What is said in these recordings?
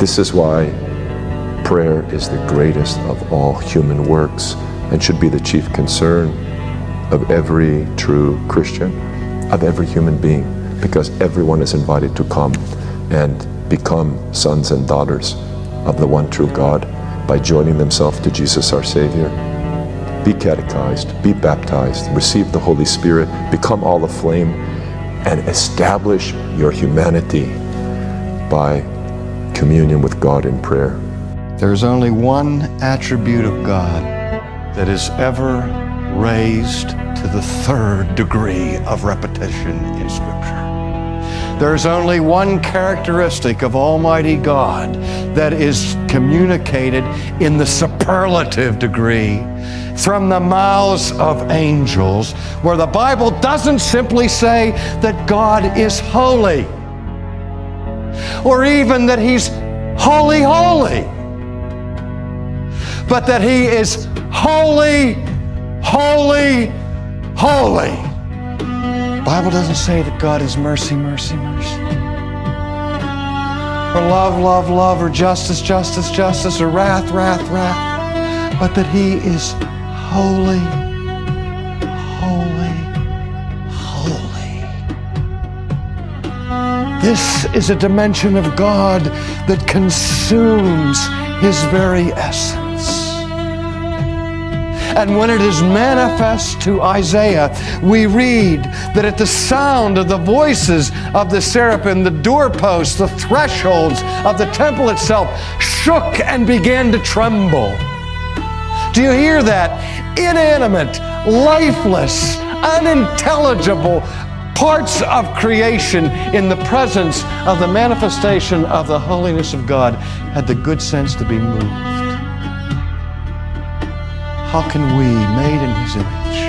This is why prayer is the greatest of all human works and should be the chief concern of every true Christian, of every human being, because everyone is invited to come and become sons and daughters of the one true God by joining themselves to Jesus our Savior. Be catechized, be baptized, receive the Holy Spirit, become all aflame, and establish your humanity by communion with God in prayer. There's only one attribute of God that is ever raised to the third degree of repetition in Scripture. There's only one characteristic of Almighty God that is communicated in the superlative degree from the mouths of angels, where the Bible doesn't simply say that God is holy, or even that He's holy, holy, but that He is holy, holy, holy. The Bible doesn't say that God is mercy, mercy, mercy, or love, love, love, or justice, justice, justice, or wrath, wrath, wrath, but that He is holy, holy, holy. This is a dimension of God that consumes His very essence. And when it is manifest to Isaiah, we read that at the sound of the voices of the seraphim, the doorposts, the thresholds of the temple itself shook and began to tremble. Do you hear that? Inanimate, lifeless, unintelligible parts of creation in the presence of the manifestation of the holiness of God had the good sense to be moved. How can we, made in His image,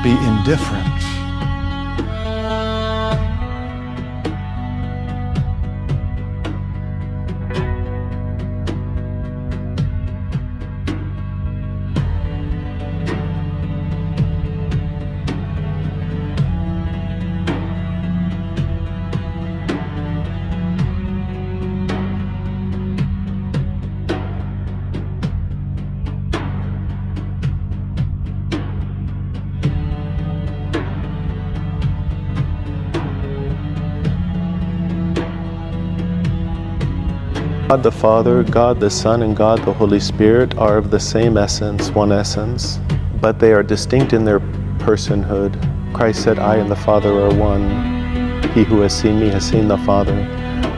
be indifferent? God the Father, God the Son, and God the Holy Spirit are of the same essence, one essence, but they are distinct in their personhood. Christ said, I and the Father are one. He who has seen me has seen the Father.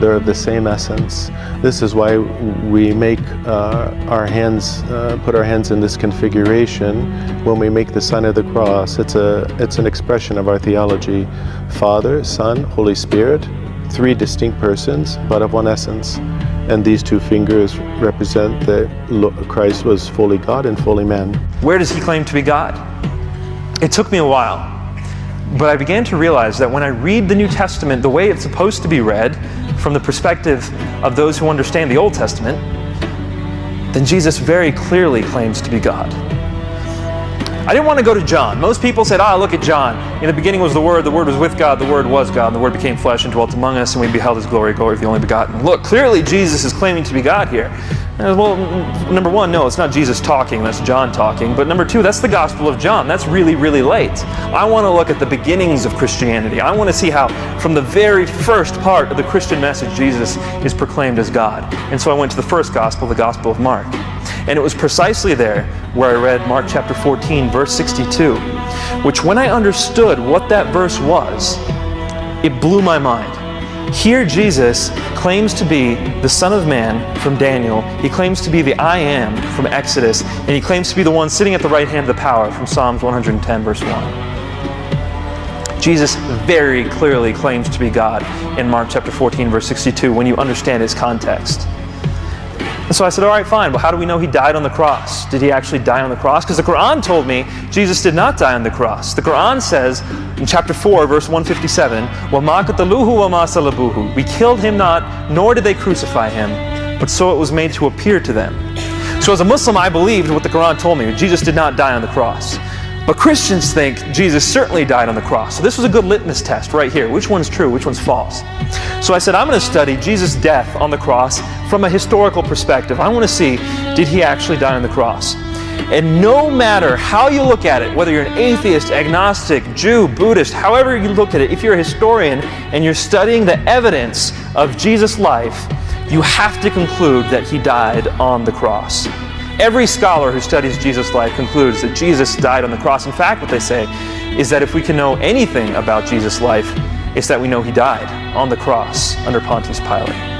They're of the same essence. This is why we make our hands, put our hands in this configuration when we make the sign of the cross. It's an expression of our theology. Father, Son, Holy Spirit, three distinct persons, but of one essence. And these two fingers represent that Christ was fully God and fully man. Where does He claim to be God? It took me a while, but I began to realize that when I read the New Testament the way it's supposed to be read, from the perspective of those who understand the Old Testament, then Jesus very clearly claims to be God. I didn't want to go to John. Most people said, look at John. In the beginning was the Word was with God, the Word was God, and the Word became flesh and dwelt among us, and we beheld His glory, glory of the only begotten. Look, clearly Jesus is claiming to be God here. Well, number one, no, it's not Jesus talking, that's John talking. But number two, that's the Gospel of John. That's really, really late. I want to look at the beginnings of Christianity. I want to see how, from the very first part of the Christian message, Jesus is proclaimed as God. And so I went to the first Gospel, the Gospel of Mark. And it was precisely there where I read Mark chapter 14, verse 62, which when I understood what that verse was, it blew my mind. Here Jesus claims to be the Son of Man from Daniel. He claims to be the I Am from Exodus. And he claims to be the one sitting at the right hand of the power from Psalms 110, verse 1. Jesus very clearly claims to be God in Mark chapter 14, verse 62, when you understand his context. And so I said, all right, fine. Well, how do we know He died on the cross? Did He actually die on the cross? Because the Quran told me Jesus did not die on the cross. The Quran says in chapter 4, verse 157, وَمَا قَتَلُوهُ وَمَا صَلَبُوهُ. We killed Him not, nor did they crucify Him, but so it was made to appear to them. So as a Muslim, I believed what the Quran told me. Jesus did not die on the cross. But Christians think Jesus certainly died on the cross. So this was a good litmus test right here. Which one's true? Which one's false? So I said, I'm going to study Jesus' death on the cross from a historical perspective. I want to see, did he actually die on the cross? And no matter how you look at it, whether you're an atheist, agnostic, Jew, Buddhist, however you look at it, if you're a historian and you're studying the evidence of Jesus' life, you have to conclude that he died on the cross. Every scholar who studies Jesus' life concludes that Jesus died on the cross. In fact, what they say is that if we can know anything about Jesus' life, it's that we know he died on the cross under Pontius Pilate.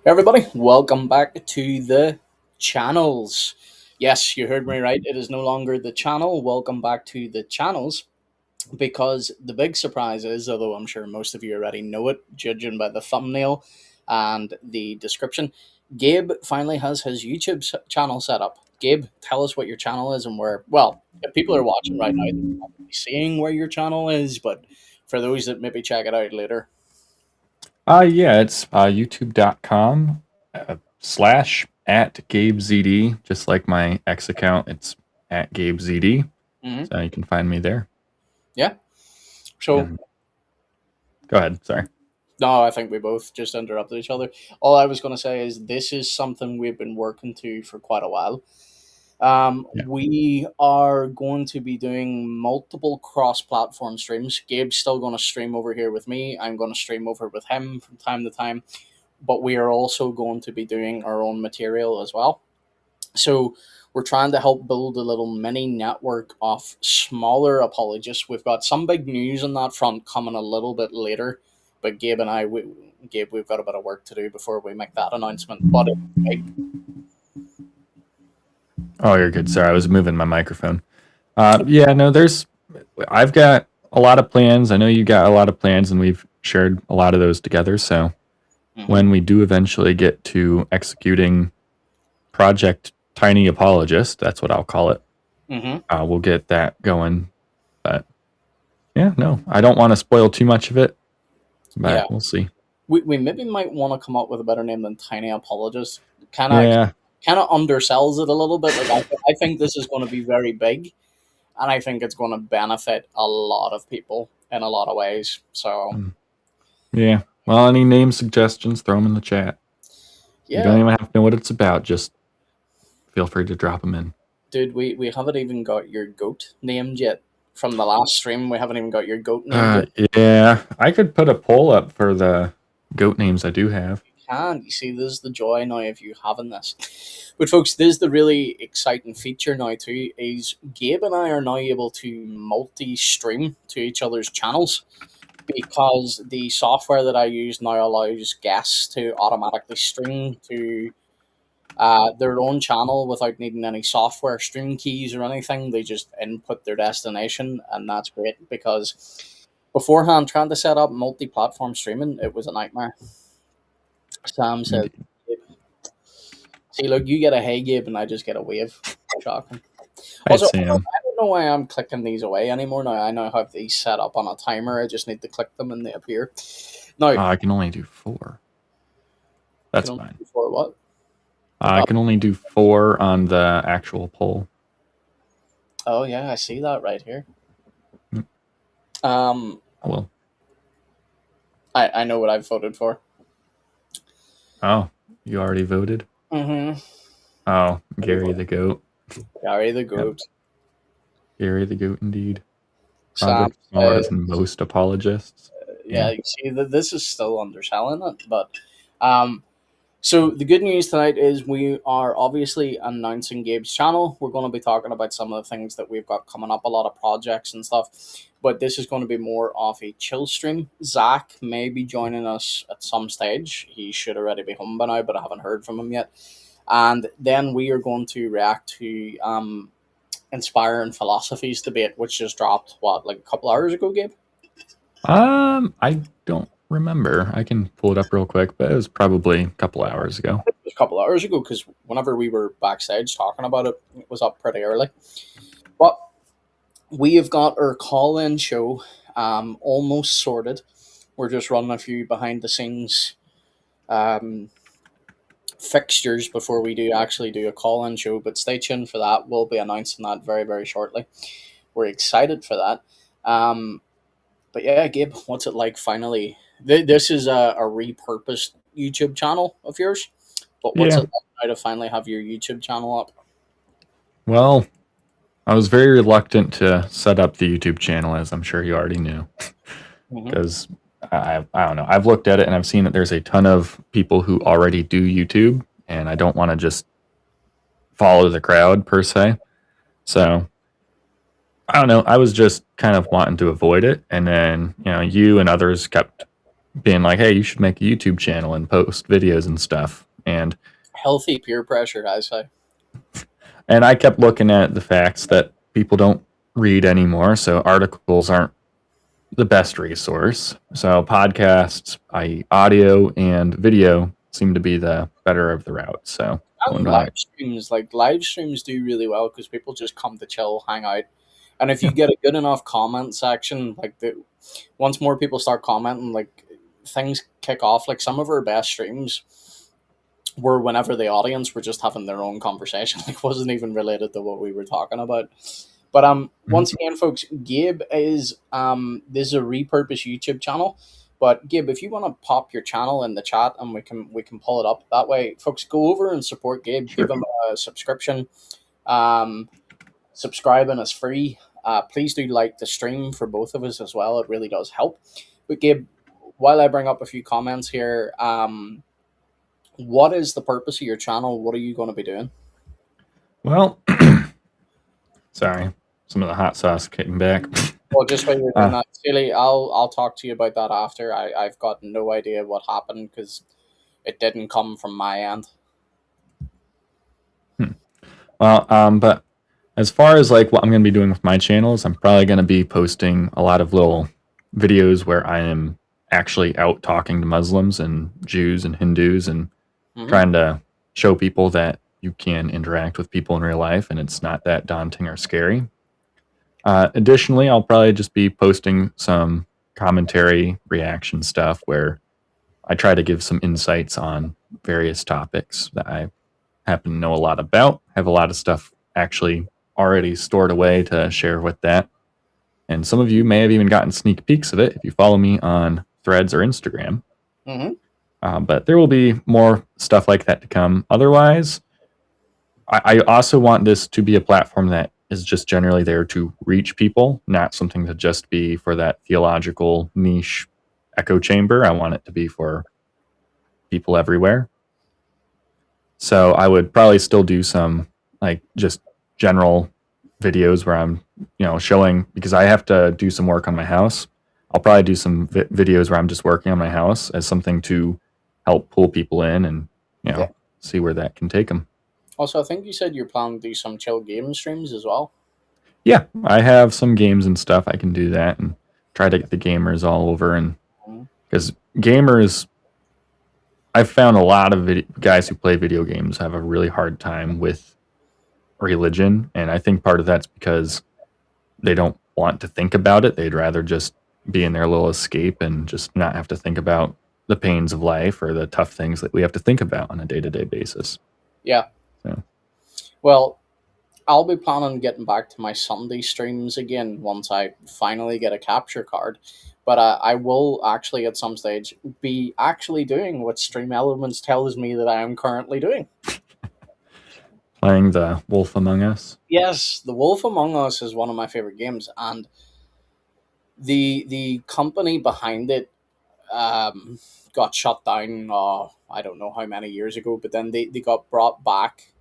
Hey everybody, welcome back to the channels. Yes, you heard me right. It is no longer the channel. Welcome back to the channels, because the big surprise is, although I'm sure most of you already know it, judging by the thumbnail and the description, Gabe finally has his YouTube channel set up. Gabe, tell us what your channel is and where, well, if people are watching right now, they're probably seeing where your channel is, but for those that maybe check it out later. Yeah, it's youtube.com / at GabeZD, just like my X account. It's at GabeZD. So you can find me there. Yeah. So, And go ahead. Sorry. no, I think we both just interrupted each other. All I was going to say is this is something we've been working to for quite a while. Yeah. We are going to be doing multiple cross-platform streams. Gabe's still going to stream over here with me. I'm going to stream over with him from time to time. But we are also going to be doing our own material as well. So we're trying to help build a little mini network of smaller apologists. We've got some big news on that front coming a little bit later. But Gabe and I, Gabe, we've got a bit of work to do before we make that announcement. But it's big. Oh, you're good. Sorry, I was moving my microphone. Yeah, no, I've got a lot of plans. I know you got a lot of plans, and we've shared a lot of those together. So when we do eventually get to executing Project Tiny Apologist, that's what I'll call it, we'll get that going. But yeah, no, I don't want to spoil too much of it, but we'll see. We maybe might want to come up with a better name than Tiny Apologist. Kind of undersells it a little bit. Like I think this is going to be very big, and I think it's going to benefit a lot of people in a lot of ways. So Yeah. Well, any name suggestions, throw them in the chat. yeah, You don't even have to know what it's about. Just feel free to drop them in. dude, we haven't even got your goat named yet. From the last stream, we haven't even got your goat named yet. Yeah, I could put a poll up for the goat names I do have. You see, this is the joy now of you having this. But folks, this is the really exciting feature now too, is Gabe and I are now able to multi-stream to each other's channels, because the software that I use now allows guests to automatically stream to their own channel without needing any software stream keys or anything. They just input their destination, and that's great, because beforehand, trying to set up multi-platform streaming, it was a nightmare. Sam said, see, look, you get a hey Gabe and I just get a wave. Shocking. Also, I don't know why I'm clicking these away anymore now. I now have these set up on a timer. I just need to click them and they appear. Now, I can only do 4. That's fine. For what? I can only do 4 on the actual poll. Oh yeah, I see that right here. Well, I know what I've voted for. Oh, you already voted? Mm-hmm. Oh, Gary the Goat. Gary the Goat. Yep. Gary the Goat, indeed. Sam, Smaller than most apologists. Yeah, you see, this is still underselling it, but so the good news tonight is we are obviously announcing Gabe's channel. We're going to be talking about some of the things that we've got coming up, a lot of projects and stuff, but this is going to be more of a chill stream. Zach may be joining us at some stage. He should already be home by now, but I haven't heard from him yet. And then we are going to react to Inspiring Philosophies debate, which just dropped, what, like a couple hours ago, Gabe? I don't remember. I can pull it up real quick, but it was probably a couple hours ago. It was a couple hours ago because whenever we were backstage talking about it, it was up pretty early. But we have got our call-in show almost sorted. We're just running a few behind the scenes um, fixtures before we do actually do a call-in show. But stay tuned for that. We'll be announcing that very, very shortly. We're excited for that. But yeah, Gabe, what's it like finally? This is a repurposed YouTube channel of yours. But what's Yeah. it like now to finally have your YouTube channel up? Well, I was very reluctant to set up the YouTube channel, as I'm sure you already knew, Mm-hmm. because I don't know. I've looked at it and I've seen that there's a ton of people who already do YouTube, and I don't want to just follow the crowd per se. So I don't know. I was just kind of wanting to avoid it, and then you and others kept being like, "Hey, you should make a YouTube channel and post videos and stuff." Healthy peer pressure, I say. And I kept looking at the facts that people don't read anymore, so articles aren't the best resource. So podcasts, audio and video seem to be the better of the route. So And live streams do really well because people just come to chill, hang out, and if you yeah, get a good enough comment section, once more people start commenting, like things kick off. Like some of our best streams were whenever the audience were just having their own conversation, like wasn't even related to what we were talking about. But mhm, once again, folks, Gabe is this is a repurposed YouTube channel. But Gabe, if you want to pop your channel in the chat and we can pull it up that way, folks, go over and support Gabe. Give sure. him a subscription. Um, Subscribing is free. Please do like the stream for both of us as well. It really does help. But Gabe, while I bring up a few comments here, what is the purpose of your channel? What are you going to be doing? Well, sorry, some of the hot sauce came back. Well, just while you're doing uh, that, Sealy, I'll talk to you about that after. I've got no idea what happened because it didn't come from my end. but as far as like what I'm going to be doing with my channels, I'm probably going to be posting a lot of little videos where I am actually out talking to Muslims and Jews and Hindus and Mm-hmm. trying to show people that you can interact with people in real life and it's not that daunting or scary. Additionally, I'll probably just be posting some commentary reaction stuff where I try to give some insights on various topics that I happen to know a lot about. Have a lot of stuff actually already stored away to share with that. And some of you may have even gotten sneak peeks of it if you follow me on Threads or Instagram. Mm-hmm. But there will be more stuff like that to come. Otherwise, I also want this to be a platform that is just generally there to reach people, not something to just be for that theological niche echo chamber. I want it to be for people everywhere. So I would probably still do some like just general videos where I'm, showing, because I have to do some work on my house. I'll probably do some videos where I'm just working on my house as something to help pull people in and, Yeah. see where that can take them. Also, I think you said you're planning to do some chill game streams as well. Yeah, I have some games and stuff. I can do that and try to get the gamers all over. And Mhm. because gamers, I've found a lot of guys who play video games have a really hard time with religion. And I think part of that's because they don't want to think about it. They'd rather just be in their little escape and just not have to think about the pains of life or the tough things that we have to think about on a day-to-day basis. Yeah. So. Well, I'll be planning on getting back to my Sunday streams again once I finally get a capture card. But I will actually at some stage be actually doing what Stream Elements tells me that I am currently doing. Playing the Wolf Among Us. Yes, The Wolf Among Us is one of my favorite games, and the company behind it got shut down. I don't know how many years ago, but then they got brought back.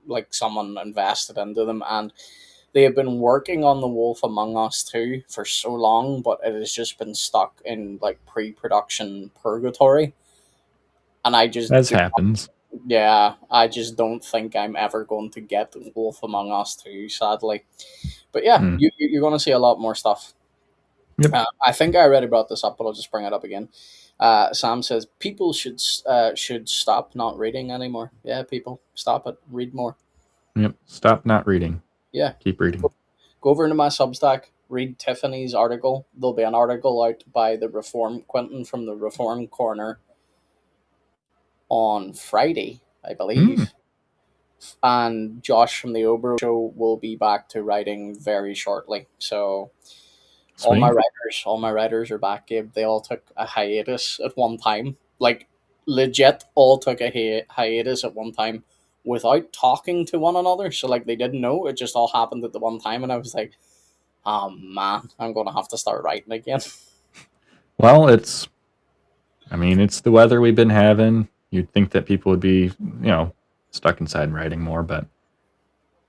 Like someone invested into them, and they have been working on The Wolf Among Us 2 for so long, but it has just been stuck in like pre-production purgatory. And I just That happens. yeah, I just don't think I'm ever going to get Wolf Among Us 2, sadly. But yeah, you're going to see a lot more stuff. Yep. I think I already brought this up, but I'll just bring it up again. Sam says people should stop not reading anymore. Yeah, people, stop it. Read more. Yep. Stop not reading. Yeah, Keep reading. go over into my Substack. Read Tiffany's article. There'll be an article out by the Reform Quentin from the Reform Corner on Friday, I Mm, believe. And Josh from the Obro Show will be back to writing very shortly. So sweet. all my writers are back, Gabe. They all took a hiatus at one time. Like legit all took a hiatus at one time without talking to one another. So like they didn't know. It just all happened at the one time and I was like, oh man, I'm gonna have to start writing again. Well, I mean, it's the weather we've been having. You'd think that people would be, stuck inside and writing more, but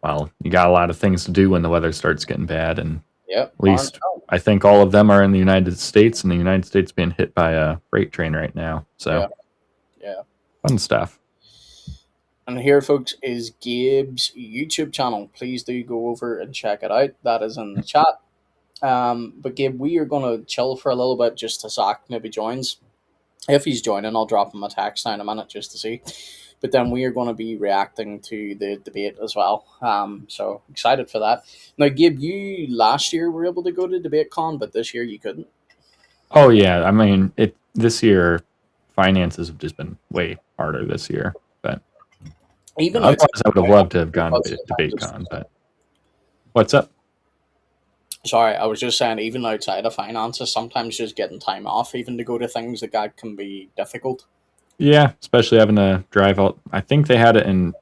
well, you got a lot of things to do when the weather starts getting bad. And Yep. at least I think all of them are in the United States, and the United States being hit by a freight train right now. So Yeah. fun stuff. And here, folks, is Gabe's YouTube channel. Please do go over and check it out. That is in the chat. But Gabe, we are going to chill for a little bit just to Zach maybe joins. If he's joining, I'll drop him a text now in a minute just to see. But then we are going to be reacting to the debate as well. So excited for that. Now, Gabe, you last year were able to go to DebateCon, but this year you couldn't. Oh yeah, I mean, this year finances have just been way harder this year, but Even otherwise outside, I would have loved to have gone to DebateCon. But what's up? sorry, I was just saying, even outside of finances, sometimes just getting time off, even to go to things like that, can be difficult. Yeah, especially having to drive out. I think they had it in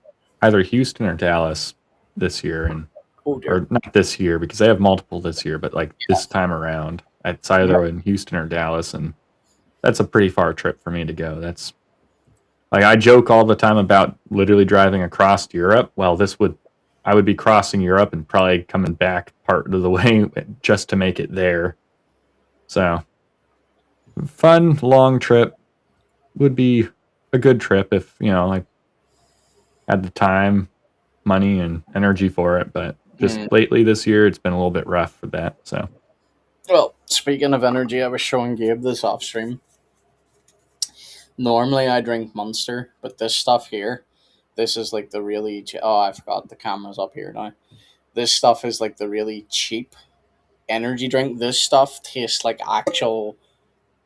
either Houston or Dallas this year, and Oh dear. or not this year because they have multiple this year, but like this time around, it's either in Houston or Dallas, and that's a pretty far trip for me to go. That's like I joke all the time about literally driving across Europe. Well, I would be crossing Europe and probably coming back part of the way just to make it there. So fun long trip would be a good trip if I had the time, money, and energy for it. But just lately this year, it's been a little bit rough for that. So, Well, speaking of energy, I was showing Gabe this off stream. Normally I drink Monster, but this stuff here, this is like the really. Oh, I forgot the camera's up here now. This stuff is like the really cheap energy drink. This stuff tastes like actual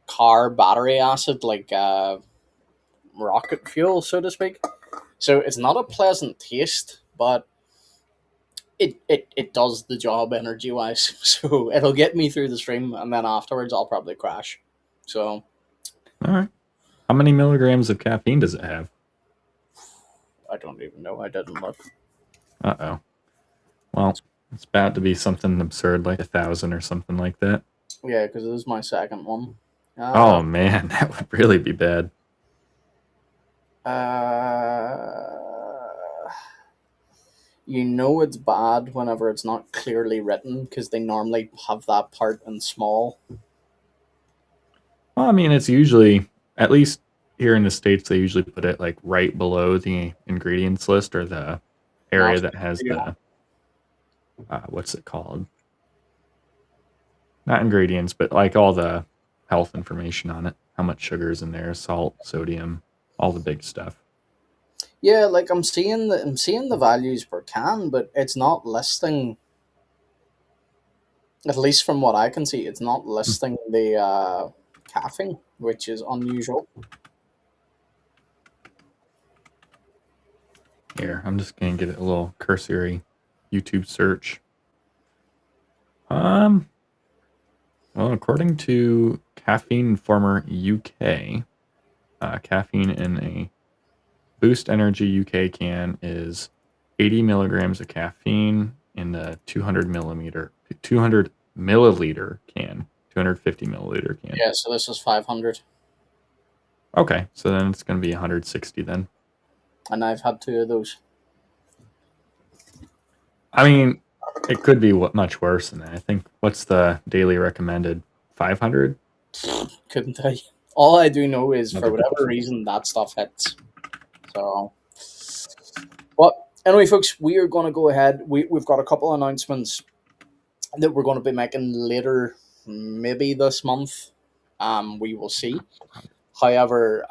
car battery acid, like rocket fuel, so to speak. So it's not a pleasant taste, but it does the job energy wise. So it'll get me through the stream, and then afterwards I'll probably crash. So all right. How many milligrams of caffeine does it have? I don't even know. I didn't look. Uh-oh. Well, it's about to be something absurd like 1,000 or something like that. Yeah, because this is my second one. Oh, man, that would really be bad. You know it's bad whenever it's not clearly written because they normally have that part in small. Well, I mean, it's usually, at least here in the States, they usually put it like right below the ingredients list or the area that has the, what's it called? Not ingredients, but like all the health information on it. How much sugar is in there, salt, sodium, all the big stuff. Yeah, like I'm seeing the values per can, but it's not listing. At least from what I can see, it's not listing the caffeine, which is unusual. Here, I'm just gonna give it a little cursory YouTube search. Well, according to Caffeine Informer UK, caffeine in a Boost Energy UK can is 80 milligrams of caffeine in the 200 milliliter can, 250 milliliter can. Yeah, so this is 500. Okay, so then it's going to be 160 then. And I've had 2 of those. I mean, it could be much worse than that. I think, what's the daily recommended? 500? Couldn't tell you. All I do know is for whatever reason that stuff hits. So, but anyway, folks, we are going to go ahead. We've got a couple of announcements that we're going to be making later maybe this month. We will see. However,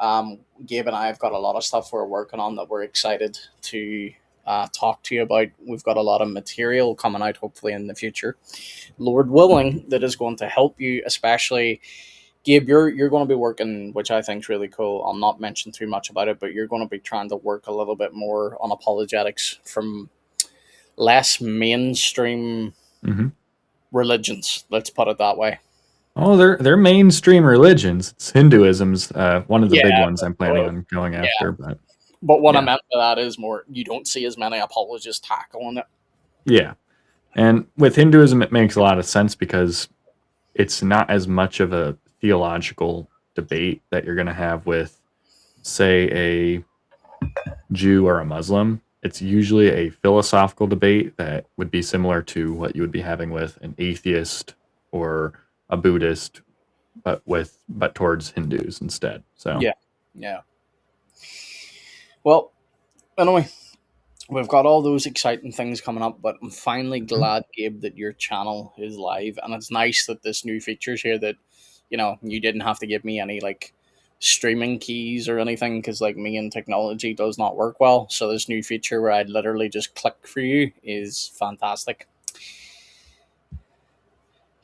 Gabe and I have got a lot of stuff we're working on that we're excited to talk to you about. We've got a lot of material coming out, hopefully, in the future, Lord willing, that is going to help you, especially. Gabe, you're going to be working, which I think is really cool. I'll not mention too much about it, but you're going to be trying to work a little bit more on apologetics from less mainstream Hmm. religions. Let's put it that way. Oh, they're mainstream religions. It's Hinduism's one of the Yeah, big ones I'm planning uh, on going yeah. after. But But what I yeah, meant by that is more you don't see as many apologists tackling it. yeah. And with Hinduism, it makes a lot of sense because it's not as much of a theological debate that you're going to have with, say, a Jew or a Muslim. It's usually a philosophical debate that would be similar to what you would be having with an atheist or a Buddhist, but towards Hindus instead. So Yeah, yeah. Well, anyway, we've got all those exciting things coming up, but I'm finally glad, Gabe, that your channel is live, and it's nice that this new features here that you didn't have to give me any like streaming keys or anything because like me and technology does not work well. So this new feature where I literally just click for you is fantastic.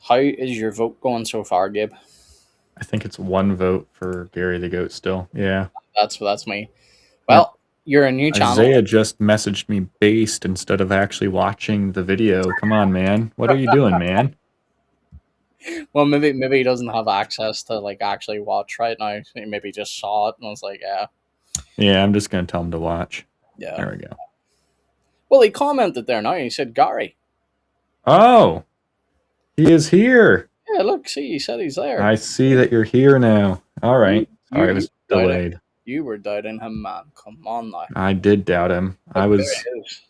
How is your vote going so far, Gabe? I think it's one vote for Gary the Goat still. Yeah. That's me. Yep. Well, you're a new channel. Isaiah just messaged me based instead of actually watching the video. Come on, man. What are you doing, man? Well, maybe he doesn't have access to like actually watch right now. He maybe just saw it and was like, yeah, Yeah, I'm just going to tell him to watch. yeah. There we go. Well, he commented there now. He said, Gary. Oh, he is here. Yeah, look, see, he said he's there. I see that you're here now. All right. Sorry, it was delayed. You were doubting him, man. Come on now. I did doubt him. I Look, was. there it is.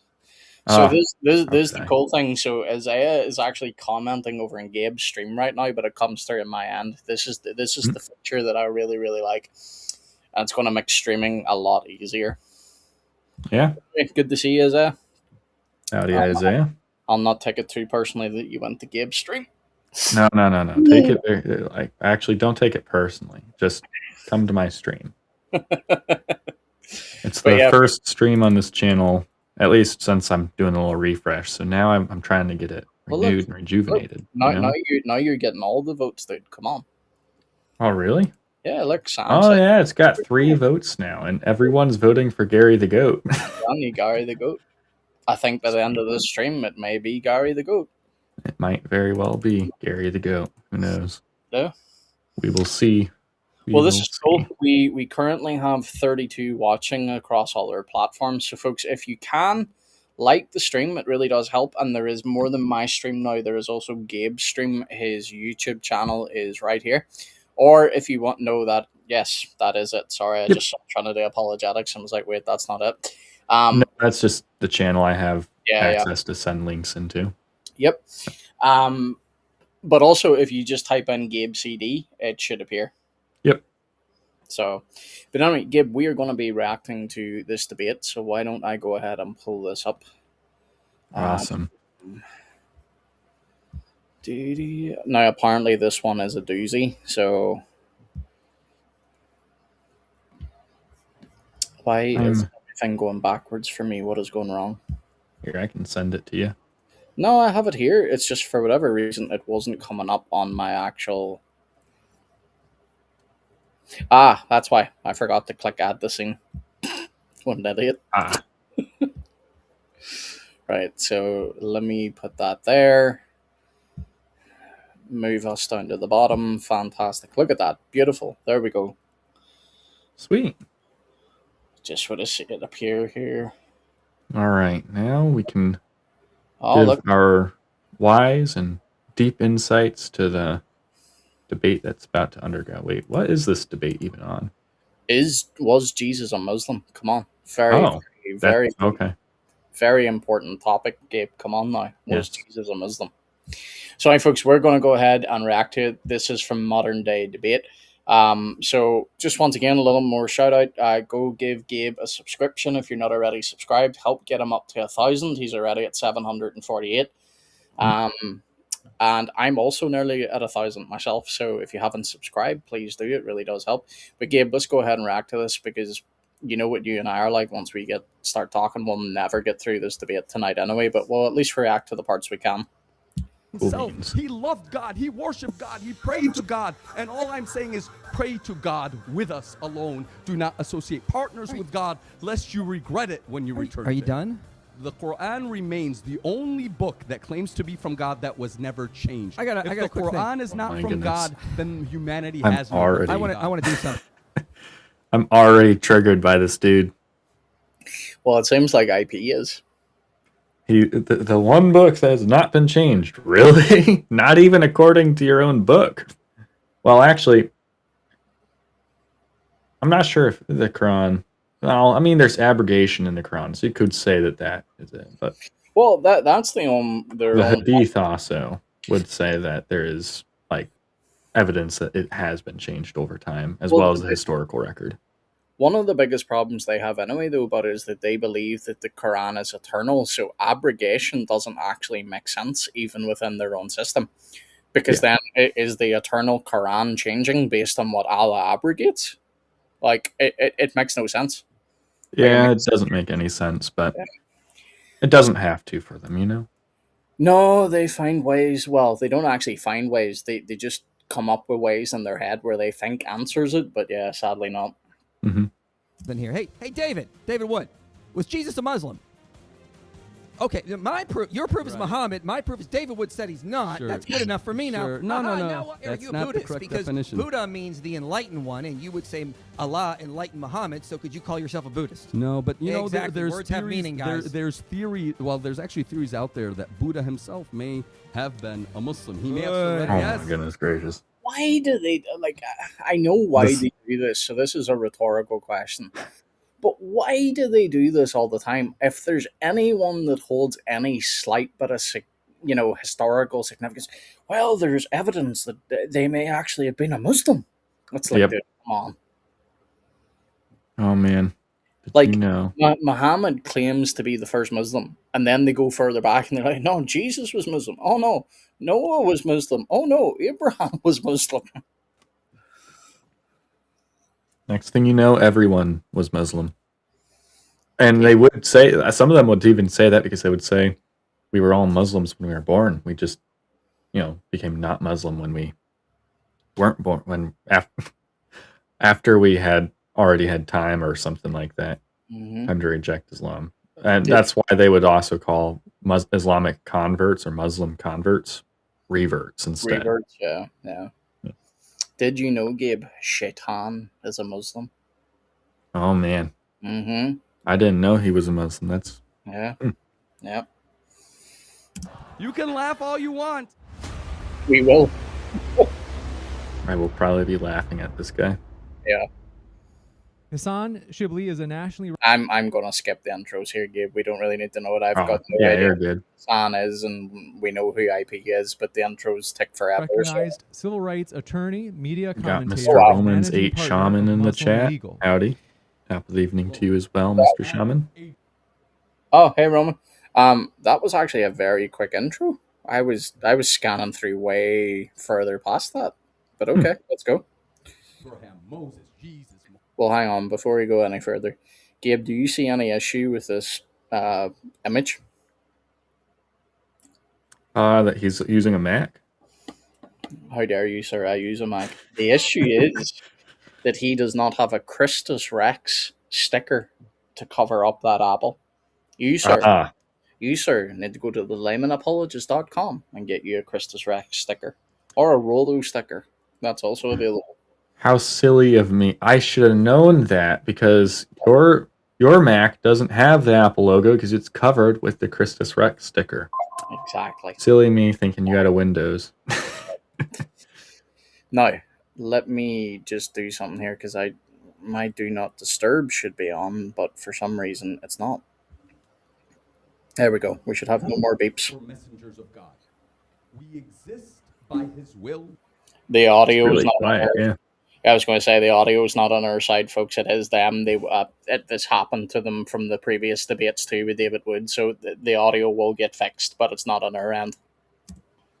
So Oh, this the okay. cool thing. So Isaiah is actually commenting over in Gabe's stream right now, but it comes through in my end. This is the feature that I really really like, and it's going to make streaming a lot easier. Yeah. Hey, good to see you, Isaiah. Howdy, Isaiah. I'll not take it too personally that you went to Gabe's stream. No. Take it. Like, actually, don't take it personally. Just come to my stream. It's the first stream on this channel, at least since I'm doing a little refresh. So now I'm trying to get it renewed and rejuvenated. Now you're getting all the votes, dude. Come on. Oh, really? Yeah, look, Sam. Oh, yeah, it's got 3 votes now, and everyone's voting for Gary the Goat. Gary the Goat. I think by the end of this stream, it may be Gary the Goat. It might very well be Gary the Goat. Who knows? Yeah. We will see. Well, this is cool. We currently have 32 watching across all our platforms. So, folks, if you can like the stream, it really does help. And there is more than my stream now. There is also Gabe's stream. His YouTube channel is right here. Or if you want to know that, yes, that is it. Sorry, I just started trying to do apologetics and was like, wait, that's not it. No, that's just the channel I have access to send links into. Yep. But also, if you just type in Gabe CD, it should appear. Yep. So, but anyway, Gabe, we are going to be reacting to this debate. So why don't I go ahead and pull this up? Awesome. Now, apparently, this one is a doozy. So, why is everything going backwards for me? What is going wrong? Here, I can send it to you. No, I have it here. It's just for whatever reason, it wasn't coming up on my actual. Ah, that's why. I forgot to click add the scene. What an idiot. Right, so let me put that there. Move us down to the bottom. Fantastic. Look at that. Beautiful. There we go. Sweet. Just want to see it appear here. All right, now we can give our wise and deep insights to the debate that's about to undergo. Wait, what is this debate even on? Was Jesus a Muslim? Come on. Very okay. Very important topic, Gabe. Come on now. Was Jesus a Muslim? So, hey, folks, we're going to go ahead and react to it. This is from Modern Day Debate. So, just once again, a little more shout out. Go give Gabe a subscription if you're not already subscribed. Help get him up to 1,000. He's already at 748. And I'm also nearly at 1,000 myself. So if you haven't subscribed, please do. It really does help. But Gabe, let's go ahead and react to this, because you know what you and I are like. Once we start talking, we'll never get through this debate tonight anyway. But we'll at least react to the parts we can. Himself. He loved God. He worshiped God. He prayed to God. And all I'm saying is pray to God with us alone. Do not associate partners with God, lest you regret it when you return. Are you to Him. done? The Quran remains the only book that claims to be from God that was never changed. I got a the quick Quran thing. is not my from goodness. God, then humanity I'm has no already- God. I want to do something. I'm already triggered by this dude. Well, it seems like IP is. The one book that has not been changed. Really? Not even according to your own book. Well, actually, I'm not sure if the Quran. Well, I mean, there's abrogation in the Quran, so you could say that is it. But Well, that's their the own. Hadith also would say that there is like evidence that it has been changed over time, as well as the historical record. One of the biggest problems they have anyway, though, about it is that they believe that the Quran is eternal, so abrogation doesn't actually make sense even within their own system. Because then is the eternal Quran changing based on what Allah abrogates? Like, it makes no sense. Yeah, it doesn't make any sense, but it doesn't have to for them, you know? No, they find ways. Well, they don't actually find ways. They just come up with ways in their head where they think answers it, but yeah, sadly not. Mm-hmm. Then here, hey, David Wood, was Jesus a Muslim? Okay, my proof, your proof is Muhammad. My proof is David Wood said he's not. Sure. That's good enough for me Sure. now. No. Now, are That's you a not the Buddhist? correct Because definition. Buddha means the enlightened one, and you would say Allah enlightened Muhammad. So could you call yourself a Buddhist? No, but you know, Exactly. there's Words have theories, meaning, guys. there's theory. Well, there's actually theories out there that Buddha himself may have been a Muslim. He may have surrendered. Oh Yes. my goodness gracious. Why do they, like, I know why they do this, so this is a rhetorical question. But why do they do this all the time? If there's anyone that holds any slight bit of, historical significance, well, there's evidence that they may actually have been a Muslim. It's like, Yep. dude, come on. Oh man. Did Like, you know? Muhammad claims to be the first Muslim, and then they go further back and they're like, no, Jesus was Muslim. Oh no, Noah was Muslim. Oh no, Abraham was Muslim. Next thing you know, everyone was Muslim. And they would say, some of them would even say that because they would say, we were all Muslims when we were born. We just, became not Muslim when we weren't born, after we had already had time or something like that, time to reject Islam. And that's why they would also call Islamic converts or Muslim converts reverts instead. Reverts, yeah. Did you know, Gabe, Shaitan is a Muslim? Oh man. Mm-hmm. I didn't know he was a Muslim. That's Yeah. Yeah. You can laugh all you want. We will. I will probably be laughing at this guy. Yeah. Hassan Shibli is a nationally I'm gonna skip the intros here, Gabe. We don't really need to know what I've got. No yeah, idea you're who good. Hassan is, and we know who IP is, but the intros take forever. So. recognized civil rights attorney, media We got commentator, Mr. and Romans managing 8 partner Shaman of in the Muslim chat. Legal. Howdy. Top of the evening to you as well, Mr. Shaman. Oh, hey Roman. That was actually a very quick intro. I was scanning through way further past that, but okay, let's go. Abraham, Moses, Jesus. Well, hang on before we go any further. Gabe, do you see any issue with this image? That he's using a Mac. How dare you, sir? I use a Mac. The issue is that he does not have a Christus Rex sticker to cover up that apple. You, sir, need to go to the laymanapologist.com and get you a Christus Rex sticker or a Rolo sticker. That's also available. How silly of me. I should have known that because your Mac doesn't have the Apple logo because it's covered with the Christus Rex sticker. Exactly. Silly me thinking you had a Windows. Now, let me just do something here because my do not disturb should be on, but for some reason it's not. There we go. We should have no more beeps. We're messengers of God. We exist by His will. The audio Really is not quiet, on our, yeah. I was going to say the audio is not on our side, folks. It is them. This happened to them from the previous debates too with David Wood, so the audio will get fixed, but it's not on our end.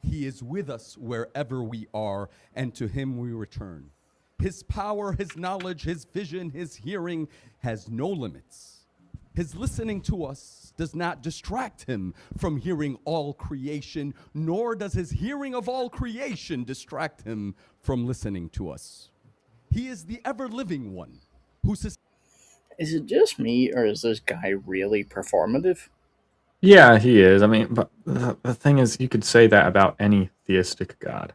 He is with us wherever we are, and to him we return. His power, his knowledge, his vision, his hearing has no limits. His listening to us does not distract him from hearing all creation, nor does his hearing of all creation distract him from listening to us. He is the ever-living one who sustains. Is it just me, or is this guy really performative? Yeah, he is. I mean, but the thing is, you could say that about any theistic god.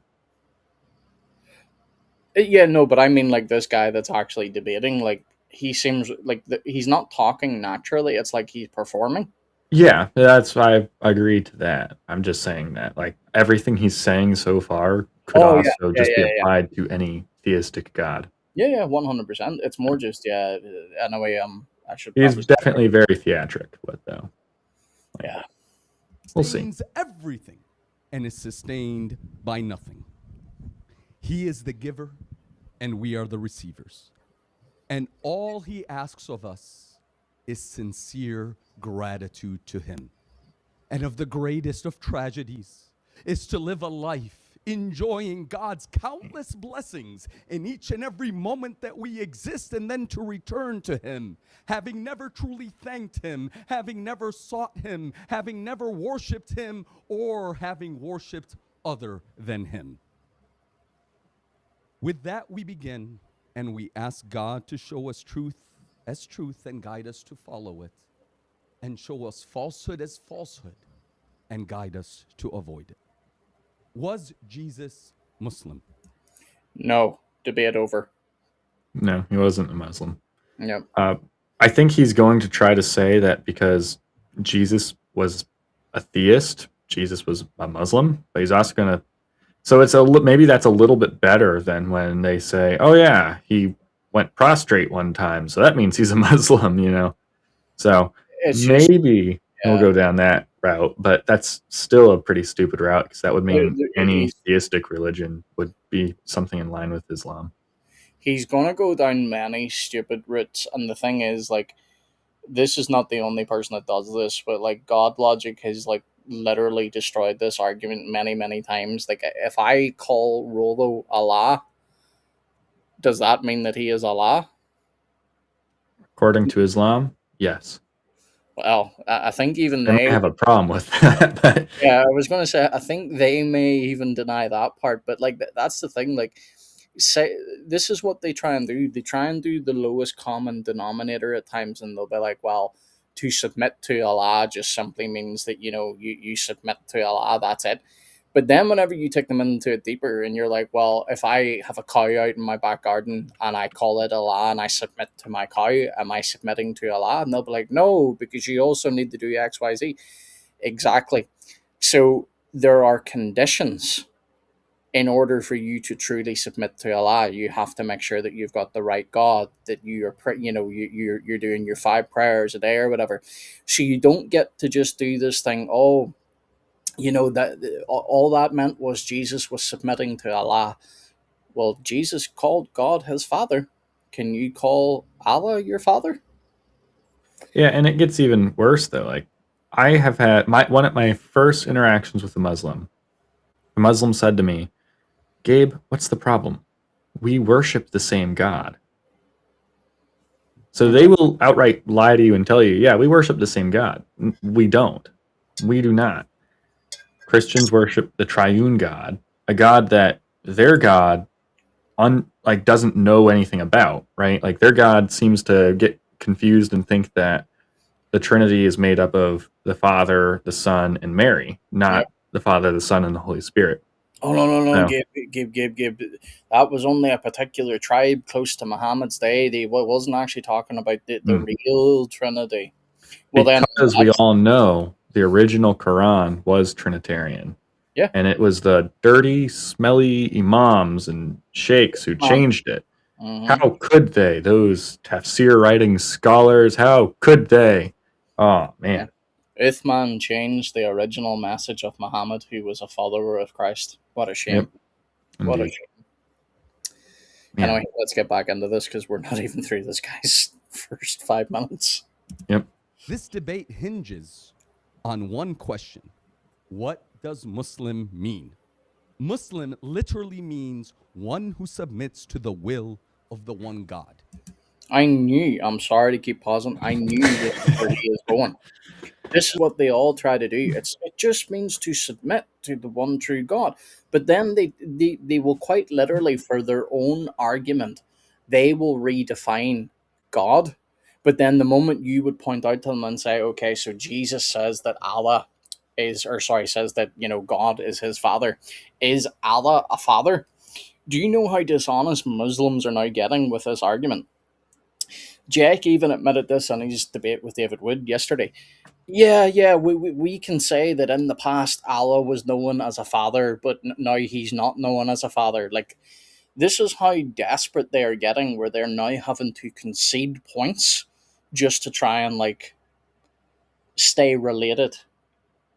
Yeah, no, but I mean, like, this guy that's actually debating, like, he seems like he's not talking naturally. It's like he's performing. Yeah, that's I agree to that. I'm just saying that like everything he's saying so far could Oh yeah, also yeah, just be yeah, yeah, applied to any theistic god. yeah, yeah, 100%. It's more just Anyway, I should He's probably start. definitely very theatric, but though Yeah, we'll see. Sustains everything and is sustained by nothing. He is the giver and we are the receivers. And all he asks of us is sincere gratitude to him. And of the greatest of tragedies is to live a life enjoying God's countless blessings in each and every moment that we exist, and then to return to him, having never truly thanked him, having never sought him, having never worshiped him, or having worshiped other than him. With that we begin, and we ask God to show us truth as truth and guide us to follow it, and show us falsehood as falsehood and guide us to avoid it. Was Jesus Muslim? no debate over. No, he wasn't a Muslim. Yep. I think he's going to try to say that because Jesus was a theist, Jesus was a Muslim, but he's also going to. So maybe that's a little bit better than when they say, "Oh yeah, he went prostrate one time, so that means he's a Muslim," you know. So It's just maybe we'll yeah. go down that route, but that's still a pretty stupid route because that would mean any He's, theistic religion would be something in line with Islam. he's gonna go down many stupid routes, and the thing is, like, this is not the only person that does this, but like God logic has like literally destroyed this argument many, many times. Like, if I call Rolo Allah, does that mean that he is Allah? According to Islam, yes. Well, I think even They might they. have a problem with that, but Yeah, I was going to say, I think they may even deny that part, but like that's the thing. Like, say this is what they try and do. They try and do the lowest common denominator at times, and they'll be like, "Well, to submit to Allah just simply means that you submit to Allah. That's it." But then whenever you take them into it deeper, and you're like, "Well, if I have a cow out in my back garden and I call it Allah and I submit to my cow, am I submitting to Allah?" And they'll be like, "No, because you also need to do X, Y, Z." Exactly. So there are conditions in order for you to truly submit to Allah. You have to make sure that you've got the right God, that you're doing your 5 prayers a day or whatever. So you don't get to just do this thing. Oh, that all that meant was Jesus was submitting to Allah. Well, Jesus called God his father. Can you call Allah your father? yeah, and it gets even worse though. Like I have had one of my first interactions with a Muslim. A Muslim said to me, "Gabe, what's the problem? We worship the same God." So they will outright lie to you and tell you, "Yeah, we worship the same God." We don't. We do not. Christians worship the triune God, a God that their God doesn't know anything about, right? Like their God seems to get confused and think that the Trinity is made up of the Father, the Son, and Mary, not the Father, the Son, and the Holy Spirit. Oh no, No. Gabe. That was only a particular tribe close to Muhammad's day. They wasn't actually talking about the real Trinity. Well, Because we all know the original Quran was Trinitarian. Yeah. And it was the dirty, smelly imams and sheikhs who changed it. Mhm. How could they? Those tafsir writing scholars, how could they? Oh, man. Uthman changed the original message of Muhammad, who was a follower of Christ. What a shame. Yep. What a Indeed. shame. Yeah. Anyway, let's get back into this because we're not even through this guy's first 5 minutes. Yep. This debate hinges on one question. What does Muslim mean? Muslim literally means one who submits to the will of the one God. I'm sorry to keep pausing. I knew this is where he is going. This is what they all try to do. It just means to submit to the one true God. But then they will quite literally, for their own argument, they will redefine God. But then the moment you would point out to them and say, okay, so Jesus says that Allah is, or sorry, says that, God is his father. Is Allah a father? Do you know how dishonest Muslims are now getting with this argument? Jack even admitted this in his debate with David Wood yesterday. Yeah, we can say that in the past Allah was known as a father, but now he's not known as a father. Like, this is how desperate they are getting, where they're now having to concede points just to try and, like, stay related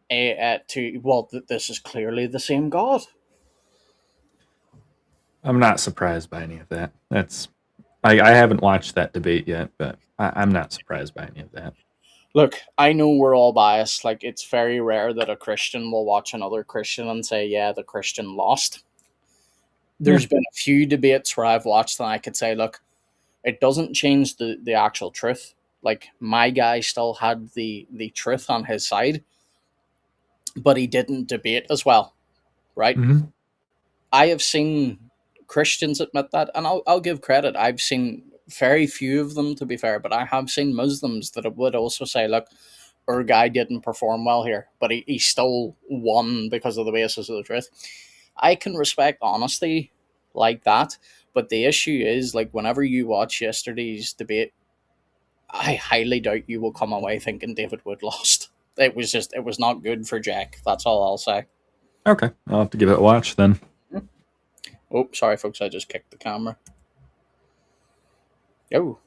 to, well, this is clearly the same God. I'm not surprised by any of that. I haven't watched that debate yet, but I'm not surprised by any of that. Look, I know we're all biased. Like, it's very rare that a Christian will watch another Christian and say, yeah, the Christian lost. There's been a few debates where I've watched and I could say, look, it doesn't change the actual truth. Like, my guy still had the truth on his side, but he didn't debate as well, right? Mhm. I have seen Christians admit that, and I'll give credit. I've seen very few of them, to be fair, but I have seen Muslims that would also say, look, our guy didn't perform well here, but he still won because of the basis of the truth. I can respect honesty like that, but the issue is, like, whenever you watch yesterday's debate, I highly doubt you will come away thinking David Wood lost. It was not good for Jack. That's all I'll say. Okay, I'll have to give it a watch then. Oh, sorry, folks. I just kicked the camera. Oh,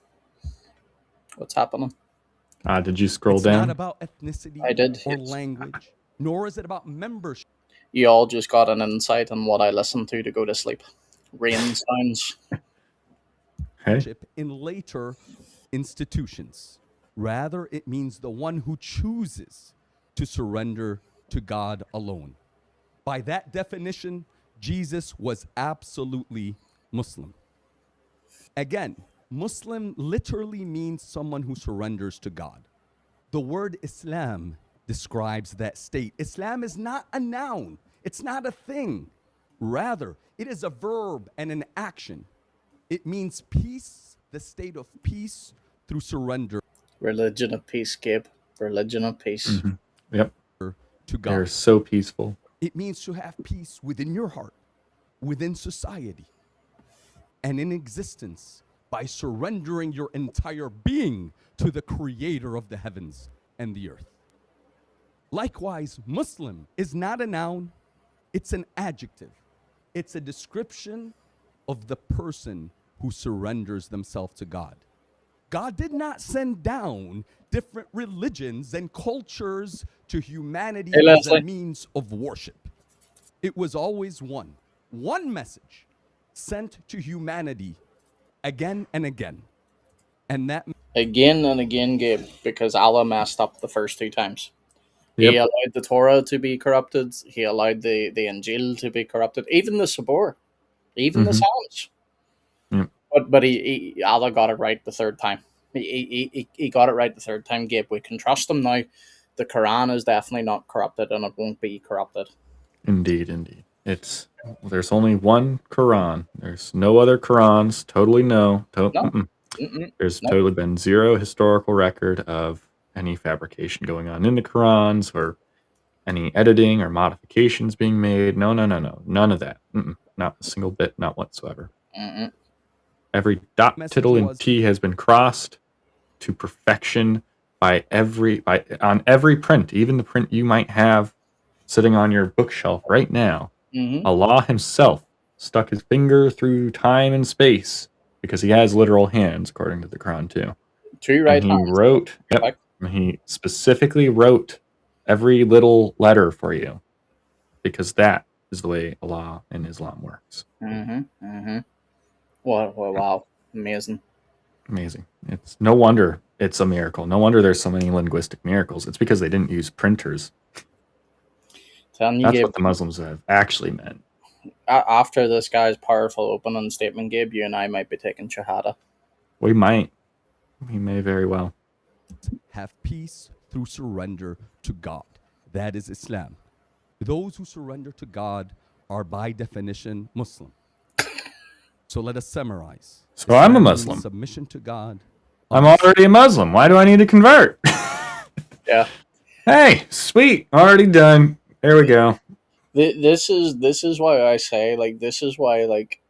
what's happening? Did you scroll It's down? not about ethnicity I did. or language, nor is it about membership You all just got an insight on what I listen to go to sleep. Rain sounds. Hey, in later institutions. Rather, it means the one who chooses to surrender to God alone. By that definition, Jesus was absolutely Muslim. Again, Muslim literally means someone who surrenders to God. The word Islam describes that state. Islam is not a noun, it's not a thing. Rather, it is a verb and an action. It means peace, the state of peace through surrender. Religion of peace, Gabe. Religion of peace. Yep, to God. they're so peaceful. It means to have peace within your heart, within society, and in existence by surrendering your entire being to the creator of the heavens and the earth. Likewise, Muslim is not a noun, it's an adjective. It's a description of the person who surrenders themselves to God. God did not send down different religions and cultures to humanity as a means of worship. It was always one message sent to humanity again and again. And that Again and again, Gabe, because Allah messed up the first two times. Yep. He allowed the Torah to be corrupted. He allowed the Injil to be corrupted. Even the Sabor. Even the Psalms. Yep. But Allah got it right the third time. He got it right the third time, Gabe. We can trust him now. The Quran is definitely not corrupted, and it won't be corrupted. Indeed. There's only one Quran. There's no other Qurans. Totally no. There's totally been zero historical record of any fabrication going on in the Qurans or any editing or modifications being made. No. None of that. Not a single bit, not whatsoever. Every dot, tittle, and T has been crossed to perfection on every print, even the print you might have sitting on your bookshelf right now. Allah himself stuck his finger through time and space because he has literal hands, according to the Quran too. Two right hands. He specifically wrote every little letter for you because that is the way Allah and Islam works. Wow. Amazing. It's no wonder it's a miracle. No wonder there's so many linguistic miracles. It's because they didn't use printers. That's what the Muslims have actually meant. After this guy's powerful opening statement, Gabe, you and I might be taking Shahada. We might. We may very well. Have peace through surrender to God. That is Islam. Those who surrender to God are by definition Muslim. So let us summarize. So I'm a Islam Muslim. means submission to God. I'm already a Muslim. Why do I need to convert? Yeah. Hey, sweet. Already done. There we go. This is why I say, like, this is why, like,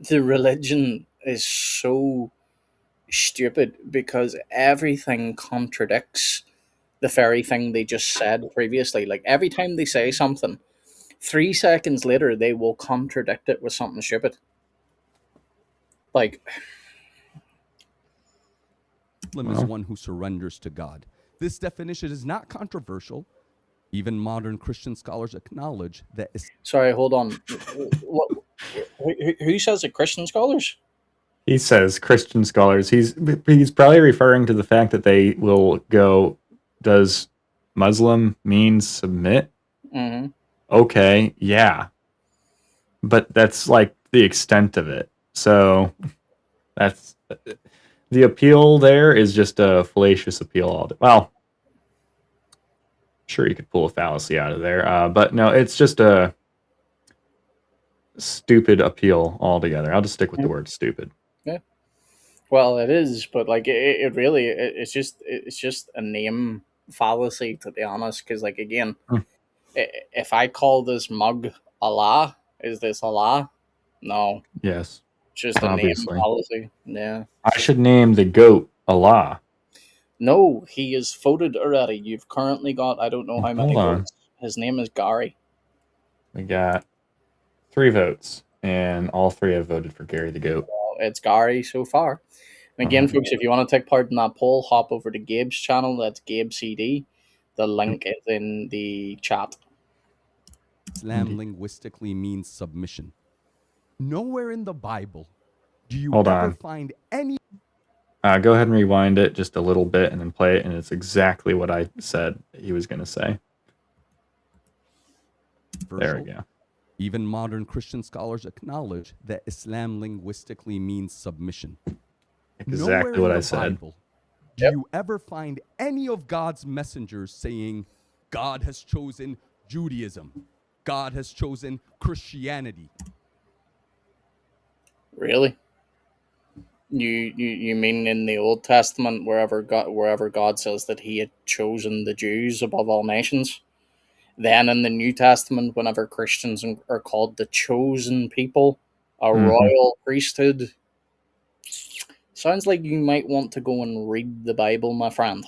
the religion is so stupid, because everything contradicts the very thing they just said previously. Like, every time they say something, 3 seconds later they will contradict it with something stupid. Like, Muslim is one who surrenders to God. This definition is not controversial. Even modern Christian scholars acknowledge that sorry, hold on. What, who says it? Christian scholars? He says Christian scholars. He's probably referring to the fact that they will go, does Muslim mean submit? Mm-hmm. Okay, yeah. But that's like the extent of it. So that's the appeal there is just a fallacious appeal. Well, sure, you could pull a fallacy out of there. But no, it's just a stupid appeal altogether. I'll just stick with the word stupid. Yeah. Well, it is, but like it really it's just a name fallacy, to be honest. Because, like, again, if I call this mug Allah, is this Allah? No. Yes. It's just obviously. a name fallacy. Yeah. I should name the goat Allah. No, he is voted already. You've currently got, I don't know how many Hold on. votes. His name is Gary. We got 3 votes, and all 3 have voted for Gary the goat. Well, it's Gary so far. And again, folks, if you want to take part in that poll, hop over to Gabe's channel. That's Gabe CD. The link is in the chat. Islam linguistically means submission. Nowhere in the Bible do you Hold ever on. find any Go ahead and rewind it just a little bit and then play it, and it's exactly what I said he was going to say. There we go. Even modern Christian scholars acknowledge that Islam linguistically means submission. Exactly Nowhere what in I the said. Bible do you ever find any of God's messengers saying God has chosen Judaism, God has chosen Christianity? Really? You mean in the Old Testament, wherever God says that He had chosen the Jews above all nations? Then in the New Testament, whenever Christians are called the chosen people, a royal priesthood, sounds like you might want to go and read the Bible, my friend.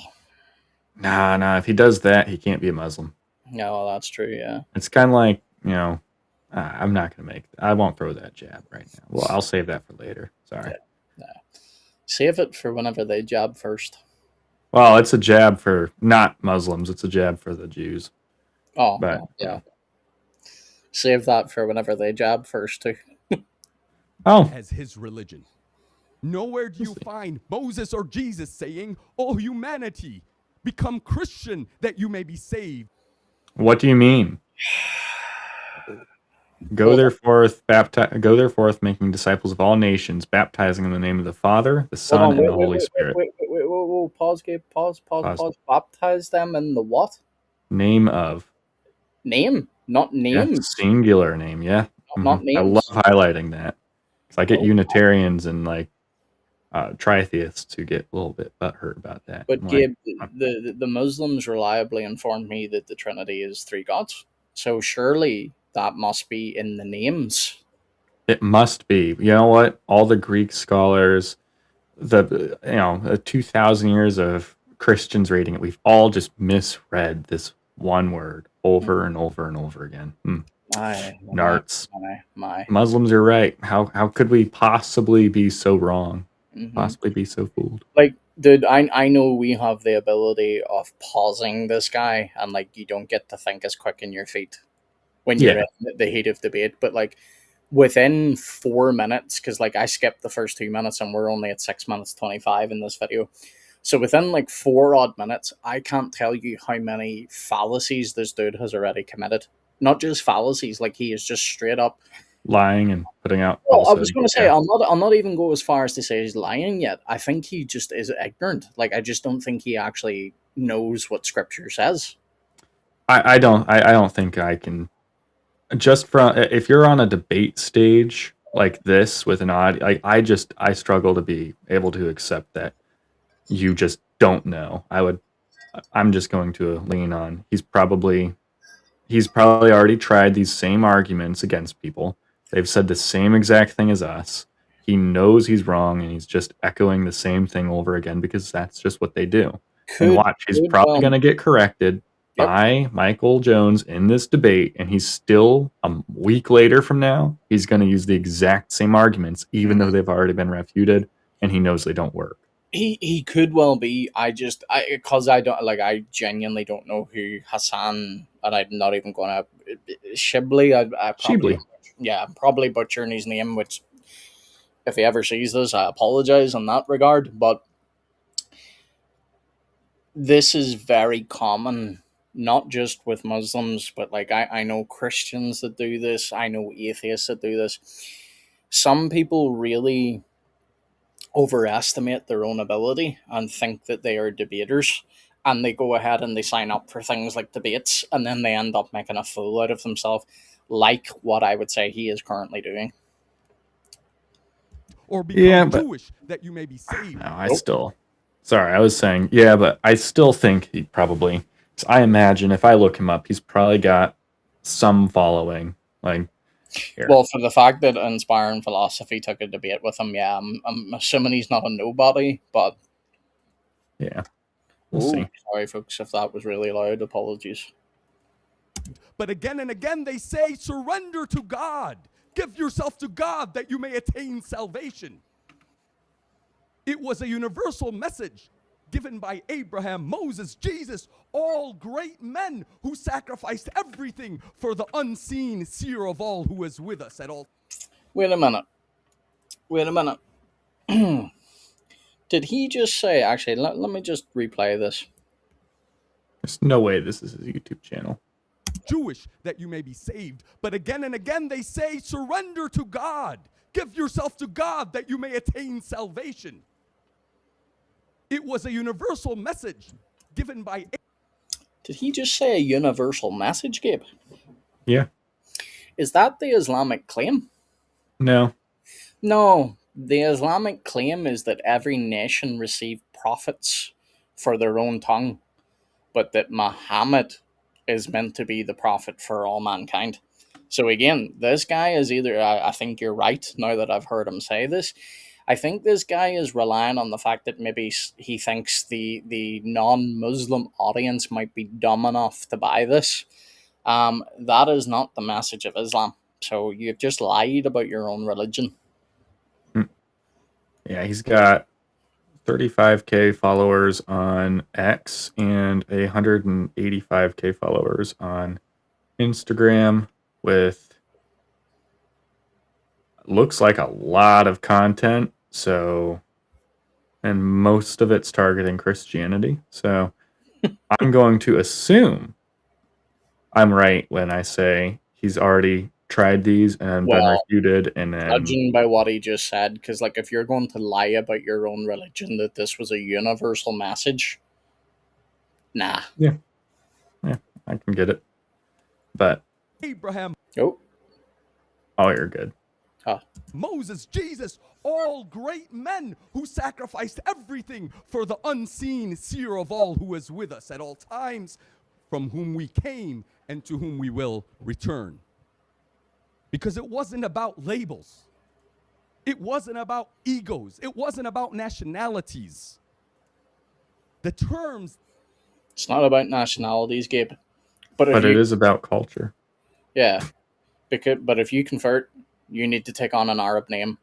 Nah. If he does that, he can't be a Muslim. Yeah, well, that's true. Yeah. It's kind of like, I'm not going to I won't throw that jab right now. Well, I'll save that for later. Sorry. Yeah. Save it for whenever they jab first. Well, it's a jab for not Muslims. It's a jab for the Jews. Oh, but, well, yeah. Save that for whenever they jab first, too. As his religion. Nowhere do you find Moses or Jesus saying, "Oh, humanity, become Christian that you may be saved." What do you mean? Go therefore, making disciples of all nations, baptizing in the name of the Father, the Son, and the Holy Spirit. Wait, pause, Gabe, pause. Baptize them in the what? Name of. Name, not names. Yeah, singular name, yeah. Not names. I love highlighting that. Because I get Unitarians and tritheists who get a little bit butthurt about that. But Gabe, the Muslims reliably informed me that the Trinity is 3 gods. So surely that must be in the names. It must be. You know what? All the Greek scholars, the 2,000 years of Christians reading it, we've all just misread this one word over and over and over again. Narts. My. Muslims are right. How could we possibly be so wrong? Possibly be so fooled? Like, dude, I know we have the ability of pausing this guy, and like you don't get to think as quick in your feet when you're in the heat of debate, but like within 4 minutes, because like I skipped the first 2 minutes and we're only at 6 minutes 25 in this video. So within like 4 odd minutes, I can't tell you how many fallacies this dude has already committed. not just fallacies. Like he is just straight up lying and putting out Well, I falsehood. was going to say, Yeah. I'll not even go as far as to say he's lying yet. I think he just is ignorant. Like, I just don't think he actually knows what Scripture says. I don't think I can, just from, if you're on a debate stage like this with an odd, I struggle to be able to accept that you just don't know. I'm just going to lean on he's probably already tried these same arguments against people. They've said the same exact thing as us. He knows he's wrong and he's just echoing the same thing over again because that's just what they do. And watch, he's probably going to get corrected Yep. by Michael Jones in this debate, and he's still, a week later from now, he's going to use the exact same arguments, even though they've already been refuted, and he knows they don't work. He could well be. Because I don't like. I genuinely don't know who Hassan, and I'm not even going to Shibli. I probably, Shibli. yeah, I'm probably butchering his name. Which, if he ever sees this, I apologize in that regard. But this is very common, not just with Muslims, but like I know Christians that do this. I know atheists that do this. Some people really overestimate their own ability and think that they are debaters, and they go ahead and they sign up for things like debates, and then they end up making a fool out of themselves, like what I would say he is currently doing. Or become Jewish that you may be saved. No, I was saying, yeah, but I still think he probably, I imagine if I look him up, he's probably got some following. Like, here. Well, for the fact that Inspiring Philosophy took a debate with him, yeah, I'm assuming he's not a nobody, but yeah, we'll see. Sorry, folks, if that was really loud. Apologies. But again and again they say, surrender to God. Give yourself to God that you may attain salvation. It was a universal message given by Abraham, Moses, Jesus, all great men who sacrificed everything for the unseen seer of all who is with us at all. Wait a minute. Did he just say, actually, let me just replay this. There's no way this is his YouTube channel. Jewish that you may be saved. But again and again they say, surrender to God. Give yourself to God that you may attain salvation. It was a universal message given by... Did he just say a universal message, Gabe? Yeah. Is that the Islamic claim? No. No. The Islamic claim is that every nation received prophets for their own tongue, but that Muhammad is meant to be the prophet for all mankind. So again, this guy is either, I think you're right now that I've heard him say this, I think this guy is relying on the fact that maybe he thinks the non-Muslim audience might be dumb enough to buy this. That is not the message of Islam. So you've just lied about your own religion. Yeah, he's got 35K followers on X and 185K followers on Instagram with looks like a lot of content. So, and most of it's targeting Christianity. So I'm going to assume I'm right when I say he's already tried these and been refuted, and then judging by what he just said, because like if you're going to lie about your own religion that this was a universal message, nah. Yeah, I can get it, but Abraham. Oh, you're good. Moses, Jesus, all great men who sacrificed everything for the unseen seer of all who is with us at all times, from whom we came and to whom we will return. Because it wasn't about labels. It wasn't about egos. It wasn't about nationalities. The terms... It's not about nationalities, Gabe. But it is about culture. Yeah. But if you convert, you need to take on an Arab name.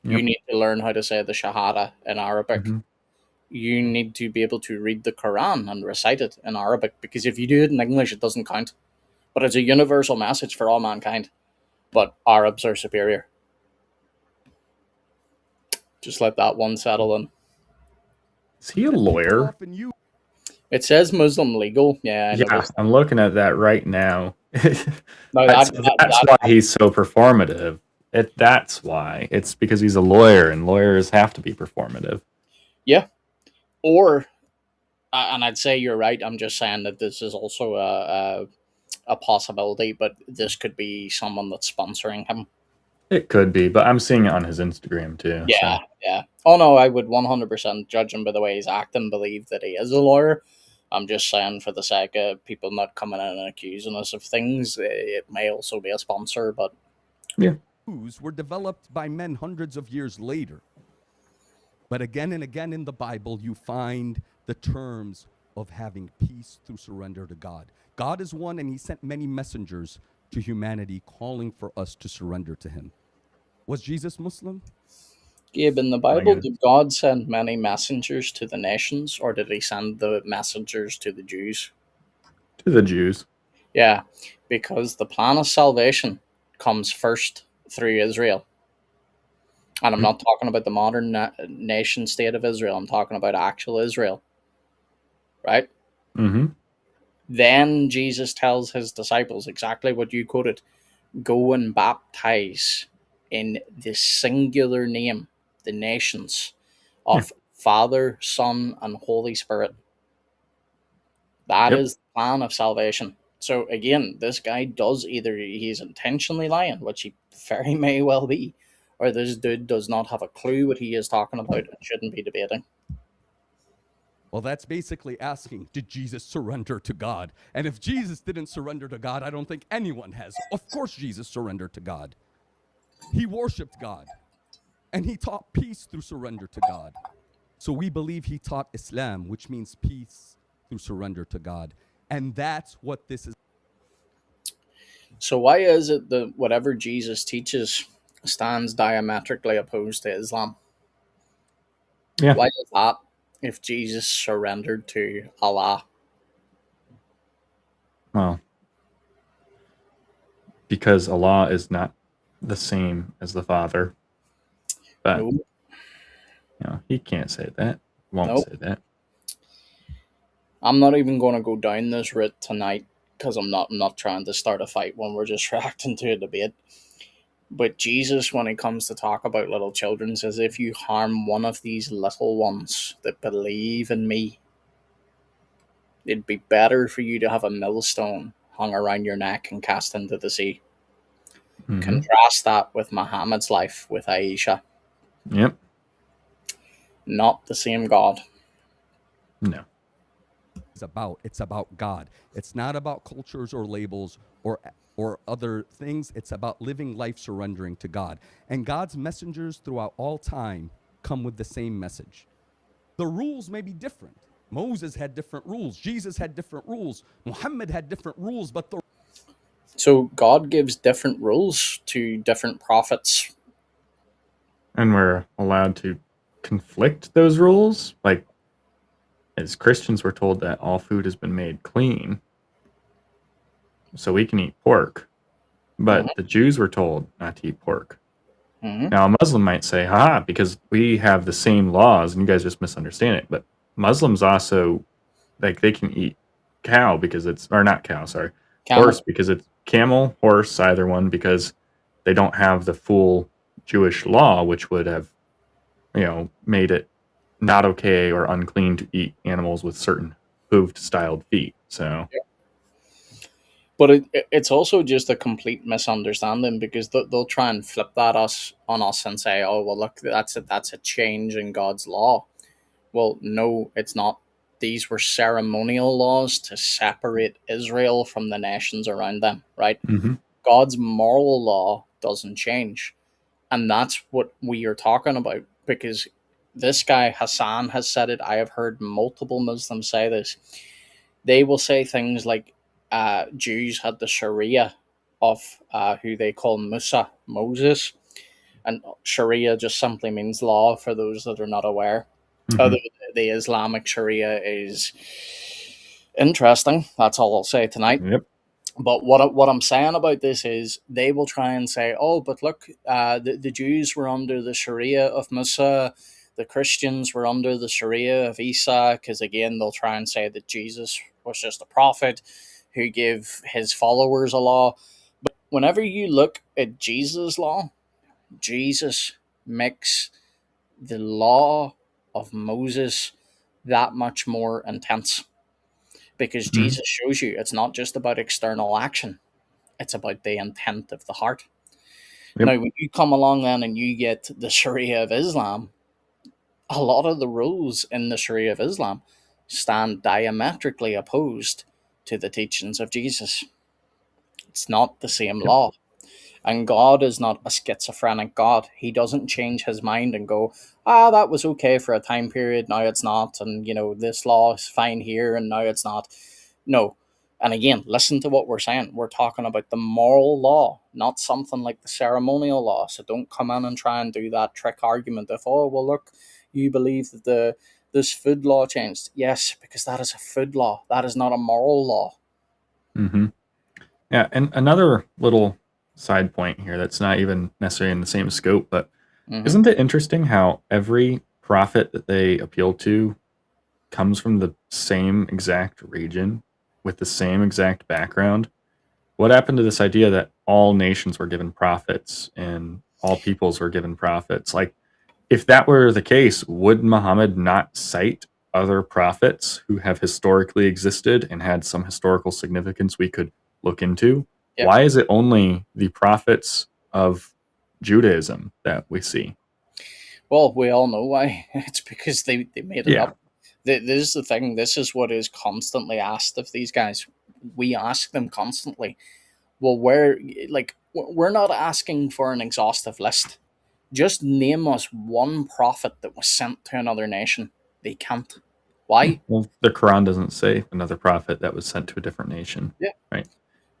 Yep. You need to learn how to say the Shahada in Arabic. Mm-hmm. You need to be able to read the Quran and recite it in Arabic, because if you do it in English, it doesn't count. But it's a universal message for all mankind. But Arabs are superior. Just let that one settle in. Is he a lawyer? It says Muslim legal. Yeah, I'm looking at that right now. Now that's why he's so performative. That's why. It's because he's a lawyer, and lawyers have to be performative. yeah, or and I'd say you're right. I'm just saying that this is also a possibility, but this could be someone that's sponsoring him. It could be, but I'm seeing it on his Instagram too. Yeah, So. yeah. Oh no, I would 100% judge him by the way he's acting, believe that he is a lawyer. I'm just saying, for the sake of people not coming in and accusing us of things, it may also be a sponsor, but Yeah. Were developed by men hundreds of years later. But again and again in the Bible, you find the terms of having peace through surrender to God. God is one, and he sent many messengers to humanity calling for us to surrender to him. Was Jesus Muslim? Gabe, in the Bible, did God send many messengers to the nations, or did he send the messengers to the Jews? To the Jews. Yeah, because the plan of salvation comes first through Israel. And I'm not talking about the modern nation state of Israel. I'm talking about actual Israel. Right? Mm-hmm. Then Jesus tells his disciples exactly what you quoted. Go and baptize in the singular name, the nations of Father, Son, and Holy Spirit. That is the plan of salvation. So again, this guy does either he's intentionally lying, which he very may well be, or this dude does not have a clue what he is talking about and shouldn't be debating. Well, that's basically asking, did Jesus surrender to God? And if Jesus didn't surrender to God, I don't think anyone has. Of course, Jesus surrendered to God. He worshiped God, and he taught peace through surrender to God. So we believe he taught Islam, which means peace through surrender to God. And that's what this is. So why is it that whatever Jesus teaches stands diametrically opposed to Islam? Yeah. Why is that if Jesus surrendered to Allah? Well, because Allah is not the same as the Father. But No. you know, he can't say that. Won't Nope. say that. I'm not even going to go down this route tonight because I'm not trying to start a fight when we're just reacting to a debate. But Jesus, when he comes to talk about little children, says, if you harm one of these little ones that believe in me, it'd be better for you to have a millstone hung around your neck and cast into the sea. Mm-hmm. Contrast that with Muhammad's life with Aisha. Yep. Not the same God. No. It's about God. It's not about cultures or labels or other things. It's about living life surrendering to God. And God's messengers throughout all time come with the same message. The rules may be different. Moses had different rules. Jesus had different rules. Muhammad had different rules, but So God gives different rules to different prophets. And we're allowed to conflict those rules. Like, as Christians, we're told that all food has been made clean, so we can eat pork. But the Jews were told not to eat pork. Mm-hmm. Now, a Muslim might say, haha, because we have the same laws and you guys just misunderstand it. But Muslims also, like, they can eat cow because it's, or not cow, sorry, Camel. horse because it's camel, horse, either one, because they don't have the full Jewish law, which would have, you know, made it not okay or unclean to eat animals with certain hooved styled feet. So, But it's also just a complete misunderstanding because they'll try and flip that on us and say, oh, well, look, that's a change in God's law. Well, no, it's not. These were ceremonial laws to separate Israel from the nations around them, right? mm-hmm. God's moral law doesn't change. And that's what we are talking about because this guy, Hassan, has said it. I have heard multiple Muslims say this. They will say things like Jews had the Sharia of who they call Musa, Moses. And Sharia just simply means law for those that are not aware. Mm-hmm. The Islamic Sharia is interesting. That's all I'll say tonight. Yep. But what I'm saying about this is they will try and say, oh, but look, the Jews were under the Sharia of Musa, the Christians were under the Sharia of Isa, because again, they'll try and say that Jesus was just a prophet who gave his followers a law. But whenever you look at Jesus' law, Jesus makes the law of Moses that much more intense, because Mhm. Jesus shows you it's not just about external action, it's about the intent of the heart. Yep. Now, when you come along then and you get the Sharia of Islam, a lot of the rules in the Sharia of Islam stand diametrically opposed to the teachings of Jesus. It's not the same Yep. law. And God is not a schizophrenic God. He doesn't change his mind and go, that was okay for a time period, now it's not. And, this law is fine here and now it's not. No. And again, listen to what we're saying. We're talking about the moral law, not something like the ceremonial law. So don't come in and try and do that trick argument of, oh, well, look, you believe that this food law changed. Yes, because that is a food law. That is not a moral law. Hmm. Yeah, and another little side point here that's not even necessarily in the same scope, but Hmm. isn't it interesting how every prophet that they appeal to comes from the same exact region with the same exact background? What happened to this idea that all nations were given prophets and all peoples were given prophets? Like, if that were the case, would Muhammad not cite other prophets who have historically existed and had some historical significance we could look into? Yep. Why is it only the prophets of Judaism that we see? Well, we all know why. It's because they made it Yeah. up. This is the thing. This is what is constantly asked of these guys. We ask them constantly. Well, we're not asking for an exhaustive list. Just name us one prophet that was sent to another nation. They can't. Why? Well, the Quran doesn't say another prophet that was sent to a different nation, Yeah, right?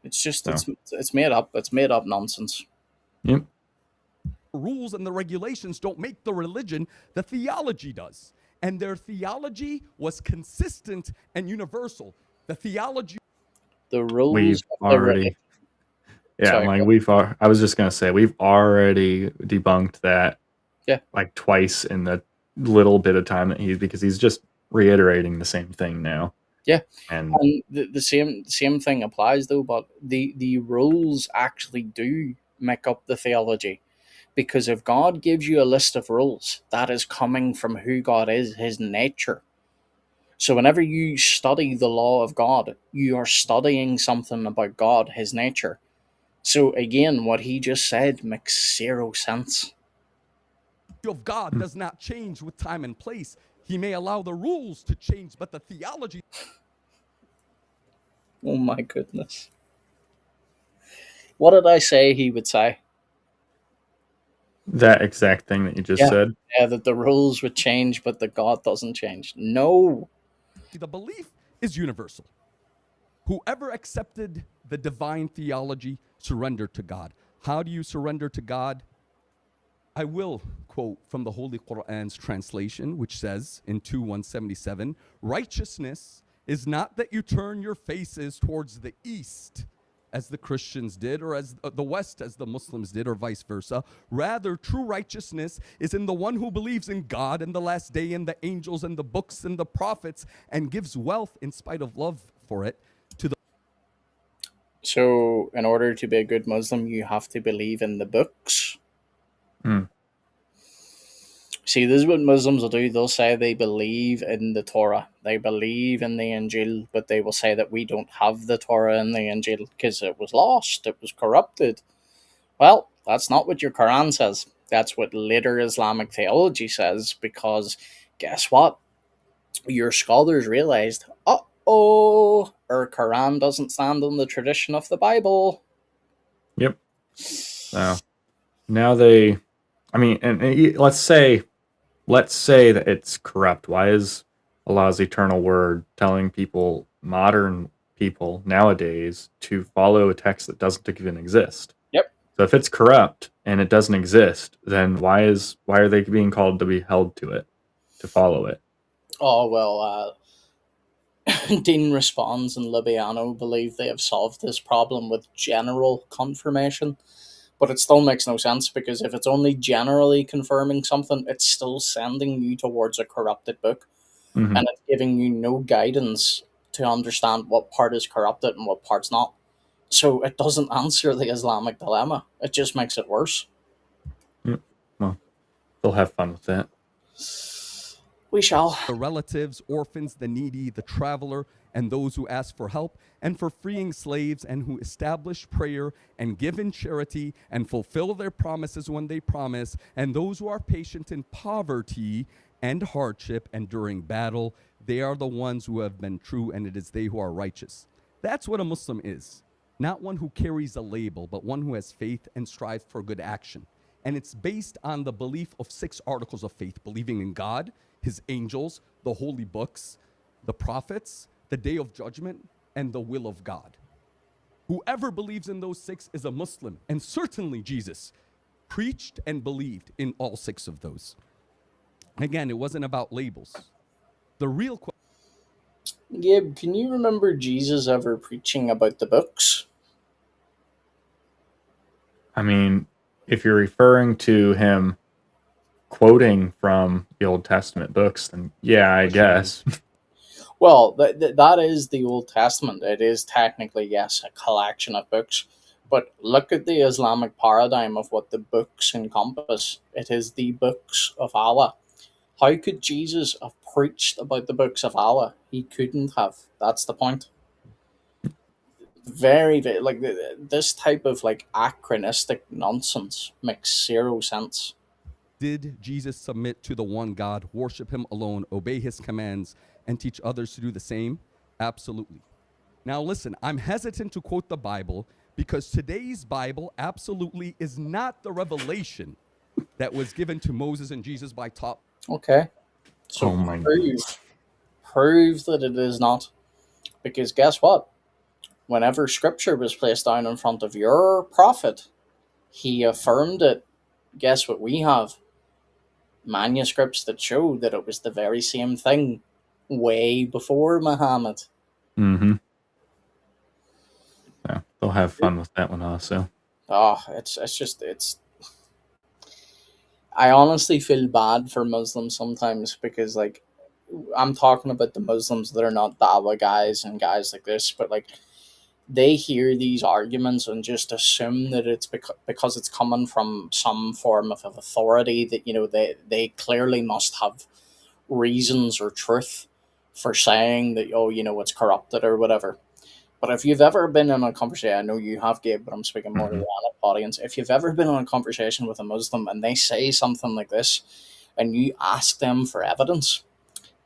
it's just So, it's made up. It's made up nonsense. yep. Rules and the regulations don't make the religion, the theology does. And their theology was consistent and universal. The theology. The rules We've of the religion. already, yeah, Sorry. like I was just gonna say, we've already debunked that Yeah. like twice in the little bit of time that because he's just reiterating the same thing now. Yeah. And And the same thing applies though, but the rules actually do make up the theology. Because if God gives you a list of rules, that is coming from who God is, his nature. So whenever you study the law of God, you are studying something about God, his nature. So again, what he just said makes zero sense. Of God does not change with time and place. He may allow the rules to change, but the theology. Oh my goodness. What did I say he would say? that exact thing that you just Yeah. said. Yeah, that the rules would change, but the God doesn't change. No. The belief is universal. Whoever accepted the divine theology surrendered to God. How do you surrender to God? I will quote from the Holy Quran's translation, which says in 2:177, righteousness is not that you turn your faces towards the east, as the Christians did, or as the West, as the Muslims did, or vice versa. Rather, true righteousness is in the one who believes in God and the last day and the angels and the books and the prophets and gives wealth in spite of love for it to the. So, in order to be a good Muslim, you have to believe in the books. Hmm. See, this is what Muslims will do. They'll say they believe in the Torah, they believe in the Injil, but they will say that we don't have the Torah and the Injil because it was lost, it was corrupted. Well, that's not what your Quran says. That's what later Islamic theology says, because guess what? Your scholars realized, our Quran doesn't stand on the tradition of the Bible. Yep. So now they, I mean, and let's say that it's corrupt. Why is Allah's eternal word telling people, modern people nowadays, to follow a text that doesn't even exist? Yep. So if it's corrupt and it doesn't exist, then why are they being called to be held to it, to follow it? Oh, well, Dean Responds and Libiano believe they have solved this problem with general confirmation, but it still makes no sense, because if it's only generally confirming something, it's still sending you towards a corrupted book, Hmm. and it's giving you no guidance to understand what part is corrupted and what part's not. So it doesn't answer the Islamic dilemma. It just makes it worse. Yep. Well, they'll have fun with that. We shall. The relatives, orphans, the needy, the traveler, and those who ask for help, and for freeing slaves, and who establish prayer and give in charity and fulfill their promises when they promise, and those who are patient in poverty and hardship and during battle. They are the ones who have been true, and it is they who are righteous. That's what a Muslim is. Not one who carries a label, but one who has faith and strives for good action. And it's based on the belief of 6 articles of faith: believing in God, his angels, the holy books, the prophets, the day of judgment, and the will of God. Whoever believes in those 6 is a Muslim, and certainly Jesus preached and believed in all 6 of those. Again, it wasn't about labels. The real question. Gabe, can you remember Jesus ever preaching about the books? I mean, if you're referring to him quoting from the Old Testament books, then yeah, I guess. Well, that is the Old Testament. It is technically, yes, a collection of books. But look at the Islamic paradigm of what the books encompass. It is the books of Allah. How could Jesus have preached about the books of Allah? He couldn't have. That's the point. Very, like, this type of like anachronistic nonsense makes zero sense. Did Jesus submit to the one God, worship him alone, obey his commands, and teach others to do the same? Absolutely. Now listen, I'm hesitant to quote the Bible because today's Bible absolutely is not the revelation that was given to Moses and Jesus by top. Okay. So Oh my goodness. prove that it is not. Because guess what? Whenever scripture was placed down in front of your prophet, he affirmed it. Guess what we have? Manuscripts that show that it was the very same thing way before Muhammad. Mm-hmm. Yeah, they'll have fun with that one also. Oh, it's I honestly feel bad for Muslims sometimes because, like, I'm talking about the Muslims that are not Dawa guys and guys like this, but like they hear these arguments and just assume that it's because it's coming from some form of authority that, you know, they clearly must have reasons or truth for saying that, oh, you know, it's corrupted or whatever. But if you've ever been in a conversation, I know you have, Gabe, but I'm speaking more to the audience. If you've ever been in a conversation with a Muslim and they say something like this and you ask them for evidence,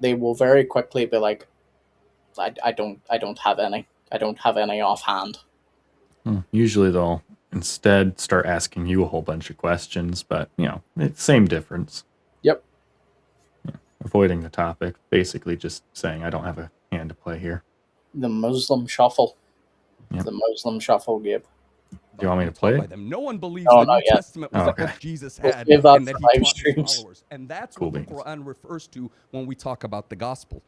they will very quickly be like, I don't have any. I don't have any offhand. Usually they'll instead start asking you a whole bunch of questions, but, you know, it's same difference. Yep. Yeah. Avoiding the topic, basically just saying I don't have a hand to play here. The Muslim shuffle. Yep. The Muslim shuffle, Gabe. Do you want me to play By it? them. No one believes No, the not New yet. Testament was Okay. what Jesus We'll had give that and that for he live taught his streams. followers. And that's Cool what the beans. Quran refers to when we talk about the gospel.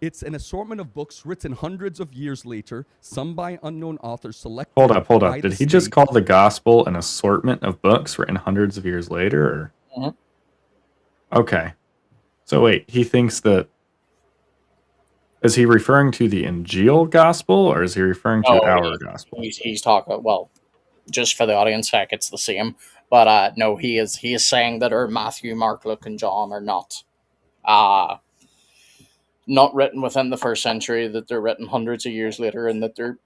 It's an assortment of books written hundreds of years later, some by unknown authors selected. Hold up. by Did the he just state. call the gospel an assortment of books written hundreds of years later? Or? Mhm. Okay. So wait, he thinks that... Is he referring to the Injil gospel, or is he referring to our gospel? He's talking, well, just for the audience sake, it's the same. But no, he is saying that our Matthew, Mark, Luke, and John are not written within the first century, that they're written hundreds of years later, and that they're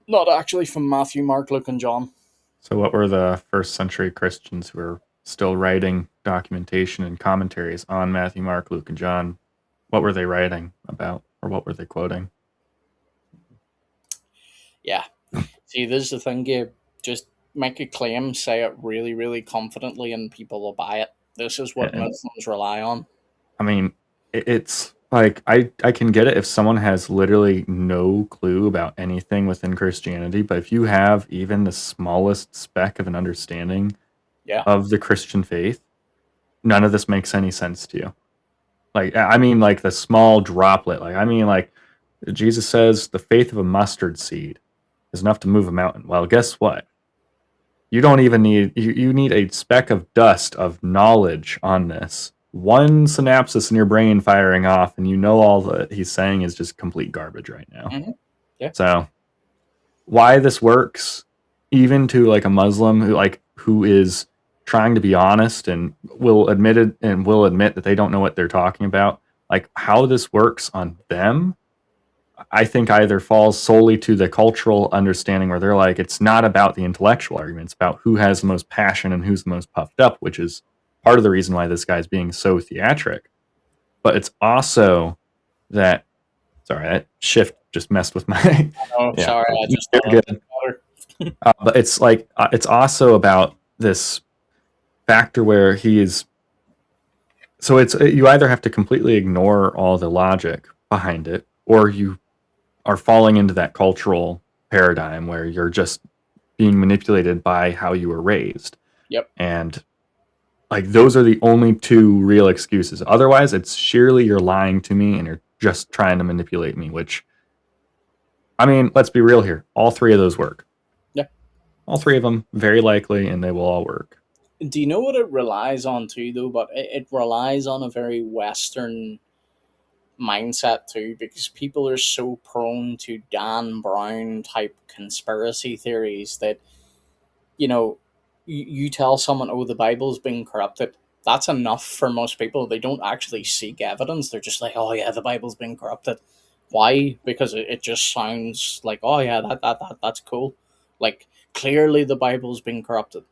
not actually from Matthew, Mark, Luke, and John. So what were the first century Christians who were still writing documentation and commentaries on Matthew, Mark, Luke, and John? What were they writing about, or what were they quoting? Yeah. See, this is the thing, Gabe. Just make a claim, say it really, really confidently, and people will buy it. This is what And- Muslims rely on. I mean, it's like, I can get it if someone has literally no clue about anything within Christianity, but if you have even the smallest speck of an understanding Yeah. of the Christian faith, none of this makes any sense to you. Like, I mean, like the small droplet. Like, I mean, like Jesus says, the faith of a mustard seed is enough to move a mountain. Well, guess what? You don't even need, you need a speck of dust of knowledge on this one synapses in your brain firing off, and you know all that he's saying is just complete garbage right now. Mhm. Yeah. So why this works, even to like a Muslim who is trying to be honest and will admit it and will admit that they don't know what they're talking about, like how this works on them, I think either falls solely to the cultural understanding where they're like, it's not about the intellectual argument, it's about who has the most passion and who's the most puffed up, which is part of the reason why this guy's being so theatric. But it's also that, sorry, that shift just messed with my. Oh, Yeah, sorry, I just you're thought it good. was better. But it's like it's also about this factor where he is. So it's you either have to completely ignore all the logic behind it, or you are falling into that cultural paradigm where you're just being manipulated by how you were raised. Yep. And like those are the only two real excuses. Otherwise, it's sheerly you're lying to me and you're just trying to manipulate me, which I mean, let's be real here. All three of those work. Yeah. All three of them, very likely, and they will all work. Do you know what it relies on too, though? But it relies on a very Western mindset too, because people are so prone to Dan Brown type conspiracy theories that, you know, you tell someone, oh, the Bible's been corrupted. That's enough for most people. They don't actually seek evidence. They're just like, oh yeah, the Bible's been corrupted. Why? Because it just sounds like, oh yeah, that's cool. Like clearly the Bible's been corrupted.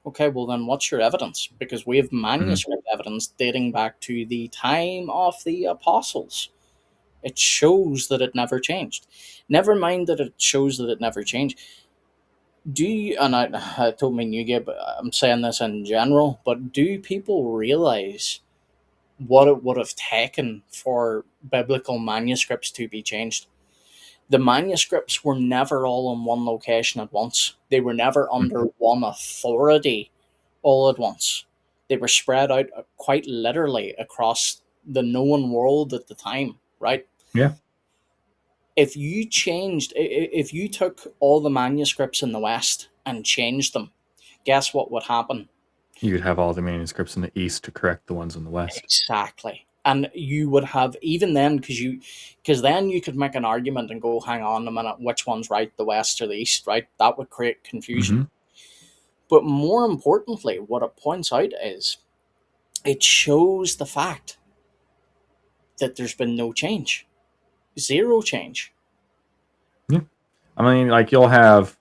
Okay, well then what's your evidence? Because we have manuscript evidence dating back to the time of the apostles. It shows that it never changed. Never mind that it shows that it never changed. Do you, and I told me you, Gabe, I'm saying this in general, but do people realize what it would have taken for biblical manuscripts to be changed? The manuscripts were never all in one location at once. They were never under one authority all at once. They were spread out quite literally across the known world at the time, right? Yeah. If you took all the manuscripts in the West and changed them, guess what would happen? You'd have all the manuscripts in the East to correct the ones in the West. Exactly. And you would have, even then, because then you could make an argument and go, hang on a minute, which one's right, the West or the East, right? That would create confusion. But more importantly, what it points out is it shows the fact that there's been no change. Zero change. Yeah. I mean, like you'll have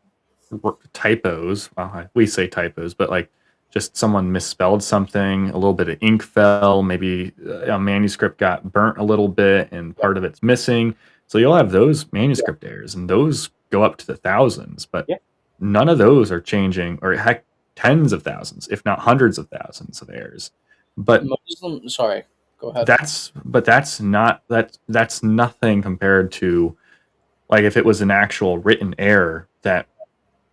typos. Well, we say typos, but like just someone misspelled something, a little bit of ink fell, maybe a manuscript got burnt a little bit and part of it's missing. So you'll have those manuscript errors, and those go up to the thousands, but none of those are changing, or heck, tens of thousands, if not hundreds of thousands of errors. But sorry, go ahead. That's nothing compared to like if it was an actual written error that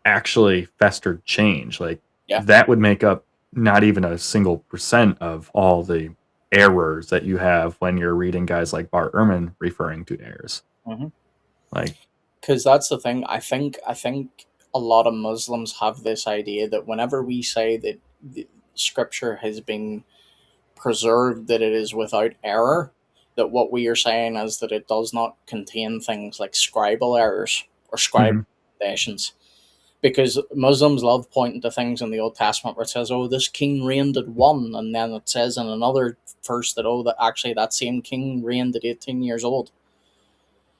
actually festered change, like that would make up not even a single % of all the errors that you have when you're reading guys like Bart Ehrman referring to errors. Like, because that's the thing. I think a lot of Muslims have this idea that whenever we say that the scripture has been preserved, that it is without error, that what we are saying is that it does not contain things like scribal errors or scribe recommendations. Because Muslims love pointing to things in the Old Testament where it says, oh, this king reigned at 1, and then it says in another verse that, oh, that actually that same king reigned at 18 years old.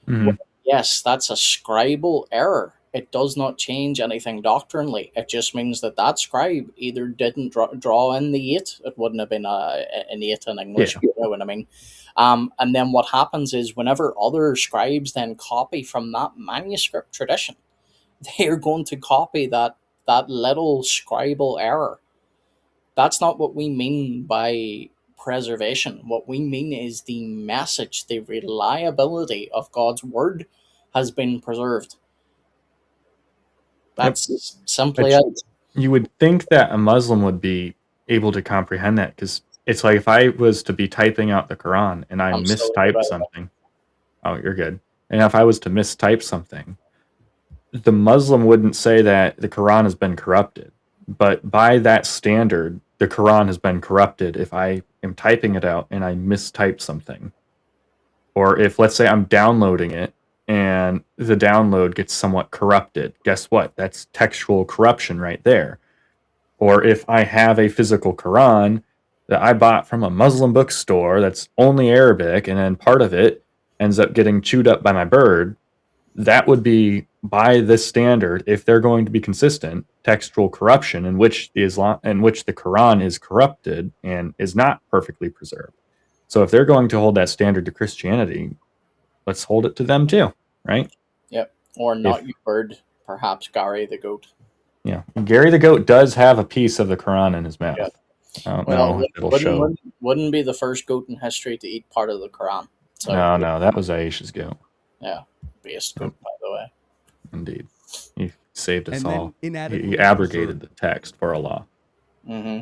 Well, yes, that's a scribal error. It does not change anything doctrinally. It just means that that scribe either didn't draw in the 8. It wouldn't have been an 8 in English, you know what I mean? And then what happens is whenever other scribes then copy from that manuscript tradition, they are going to copy that little scribal error. That's not what we mean by preservation. What we mean is the message, the reliability of God's word has been preserved. That's simply it. You would think that a Muslim would be able to comprehend that, because it's like if I was to be typing out the Quran and I mistyped something. Oh, you're good. And if I was to mistype something, the Muslim wouldn't say that the Quran has been corrupted. But by that standard, the Quran has been corrupted if I am typing it out and I mistype something, or if, let's say, I'm downloading it and the download gets somewhat corrupted, guess what? That's textual corruption right there. Or if I have a physical Quran that I bought from a Muslim bookstore that's only Arabic, and then part of it ends up getting chewed up by my bird, that would be, by this standard, if they're going to be consistent, textual corruption in which the Quran is corrupted and is not perfectly preserved. So if they're going to hold that standard to Christianity, let's hold it to them too, right? Yep. Or not you bird, perhaps Gary the goat. Yeah, Gary the goat does have a piece of the Quran in his mouth. Yep. I don't know if it'll show. Wouldn't be the first goat in history to eat part of the Quran. So, No, that was Aisha's goat. Yeah, based goat, by the way. Indeed, he saved us And all. then He abrogated the text for Allah. Mm-hmm.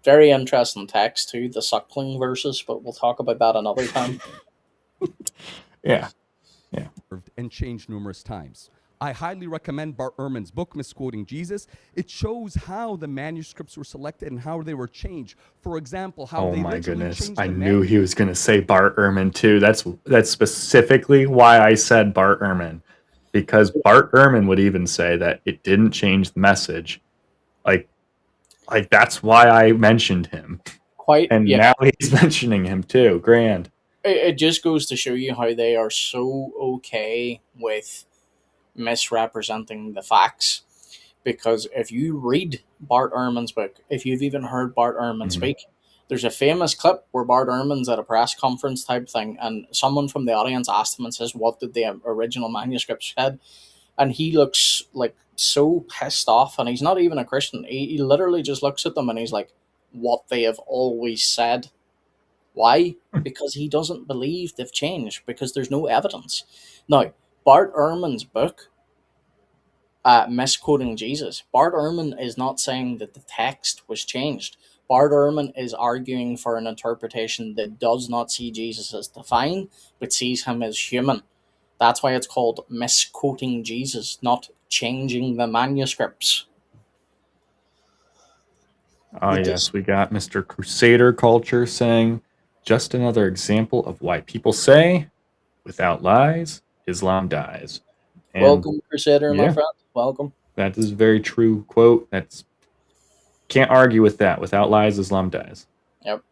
Very interesting text too, the suckling verses, but we'll talk about that another time. Yeah. And changed numerous times. I highly recommend Bart Ehrman's book, Misquoting Jesus. It shows how the manuscripts were selected and how they were changed. For example, how Oh they my literally goodness! changed I the knew he was going to say Bart Ehrman too. That's specifically why I said Bart Ehrman, because Bart Ehrman would even say that it didn't change the message. Like that's why I mentioned him. And now he's mentioning him too. Grand. It just goes to show you how they are so okay with misrepresenting the facts. Because if you read Bart Ehrman's book, if you've even heard Bart Ehrman speak, there's a famous clip where Bart Ehrman's at a press conference type thing, and someone from the audience asked him and says, "What did the original manuscript said?" And he looks like so pissed off, and he's not even a Christian. He literally just looks at them and he's like, "What they have always said." Why? Because he doesn't believe they've changed, because there's no evidence. Now, Bart Ehrman's book, Misquoting Jesus, Bart Ehrman is not saying that the text was changed. Bart Ehrman is arguing for an interpretation that does not see Jesus as divine, but sees him as human. That's why it's called Misquoting Jesus, not changing the manuscripts. Oh, yes, we got Mr. Crusader Culture saying, just another example of why people say, without lies, Islam dies. And welcome, Crusader, my friend. Welcome. That is a very true quote. Can't argue with that. Without lies, Islam dies. Yep.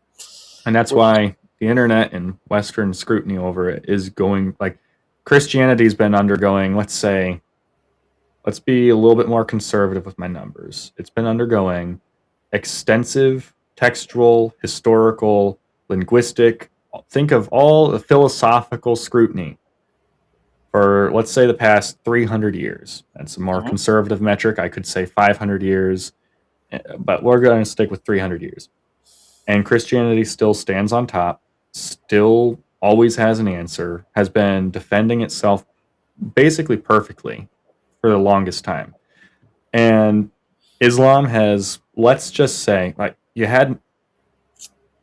And that's why the internet and Western scrutiny over it is going, like, Christianity's been undergoing, let's be a little bit more conservative with my numbers. It's been undergoing extensive textual, historical, linguistic, think of all the philosophical scrutiny for, let's say, the past 300 years. That's a more conservative metric. I could say 500 years, but we're going to stick with 300 years. And Christianity still stands on top, still always has an answer, has been defending itself basically perfectly for the longest time. And Islam has, let's just say, like,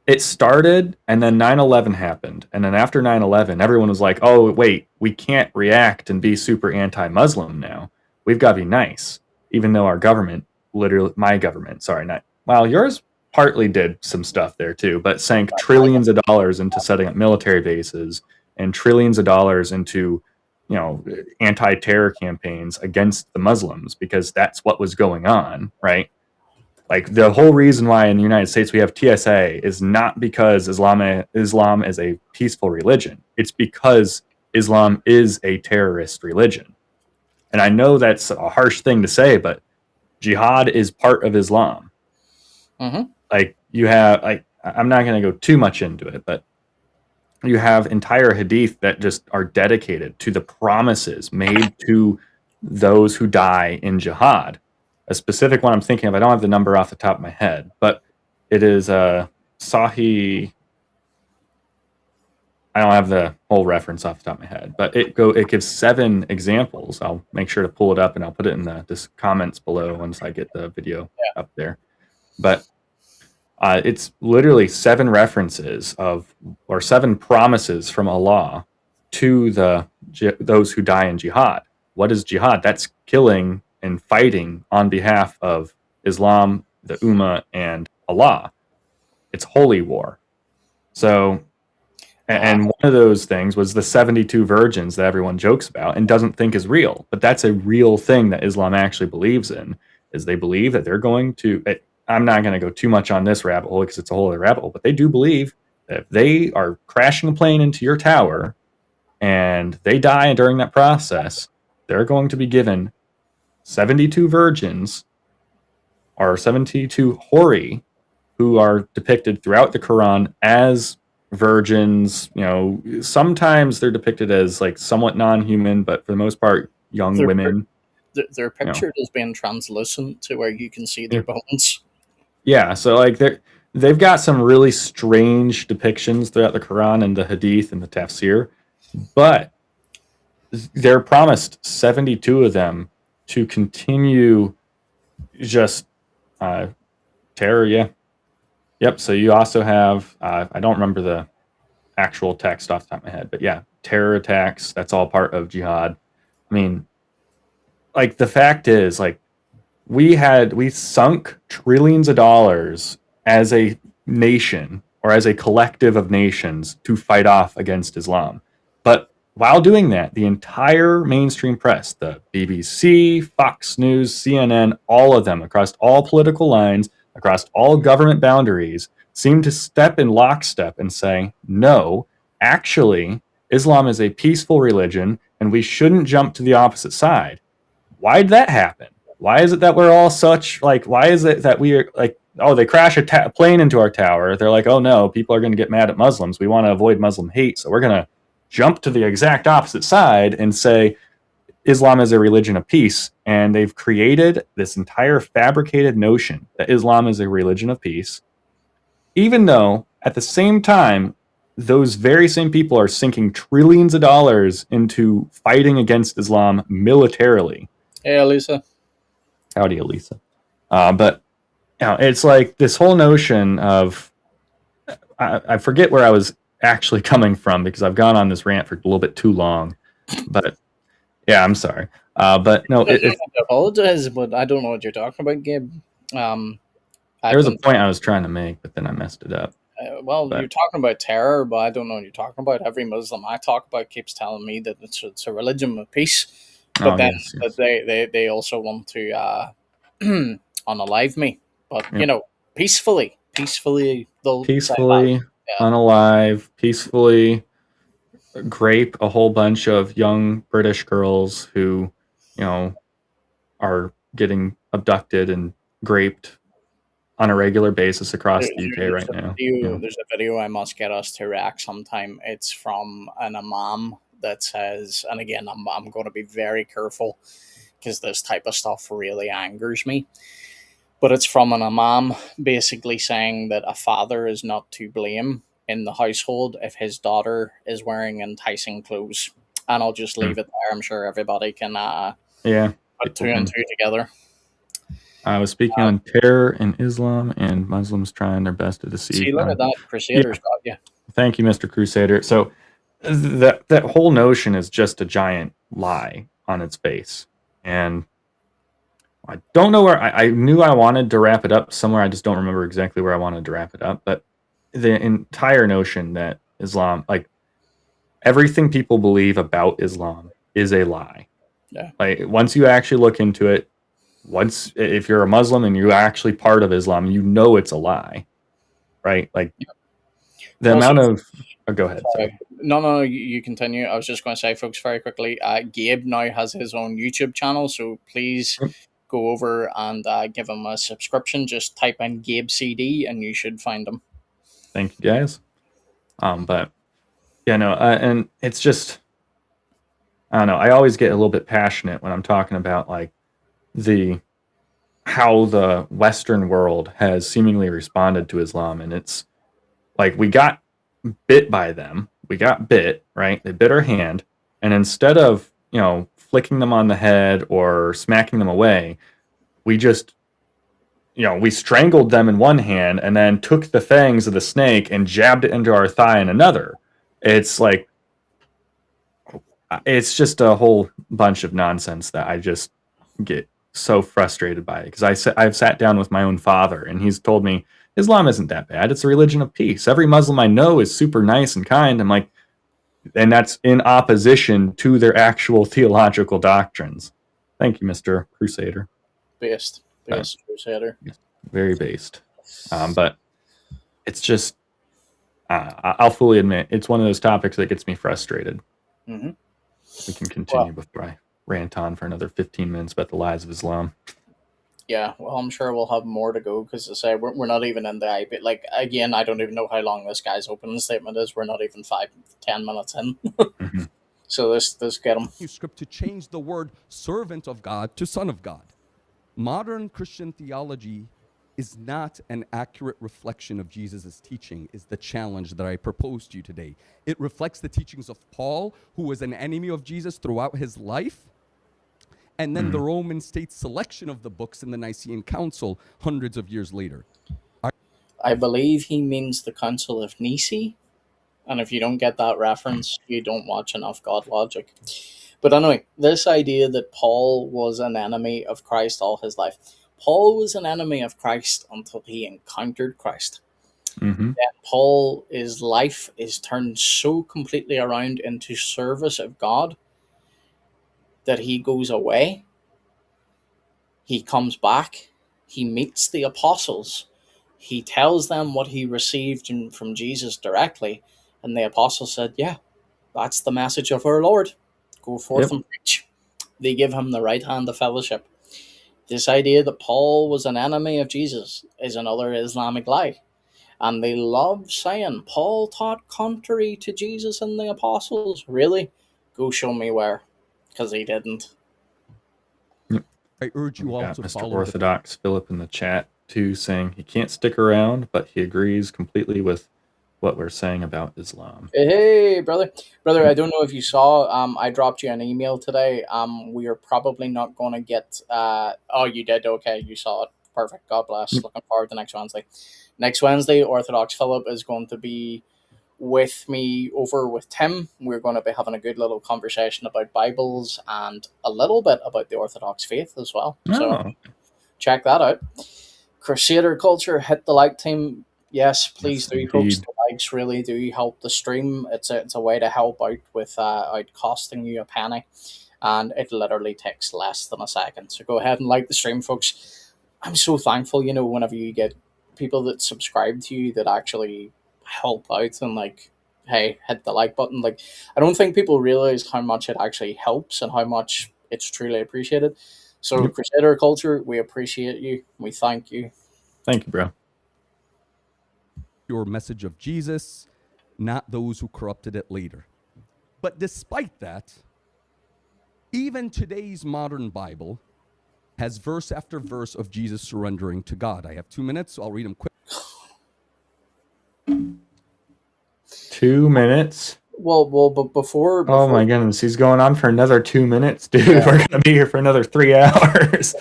it started, and then 9/11 happened. And then after 9/11, everyone was like, oh, wait, we can't react and be super anti-Muslim now. We've got to be nice. Even though our government, my government, yours partly did some stuff there too, but sank trillions of dollars into setting up military bases and trillions of dollars into, anti-terror campaigns against the Muslims, because that's what was going on, right? Like, the whole reason why in the United States we have TSA is not because Islam is a peaceful religion. It's because Islam is a terrorist religion. And I know that's a harsh thing to say, but jihad is part of Islam. Like, you have, I'm not going to go too much into it, but you have entire hadith that just are dedicated to the promises made to those who die in jihad. A specific one I'm thinking of, I don't have the number off the top of my head, but it is Sahih. I don't have the whole reference off the top of my head, but it gives 7 examples. I'll make sure to pull it up and I'll put it in the comments below once I get the video up there. But it's literally 7 references or 7 promises from Allah to those who die in jihad. What is jihad? That's killing and fighting on behalf of Islam, the Ummah, and Allah. It's holy war. So, and one of those things was the 72 virgins that everyone jokes about and doesn't think is real. But that's a real thing that Islam actually believes in, is they believe that they're going to, I'm not going to go too much on this rabbit hole because it's a whole other rabbit hole, but they do believe that if they are crashing a plane into your tower and they die during that process, they're going to be given 72 virgins or 72 hori who are depicted throughout the Quran as virgins. Sometimes they're depicted as like somewhat non-human, but for the most part, young women. They're pictured as being translucent to where you can see their bones. Yeah, so like they've got some really strange depictions throughout the Quran and the Hadith and the Tafsir, but they're promised 72 of them to continue just terror. Yeah. Yep. So you also have, I don't remember the actual text off the top of my head, but yeah, terror attacks. That's all part of jihad. I mean, like the fact is, like we sunk trillions of dollars as a nation or as a collective of nations to fight off against Islam. But while doing that, the entire mainstream press, the BBC, Fox News, CNN, all of them across all political lines, across all government boundaries, seem to step in lockstep and say, no, actually, Islam is a peaceful religion and we shouldn't jump to the opposite side. Why did that happen? Why is it that we're all such, like, why is it that we are, like, oh, they crash a plane into our tower. They're like, oh, no, people are going to get mad at Muslims. We want to avoid Muslim hate, so we're going to jump to the exact opposite side and say Islam is a religion of peace. And they've created this entire fabricated notion that Islam is a religion of peace, even though at the same time, those very same people are sinking trillions of dollars into fighting against Islam militarily. Hey, Elisa. Howdy, Elisa. But it's like this whole notion of, I forget where I was actually coming from because I've gone on this rant for a little bit too long. But yeah, I'm sorry. But no, I apologize, but I don't know what you're talking about, Gabe. There was a point I was trying to make, but then I messed it up. You're talking about terror, but I don't know what you're talking about. Every Muslim I talk about keeps telling me that it's a religion of peace, but yes. But they also want to unalive me. But peacefully they'll unalive, peacefully grape a whole bunch of young British girls who, are getting abducted and graped on a regular basis across the UK right now. There's a video I must get us to react sometime. It's from an imam that says, and again, I'm going to be very careful because this type of stuff really angers me. But it's from an imam basically saying that a father is not to blame in the household if his daughter is wearing enticing clothes. And I'll just leave it there. I'm sure everybody can put two and two together. I was speaking on terror in Islam and Muslims trying their best to deceive. See, look at that. Crusaders got you. Thank you, Mr. Crusader. So that whole notion is just a giant lie on its base. And I don't know where I knew I wanted to wrap it up somewhere. I just don't remember exactly where I wanted to wrap it up. But the entire notion that Islam, like everything people believe about Islam is a lie. Yeah. Like once you actually look into it, if you're a Muslim and you're actually part of Islam, you know it's a lie, right? Like the amount of... Oh, go ahead. Sorry. No, you continue. I was just going to say, folks, very quickly, Gabe now has his own YouTube channel, so please go over and give him a subscription. Just type in Gabe CD and you should find him. Thank you, guys. But and it's just, I don't know. I always get a little bit passionate when I'm talking about like how the Western world has seemingly responded to Islam, and it's like we got bit by them. We got bit, right? They bit our hand, and instead of flicking them on the head or smacking them away, we just we strangled them in one hand and then took the fangs of the snake and jabbed it into our thigh in another. It's like it's just a whole bunch of nonsense that I just get so frustrated by it, because I've sat down with my own father and he's told me Islam isn't that bad. It's a religion of peace. Every Muslim I know is super nice and kind. I'm like, and that's in opposition to their actual theological doctrines. Thank you, Mr. Crusader. Based Crusader. Very based. But it's just, I'll fully admit, it's one of those topics that gets me frustrated. Mm-hmm. We can continue before I rant on for another 15 minutes about the lies of Islam. Yeah, well, I'm sure we'll have more to go because, as I say, we're not even in the IP. Like, again, I don't even know how long this guy's opening statement is. We're not even 5-10 minutes in. Mm-hmm. So this get him. Manuscript to change the word servant of God to son of God. Modern Christian theology is not an accurate reflection of Jesus' teaching, is the challenge that I propose to you today. It reflects the teachings of Paul, who was an enemy of Jesus throughout his life, and then the Roman state's selection of the books in the Nicene Council hundreds of years later. I believe he means the Council of Nicaea, and if you don't get that reference, you don't watch enough God Logic. But anyway, this idea that Paul was an enemy of Christ all his life. Paul was an enemy of Christ until he encountered Christ. Mm-hmm. Then Paul's life is turned so completely around into service of God that he goes away, he comes back, he meets the apostles, he tells them what he received from Jesus directly, and the apostles said, yeah, that's the message of our Lord. Go forth and preach. They give him the right hand of fellowship. This idea that Paul was an enemy of Jesus is another Islamic lie. And they love saying, Paul taught contrary to Jesus and the apostles. Really? Go show me where. Because he didn't. I urge you all got to Mr. follow Orthodox Philip in the chat too, saying he can't stick around, but he agrees completely with what we're saying about Islam. Hey, brother, I don't know if you saw. I dropped you an email today. We are probably not going to get. Oh, you did. Okay, you saw it. Perfect. God bless. Looking forward to next Wednesday. Next Wednesday, Orthodox Philip is going to be with me over with Tim. We're going to be having a good little conversation about Bibles and a little bit about the Orthodox faith as well. So check that out. Crusader culture, hit the like team. Yes, please do, folks. The likes really do help the stream. It's a way to help out without costing you a penny, and it literally takes less than a second. So go ahead and like the stream, folks. I'm so thankful, whenever you get people that subscribe to you that actually help out and hey, hit the like button. I don't think people realize how much it actually helps and how much it's truly appreciated. So Crusader culture, we appreciate you. We thank you. Thank you, bro. your message of Jesus, not those who corrupted it later. But despite that, even today's modern Bible has verse after verse of Jesus surrendering to God. I have 2 minutes, so I'll read them quick. 2 minutes? But before oh my goodness, he's going on for another 2 minutes, dude. Yeah. We're gonna be here for another 3 hours.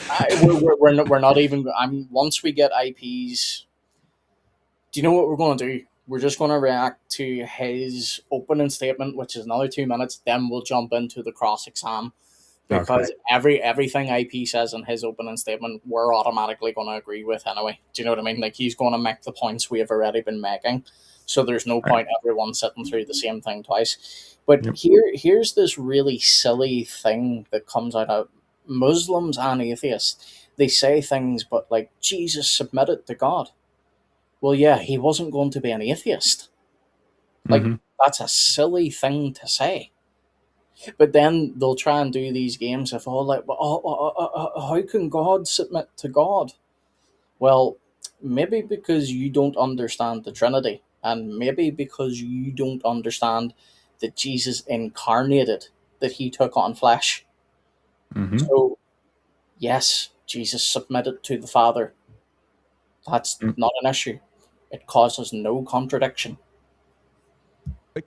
we're not even. Once we get IPs, do you know what we're going to do? We're just going to react to his opening statement, which is another 2 minutes. Then we'll jump into the cross exam, because everything IP says in his opening statement, we're automatically going to agree with anyway. Do you know what I mean? He's going to make the points we have already been making. So there's no point everyone sitting through the same thing twice. But here's this really silly thing that comes out of Muslims and atheists. They say things, but Jesus submitted to God. Well, yeah, he wasn't going to be an atheist. That's a silly thing to say. But then they'll try and do these games of how can God submit to God? Well, maybe because you don't understand the Trinity. And maybe because you don't understand that Jesus incarnated, that he took on flesh. So, yes, Jesus submitted to the Father. That's not an issue. It causes no contradiction.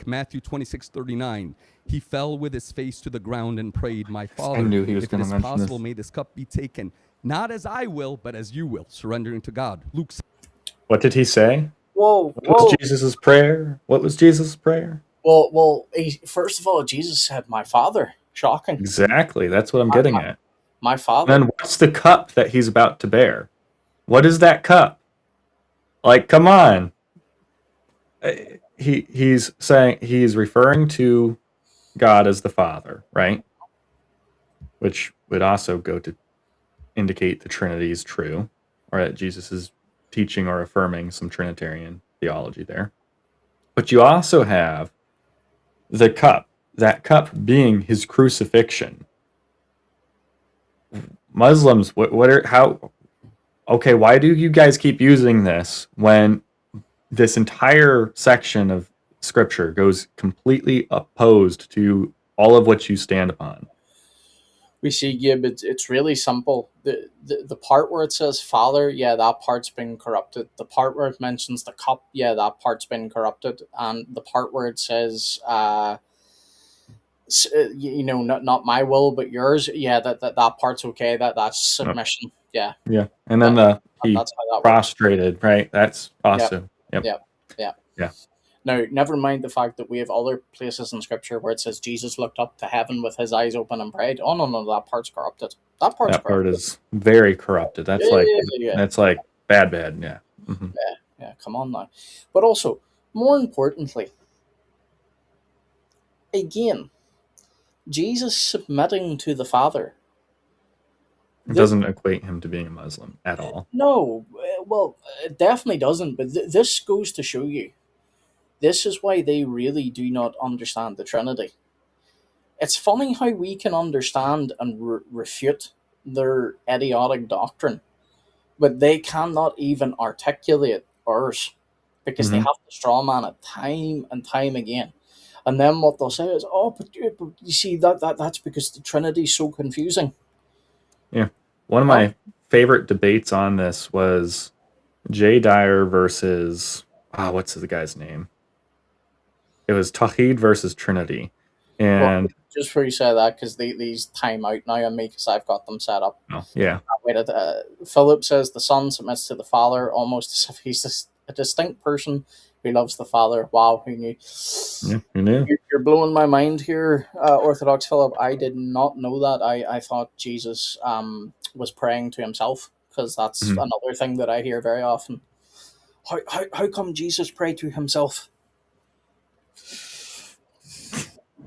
Matthew 26:39. He fell with his face to the ground and prayed, "My Father, I knew he was if it is possible, this. may this cup be taken, not as I will, but as you will," surrendering to God. Luke. What did he say? Whoa. What was Jesus' prayer? What was Jesus' prayer? Well, first of all, Jesus said, "My Father." Shocking. Exactly. That's what I'm getting at. My Father. And then what's the cup that he's about to bear? What is that cup? Like, come on. He's saying he's referring to God as the Father, right? Which would also go to indicate the Trinity is true, or that Jesus is teaching or affirming some Trinitarian theology there. But you also have the cup, that cup being his crucifixion. Muslims, okay, why do you guys keep using this when this entire section of scripture goes completely opposed to all of what you stand upon? We see, Gabe, it's really simple. The part where it says Father, yeah, that part's been corrupted. The part where it mentions the cup, yeah, that part's been corrupted. And the part where it says, not my will but yours, yeah, that part's okay. That's Oh, submission. Yeah, yeah, and then that he that's how that works. prostrated, right? That's Yeah, awesome. Yep. yeah, yeah. Yeah. Now, never mind the fact that we have other places in Scripture where it says Jesus looked up to heaven with his eyes open and prayed. Oh no, that part's corrupted. That part's That part corrupted. is very corrupted. That's Yeah, like yeah, that's like bad. Yeah. Hmm. yeah. Come on now. But also, more importantly, again, Jesus submitting to the Father. It doesn't equate him to being a Muslim at all. No, well, it definitely doesn't. But this goes to show you. This is why they really do not understand the Trinity. It's funny how we can understand and refute their idiotic doctrine, but they cannot even articulate ours because they Hmm. have to strawman it time and time again. And then what they'll say is, "Oh, but you see that's because the Trinity is so confusing." Yeah. One of Well, my favorite debates on this was Jay Dyer versus what's the guy's name? It was Tawhid versus Trinity, well, and just for you say that because these time out now on me because I've got them set up. yeah, Wait, Philip says the Son submits to the Father almost as if he's a distinct person who loves the Father. Wow, who knew? yeah, who knew? You're blowing my mind here, Orthodox Philip. I did not know that. I thought Jesus was praying to himself because that's Mhm. another thing that I hear very often. How come Jesus prayed to himself?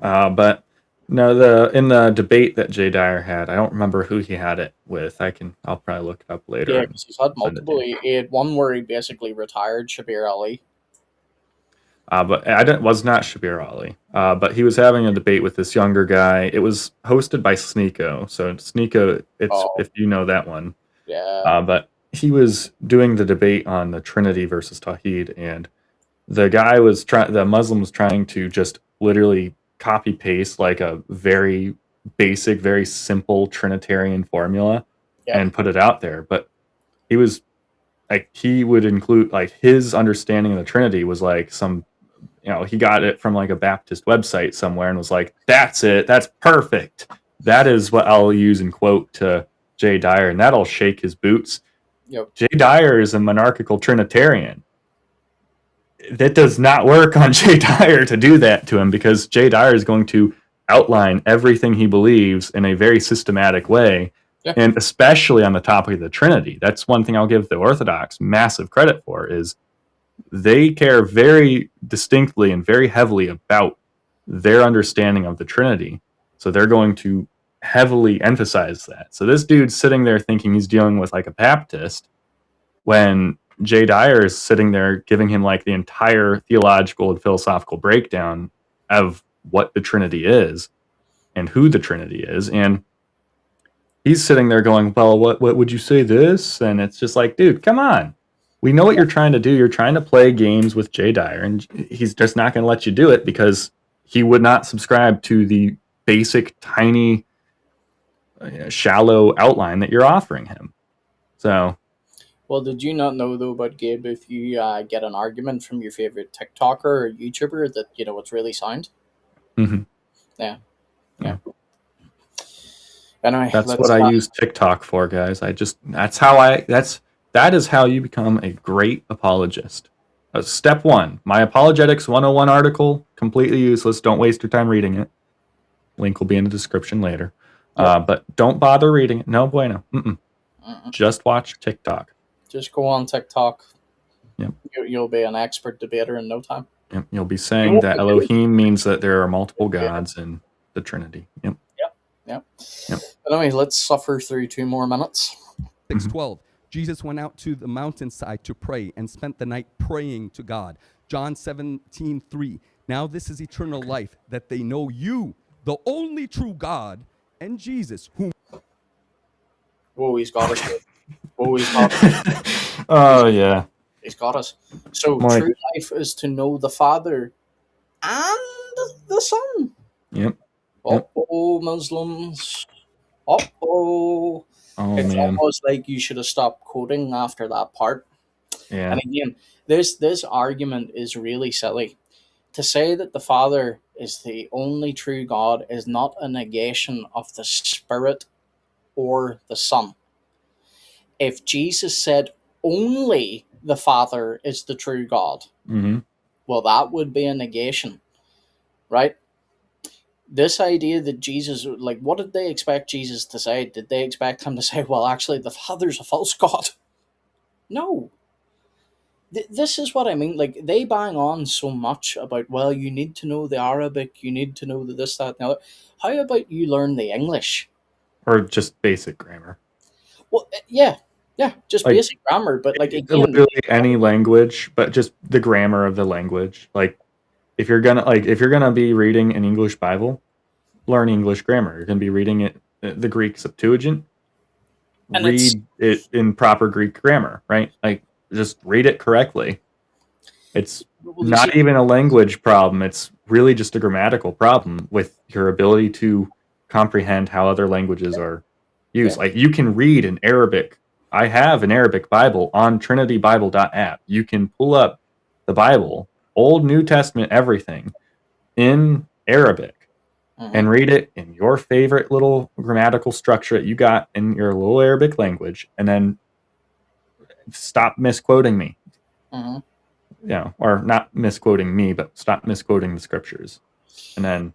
But no, the in the debate that Jay Dyer had, I don't remember who he had it with. I'll probably look it up later Yeah, and because he's had send it to multiple. you. He had one where he basically retired Shabir Ali. But was not Shabir Ali. But he was having a debate with this younger guy. It was hosted by Sneeko. So Sneeko, it's Oh, if you know that one. yeah. But he was doing the debate on the Trinity versus Tawhid, and the Muslim was trying to just literally copy paste like a very basic, very simple Trinitarian formula Yep. and put it out there. But he was like, he would include like his understanding of the Trinity was like he got it from like a Baptist website somewhere and was like, that's it, that's perfect. That is what I'll use and quote to Jay Dyer, and that'll shake his boots. Yep. Jay Dyer is a monarchical Trinitarian. That does not work on Jay Dyer to do that to him, because Jay Dyer is going to outline everything he believes in a very systematic way, Yeah. and especially on the topic of the Trinity. That's one thing I'll give the Orthodox massive credit for, is they care very distinctly and very heavily about their understanding of the Trinity. So they're going to heavily emphasize that. So this dude's sitting there thinking he's dealing with like a Baptist, when Jay Dyer is sitting there giving him like the entire theological and philosophical breakdown of what the Trinity is and who the Trinity is. And he's sitting there going, well, what would you say this? And it's just like, dude, come on. We know what you're trying to do. You're trying to play games with Jay Dyer, and he's just not going to let you do it because he would not subscribe to the basic, tiny, shallow outline that you're offering him. So, Well, did you not know though about Gabe? If you get an argument from your favorite TikToker or YouTuber, that it's really sound. mhm. Yeah. Yeah. Anyway, That's let's. what I use TikTok for, guys. That is how you become a great apologist. Step one, my apologetics 101 article, completely useless. Don't waste your time reading it. Link will be in the description later. But don't bother reading it. No bueno. Mm-mm. Just watch TikTok. Just go on TikTok. Yep. You'll be an expert debater in no time. Yep. You'll be saying that Elohim means that there are multiple gods in the Trinity. Yep. Yep. Yep. But anyway, let's suffer through 2 more minutes. 6:12. Jesus went out to the mountainside to pray and spent the night praying to God. John 17:3. Now this is eternal life, that they know you, the only true God, and Jesus, whom. Whoa, he's got us. Whoa, he's got us. Oh yeah. He's got us. So Mike. true life is to know the Father and the Son. Yep. Uh-oh, Muslims. Uh-oh. Oh It's man. almost like you should have stopped quoting after that part. Yeah. And again, this argument is really silly. To say that the Father is the only true God is not a negation of the Spirit or the Son. If Jesus said only the Father is the true God, Mm-hmm. well, that would be a negation, right? This idea that Jesus, like, what did they expect Jesus to say? Did they expect him to say, well, actually, the Father's a false God? No. This is what I mean. Like, they bang on so much about, well, you need to know the Arabic, you need to know the this, that, and the other. How about you learn the English? Or just basic grammar. Well, yeah, just Like, basic grammar. But, like, again, literally any language, but just the grammar of the language. Like, if you're gonna be reading an English Bible, learn English grammar. You're gonna be reading it, the Greek Septuagint. And read it in proper Greek grammar, right? Like, just read it correctly. It's not even a language problem. It's really just a grammatical problem with your ability to comprehend how other languages are used. Yeah. Like, you can read an Arabic. I have an Arabic Bible on trinitybible.app. You can pull up the Bible, Old, New Testament, everything in Arabic and read it in your favorite little grammatical structure that you got in your little Arabic language, and then stop misquoting me. You know, or not misquoting me, but stop misquoting the scriptures. And then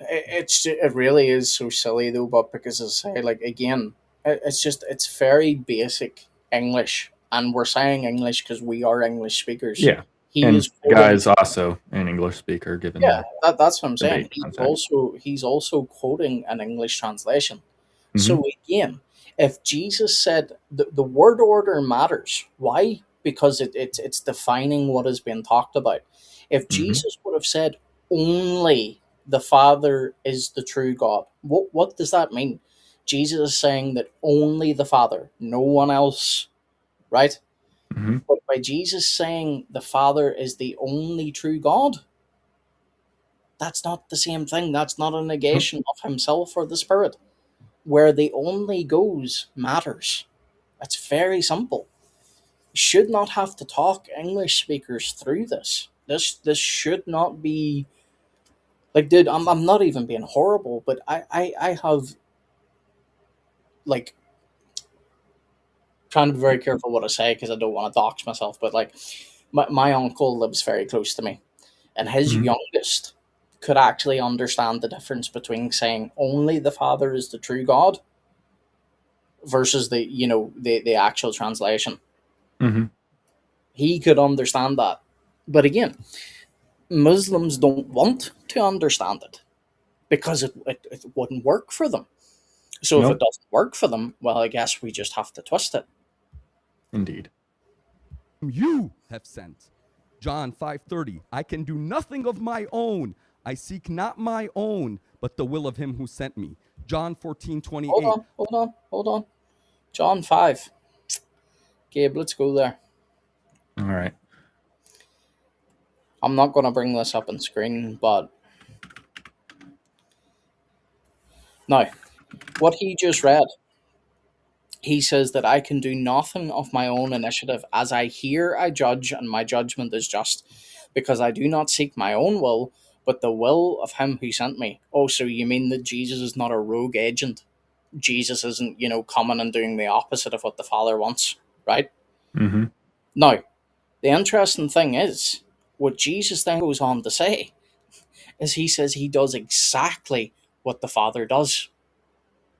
it really is so silly though, but because as I say, like, again, it's very basic English, and we're saying English because we are English speakers. yeah. And the guy is also an English speaker, given that's what I'm saying. debate context. He's also quoting an English translation. So again, if Jesus said the word order matters, why? Because it's defining what is being talked about. If Jesus would have said only the Father is the true God, what does that mean? Jesus is saying that only the Father, no one else, right? But by Jesus saying the Father is the only true God, that's not the same thing. That's not a negation of himself or the Spirit. Where the only goes matters. It's very simple. You should not have to talk English speakers through this. This should not be like, dude, I'm not even being horrible, but I have, like, trying to be very careful what I say because I don't want to dox myself, but like, my uncle lives very close to me, and his youngest could actually understand the difference between saying only the Father is the true God versus the actual translation. He could understand that, but again, Muslims don't want to understand it because it wouldn't work for them. So if it doesn't work for them, well, I guess we just have to twist it. Indeed. You have sent. John 5:30. I can do nothing of my own. I seek not my own, but the will of him who sent me. John 14:28. Hold on. John 5. Gabe, let's go there. All right. I'm not going to bring this up on screen, but now, what he just read, he says that I can do nothing of my own initiative. As I hear, I judge, and my judgment is just, because I do not seek my own will, but the will of him who sent me. Oh, so you mean that Jesus is not a rogue agent? Jesus isn't, coming and doing the opposite of what the Father wants, right? Now, the interesting thing is, what Jesus then goes on to say is he says he does exactly what the Father does.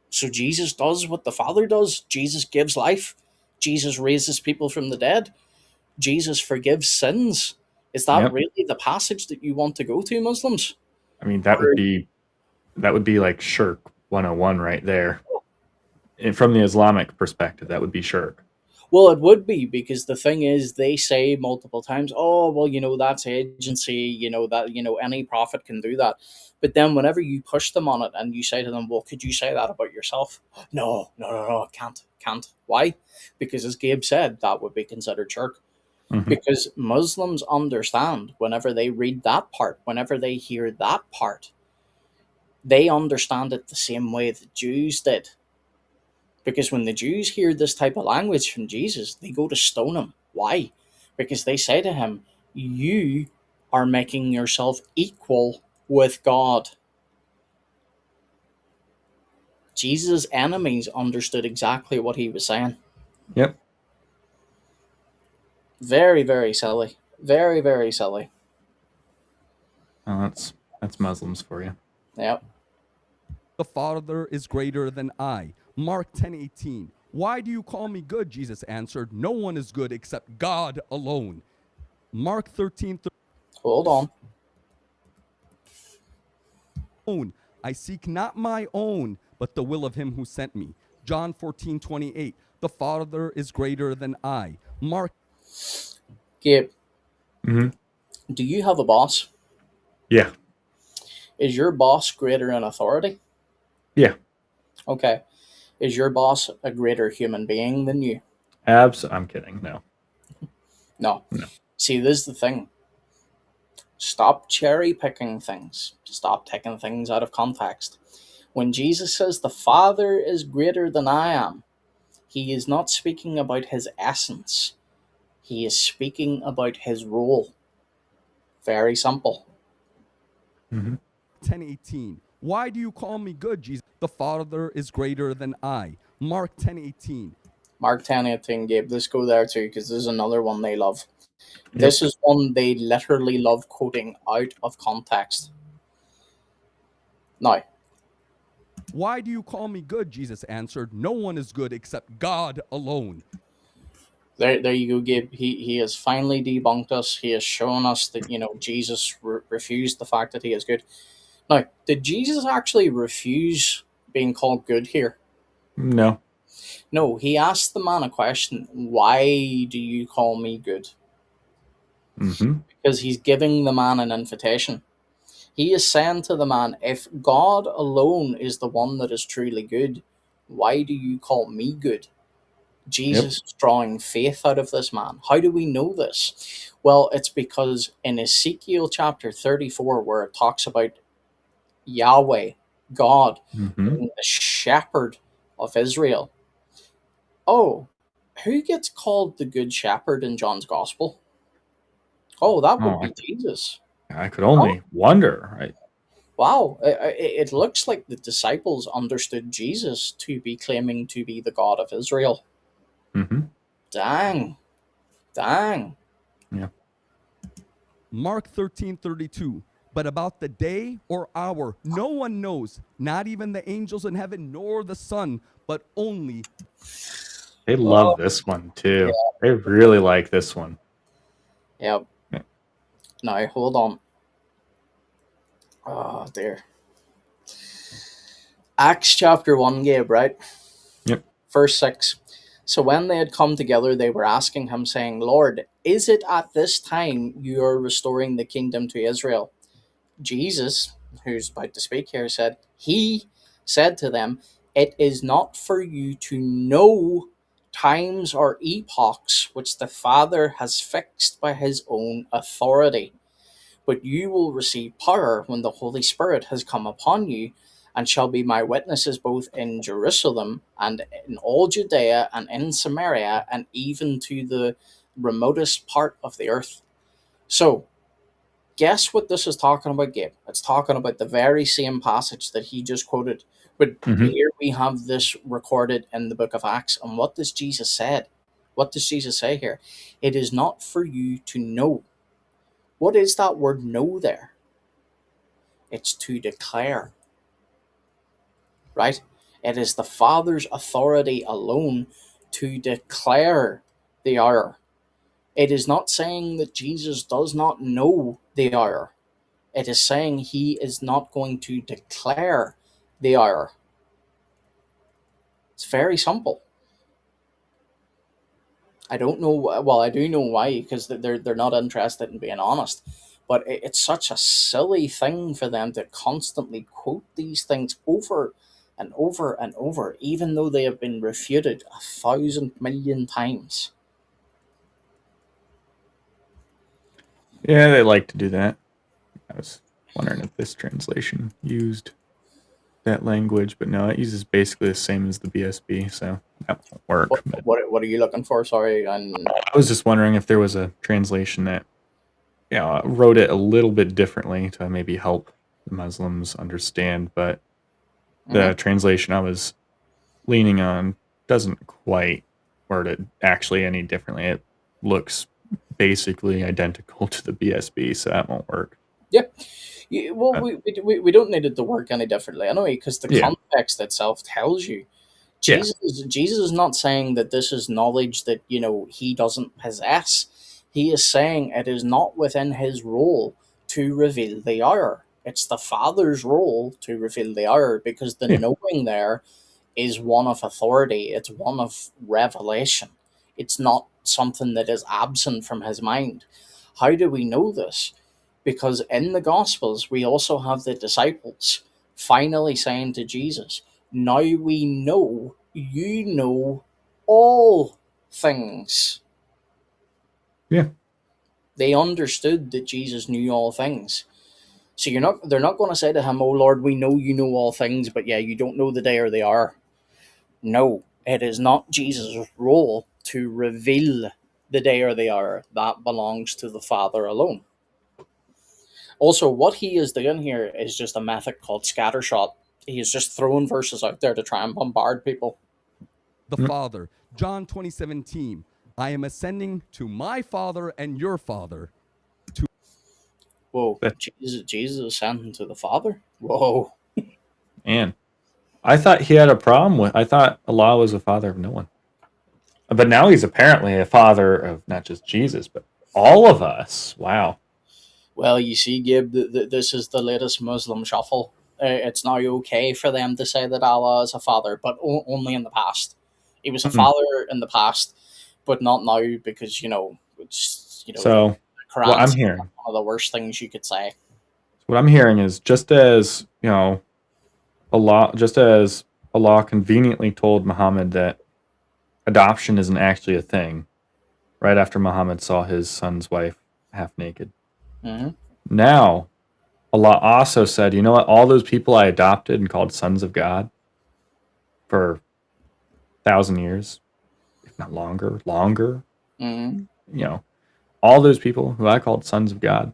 So Jesus does what the Father does. Jesus gives life. Jesus raises people from the dead. Jesus forgives sins. Is that Yep. really the passage that you want to go to, Muslims? I mean, that would be like shirk 101 right there. And from the Islamic perspective, that would be shirk. Well, it would be, because the thing is, they say multiple times, "Oh, well, that's agency. That any prophet can do that." But then, whenever you push them on it and you say to them, "Well, could you say that about yourself?" No, no, no, no, can't. Why? Because, as Gabe said, that would be considered shirk. Mhm. Because Muslims understand, whenever they read that part, whenever they hear that part, they understand it the same way the Jews did. Because when the Jews hear this type of language from Jesus, they go to stone him. Why? Because they say to him, "You are making yourself equal with God." Jesus' enemies understood exactly what he was saying. Yep. Very, very silly. Very, very silly. Well, that's Muslims for you. Yep. The Father is greater than I. Mark 10:18. Why do you call me good? Jesus answered, no one is good except God alone. Mark 13:13. Hold on. I seek not my own, but the will of him who sent me. John 14:28. The Father is greater than I. Mark. Gabe, Hmm. do you have a boss? Yeah. Is your boss greater in authority? Yeah. Okay. Is your boss a greater human being than you? I'm kidding. No. No. No. See, this is the thing. Stop cherry picking things. Stop taking things out of context. When Jesus says the Father is greater than I am, he is not speaking about his essence. He is speaking about his role. Very simple. Hmm. 10:18. Why do you call me good, Jesus? The Father is greater than I. Mark 10:18. Mark 10:18, Gabe. Let's go there too, because this is another one they love. Yep. This is one they literally love quoting out of context. Now, Why do you call me good? Jesus answered, no one is good except God alone. there you go, Gabe. He has finally debunked us. He has shown us that, Jesus refused the fact that he is good. Now, did Jesus actually refuse being called good here? No. No, he asked the man a question. Why do you call me good? Hmm. Because he's giving the man an invitation. He is saying to the man, if God alone is the one that is truly good, why do you call me good? Jesus is drawing faith out of this man. How do we know this? Well, it's because in Ezekiel chapter 34, where it talks about Yahweh, God, Hmm. being the shepherd of Israel. Oh, who gets called the good shepherd in John's gospel? Oh, that would Oh, be Jesus. I could only wonder. Right. Wow, it looks like the disciples understood Jesus to be claiming to be the God of Israel. Hmm. Dang. Dang. Yeah. Mark 13:32. But about the day or hour, no one knows, not even the angels in heaven nor the Son, but only. They Oh, love this one yeah. too. They really like this one. Yep. Yeah. Now, hold on. Oh, dear. Acts chapter 1, Gabe, right? Yep. Verse 6. So when they had come together, they were asking him, saying, Lord, is it at this time you are restoring the kingdom to Israel? Jesus, who's about to speak here, said, He said to them, it is not for you to know times or epochs which the Father has fixed by his own authority, but you will receive power when the Holy Spirit has come upon you, and shall be my witnesses both in Jerusalem and in all Judea and in Samaria and even to the remotest part of the earth. So, guess what this is talking about, Gabe? It's talking about the very same passage that he just quoted. But Hmm. here we have this recorded in the book of Acts. And what does Jesus said? What does Jesus say here? It is not for you to know. What is that word know there? It's to declare, right? It is the Father's authority alone to declare the hour. It is not saying that Jesus does not know the hour. It is saying he is not going to declare the hour. It's very simple. I don't know. Well, I do know why, because they're not interested in being honest. But it's such a silly thing for them to constantly quote these things over and over and over, even though they have been refuted 1,000,000,000 times. Yeah, they like to do that. I was wondering if this translation used that language, but no, it uses basically the same as the BSB, so that won't work. But What are you looking for? Sorry, and I was just wondering if there was a translation that wrote it a little bit differently to maybe help the Muslims understand, but the translation I was leaning on doesn't quite word it actually any differently. It looks basically identical to the BSB, so that won't work. yeah. Well, we don't need it to work any differently anyway, because the Yeah. context itself tells you. Yeah. Jesus is not saying that this is knowledge that he doesn't possess. He is saying it is not within his role to reveal the hour. It's the Father's role to reveal the hour, because the Yeah. knowing there is one of authority. It's one of revelation. It's not something that is absent from his mind. How do we know this? Because in the Gospels, we also have the disciples finally saying to Jesus, "Now we know you know all things." Yeah. They understood that Jesus knew all things. So they're not going to say to him, "Oh Lord, we know you know all things, but yeah, you don't know the day or the hour." No, it is not Jesus' role to reveal the day or the hour. That belongs to the Father alone. Also, what he is doing here is just a method called scattershot. He is just throwing verses out there to try and bombard people. The Father. John 20:17. I am ascending to my Father and your Father. Whoa, Jesus ascending to the Father? Whoa. And I thought he had a problem with. I thought Allah was a father of no one, but now he's apparently a father of not just Jesus, but all of us. Wow. Well, you see, Gabe, this is the latest Muslim shuffle. It's now okay for them to say that Allah is a father, but only in the past. He was a father in the past, but not now, because So the Quran what I'm is hearing, one of the worst things you could say. what I'm hearing is just as Allah conveniently told Muhammad that adoption isn't actually a thing, right after Muhammad saw his son's wife half naked. Mm-hmm. Now, Allah also said, you know what? All those people I adopted and called sons of God for 1,000 years, if not longer, Mm-hmm. All those people who I called sons of God,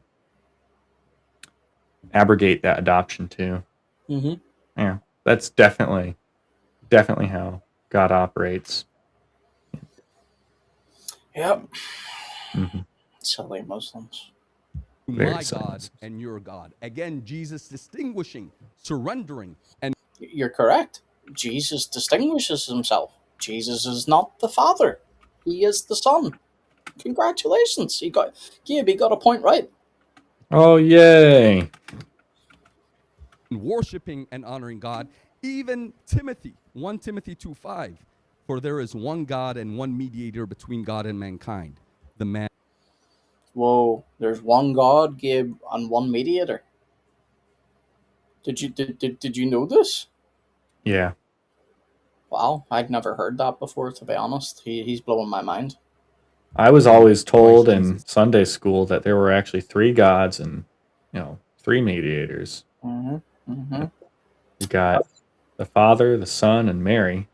abrogate that adoption too. Mm-hmm. Yeah, that's definitely how God operates. Yep. Mm-hmm. Silly Muslims. Very My silly God Muslims. and your God. Again, Jesus distinguishing, surrendering, and You're correct. Jesus distinguishes himself. Jesus is not the Father. He is the Son. Congratulations. Gabe, he got a point right. Oh, yay. worshiping and honoring God. Even Timothy, 1 Timothy 2:5. For there is one God and one mediator between God and mankind, the man. Whoa, there's one God, Gabe, and one mediator. Did you know this? Yeah. Wow, I'd never heard that before, to be honest. He's blowing my mind. I was always told Christ in Jesus. Sunday school that there were actually three gods and, three mediators. Mm-hmm. Mm-hmm. You got the Father, the Son, and Mary.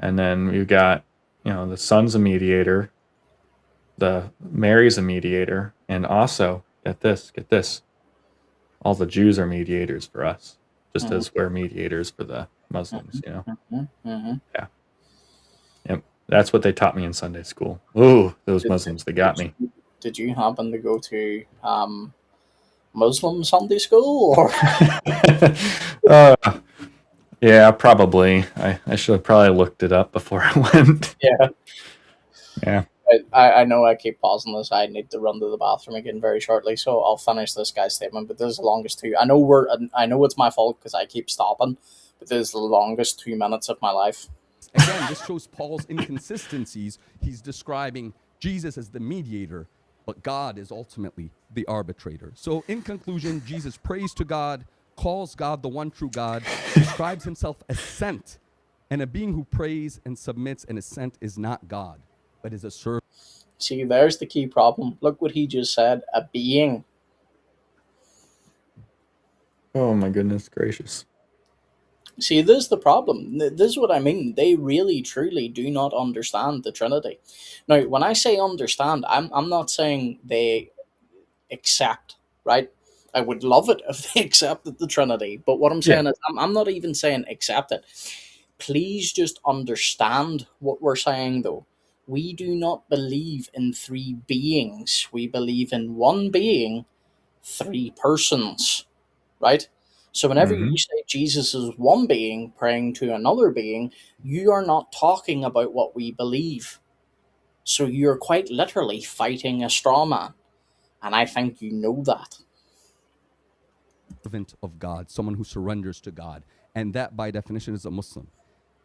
And then you got, the Son's a mediator, the Mary's a mediator, and also, get this, all the Jews are mediators for us, just Mm-hmm. as we're mediators for the Muslims, Mm-hmm. Mm-hmm. Yep. That's what they taught me in Sunday school. Ooh, those Muslims, they got me. Did you happen to go to Muslim Sunday school? Or? Yeah, probably. I should have probably looked it up before I went. Yeah. Yeah. I know I keep pausing this. I need to run to the bathroom again very shortly, so I'll finish this guy's statement. But this is the longest two. I know it's my fault because I keep stopping, but this is the longest 2 minutes of my life. Again, this shows Paul's inconsistencies. He's describing Jesus as the mediator, but God is ultimately the arbitrator. So, in conclusion, Jesus prays to God, calls God the one true God, describes himself as sent, and a being who prays and submits and is sent is not God, but is a servant. See, there's the key problem. Look what he just said. A being. Oh my goodness gracious. See, this is the problem. This is what I mean. They really, truly do not understand the Trinity. Now, when I say understand, I'm not saying they accept, right? I would love it if they accepted the Trinity. But what I'm saying is, I'm not even saying accept it. Please just understand what we're saying, though. We do not believe in three beings. We believe in one being, three persons, right? So whenever you Mm-hmm. say Jesus is one being praying to another being, you are not talking about what we believe. So you're quite literally fighting a straw man. And I think you know that. Servant of God, someone who surrenders to God. And that, by definition, is a Muslim.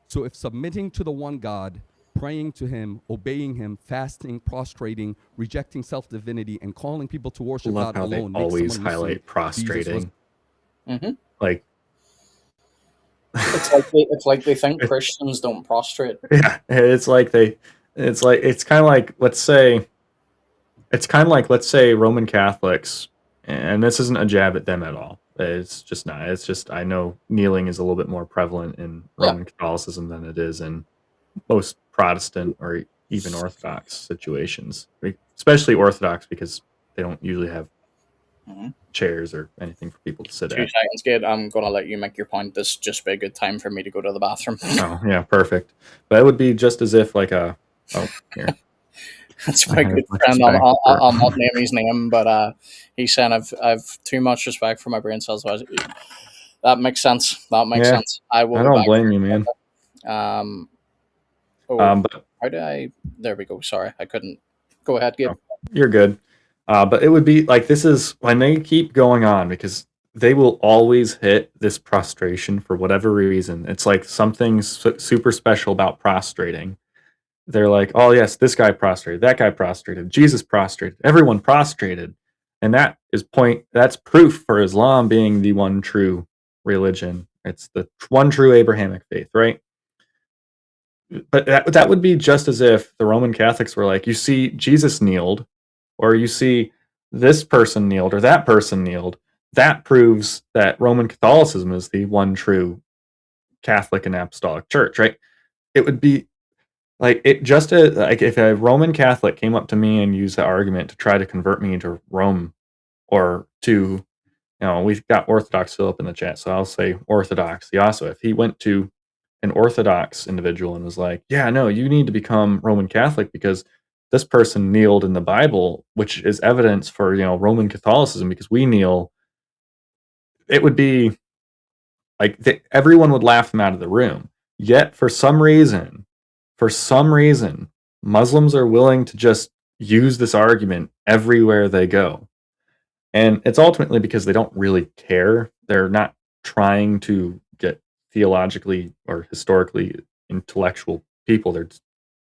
So if submitting to the one God, praying to him, obeying him, fasting, prostrating, rejecting self-divinity, and calling people to worship Love God how they alone makes always someone Muslim, highlight prostrating. Mm-hmm. Like, It's like they think Christians don't prostrate. yeah, it's kind of like, let's say Roman Catholics, and this isn't a jab at them at all. It's just not. It's just, I know kneeling is a little bit more prevalent in Yeah. Roman Catholicism than it is in most Protestant or even Orthodox situations, especially Orthodox, because they don't usually have Mhm. chairs or anything for people to sit 2 at. seconds, Gabe. I'm gonna let you make your point. This is just be a good time for me to go to the bathroom. Oh, yeah, perfect. But it would be just as if like here. That's I my have good friend. respect for I'll not name his name, but he's saying I've too much respect for my brain cells. That makes sense. That makes Yeah, sense. I will I be don't back. blame you, man. Um. Oh, But how did I? There we go. Sorry, I couldn't. Go ahead, Gabe. no, you're good. But it would be like, this is when they keep going on, because they will always hit this prostration for whatever reason. It's like something super special about prostrating. They're like, oh yes, this guy prostrated, that guy prostrated, Jesus prostrated, everyone prostrated, and that's proof for Islam being the one true religion. It's the one true Abrahamic faith, right? But that would be just as if the Roman Catholics were like, you see, Jesus kneeled, or you see this person kneeled, or that person kneeled. That proves that Roman Catholicism is the one true Catholic and Apostolic Church, right? It would be like, like if a Roman Catholic came up to me and used the argument to try to convert me to Rome, or to, we've got Orthodox still up in the chat, so I'll say Orthodoxy also. If he went to an Orthodox individual and was like, yeah, no, you need to become Roman Catholic because this person kneeled in the Bible, which is evidence for, Roman Catholicism, because we kneel, it would be like everyone would laugh them out of the room. Yet for some reason, Muslims are willing to just use this argument everywhere they go. And it's ultimately because they don't really care. They're not trying to get theologically or historically intellectual people. They're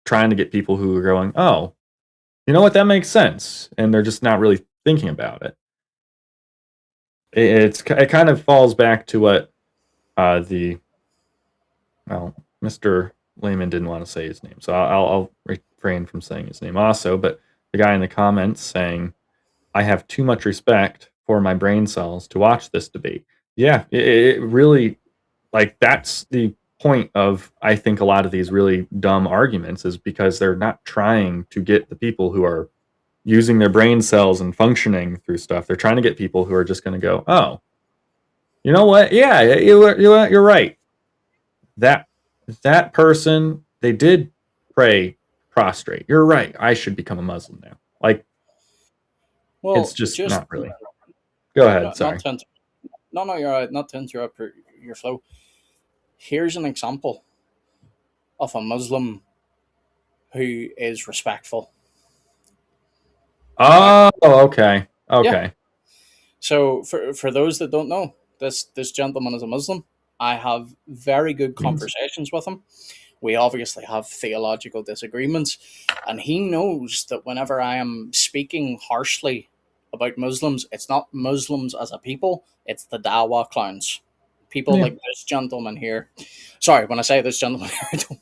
trying to get people who are going, oh, you know what, that makes sense. And they're just not really thinking about it. It kind of falls back to what Mr. Lehman didn't want to say his name, so I'll refrain from saying his name also. But the guy in the comments saying, I have too much respect for my brain cells to watch this debate. Yeah, it really, like, that's the point of, I think, a lot of these really dumb arguments, is because they're not trying to get the people who are using their brain cells and functioning through stuff. They're trying to get people who are just going to go, oh, you know what? Yeah, you're right. That person, they did pray prostrate. You're right. I should become a Muslim now. Like, it's Well, just just not really. Go ahead. not, Sorry. not to inter- no, you're right. Not to interrupt your flow. Here's an example of a Muslim who is respectful. Oh, okay. Yeah. Okay. So for those that don't know, this gentleman is a Muslim. I have very good conversations with him. We obviously have theological disagreements, and he knows that whenever I am speaking harshly about Muslims, it's not Muslims as a people, it's the Dawa clowns. People Yeah. like this gentleman here. Sorry, when I say this gentleman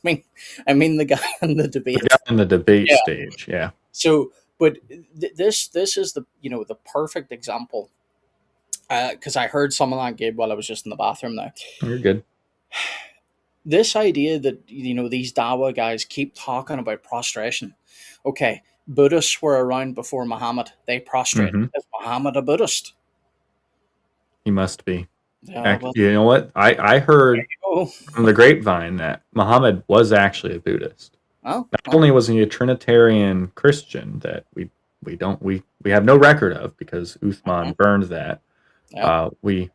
here, I mean the guy in the debate. We got in the debate Yeah. stage. Yeah. So, but this is the the perfect example, because I heard some of that, Gabe, while I was just in the bathroom now. You're good. This idea that these Dawa guys keep talking about prostration. Okay, Buddhists were around before Muhammad. They prostrate. Hmm. Is Muhammad a Buddhist? He must be. Yeah, well, You know what? I heard oh, from the grapevine that Muhammad was actually a Buddhist. well, Not only was he a Trinitarian Christian that we have no record of because Uthman burned that. yeah. We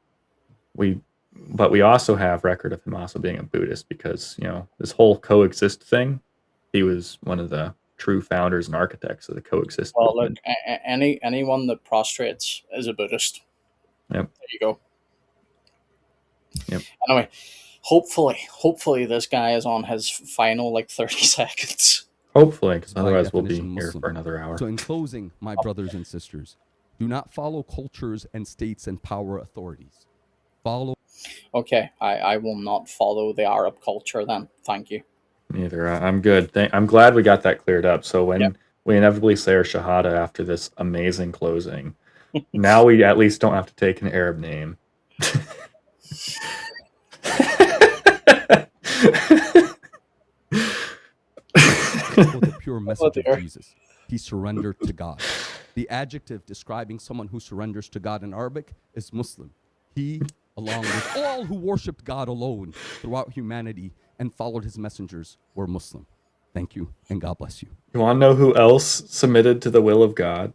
but we also have record of him also being a Buddhist because this whole coexist thing. He was one of the true founders and architects of the coexist Well, look, movement. anyone that prostrates is a Buddhist. Yep. There you go. Yep. Anyway, hopefully this guy is on his final 30 seconds. Hopefully, because By otherwise we'll be definition, here Muslim. for another hour. So, in closing, my brothers and sisters, do not follow cultures and states and power authorities. Follow. Okay, I will not follow the Arab culture then. Thank you. Neither. I'm good. I'm glad we got that cleared up. So when Yep. we inevitably say our Shahada after this amazing closing, now we at least don't have to take an Arab name. With the pure message dear. of Jesus. He surrendered to God. The adjective describing someone who surrenders to God in Arabic is Muslim. He, along with all who worshiped God alone throughout humanity and followed his messengers, were Muslim. Thank you, and God bless you. You want to know who else submitted to the will of God?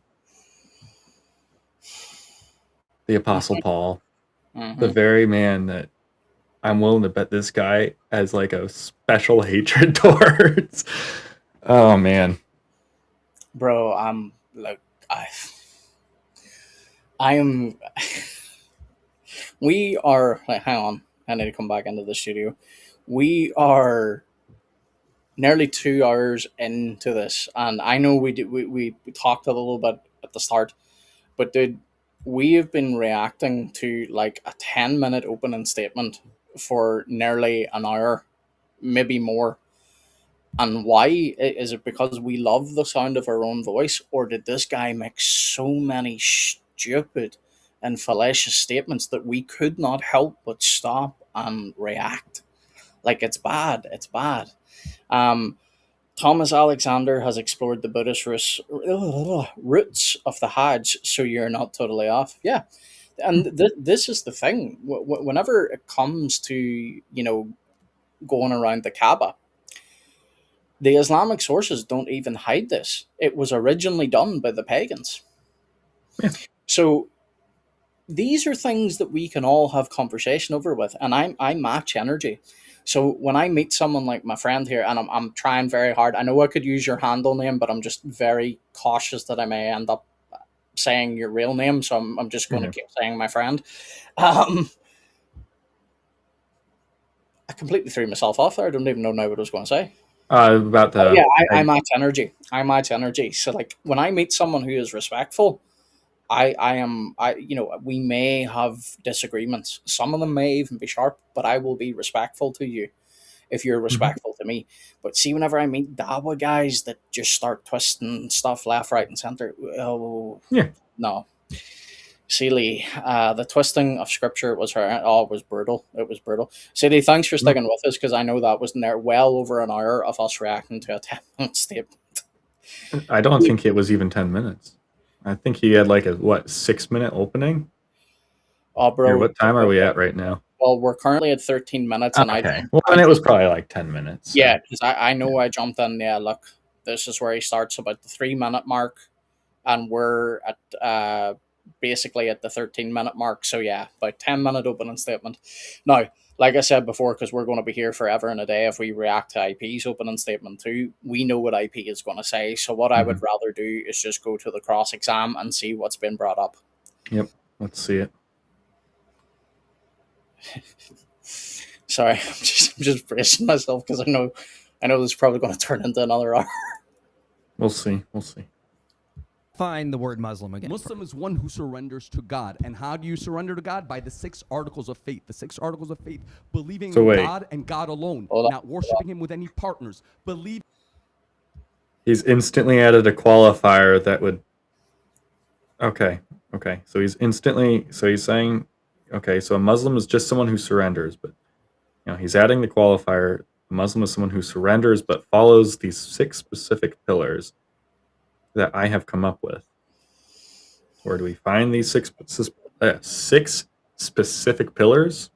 The Apostle Paul, the very man that I'm willing to bet this guy has a special hatred towards. Oh man, Bro, I'm I am. We are. Hang on, I need to come back into the studio. We are nearly 2 hours into this, and I know we talked a little bit at the start, but dude, we have been reacting to a 10-minute opening statement for nearly an hour, maybe more. And why? Is it because we love the sound of our own voice, or did this guy make so many stupid and fallacious statements that we could not help but stop and react? It's bad. It's bad. Um, Thomas Alexander has explored the Buddhist roots of the Hajj, so you're not totally off. Yeah, and this is the thing. Whenever it comes to going around the Kaaba, the Islamic sources don't even hide this. It was originally done by the pagans. Yeah. So these are things that we can all have conversation over with, and I match energy. So when I meet someone like my friend here, and I'm trying very hard, I know I could use your handle name, but I'm just very cautious that I may end up saying your real name, so I'm just going to keep saying my friend. I completely threw myself off there. I don't even know now what I was going to say. about the Yeah, I match energy. I match energy. So when I meet someone who is respectful, we may have disagreements. Some of them may even be sharp, but I will be respectful to you if you're respectful to me. But see, whenever I meet Dawa guys that just start twisting stuff left, right, and center, oh Yeah. no. Seeley, the twisting of scripture was her. Oh, it was brutal. It was brutal. Seeley, thanks for sticking with us, because I know that was there well over an hour of us reacting to a 10-minute statement. I don't think it was even 10 minutes. I think he had a 6-minute opening. Oh, bro. Here, what time are we at right now? Well, we're currently at 13 minutes, and Okay. Well, then it was probably 10 minutes. So. Yeah, because I know I jumped in. Yeah, look, this is where he starts about the 3-minute mark, and we're at basically at the 13-minute mark. So yeah, about 10-minute opening statement. Now, like I said before, because we're going to be here forever and a day if we react to IP's opening statement too, we know what IP is going to say. So what I would rather do is just go to the cross exam and see what's been brought up. Yep. Let's see it. Sorry, I'm just bracing myself because I know this is probably going to turn into another hour. We'll see. We'll see. Find the word Muslim again. Muslim is one who surrenders to God. And how do you surrender to God? By the 6 articles of faith. The 6 articles of faith, believing in God and God alone, not worshiping him with any partners. He's instantly added a qualifier that would... Okay. So he's saying, okay, so a Muslim is just someone who surrenders, but he's adding the qualifier. A Muslim is someone who surrenders but follows these 6 specific pillars that I have come up with. Where do we find these 6 specific pillars?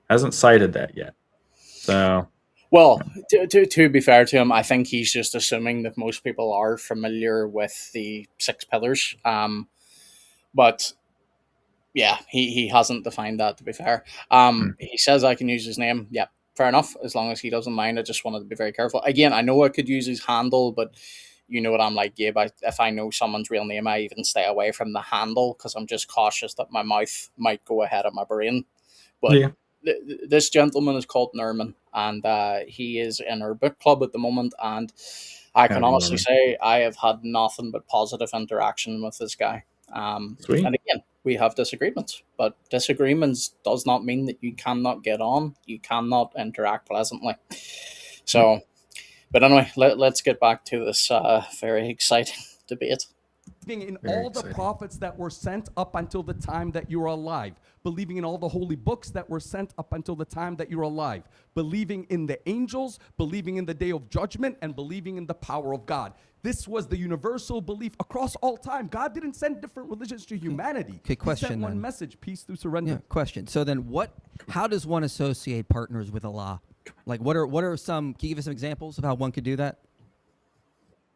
Hasn't cited that yet. So, well, to be fair to him, I think he's just assuming that most people are familiar with the 6 pillars. But yeah, he hasn't defined that, to be fair. He says I can use his name. Yeah, fair enough, as long as he doesn't mind. I just wanted to be very careful. Again, I know I could use his handle, but you know what I'm like, Gabe. If I know someone's real name, I even stay away from the handle because I'm just cautious that my mouth might go ahead of my brain. But this gentleman is called Nerman, and he is in our book club at the moment. And I can honestly say I have had nothing but positive interaction with this guy. And again, we have disagreements, but disagreements does not mean that you cannot get on. You cannot interact pleasantly. So... But anyway, let's get back to this very exciting debate. Believing in all the prophets that were sent up until the time that you were alive. Believing in all the holy books that were sent up until the time that you're alive. Believing in the angels, believing in the day of judgment, and believing in the power of God. This was the universal belief across all time. God didn't send different religions to humanity. Okay, question He sent one then. message, peace through surrender. Yeah, question. So then how does one associate partners with Allah? Like what are some, can you give us some examples of how one could do that?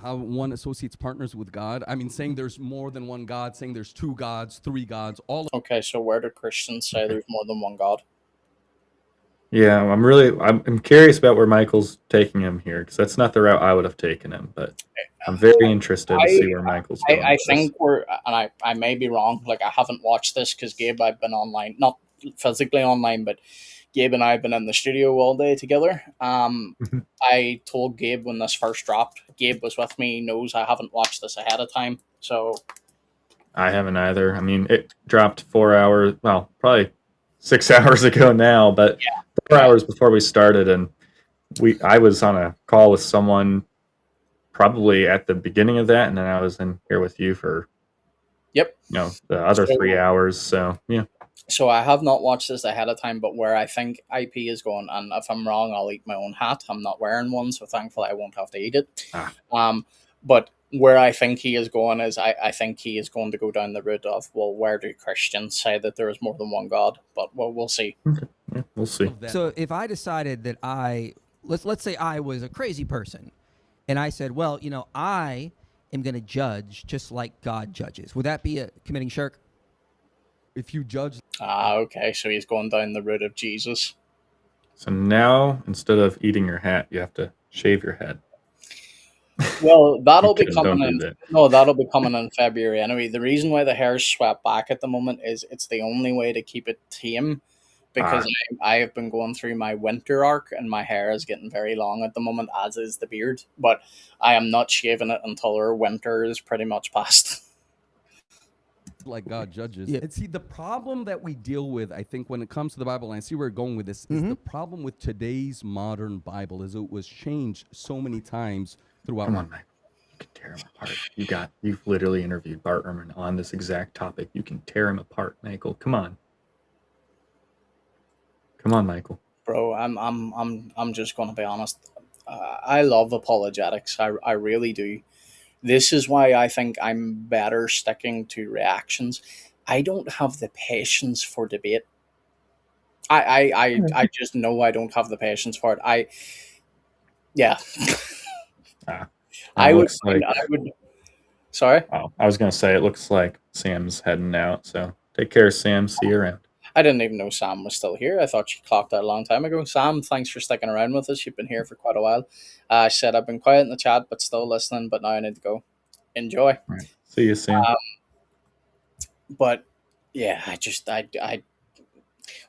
How one associates partners with God. I mean, saying there's more than one God, saying there's 2 gods, 3 gods, all. Okay, so where do Christians say there's more than one God? Yeah, I'm curious about where Michael's taking him here, because that's not the route I would have taken him, but I'm very interested to see where Michael's going. I think I may be wrong, like I haven't watched this because Gabe, I've been online, not physically online, but Gabe and I have been in the studio all day together. I told Gabe when this first dropped, Gabe was with me, he knows I haven't watched this ahead of time, so... I haven't either. I mean, it dropped 4 hours, well, probably 6 hours ago now, but 4 hours before we started, and I was on a call with someone probably at the beginning of that, and then I was in here with you for the other 3 hours, so yeah. So I have not watched this ahead of time, but where I think IP is going, and if I'm wrong, I'll eat my own hat. I'm not wearing one, so thankfully I won't have to eat it. But where I think he is going is I think he is going to go down the route of, well, where do Christians say that there is more than one God? But we'll see. Okay. Yeah, we'll see. So if I decided that let's say I was a crazy person, and I said, well, I am going to judge just like God judges. Would that be committing shirk? If you judge... okay, so he's going down the route of Jesus. So now, instead of eating your hat, you have to shave your head. Well, that'll be coming in. No, that'll be coming in February anyway. The reason why the hair's swept back at the moment is it's the only way to keep it tame, because I have been going through my winter arc and my hair is getting very long at the moment, as is the beard. But I am not shaving it until our winter is pretty much past. Like God judges. Yeah. And see, the problem that we deal with, I think, when it comes to the Bible, and I see where we're going with this, is the problem with today's modern Bible is it was changed so many times throughout. Come on, Michael. You can tear him apart. You've literally interviewed Bart Ehrman on this exact topic. You can tear him apart, Michael. Come on. Come on, Michael. Bro, I'm just gonna be honest. I love apologetics. I really do. This is why I think I'm better sticking to reactions. I don't have the patience for debate. I just know I don't have the patience for it. I would. Sorry? Oh, I was going to say, it looks like Sam's heading out, so take care, Sam. See you around. I didn't even know Sam was still here. I thought she clocked out a long time ago. Sam, thanks for sticking around with us. You've been here for quite a while. I said I've been quiet in the chat, but still listening. But now I need to go. Enjoy. Right. See you soon. But yeah, I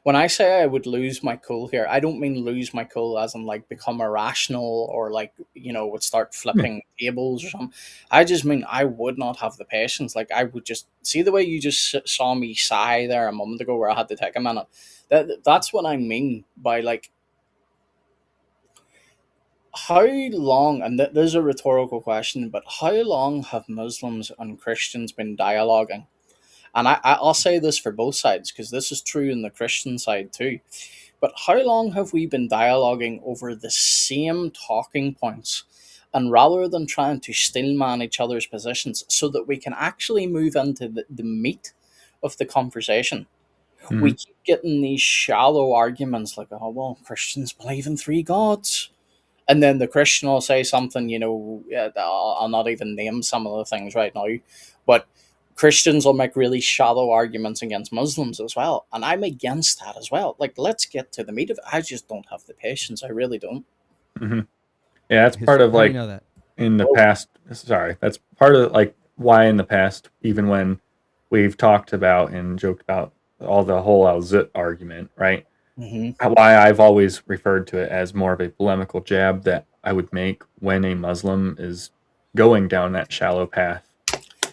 when I say I would lose my cool here, I don't mean lose my cool as in like become irrational or like, would start flipping tables or something. I just mean I would not have the patience. Like I would just see the way you just saw me sigh there a moment ago where I had to take a minute. That's what I mean by like how long, and there's a rhetorical question, but how long have Muslims and Christians been dialoguing? And I'll say this for both sides because this is true in the Christian side too. But how long have we been dialoguing over the same talking points? And rather than trying to stillman each other's positions so that we can actually move into the meat of the conversation, we Mhm. keep getting these shallow arguments like, oh, well, Christians believe in three gods. And then the Christian will say something, I'll not even name some of the things right now, but Christians will make really shallow arguments against Muslims as well. And I'm against that as well. Like, let's get to the meat of it. I just don't have the patience. I really don't. Mhm. Yeah, that's part History. of How do you like know that? in the Oh, past. Sorry, that's part of like why in the past, even when we've talked about and joked about all the whole al zit argument, right? hmm Why I've always referred to it as more of a polemical jab that I would make when a Muslim is going down that shallow path.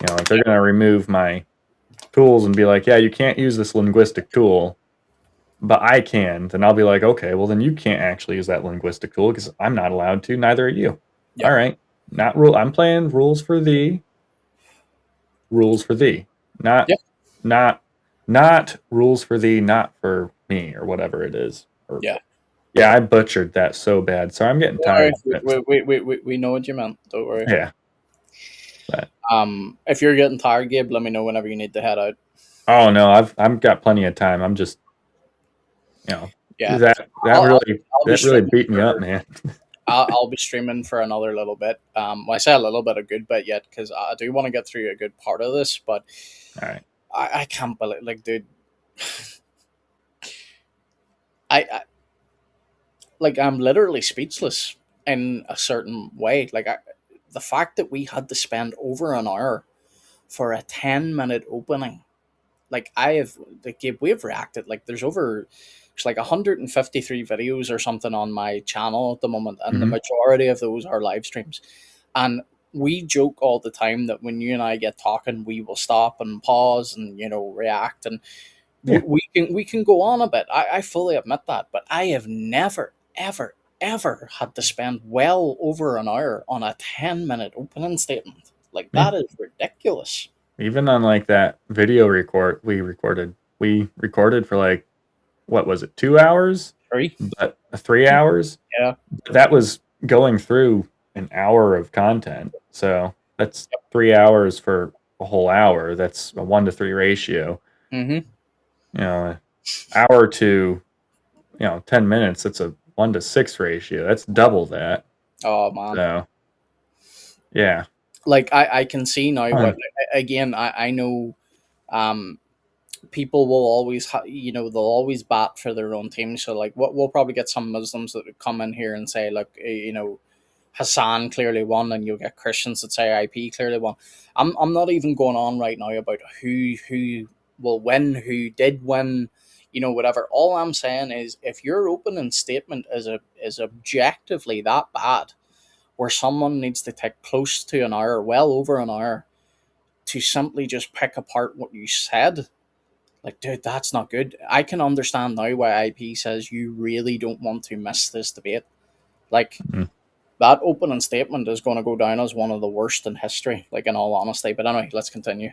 If they're going to remove my tools and be like, yeah, you can't use this linguistic tool, but I can, then I'll be like, okay, well, then you can't actually use that linguistic tool because I'm not allowed to, neither are you. yeah, All right. Not rule. I'm playing rules for thee, rules for thee. Not, yeah. not, not rules for thee, not for me, or whatever it is. Or Yeah. yeah, I butchered that so bad. So I'm getting Don't worry. tired of it. We know what you meant. Don't worry. Yeah. But If you're getting tired, Gabe, let me know whenever you need to head out. oh no, I've got plenty of time. I'm just Yeah. that I'll, I'll, really I'll be that really streaming beat me up, for man. I'll be streaming for another little bit. Well, I say a little bit, a good bit yet, because I do want to get through a good part of this. But All right. I can't believe, like, dude, I like I'm literally speechless in a certain way. Like, the fact that we had to spend over an hour for a 10-minute opening. Like I have, like Gabe, we've reacted. Like there's like 153 videos or something on my channel at the moment, and the Mhm. majority of those are live streams. And we joke all the time that when you and I get talking, we will stop and pause and react, and Yeah. we can go on a bit. I fully admit that, but I have never ever had to spend well over an hour on a 10-minute opening statement. Like Yeah. that is ridiculous. Even on like that video we recorded for like what was it, 2 hours? Three, But 3 hours? yeah. That was going through an hour of content. So that's 3 hours for a whole hour. That's a 1 to 3 ratio. Mm-hmm. An hour to 10 minutes. That's a 1 to 6 ratio. That's double that. Oh man. So yeah. Like I can see now what, Um, again, I know um people will always they'll always bat for their own team. So like what we'll probably get some Muslims that would come in here and say, look, Hassan clearly won, and you'll get Christians that say IP clearly won. I'm not even going on right now about who will win, who did win, whatever. All I'm saying is if your opening statement is objectively that bad, where someone needs to take close to an hour, well over an hour, to simply just pick apart what you said. Like, dude, that's not good. I can understand now why IP says you really don't want to miss this debate. Like, mm, that opening statement is going to go down as one of the worst in history, like, in all honesty. But anyway, let's continue.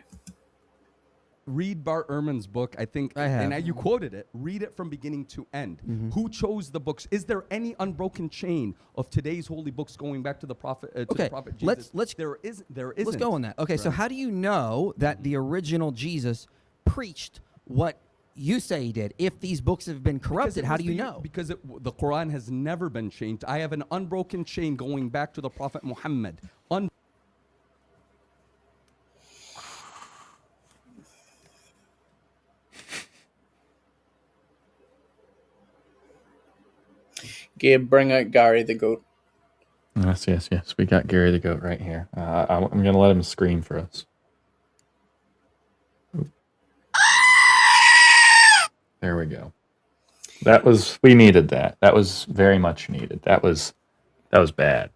Read Bart Ehrman's book. I think, I have. and you quoted it. Read it from beginning to end. Mhm. Who chose the books? Is there any unbroken chain of today's holy books going back to the prophet? To Okay, the prophet Jesus? let's There is. There let's isn't. go on that. Okay, so Right. how do you know that the original Jesus preached what you say he did? If these books have been Because corrupted, it how was do you the- know? Because the Quran has never been changed. I have an unbroken chain going back to the Prophet Muhammad. Gabe, bring out Gary the goat. Yes, yes, yes. We got Gary the goat right here. I'm going to let him scream for us. There we go. We needed that. That was very much needed. That was bad.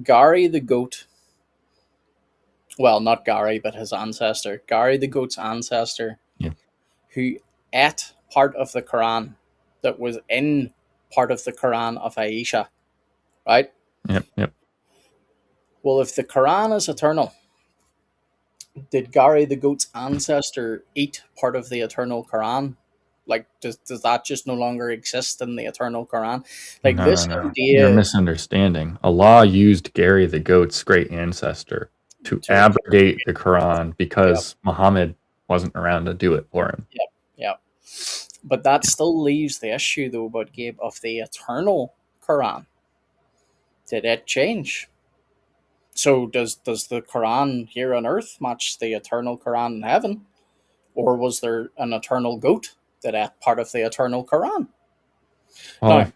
Gary the goat. Well, not Gary, but his ancestor. Gary the goat's ancestor, Yeah. who ate part of the Quran that was in part of the Quran of Aisha, right? Yep, yep. Well, if the Quran is eternal, did Gary the goat's ancestor eat part of the eternal Quran? Like, does that just no longer exist in the eternal Quran? Like, No, this no, no. You're idea misunderstanding. Allah used Gary the goat's great ancestor to to abrogate the Quran Yep, because Muhammad wasn't around to do it for him. yep. But that still leaves the issue, though, about Gabe, of the eternal Quran. Did it change? So does the Quran here on earth match the eternal Quran in heaven? Or was there an eternal goat that ate part of the eternal Quran? Well, Now,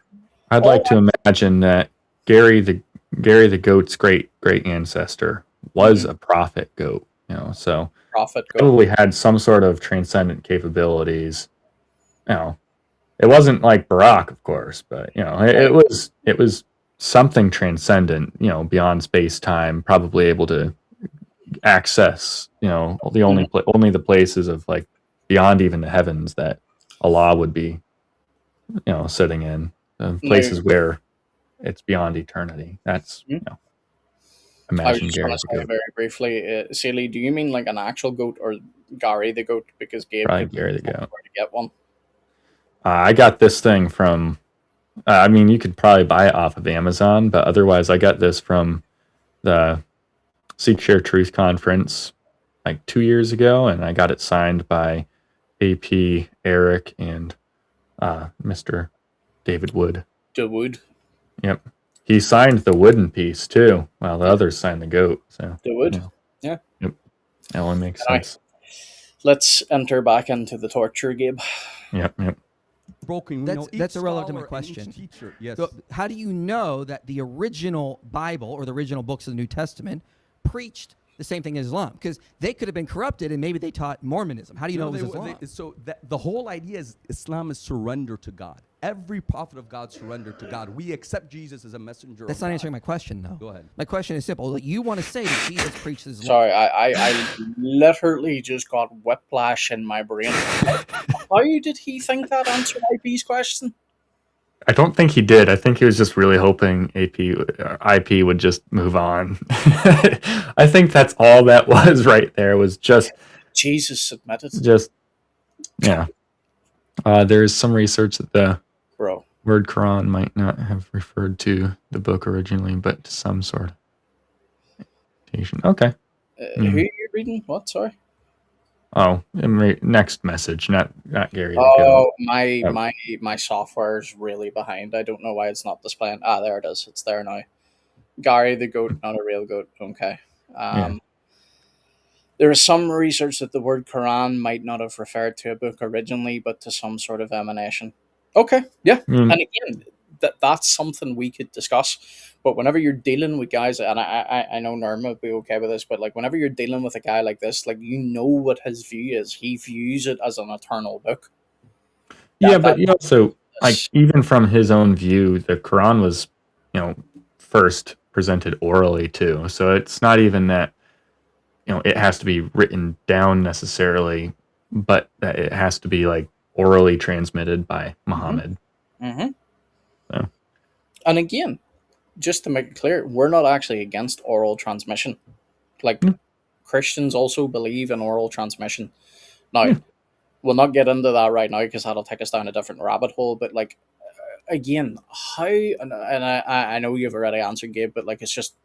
I'd all like to imagine that Gary the goat's great ancestor was a prophet goat, so prophet goat. probably had some sort of transcendent capabilities. It wasn't like Barack, of course, but it was something transcendent, beyond space time, probably able to access, only the places of like beyond even the heavens that Allah would be, sitting in, places where it's beyond eternity. That's I was imagine just Gary going to the say goat, very briefly, Sealy, do you mean like an actual goat or Gary the goat? Because Gabe probably could Gary the goat. where to get one. I got this thing from. I mean, you could probably buy it off of Amazon, but otherwise, I got this from the Seek Share Truth conference like 2 years ago, and I got it signed by AP, Eric, and Mr. David Wood. The wood. Yep. He signed the wooden piece too, while the others signed the goat. So The wood. Yeah. Yep. That one makes Anyway, sense. let's enter back into the torture, Gabe. Yep. Broken. That's irrelevant to my question. Yes. So how do you know that the original Bible or the original books of the New Testament preached the same thing as Islam? Because they could have been corrupted and maybe they taught Mormonism. How do you know it was Islam? The whole idea is Islam is surrender to God. Every prophet of God surrendered to God. We accept Jesus as a messenger. That's not answering my question, though. Go ahead. My question is simple. You want to say that Jesus preached Islam? Sorry, I literally just got whiplash in my brain. How did he think that answered IP's question? I don't think he did. I think he was just really hoping IP would just move on. I think that's all that was right there. Was just Jesus submitted. Just yeah. There's some research that the word Quran might not have referred to the book originally, but to some sort of citation. Okay. Who are you reading? What? Sorry. Oh, next message, not Gary. Oh, my software is really behind. I don't know why it's not displaying. There it is. It's there now. Gary the goat, not a real goat. Okay. There is some research that the word Quran might not have referred to a book originally, but to some sort of emanation. Okay, yeah. And again, that's something we could discuss. But whenever you're dealing with guys, and I know Norma would be okay with this, but like whenever you're dealing with a guy like this, like you know what his view is. He views it as an eternal book. But you also like even from his own view, the Quran was, first presented orally too. So it's not even that it has to be written down necessarily, but that it has to be like orally transmitted by Muhammad. Mm-hmm. So. And again, just to make it clear, we're not actually against oral transmission. Like Christians also believe in oral transmission. Now, we'll not get into that right now because that'll take us down a different rabbit hole. But like, again, how? And I know you've already answered, Gabe, but like, it's just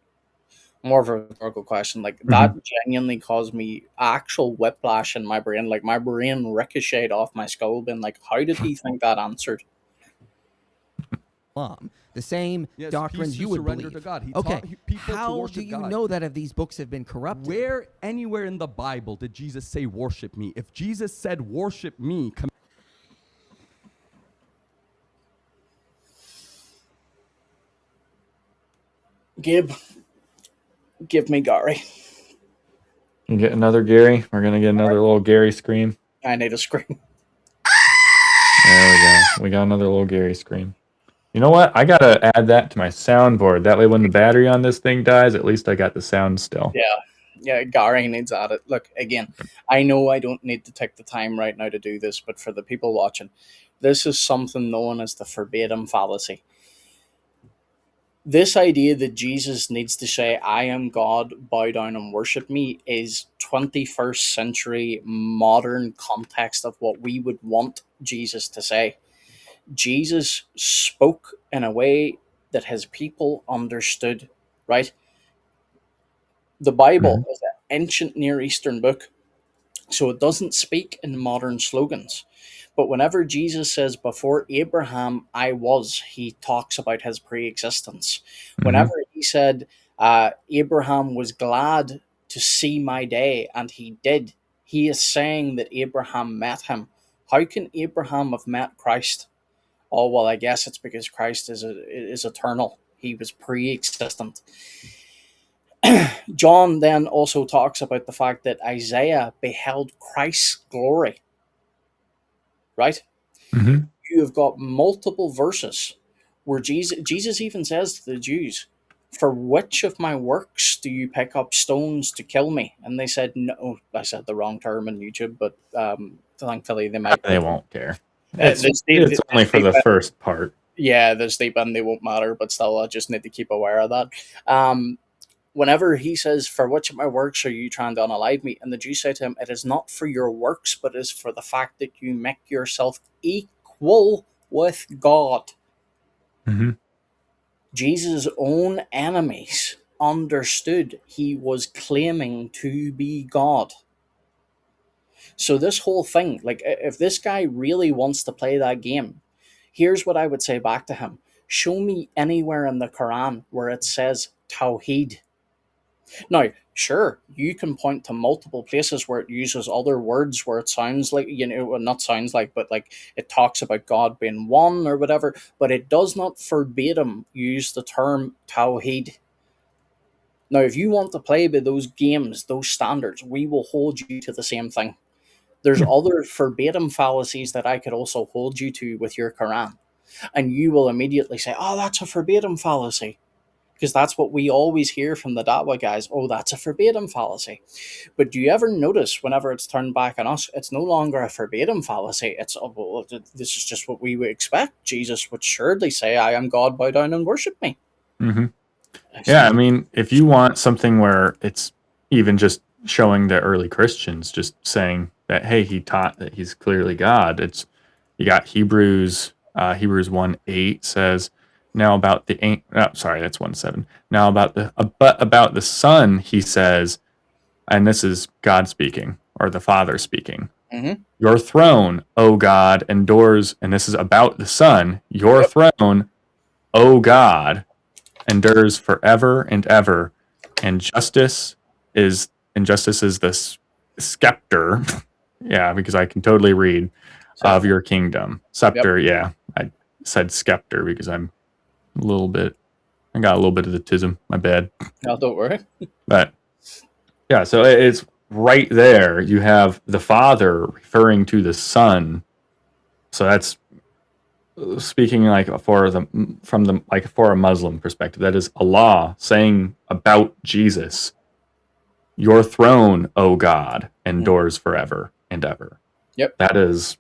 more of a rhetorical question. Like that genuinely caused me actual whiplash in my brain. Like my brain ricocheted off my skull. Been like, how did he think that answered? The same doctrines you would believe. To God. He okay, taught people how to worship do you God. know that if these books have been corrupted? Anywhere in the Bible did Jesus say worship me? If Jesus said worship me, Gabe, give me Gary. You get another Gary. We're gonna get another little Gary scream. I need a scream. There we go. We got another little Gary scream. You know what? I gotta add that to my soundboard. That way, when the battery on this thing dies, at least I got the sound still. Yeah, Gary needs at it. Look, again, I know I don't need to take the time right now to do this, but for the people watching, this is something known as the verbatim fallacy. This idea that Jesus needs to say, I am God, bow down and worship me, is 21st century modern context of what we would want Jesus to say. Jesus spoke in a way that his people understood, right? The Bible is an ancient Near Eastern book, so it doesn't speak in modern slogans. But whenever Jesus says, before Abraham, I was, he talks about his pre existence. Whenever he said, Abraham was glad to see my day, and he did, he is saying that Abraham met him. How can Abraham have met Christ? Oh, well, I guess it's because Christ is eternal. He was pre existent. John then also talks about the fact that Isaiah beheld Christ's glory. Right? You have got multiple verses where Jesus even says to the Jews, for which of my works do you pick up stones to kill me? And they said, no. I said the wrong term on YouTube, but thankfully they might. They won't care. It's only for the first part. Yeah, the deep end, they won't matter, but still, I just need to keep aware of that. Whenever he says, for which of my works are you trying to unalive me? And the Jews say to him, it is not for your works, but is for the fact that you make yourself equal with God. Jesus' own enemies understood he was claiming to be God. So this whole thing, like, if this guy really wants to play that game, here's what I would say back to him. Show me anywhere in the Quran where it says Tawheed. Now, sure, you can point to multiple places where it uses other words where it sounds like, well, not sounds like, but like it talks about God being one or whatever, but it does not verbatim use the term Tawheed. Now, if you want to play by those games, those standards, we will hold you to the same thing. There's other verbatim fallacies that I could also hold you to with your Quran. And you will immediately say, oh, that's a verbatim fallacy. Because that's what we always hear from the Dawa guys. Oh, that's a verbatim fallacy. But do you ever notice whenever it's turned back on us, it's no longer a verbatim fallacy. It's, oh, well, this is just what we would expect. Jesus would surely say, I am God, bow down and worship me. Yeah, I mean, if you want something where it's even just showing the early Christians just saying that, hey, he taught that he's clearly God. It's, you got Hebrews 1:8 says, now about the that's 1:7. Now about the Son, he says, and this is God speaking, or the Father speaking. Your throne, O God, endures, and this is about the Son. Your throne, O God, endures forever and ever, and justice is the scepter. Yeah, because I can totally read of your kingdom. Scepter, yeah. I said scepter because I got a little bit of the tism. My bad. No, don't worry. But yeah, so it's right there. You have the Father referring to the Son. So that's speaking like for a Muslim perspective. That is Allah saying about Jesus, your throne, O God, endures forever and ever. Yep. That is,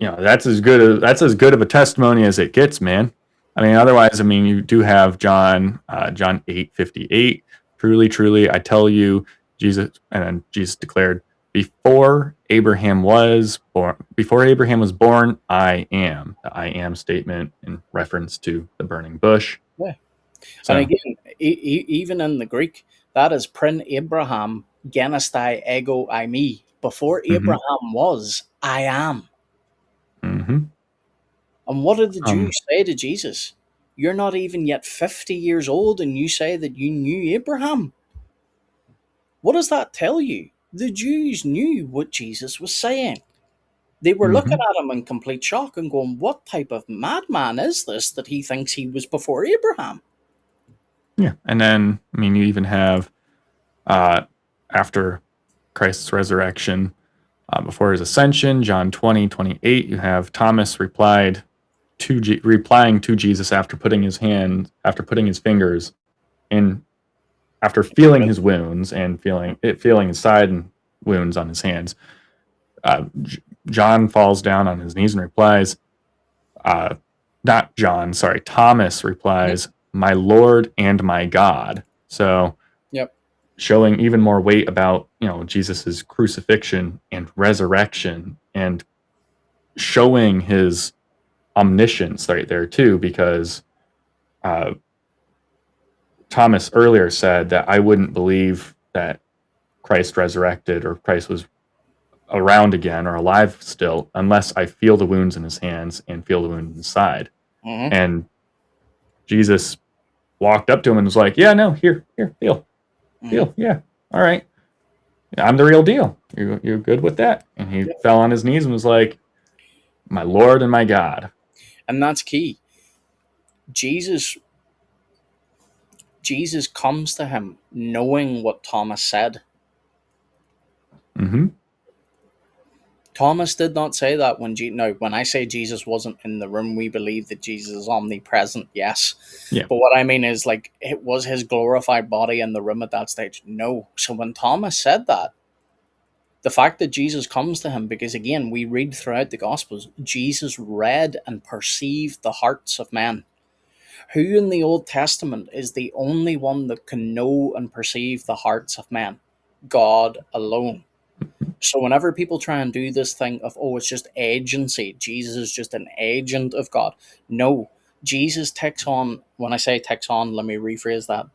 that's as good of a testimony as it gets, man. I mean, otherwise, you do have John 8:58. Truly, truly, I tell you, Jesus, and then Jesus declared, before Abraham was born, I am. The I am statement in reference to the burning bush. Yeah. So, and again, even in the Greek, that is prin Abraham, genestai ego I me. Before Abraham was, I am. And what did the Jews say to Jesus? You're not even yet 50 years old and you say that you knew Abraham. What does that tell you? The Jews knew what Jesus was saying. They were looking at him in complete shock and going, what type of madman is this that he thinks he was before Abraham? Yeah. And then, I mean, you even have after Christ's resurrection, before his ascension, John 20:28, you have Thomas replying to Jesus after putting his fingers in, after feeling his wounds and feeling his side and wounds on his hands. John falls down on his knees and replies, not John, sorry, Thomas replies, "My Lord and my God." So, Yep. showing even more weight about, Jesus's crucifixion and resurrection, and showing his omniscience right there too, because Thomas earlier said that I wouldn't believe that Christ resurrected or Christ was around again or alive still unless I feel the wounds in his hands and feel the wound in his side. Mm-hmm. And Jesus walked up to him and was like, "Yeah, no, here, feel, yeah, all right, I'm the real deal. You're good with that?" And he fell on his knees and was like, "My Lord and my God." And that's key. Jesus comes to him knowing what Thomas said. Mm-hmm. Thomas did not say that when I say Jesus wasn't in the room, we believe that Jesus is omnipresent, yes. Yeah. But what I mean is, like, it was his glorified body in the room at that stage. No. So when Thomas said that, the fact that Jesus comes to him, because again, we read throughout the Gospels, Jesus read and perceived the hearts of men. Who in the Old Testament is the only one that can know and perceive the hearts of men? God alone. So whenever people try and do this thing of, oh, it's just agency, Jesus is just an agent of God. No, Jesus takes on, when I say takes on, let me rephrase that.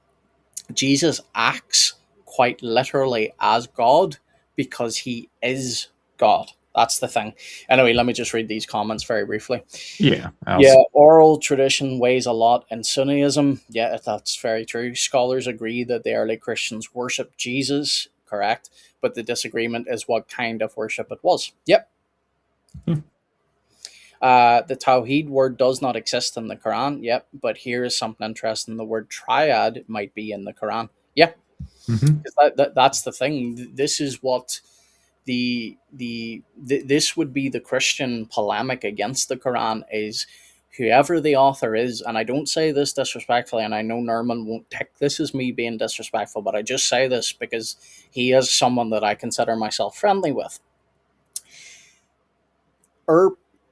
Jesus acts quite literally as God because he is God. That's the thing. Anyway, let me just read these comments very briefly. Yeah. Yeah, oral tradition weighs a lot in Sunniism. Yeah, that's very true. Scholars agree that the early Christians worshipped Jesus, correct, but the disagreement is what kind of worship it was. Yep. The Tawheed word does not exist in the Quran. Yep, but here is something interesting. The word triad might be in the Quran. Yeah, that's the thing. This is what this would be the Christian polemic against the Quran is whoever the author is, and I don't say this disrespectfully, and I know Norman won't take this as me being disrespectful, but I just say this because he is someone that I consider myself friendly with.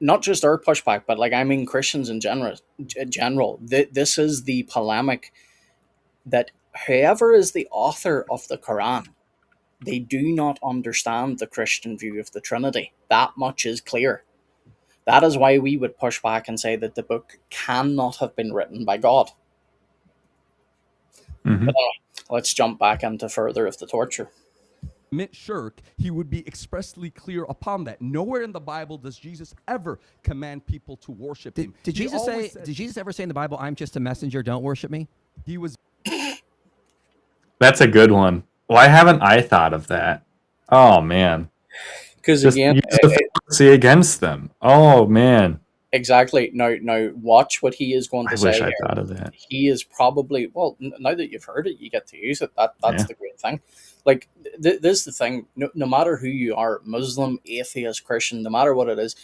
Not just our pushback, but like I mean Christians in general. This is the polemic that whoever is the author of the Quran, they do not understand the Christian view of the Trinity. That much is clear. That is why we would push back and say that the book cannot have been written by God. But anyway, let's jump back into further of the torture. Shirk, he would be expressly clear upon that. Nowhere in the Bible does Jesus ever command people to worship him. Did Jesus ever say in the Bible, "I'm just a messenger, don't worship me"? He was. That's a good one. Why haven't I thought of that? Oh man. Because Just again, use the fallacy against them. Oh man. Exactly. Now, watch what he is going to I say. wish I here. thought of that. He is probably now that you've heard it, you get to use it. That's the great thing. Like this is the thing. No matter who you are, Muslim, atheist, Christian, no matter what it is,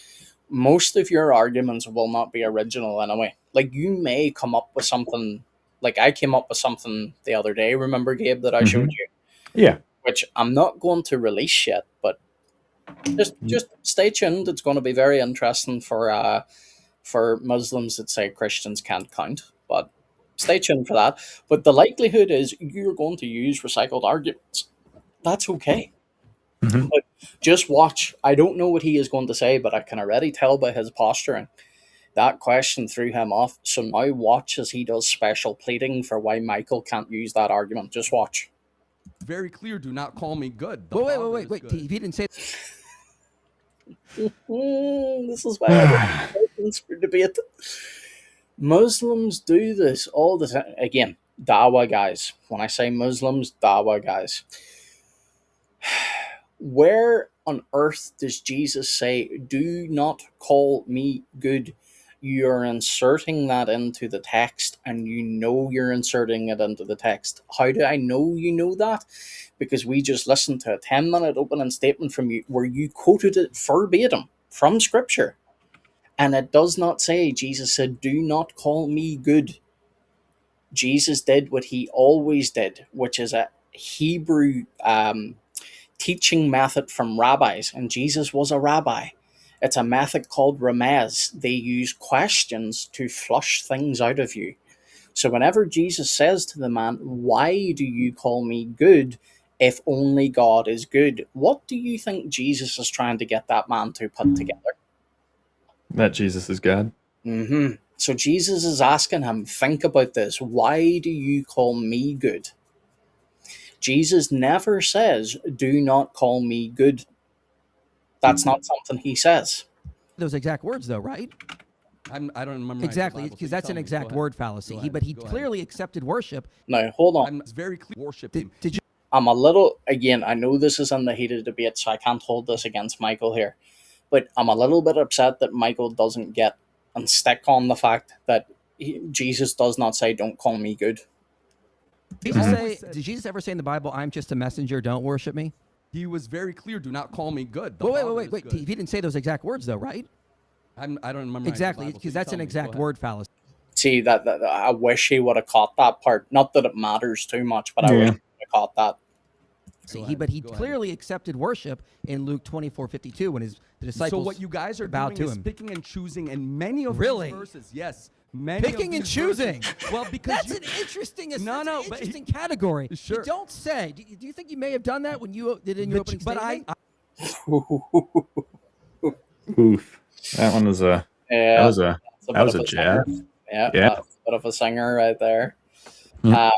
most of your arguments will not be original anyway. Like you may come up with something. Like I came up with something the other day. Remember, Gabe, that I showed you? Yeah. Which I'm not going to release yet, but just stay tuned. It's going to be very interesting for Muslims that say Christians can't count, but stay tuned for that. But the likelihood is you're going to use recycled arguments. That's okay. But just watch. I don't know what he is going to say, but I can already tell by his posturing. That question threw him off. So now watch as he does special pleading for why Michael can't use that argument. Just watch. Very clear. Do not call me good. Wait. He didn't say. This is why I don't for debate. Muslims do this all the time. Again, Dawa guys. When I say Muslims, Dawa guys. Where on earth does Jesus say, "Do not call me good"? you're inserting that into the text, and you know you're inserting it into the text. How do I know you know that? Because we just listened to a 10-minute opening statement from you where you quoted it verbatim from Scripture. And it does not say, Jesus said, do not call me good. Jesus did what he always did, which is a Hebrew teaching method from rabbis, and Jesus was a rabbi. It's a method called remez. They use questions to flush things out of you. So whenever Jesus says to the man, why do you call me good if only God is good? What do you think Jesus is trying to get that man to put together? That Jesus is God. So Jesus is asking him, think about this. Why do you call me good? Jesus never says, do not call me good. That's not something he says. Those exact words, though, right? I don't remember Exactly, because that's an exact word fallacy. But he clearly accepted worship. Now, hold on. It's very clear worship. Did you? I'm a little, again, I know this is in the heated debate, so I can't hold this against Michael here. But I'm a little bit upset that Michael doesn't get and stick on the fact that Jesus does not say, don't call me good. Did Jesus ever say in the Bible, I'm just a messenger, don't worship me? He was very clear, do not call me good. Wait. He didn't say those exact words, though, right? I don't remember. Exactly, because that's an exact word fallacy. See, that I wish he would have caught that part. Not that it matters too much, but I wish he would have caught that. But he clearly accepted worship in Luke 24:52 when the disciples. So what you guys are bowed doing to is him. picking and choosing, and many of Really? these verses, yes, many Picking of and these choosing. Verses, well, because That's an interesting, but interesting category. Sure. You don't say. Do you think you may have done that when you did in your opening statement? Oof. That one was a. Yeah, that was a jab. Yeah, Yeah. that's a bit of a singer right there. Yeah.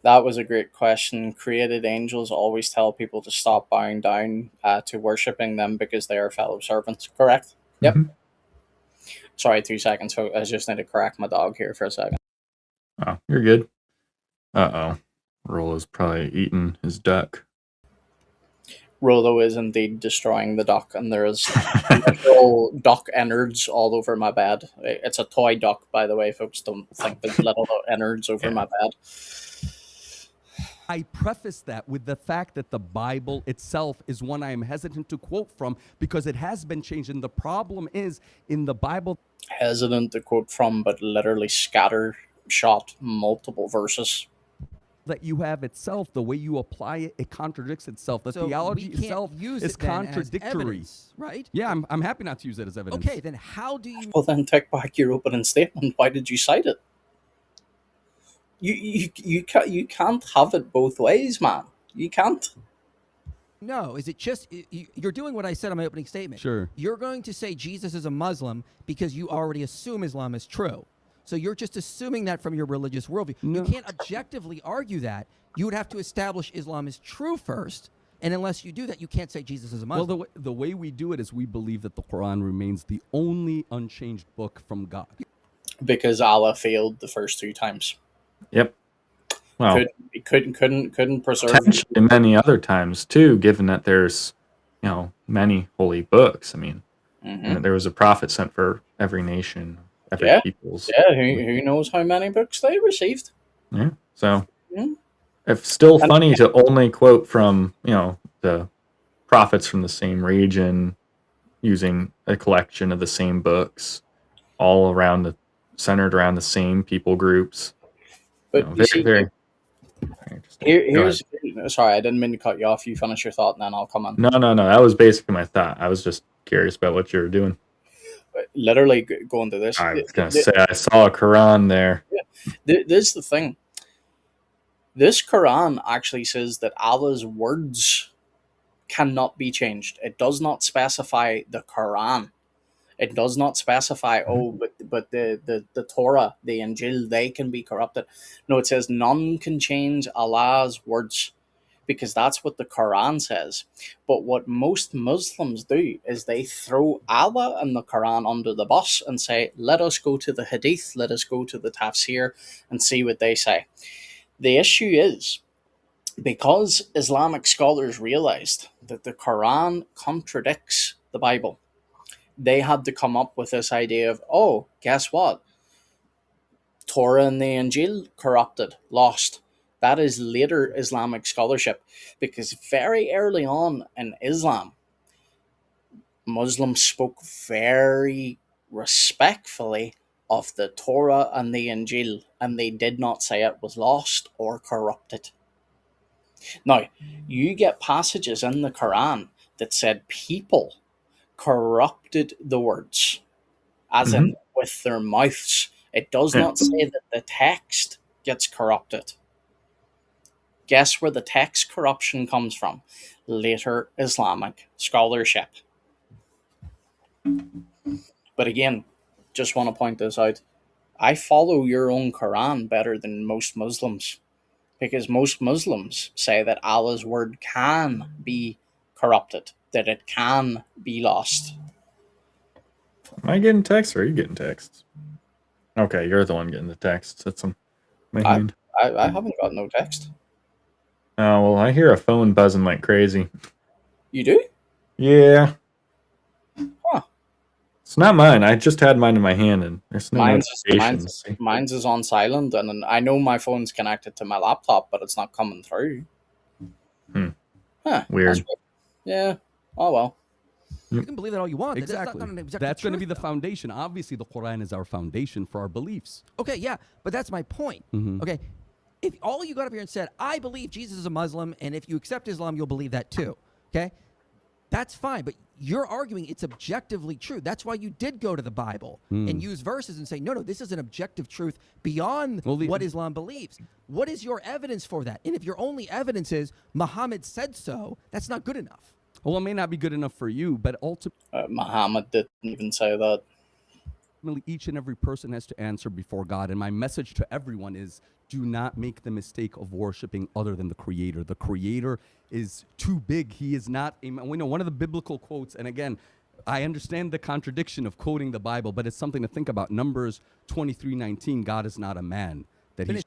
That was a great question. Created angels always tell people to stop bowing down to worshipping them because they are fellow servants. Correct? Yep. Mhm. Sorry, 2 seconds. I just need to correct my dog here for a second. Oh, you're good. Uh-oh. Rollo's probably eating his duck. Rolo is indeed destroying the duck, and there is literal duck innards all over my bed. It's a toy duck, by the way, folks. Don't think there's little innards over my bed. I preface that with the fact that the Bible itself is one I am hesitant to quote from because it has been changed. And the problem is in the Bible. Hesitant to quote from, but literally scattershot multiple verses. That you have itself, the way you apply it, it contradicts itself. The theology itself is contradictory. Evidence, right? Yeah, I'm happy not to use it as evidence. Okay, then how do you? Well, then take back your opening statement. Why did you cite it? You can't have it both ways, man. You can't. No, is it just you're doing what I said in my opening statement? Sure. You're going to say Jesus is a Muslim because you already assume Islam is true. So you're just assuming that from your religious worldview. No. You can't objectively argue that. You would have to establish Islam is true first. And unless you do that, you can't say Jesus is a Muslim. Well, the way we do it is we believe that the Quran remains the only unchanged book from God. Because Allah failed the first 2 times. Yep. Well, couldn't preserve potentially many other times too, given that there's, many holy books. I mean, there was a prophet sent for every nation, every peoples. Yeah, who knows how many books they received? Yeah. So, it's still funny to only quote from, the prophets from the same region, using a collection of the same books, all centered around the same people groups. But here's sorry, I didn't mean to cut you off. You finish your thought, and then I'll come on. No. That was basically my thought. I was just curious about what you were doing. Literally going to this. I was going to say, I saw a Quran there. This is the thing. This Quran actually says that Allah's words cannot be changed. It does not specify the Quran. It does not specify, but the Torah, the Injil, they can be corrupted. No, it says none can change Allah's words, because that's what the Quran says. But what most Muslims do is they throw Allah and the Quran under the bus and say, let us go to the Hadith, let us go to the Tafsir and see what they say. The issue is, because Islamic scholars realized that the Quran contradicts the Bible, they had to come up with this idea of, oh, guess what? Torah and the Injil corrupted, lost. That is later Islamic scholarship, because very early on in Islam, Muslims spoke very respectfully of the Torah and the Injil, and they did not say it was lost or corrupted. Now, you get passages in the Quran that said people corrupted the words, as in with their mouths. It does not say that the text gets corrupted. Guess where the text corruption comes from? Later Islamic scholarship. But again, just want to point this out. I follow your own Quran better than most Muslims, because most Muslims say that Allah's word can be corrupted, that it can be lost. Am I getting texts or are you getting texts? Okay, you're the one getting the texts. That's on my I, hand. I haven't got no text. Oh, well, I hear a phone buzzing like crazy. You do? Yeah. Huh. It's not mine. I just had mine in my hand and there's no notifications. Mine's is on silent, and I know my phone's connected to my laptop, but it's not coming through. Huh. Weird. Yeah. Oh, well. You can believe that all you want. Exactly. That's going to be the foundation. Obviously, the Quran is our foundation for our beliefs. Okay, yeah, but that's my point. Okay, if all you got up here and said, I believe Jesus is a Muslim, and if you accept Islam, you'll believe that too, okay? That's fine, but you're arguing it's objectively true. That's why you did go to the Bible and use verses and say, no, this is an objective truth beyond what Islam believes. What is your evidence for that? And if your only evidence is Muhammad said so, that's not good enough. Well, it may not be good enough for you, but ultimately, Muhammad didn't even say that. each and every person has to answer before God. And my message to everyone is, do not make the mistake of worshiping other than the Creator. The Creator is too big. He is not we know one of the biblical quotes, and again, I understand the contradiction of quoting the Bible, but it's something to think about. Numbers 23:19, God is not a man that he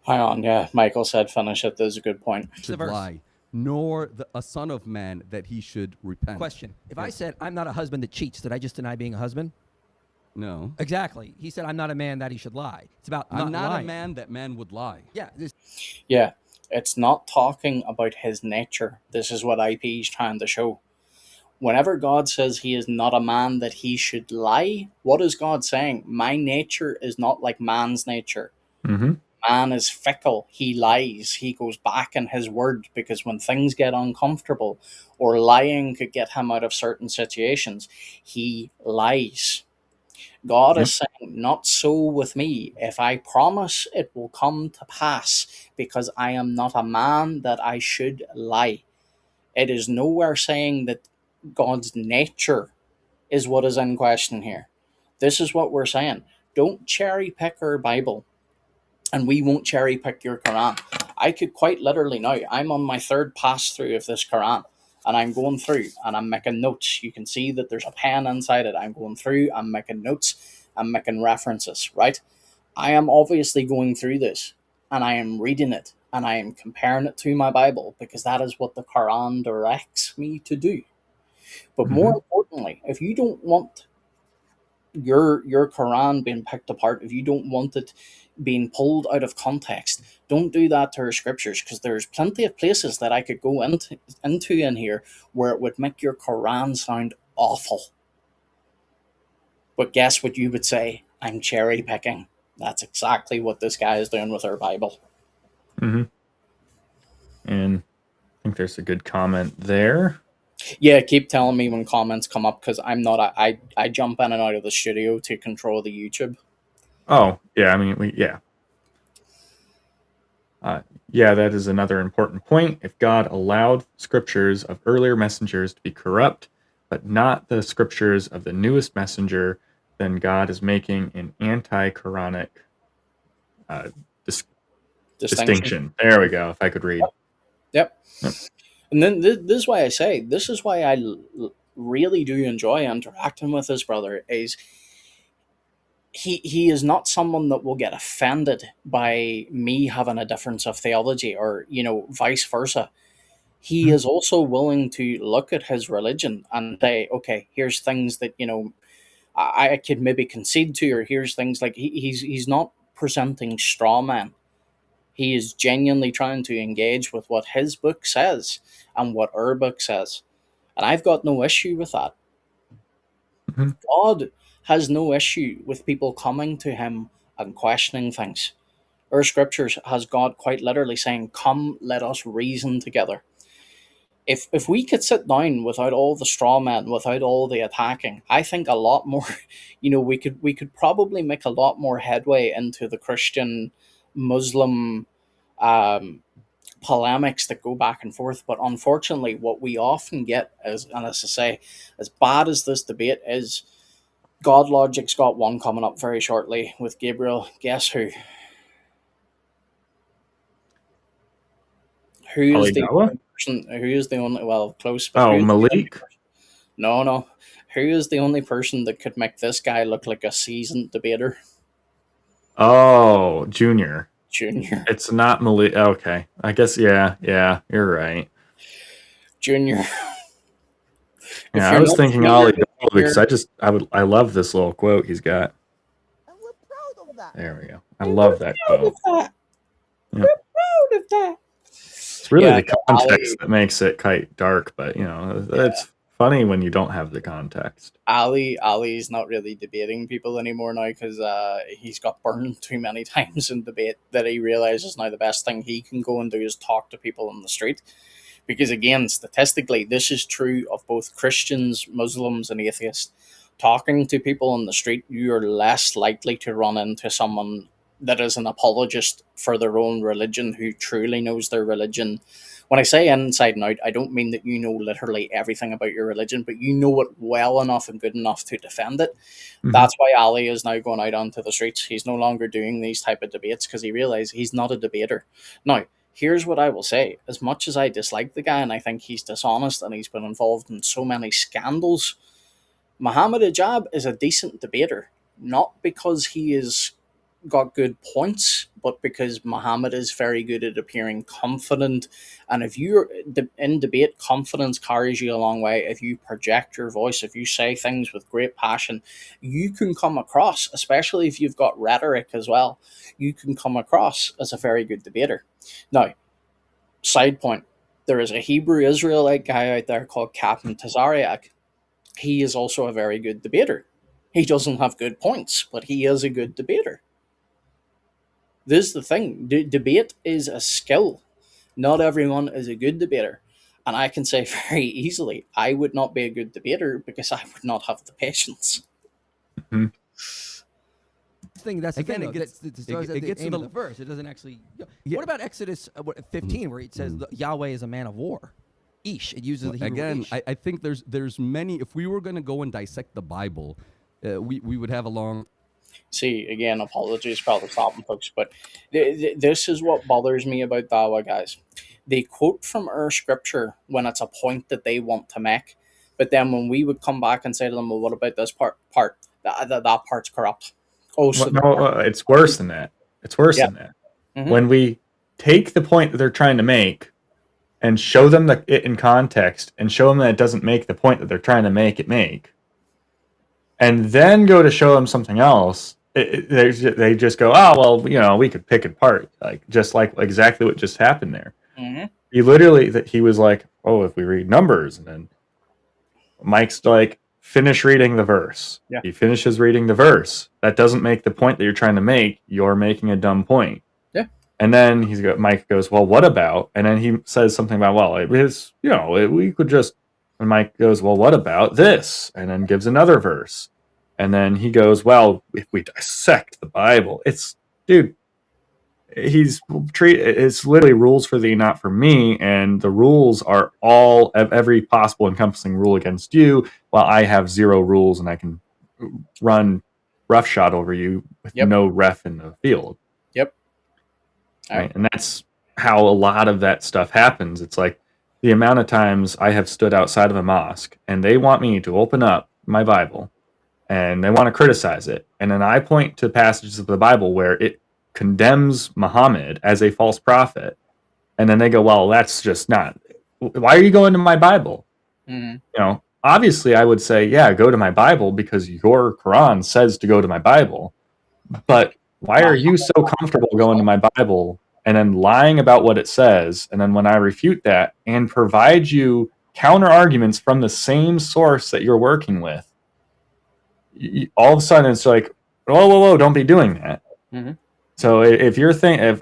Hang on, yeah. Michael said finish it. There's a good point. should lie, nor a son of man that he should repent. Question. If I said I'm not a husband that cheats, did I just deny being a husband? No. Exactly. He said I'm not a man that he should lie. It's about I'm not lying. a man that man would lie. Yeah. Yeah. It's not talking about his nature. This is what IP is trying to show. Whenever God says he is not a man that he should lie, what is God saying? My nature is not like man's nature. Man is fickle. He lies. He goes back in his word, because when things get uncomfortable or lying could get him out of certain situations, he lies. God is saying, not so with me. If I promise, it will come to pass, because I am not a man that I should lie. It is nowhere saying that God's nature is what is in question here. This is what we're saying. Don't cherry pick our Bible, and we won't cherry pick your Quran. I could quite literally now, I'm on my third pass through of this Quran, and I'm going through and I'm making notes. You can see that there's a pen inside it. I'm going through, I'm making notes, I'm making references, right? I am obviously going through this, and I am reading it, and I am comparing it to my Bible, because that is what the Quran directs me to do. But more importantly, if you don't want your Quran being picked apart, if you don't want it being pulled out of context, don't do that to our scriptures, because there's plenty of places that I could go into in here where it would make your Quran sound awful. But guess what you would say? I'm cherry picking. That's exactly what this guy is doing with our Bible. And I think there's a good comment there. Yeah, keep telling me when comments come up, because I'm not. I jump in and out of the studio to control the YouTube. Oh, yeah. I mean, yeah, that is another important point. If God allowed scriptures of earlier messengers to be corrupt, but not the scriptures of the newest messenger, then God is making an anti-Quranic distinction. There we go. If I could read. Yep. And then this is why I say, this is why I really do enjoy interacting with this brother, is he is not someone that will get offended by me having a difference of theology, or, vice versa. he is also willing to look at his religion and say, okay, here's things that, I could maybe concede to, or here's things like he's not presenting straw man. He is genuinely trying to engage with what his book says and what our book says. And I've got no issue with that. Mhm. God has no issue with people coming to him and questioning things. Our scriptures has God quite literally saying, come, let us reason together. If we could sit down without all the straw men, without all the attacking, I think a lot more, we could probably make a lot more headway into the Christian Muslim um, polemics that go back and forth. But unfortunately, what we often get is, and as I say, as bad as this debate is, God Logic's got one coming up very shortly with Gabriel. Guess who? Who is the Aligawa? only person? Who is the only? Well, close, but Oh, who's the only Malik? person? No, no. Who is the only person that could make this guy look like a seasoned debater? Oh, Junior. Junior. It's not Malik. Okay. I guess, yeah, you're right. Junior. If Yeah, I you're was not thinking familiar Ali with because Junior, I love this little quote he's got. There we go. I love that proud of quote. that. Yeah. We're proud of that. It's really Yeah, the no, context Ali. that makes it quite dark, but Yeah. it's funny when you don't have the context. Ali's not really debating people anymore now because he's got burned too many times in debate that he realizes now the best thing he can go and do is talk to people on the street. Because again, statistically, this is true of both Christians, Muslims, and atheists. Talking to people on the street, you are less likely to run into someone that is an apologist for their own religion who truly knows their religion. When I say inside and out, I don't mean that you know literally everything about your religion, but you know it well enough and good enough to defend it. Mhm. That's why Ali is now going out onto the streets. He's no longer doing these type of debates because he realized he's not a debater. Now, here's what I will say. As much as I dislike the guy and I think he's dishonest and he's been involved in so many scandals, Muhammad Ajab is a decent debater. Not because he is got good points, but because Muhammad is very good at appearing confident. And if you're in debate, confidence carries you a long way. If you project your voice, if you say things with great passion, you can come across, especially if you've got rhetoric as well, you can come across as a very good debater. Now, side point, there is a Hebrew Israelite guy out there called Captain Tazariak. He is also a very good debater. He doesn't have good points, but he is a good debater. This is the thing. Debate is a skill. Not everyone is a good debater. And I can say very easily, I would not be a good debater because I would not have the patience. Mhm. That's the Again, thing. it Though. gets- That's it- the it gets to aim of the- the verse. It doesn't actually. Yeah. What about Exodus 15, where it says Yahweh is a man of war? Ish. It uses the Hebrew Again, ish. I think there's many. If we were going to go and dissect the Bible, we would have a long. See, again, apologies for all the stopping folks, but this is what bothers me about Dawa, guys. They quote from our scripture when it's a point that they want to make, but then when we would come back and say to them, well, what about this part? That part's corrupt. Oh, so Well, the no, part, it's worse than that. It's worse yeah. than that. Hmm. When we take the point that they're trying to make and show them it in context and show them that it doesn't make the point that they're trying to make it make, and then go to show them something else, they just go, oh, well, we could pick it apart, just like exactly what just happened there. Hmm. He was like, oh, if we read Numbers, and then Mike's like, finish reading the verse. Yeah. He finishes reading the verse. That doesn't make the point that you're trying to make. You're making a dumb point. Yeah. And then Mike goes, well, what about? And then he says something about, well, we could just. And Mike goes, well, what about this? And then gives another verse. And then he goes, well, if we dissect the Bible, dude, it's literally rules for thee, not for me. And the rules are all of every possible encompassing rule against you, while I have zero rules and I can run roughshod over you with Yep. no ref in the field. Yep. Right. And that's how a lot of that stuff happens. It's like the amount of times I have stood outside of a mosque and they want me to open up my Bible and they want to criticize it. And then I point to passages of the Bible where it condemns Muhammad as a false prophet. And then they go, well, that's just not, why are you going to my Bible? Mm-hmm. You know, obviously I would say, yeah, go to my Bible because your Quran says to go to my Bible. But why are you so comfortable going to my Bible and then lying about what it says? And then when I refute that and provide you counter arguments from the same source that you're working with, all of a sudden it's like, whoa, don't be doing that. Mm-hmm. So if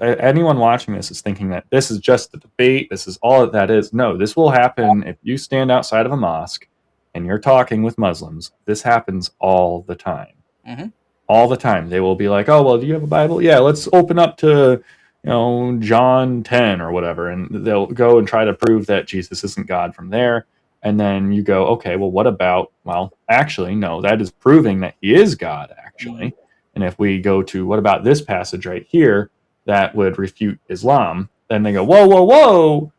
anyone watching this is thinking that this is just a debate, this is all that is, no, this will happen if you stand outside of a mosque and you're talking with Muslims. This happens all the time. Mm-hmm. All the time. They will be like, oh, well, do you have a Bible? Yeah, let's open up to, John 10 or whatever. And they'll go and try to prove that Jesus isn't God from there. And then you go, okay, well, what about, well, actually, no, that is proving that he is God, actually. Mm-hmm. And if we go to, what about this passage right here that would refute Islam? Then they go, whoa,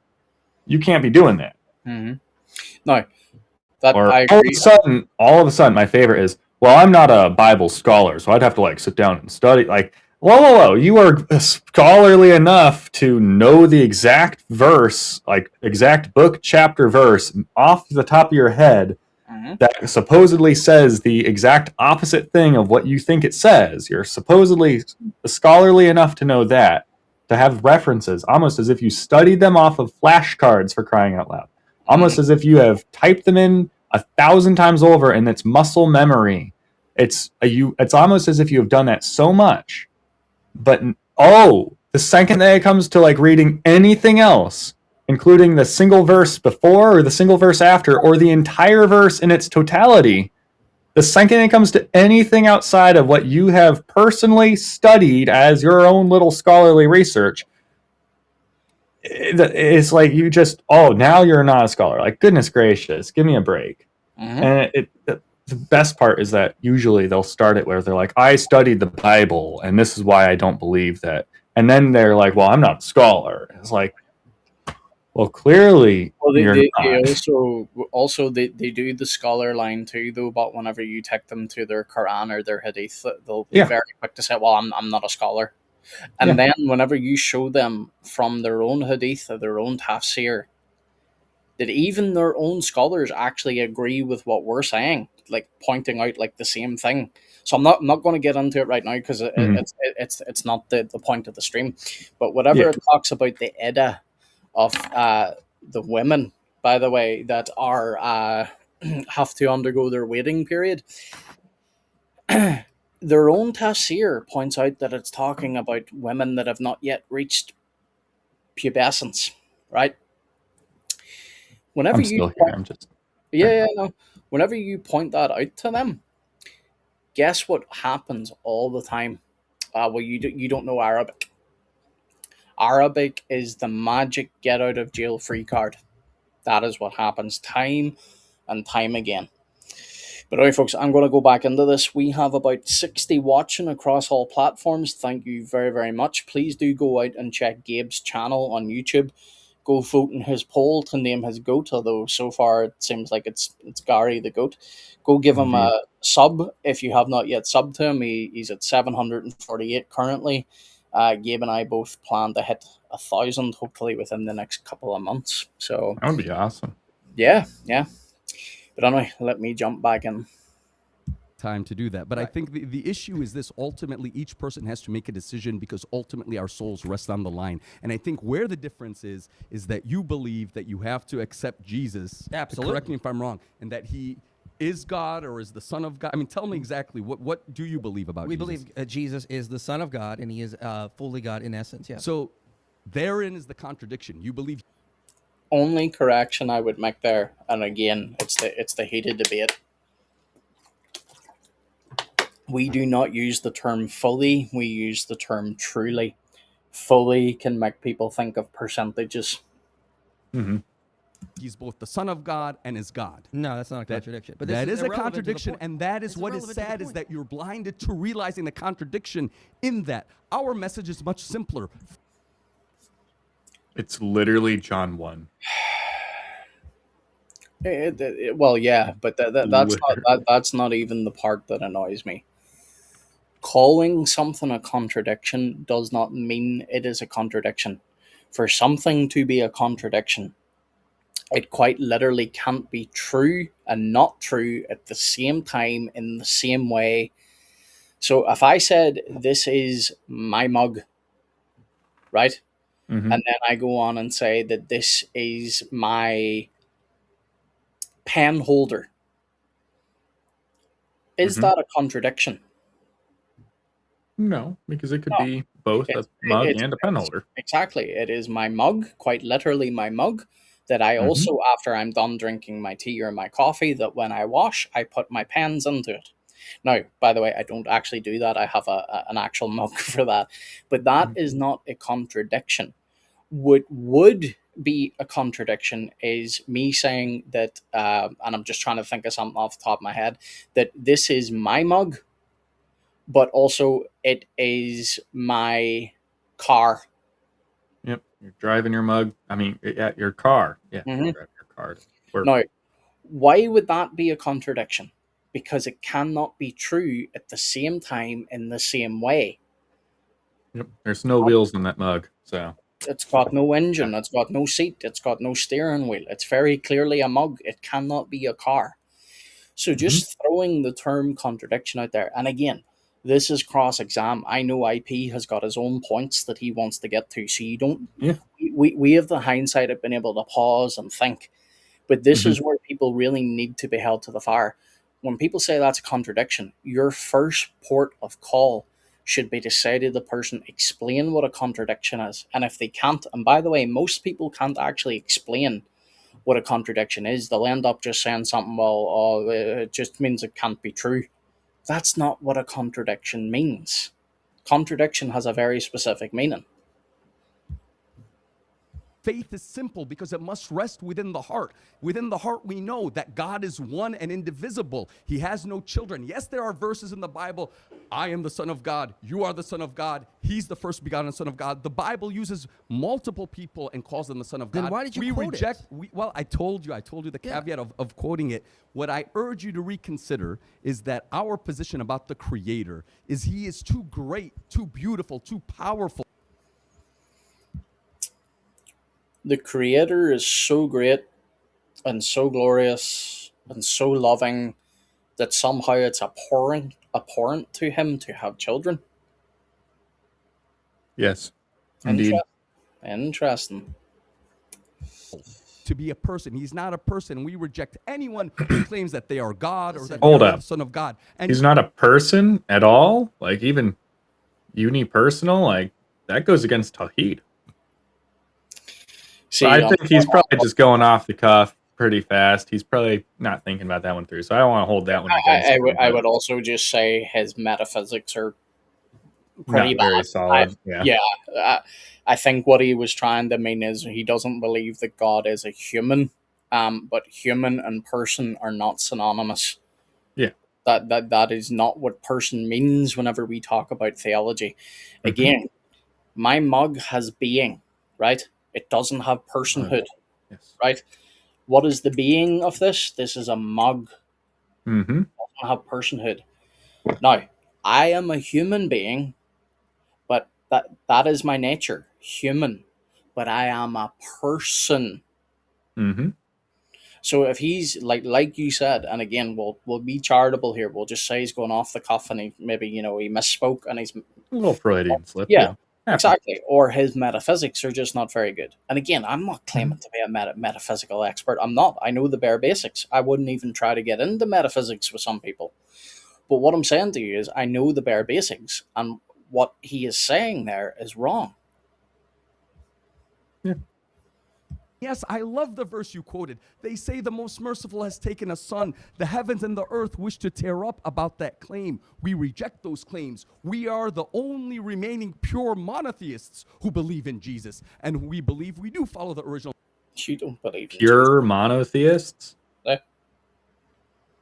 you can't be doing that. Mm-hmm. No, that Or I all agree. of a sudden, my favorite is, well, I'm not a Bible scholar, so I'd have to sit down and study. Like, whoa, you are scholarly enough to know the exact verse, exact book, chapter, verse off the top of your head Mm-hmm. that supposedly says the exact opposite thing of what you think it says. You're supposedly scholarly enough to know that, to have references, almost as if you studied them off of flashcards, for crying out loud. Almost as if you have typed them in 1,000 times over and it's muscle memory. It's almost as if you have done that so much. But the second that it comes to reading anything else, including the single verse before or the single verse after or the entire verse in its totality, the second it comes to anything outside of what you have personally studied as your own little scholarly research, it's like you just, now you're not a scholar. Like, goodness gracious, give me a break. Mm-hmm. And the best part is that usually they'll start it where they're like, I studied the Bible, and this is why I don't believe that. And then they're like, well, I'm not a scholar. It's like, well, clearly Well, you're they not. also they do the scholar line too, though. But whenever you take them to their Quran or their Hadith, they'll be Yeah. very quick to say, "Well, I'm not a scholar." And Yeah. then whenever you show them from their own Hadith or their own tafsir, that even their own scholars actually agree with what we're saying, like pointing out the same thing. So I'm not going to get into it right now because Mhm. it's not the point of the stream. But whatever Yeah. it talks about the Edda of the women, by the way, that are have to undergo their waiting period. Their own tafsir points out that it's talking about women that have not yet reached pubescence, right? Whenever I'm you still here. I'm just. no. Whenever you point that out to them, guess what happens all the time? Well, you don't know Arabic. Arabic is the magic get out of jail free card. That is what happens time and time again. But anyway, folks, I'm going to go back into this. We have about 60 watching across all platforms. Thank you very, very much. Please do go out and check Gabe's channel on YouTube. Go vote in his poll to name his goat, although so far it seems like it's Gary the goat. Go give him Indeed. a sub if you have not yet subbed to him. He's at 748 currently. Gabe and I both plan to hit 1,000 hopefully within the next couple of months. So That would be awesome. yeah. But anyway, let me jump back in. Time to do that. But I think the issue is this: ultimately, each person has to make a decision because ultimately our souls rest on the line. And I think where the difference is that you believe that you have to accept Jesus. Absolutely. Correct me if I'm wrong. And that he is God or is the Son of God. I mean, tell me exactly what do you believe about We Jesus? believe Jesus is the Son of God, and he is fully God in essence. Yeah. So therein is the contradiction. You believe Only correction I would make there, and again, it's the heated debate. We do not use the term fully, we use the term truly. Fully can make people think of percentages. Mm-hmm. he's both the Son of God and is God. No, that's not a contradiction. But That this is a irrelevant to the contradiction, point. and that is It's what is irrelevant to the sad, is point. that you're blinded to realizing the contradiction in that. Our message is much simpler. It's literally John 1. Well, yeah, but that's not even the part that annoys me. Calling something a contradiction does not mean it is a contradiction. For something to be a contradiction, it quite literally can't be true and not true at the same time in the same way. So if I said, this is my mug, right? Mm-hmm. And then I go on and say that this is my pen holder, is Mm-hmm. that a contradiction? No, because it could No. be both a It's, mug it's, and a pen it's holder. exactly. It is my mug, quite literally my mug, that I Mm-hmm. also, after I'm done drinking my tea or my coffee, that when I wash, I put my pens into it. Now, by the way, I don't actually do that. I have an actual mug for that. But that is not a contradiction. What would be a contradiction is me saying that, and I'm just trying to think of something off the top of my head, that this is my mug, but also it is my car. Yep. You're driving your mug. I mean, at your car. Yeah. Hmm. Drive your car to work. Now, why would that be a contradiction? Because it cannot be true at the same time in the same way. Yep. There's no wheels in that mug. So, It's got no yeah. engine, it's got no seat, it's got no steering wheel. It's very clearly a mug. It cannot be a car. So Mm-hmm. just throwing the term contradiction out there, and again, this is cross exam. I know IP has got his own points that he wants to get to. So you don't, Yeah. we have the hindsight of being able to pause and think. But this Mm-hmm. is where people really need to be held to the fire. When people say that's a contradiction, your first port of call should be to say to the person, explain what a contradiction is. And if they can't, and by the way, most people can't actually explain what a contradiction is, they'll end up just saying something, well, oh, it just means it can't be true. That's not what a contradiction means. Contradiction has a very specific meaning. Faith is simple because it must rest within the heart. Within the heart, we know that God is one and indivisible. He has no children. Yes, there are verses in the Bible. I am the Son of God. You are the Son of God. He's the first begotten Son of God. The Bible uses multiple people and calls them the Son of God. Then why did you we quote reject, it? Well, I told you the caveat of quoting it. What I urge you to reconsider is that our position about the Creator is He is too great, too beautiful, too powerful. The Creator is so great and so glorious and so loving that somehow it's abhorrent to him to have children. Yes. Indeed. Interesting. Interesting. To be a person. He's not a person. We reject anyone who claims that they are God or that they Hold are up. the Son of God. And He's not a person at all? Like, even unipersonal? Like, that goes against Tawheed. See, I think he's probably just going off the cuff pretty fast. He's probably not thinking about that one through. So I don't want to hold that one against him. I would also just say his metaphysics are pretty Not very bad. solid. Yeah. Yeah, I think what he was trying to mean is he doesn't believe that God is a human, but human and person are not synonymous. Yeah. That is not what person means whenever we talk about theology. Mm-hmm. Again, my mug has being, right? It doesn't have personhood, Yes. right? What is the being of this? This is a mug. Mm-hmm. It doesn't have personhood. Now, I am a human being, but that is my nature, human. But I am a person. Mm-hmm. So if he's like you said, and again, we'll be charitable here. We'll just say he's going off the cuff and he maybe he misspoke and he's A little Freudian slip. yeah. Happens. Exactly. Or his metaphysics are just not very good. And again, I'm not claiming to be a metaphysical expert. I'm not. I know the bare basics. I wouldn't even try to get into metaphysics with some people. But what I'm saying to you is I know the bare basics, and what he is saying there is wrong. Yeah. yes, I love the verse you quoted. They say the most merciful has taken a son. The heavens and the earth wish to tear up about that claim. We reject those claims. We are the only remaining pure monotheists who believe in Jesus. And we believe we do follow the original. You don't believe in Pure monotheists? Eh?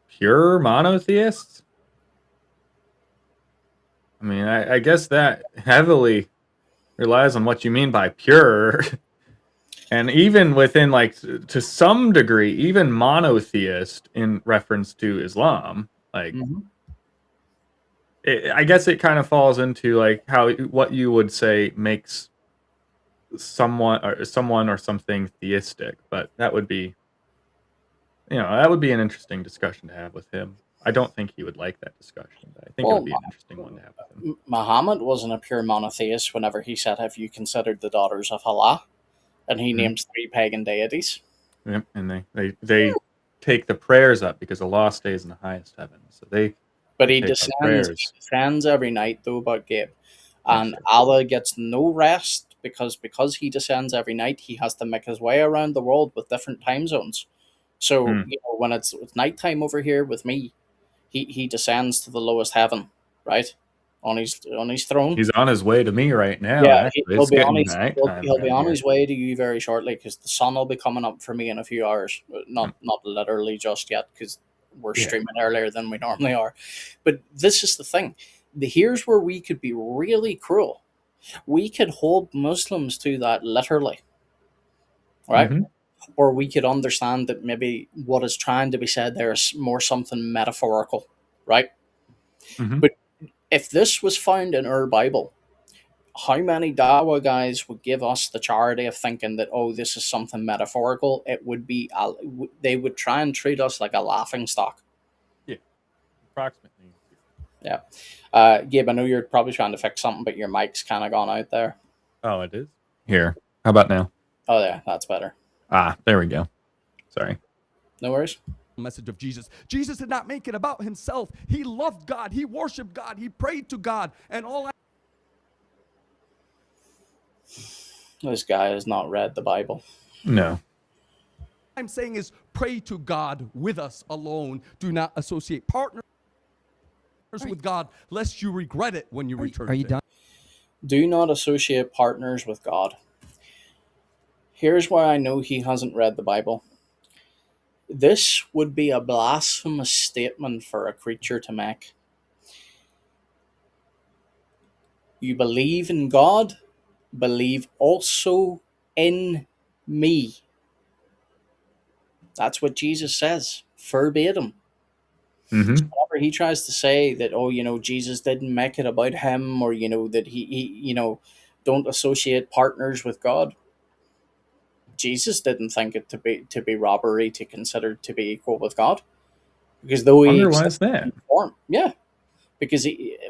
Pure monotheists? I mean, I guess that heavily relies on what you mean by pure. And even within, like, to some degree, even monotheist in reference to Islam, like, I guess it kind of falls into, like, what you would say makes someone or something theistic, but that would be that would be an interesting discussion to have with him. I don't think he would like that discussion, but I think it Well, would be an interesting one to have with him. Muhammad wasn't a pure monotheist whenever he said, "Have you considered the daughters of Allah?" And he Mhm. names 3 pagan deities. Yep, and they take the prayers up because Allah stays in the highest heaven, so they But he take our descends, prayers. every night, though, about Gabe. Yes, And sir. Allah gets no rest because he descends every night. He has to make his way around the world with different time zones. So Hmm. when it's nighttime over here with me, he descends to the lowest heaven, right, on his throne. He's on his way to me right now. Yeah, Actually, he'll it's be on getting his nighttime he'll be around on here. his way to you very shortly because the sun will be coming up for me in a few hours. Not literally just yet because we're Yeah. streaming earlier than we normally are. But this is the thing. Here's where we could be really cruel. We could hold Muslims to that literally, right? Hmm. Or we could understand that maybe what is trying to be said there is more something metaphorical, right? Hmm. But if this was found in our Bible, how many Dawa guys would give us the charity of thinking that, oh, this is something metaphorical? It would be, they would try and treat us like a laughing stock. Yeah, approximately. Yeah. Gabe, I know you're probably trying to fix something, but your mic's kind of gone out there. Oh, it is. Here, how about now? Oh, yeah, that's better. There we go. Sorry. No worries. Message of Jesus. Jesus did not make it about himself. He loved God. He worshiped God. He prayed to God. And all This guy has not read the Bible. No. I'm saying is pray to God with us alone. Do not associate partners with God, lest you regret it when you return. Are you to done? Do not associate partners with God. Here's why I know he hasn't read the Bible. This would be a blasphemous statement for a creature to make. You believe in God, believe also in me. That's what Jesus says, verbatim. Hmm. Whenever he tries to say that, oh, Jesus didn't make it about him, or, that he don't associate partners with God. Jesus didn't think it to be robbery to consider to be equal with God, because though he Wonder why is existed that? in form, yeah, because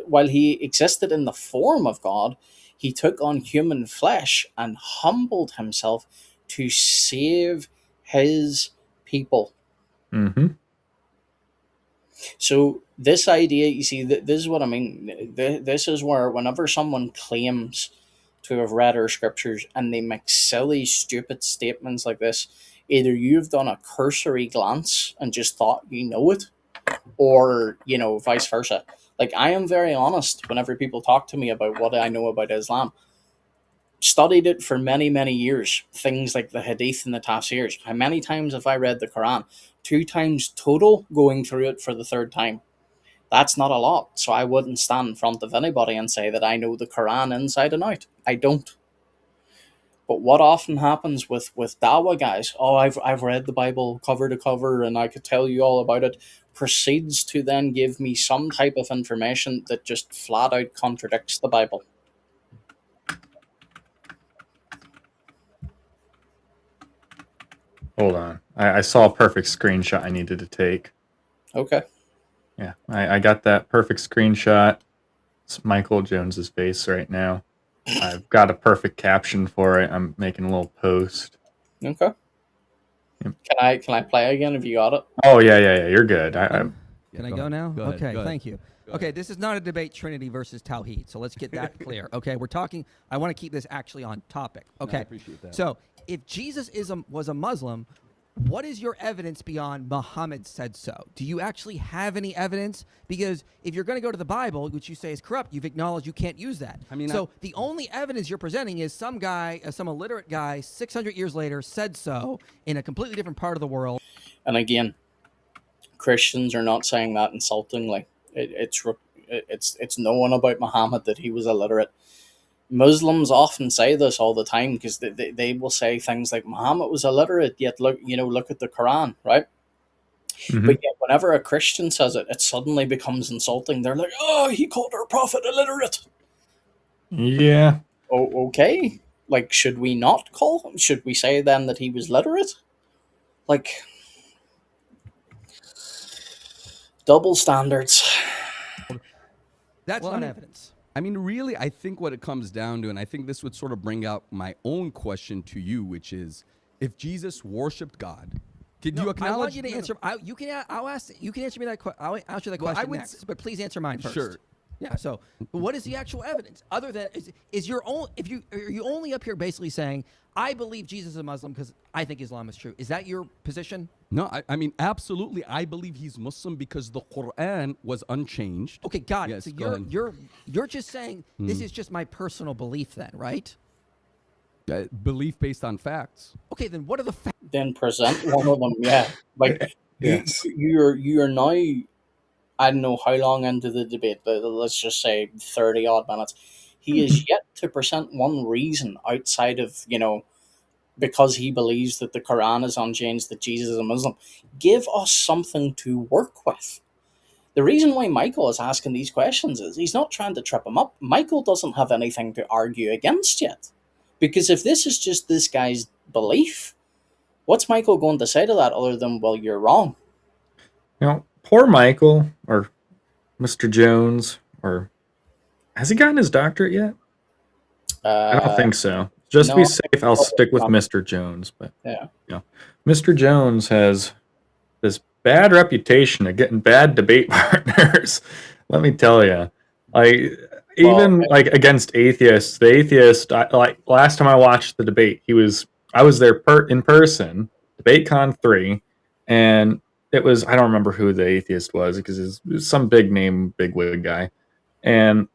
while he existed in the form of God, he took on human flesh and humbled himself to save his people. Hmm. So this idea, you see, this is what I mean. This is where whenever someone claims to have read our scriptures and they make silly, stupid statements like this, either you've done a cursory glance and just thought you know it, or vice versa. Like, I am very honest whenever people talk to me about what I know about Islam. Studied it for many, many years. Things like the Hadith and the Tafsirs. How many times have I read the Quran? 2 times total, going through it for the 3rd time. That's not a lot. So I wouldn't stand in front of anybody and say that I know the Quran inside and out. I don't. But what often happens with Dawa guys, oh, I've read the Bible cover to cover and I could tell you all about it, proceeds to then give me some type of information that just flat out contradicts the Bible. Hold on. I saw a perfect screenshot I needed to take. Okay. Yeah, I got that perfect screenshot. It's Michael Jones's face right now. I've got a perfect caption for it. I'm making a little post. Okay. Yep. Can I play again if you got it? Oh yeah. You're good. Can I go now? Go ahead, Okay, go ahead. thank you. Okay, this is not a debate Trinity versus Tawhid, so let's get that clear. Okay, we're talking. I want to keep this actually on topic. Okay, I appreciate that. So if Jesus was a Muslim, what is your evidence beyond Muhammad said so? Do you actually have any evidence? Because if you're going to go to the Bible, which you say is corrupt, you've acknowledged you can't use that. I mean, so the only evidence you're presenting is some guy, some illiterate guy, 600 years later said so in a completely different part of the world. And again, Christians are not saying that insultingly. It's known about Muhammad that he was illiterate. Muslims often say this all the time because they will say things like Muhammad was illiterate, yet look at the Quran, right? Mhm. But yet whenever a Christian says it, it suddenly becomes insulting. They're like, oh, he called our prophet illiterate. Yeah. Oh, okay. Like, should we not call him? Should we say then that he was literate? Like, Double standards. That's Well, not I mean- evidence. I mean, really, I think what it comes down to, and I think this would sort of bring out my own question to you, which is, if Jesus worshipped God, could you acknowledge? I want you to No, no. answer. You can. I'll ask. You can answer me that. I'll answer that Well, I question would next. s- But please answer mine first. Sure. Yeah. So, what is the actual evidence other than is your own? If you are you only up here basically saying I believe Jesus is a Muslim because I think Islam is true? Is that your position? No, I mean, absolutely. I believe he's Muslim because the Quran was unchanged. Okay, got Yes, it. So go ahead. you're just saying this is just my personal belief, then, right? Belief based on facts. Okay, then what are the facts? Then present one of them. Yeah, like Yes. you're now. I don't know how long into the debate, but let's just say 30 odd minutes. He is yet to present one reason outside of, because he believes that the Quran is unchanged, that Jesus is a Muslim. Give us something to work with. The reason why Michael is asking these questions is he's not trying to trip him up. Michael doesn't have anything to argue against yet. Because if this is just this guy's belief, what's Michael going to say to that other than, well, you're wrong? Poor Michael, or Mr. Jones, or has he gotten his doctorate yet? I don't think so. Just to be no, safe, I'll stick with Mr. Jones. But Yeah. Mr. Jones has this bad reputation of getting bad debate partners. Let me tell you, even against atheists. The atheist, last time I watched the debate, I was there in person, DebateCon 3, and it was, I don't remember who the atheist was because it was some big name, big wig guy, and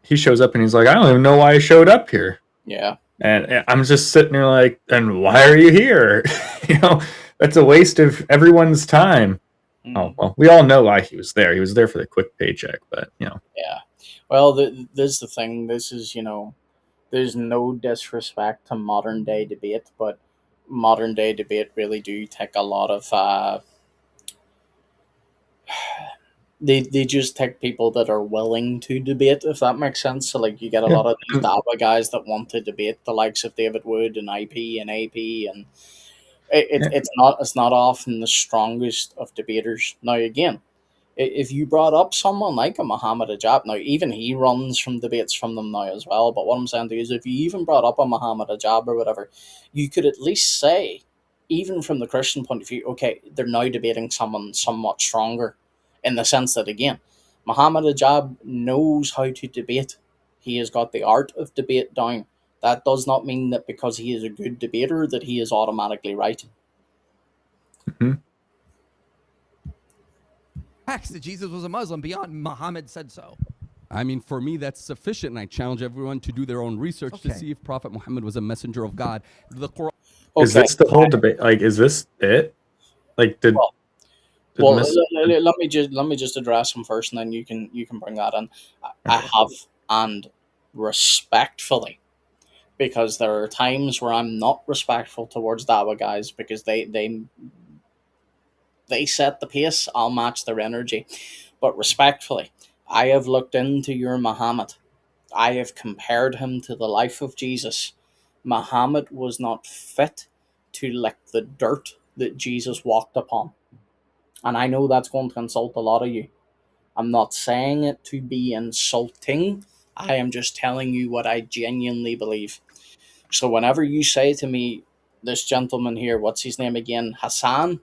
he shows up and he's like, I don't even know why I showed up here. Yeah. And I'm just sitting there like, and why are you here? That's a waste of everyone's time. Oh, well, we all know why he was there. He was there for the quick paycheck, but, Yeah. Well, this is the thing. This is, there's no disrespect to modern day debate, but modern day debate really do take a lot of, they just take people that are willing to debate, if that makes sense. So, like, you get a lot of these Dawa guys that want to debate, the likes of David Wood and IP and AP, and it's not often the strongest of debaters. Now, again, if you brought up someone like a Muhammad Ajab, now even he runs from debates from them now as well. But what I'm saying to you is, if you even brought up a Muhammad Ajab or whatever, you could at least say, even from the Christian point of view, okay, they're now debating someone somewhat stronger, in the sense that, again, Muhammad Ajab knows how to debate. He has got the art of debate down. That does not mean that because he is a good debater that he is automatically right. Facts that Jesus was a Muslim beyond Muhammad said so. I mean, for me, that's sufficient, and I challenge everyone to do their own research to Okay. see if Prophet Muhammad was a messenger of God. The Quran. is this the whole debate? Like, is this it? Like, did Let me just address him first, and then you can bring that in. I have, and respectfully, because there are times where I'm not respectful towards Dawa guys because they set the pace. I'll match their energy, but respectfully, I have looked into your Muhammad. I have compared him to the life of Jesus. Muhammad was not fit to lick the dirt that Jesus walked upon. And I know that's going to insult a lot of you. I'm not saying it to be insulting. I am just telling you what I genuinely believe. So whenever you say to me, this gentleman here, what's his name again? Hassan.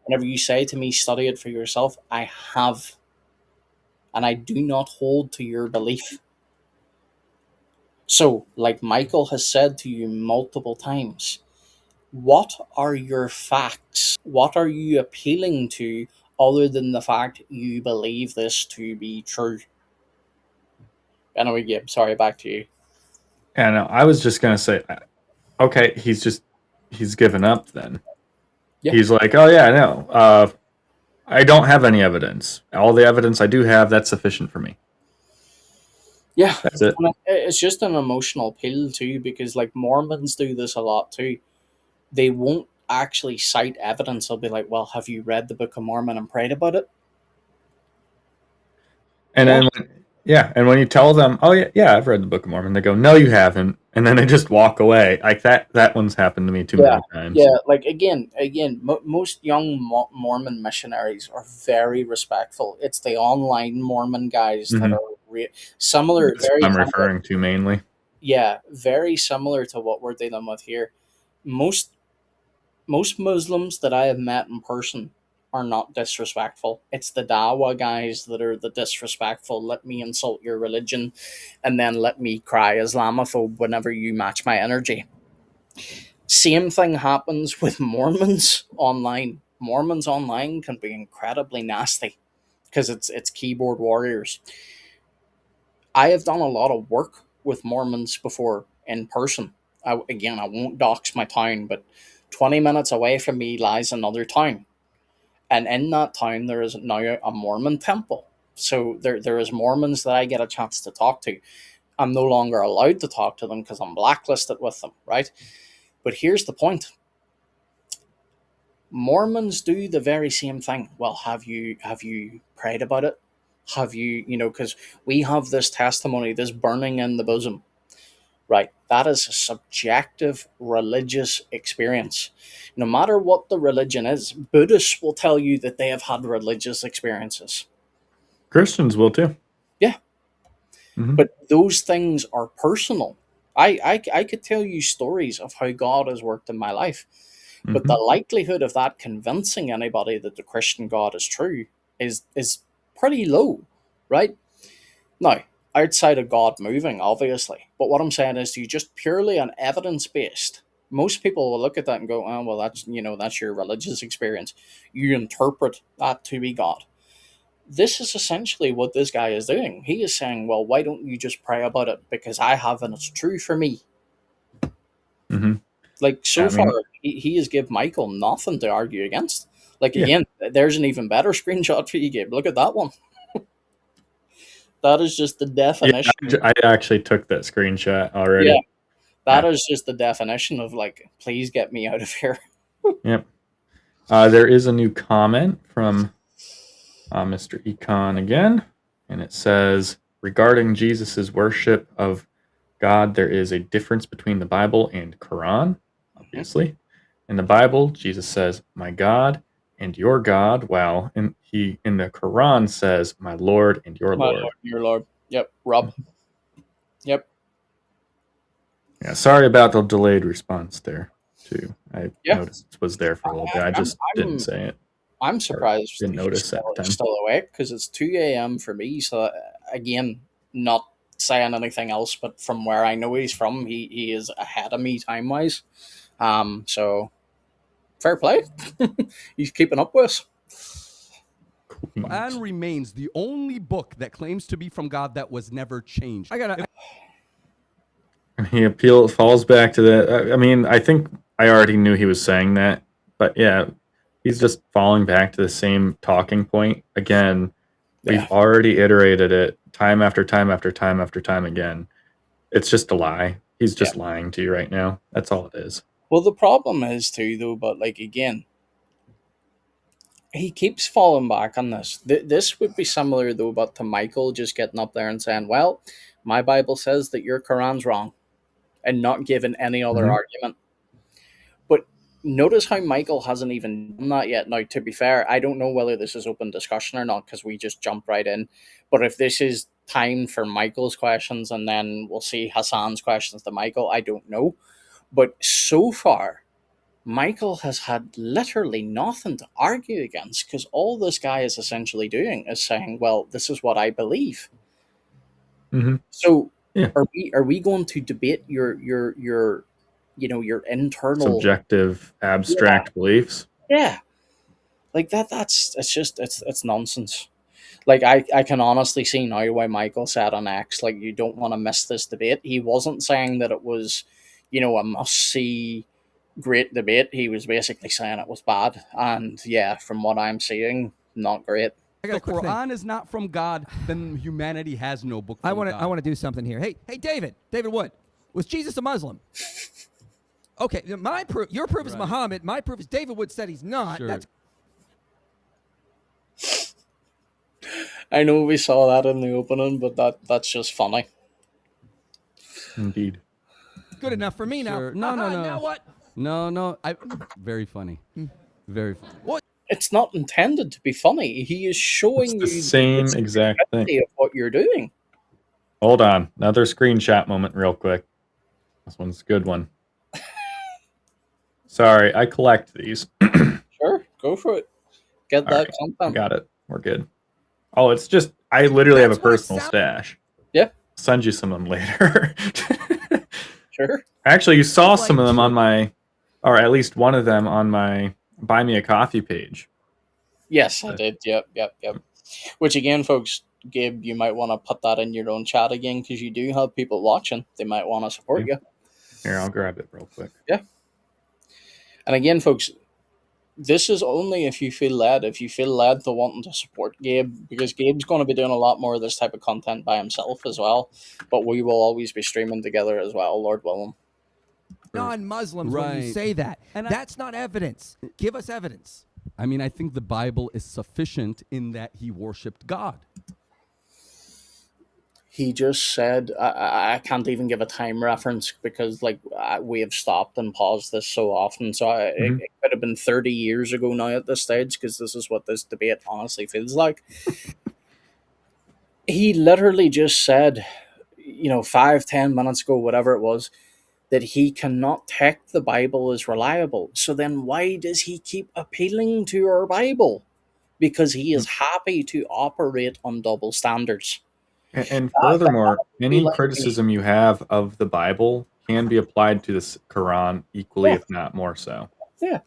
Whenever you say to me, study it for yourself, I have. And I do not hold to your belief. So, like Michael has said to you multiple times, what are your facts? What are you appealing to other than the fact you believe this to be true? Anyway, Gabe, sorry, back to you. And I was just gonna say, okay, he's given up then. Yeah. He's like, oh yeah, no, I don't have any evidence. All the evidence I do have, that's sufficient for me. Yeah, That's it. and it's just an emotional appeal too, because like Mormons do this a lot too. They won't actually cite evidence. They'll be like, well, have you read the Book of Mormon and prayed about it? And then, and when you tell them, oh yeah, I've read the Book of Mormon, they go, no, you haven't. and then they just walk away. Like that one's happened to me too Yeah, many times. yeah. Like again, most young Mormon missionaries are very respectful. It's the online Mormon guys that Mhm. are similar, That's very what I'm similar. referring to mainly. Yeah, very similar to what we're dealing with here. Most most Muslims that I have met in person are not disrespectful. It's the Dawa guys that are the disrespectful. Let me insult your religion, and then let me cry Islamophobe whenever you match my energy. Same thing happens with Mormons online. Mormons online can be incredibly nasty because it's keyboard warriors. I have done a lot of work with Mormons before in person. Again, I won't dox my town, but 20 minutes away from me lies another town. And in that town, there is now a Mormon temple. So there is Mormons that I get a chance to talk to. I'm no longer allowed to talk to them because I'm blacklisted with them, right? But here's the point. Mormons do the very same thing. Well, have you prayed about it? Have you because we have this testimony, this burning in the bosom, right? That is a subjective religious experience. No matter what the religion is, Buddhists will tell you that they have had religious experiences. Christians will too. Yeah, Hmm. but those things are personal. I could tell you stories of how God has worked in my life. But the Hmm. likelihood of that convincing anybody that the Christian God is true is pretty low, right? Now, outside of God moving, obviously. But what I'm saying is, you just purely on evidence based. Most people will look at that and go, "Oh, well, that's your religious experience. You interpret that to be God." This is essentially what this guy is doing. He is saying, "Well, why don't you just pray about it because I have and it's true for me." Hmm. Like Yeah, so I far, mean, he has give Michael nothing to argue against. Like yeah, again, there's an even better screenshot for you, Gabe. Look at that one. That is just the yeah. definition. I actually took that screenshot Yeah, already. that Yeah, is just the definition of like, please get me out of here. yep. There is a new comment from Mr. Econ again, and it says regarding Jesus's worship of God, there is a difference between the Bible and Quran. Mhm. Obviously, in the Bible, Jesus says, "My God and your God," while in the Quran says, "My Lord and your My Lord." Lord, your Lord. Yep, Rob. Mhm. Yep. Yeah, sorry about the delayed response there, too. I Yeah. noticed it was there for a little bit. I I'm just didn't I'm say it I'm or surprised didn't he's notice at the time. still awake because it's 2 a.m. for me. So again, not saying anything else, but from where I know he's from, he is ahead of me time wise. So fair play. He's keeping up with us. And remains the only book that claims to be from God that was never changed. I gotta. He falls back to that. I mean, I think I already knew he was saying that, but yeah, he's just falling back to the same talking point again. Yeah, We've already iterated it time after time after time after time again. It's just a lie. He's yeah. just lying to you right now. That's all it is. Well, the problem is too, though. But like again, he keeps falling back on this. This would be similar though, but to Michael just getting up there and saying, "Well, my Bible says that your Quran's wrong," and not giving any other Hmm. argument. But notice how Michael hasn't even done that yet. Now, to be fair, I don't know whether this is open discussion or not because we just jumped right in. But if this is time for Michael's questions and then we'll see Hassan's questions to Michael, I don't know. But so far, Michael has had literally nothing to argue against because all this guy is essentially doing is saying, "Well, this is what I believe." Hmm. So, Yeah. are we going to debate your internal? Subjective, Yeah, abstract beliefs. yeah, like that. That's it's nonsense. Like I can honestly see now why Michael said on X, like, you don't want to miss this debate. He wasn't saying that it was, a must see great debate. He was basically saying it was bad. And yeah, from what I'm seeing, not great. I If got the a quick thing. Quran is not from God, then humanity has no book from I want to. God. I want to do something here. Hey, David Wood, was Jesus a Muslim? Okay, my proof. Your proof is Right. Muhammad. My proof is David Wood said he's not. Sure. That's I know we saw that in the opening, but that's just funny. Indeed. good enough for me Sure. now. No. Now what? No. Very funny. Very funny. What? It's not intended to be funny. He is It's showing the you same the exact thing. stupidity of what you're doing. Hold on. Another screenshot moment real quick. This one's a good one. Sorry, I collect these. Sure, go for it. Get All that right, I content. got it. We're good. Oh, it's just I literally have a That's what it personal sound- stash. Yeah, Send you some of them later. sure. Actually, you saw Like, some of them on my, or at least one of them on my Buy Me a Coffee page. Yes, I did. Yep. Which again, folks, Gabe, you might want to put that in your own chat again because you do have people watching. They might want to support you. Here, I'll grab it real quick. Yeah. And again, folks, this is only if you feel led. If you feel led to wanting to support Gabe, because Gabe's going to be doing a lot more of this type of content by himself as well. But we will always be streaming together as well, Lord willing. Non-Muslims when you Right. say that. And That's not evidence. Give us evidence. I mean, I think the Bible is sufficient in that he worshipped God. He just said, I can't even give a time reference because we have stopped and paused this so often. So it could have been 30 years ago now at this stage because this is what this debate honestly feels like. He literally just said, 5-10 minutes ago, whatever it was, that he cannot take the Bible as reliable. So then why does he keep appealing to our Bible? Because he is happy to operate on double standards. And furthermore, any like me. criticism you have of the Bible can be applied to the Quran equally, Yeah. if not more so. Yeah.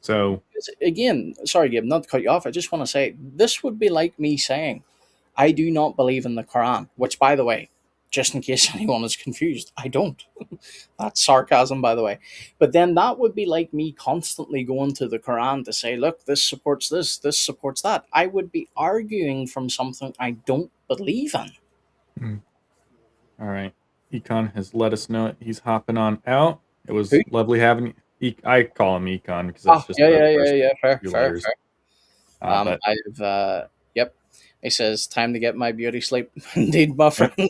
So, Again, sorry, Gabe, not to cut you off. I just want to say this would be like me saying, I do not believe in the Quran, which, by the way, just in case anyone is confused, I don't. That's sarcasm, by the way. But then that would be like me constantly going to the Quran to say, look, this supports this supports that. I would be arguing from something I don't believe in. all right. Econ has let us know he's hopping on out. It was Who? lovely having you. I call him Econ because that's just the first few letters. Fair. But Yep. He says, time to get my beauty sleep. Indeed, my friend.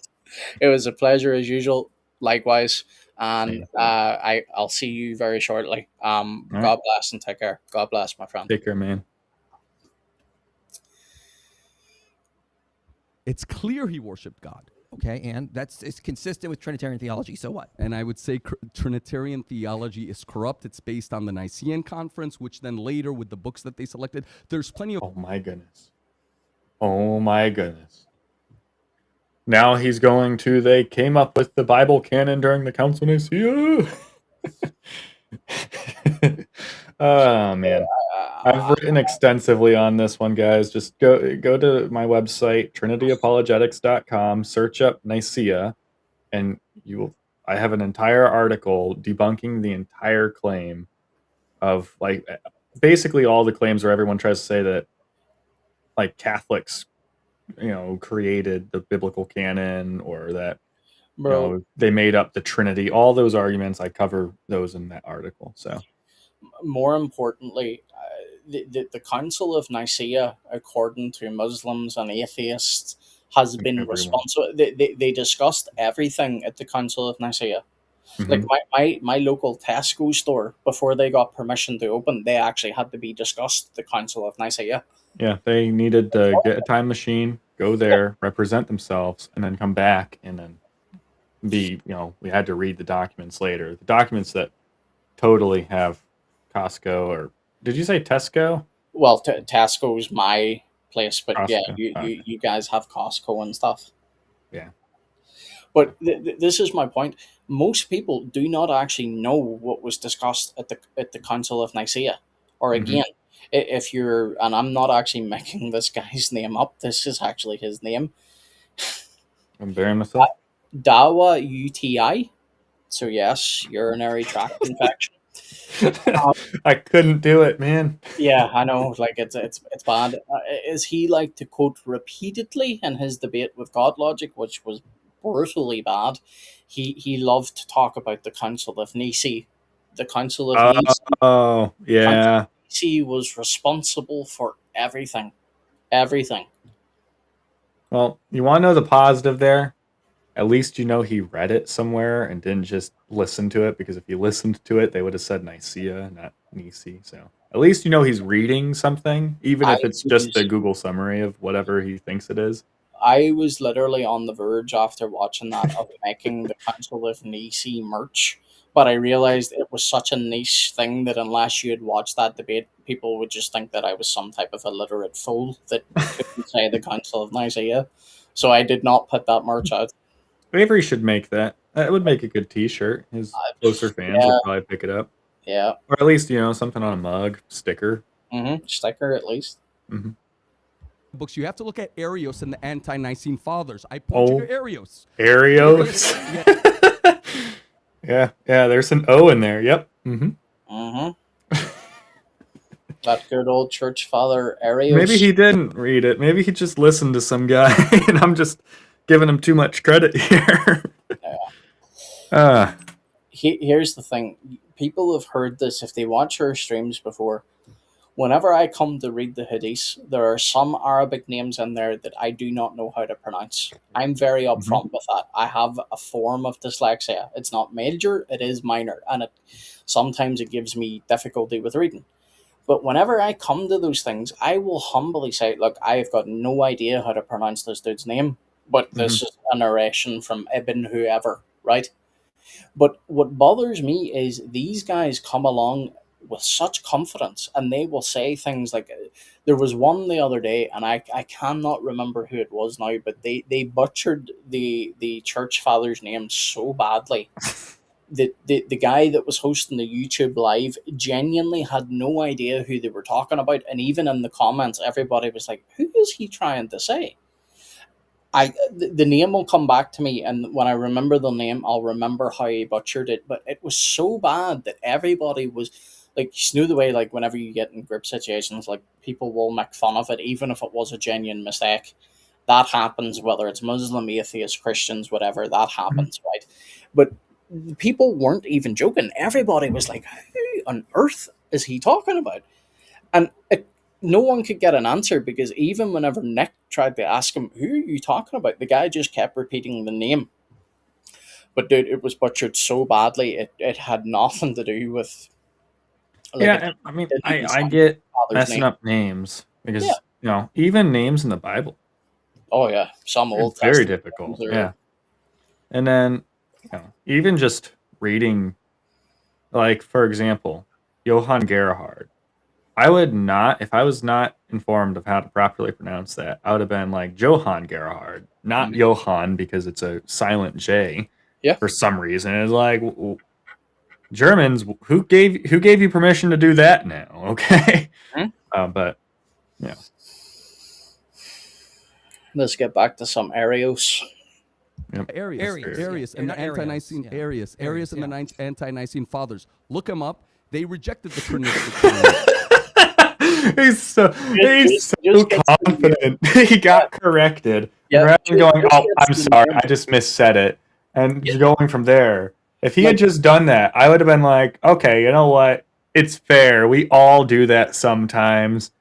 It was a pleasure as usual. Likewise. And I'll see you very shortly. right. God bless and take care. God bless, my friend. take care, man. It's clear he worshipped God. Okay, and it's consistent with Trinitarian theology. So what? And I would say Trinitarian theology is corrupt. It's based on the Nicene Conference, which then later, with the books that they selected, there's plenty of... Oh my goodness. Oh my goodness. Now he's going to, they came up with the Bible canon during the Council of Nicaea. Oh man. I've written extensively on this one, guys. Just go to my website, trinityapologetics.com, search up Nicaea, and I have an entire article debunking the entire claim of basically all the claims where everyone tries to say that Catholics, created the biblical canon or that they made up the Trinity. All those arguments, I cover those in that article. So more importantly, the Council of Nicaea, according to Muslims and atheists, has been responsible. They discussed everything at the Council of Nicaea. Like my local Tesco store, before they got permission to open, they actually had to be discussed at the Council of Nicaea. yeah, they needed to get a time machine, go there, represent themselves, and then come back and then we had to read the documents later. The documents that totally have Costco, or did you say Tesco? Well, Tesco's my place, but Costco. yeah, you guys have Costco and stuff. Yeah. But this is my point. Most people do not actually know what was discussed at the Council of Nicaea. Or again, if you're, and I'm not actually making this guy's name up, this is actually his name. I'm burying myself. Dawa UTI. So yes, urinary tract infection. I couldn't do it, man. Yeah, I know. It's bad. Is he to quote repeatedly in his debate with God Logic, which was brutally bad? He loved to talk about the Council of Nicaea. The Council of Nicaea. Oh, yeah. Nicaea was responsible for everything. Everything. Well, you want to know the positive there? at least you know he read it somewhere and didn't just listen to it, because if he listened to it, they would have said Nicaea, not Nisi. So at least you know he's reading something, even I if it's just the was Google summary of whatever he thinks it is. I was literally on the verge after watching that of making the Council of Nicaea merch, but I realized it was such a niche thing that unless you had watched that debate, people would just think that I was some type of illiterate fool that couldn't say the Council of Nicaea. So I did not put that merch out. Avery should make that. It would make a good T-shirt. His closer fans Yeah, would probably pick it up, yeah. or at least something on a mug, sticker. Sticker at least. Hmm. Books, you have to look at Arius and the Ante-Nicene Fathers. I point you Oh, to Arius. Arios. Yeah. yeah. There's an O in there. Yep. That good old church father Arius. Maybe he didn't read it. Maybe he just listened to some guy, and I'm just giving him too much credit here. Here's the thing. People have heard this if they watch our streams before. Whenever I come to read the Hadith, there are some Arabic names in there that I do not know how to pronounce. I'm very upfront with that. I have a form of dyslexia. It's not major, it is minor, and sometimes it gives me difficulty with reading. But whenever I come to those things, I will humbly say, look, I have got no idea how to pronounce this dude's name, but this is a narration from Ibn whoever, right? But what bothers me is these guys come along with such confidence and they will say things like, there was one the other day, and I cannot remember who it was now, but they butchered the church father's name so badly that the guy that was hosting the YouTube live genuinely had no idea who they were talking about, and even in the comments everybody was like, who is he trying to say? The name will come back to me, and when I remember the name, I'll remember how he butchered it. But it was so bad that everybody was like, you know, the way like whenever you get in group situations, like people will make fun of it, even if it was a genuine mistake. That happens, whether it's Muslim, atheist, Christians, whatever. That happens, right? But people weren't even joking. Everybody was like, "Who on earth is he talking about?" And no one could get an answer, because even whenever Nick tried to ask him, who are you talking about, the guy just kept repeating the name. But dude, it was butchered so badly, it had nothing to do with Yeah, I mean, I get messing up names because Yeah. even names in the Bible, Oh yeah, some old it's very Testament difficult. names are- Yeah, and then even just reading, like for example, Johann Gerhard. I would not, if I was not informed of how to properly pronounce that, I would have been like Johann Gerhard, not Johann, because it's a silent J. Yeah. For some reason, it's like Germans. Who gave you permission to do that now? Okay. But yeah. Let's get back to some Arios. Yep. Arius, and the Ante-Nicene Arius and the Ante-Nicene Fathers. Look them up. They rejected the Trinity. He's so confident. He got corrected. Yeah, Rather than going, just oh, gets I'm the sorry, name. I just missaid it, and going from there. If he had just done that, I would have been like, okay, you know what? It's fair. We all do that sometimes.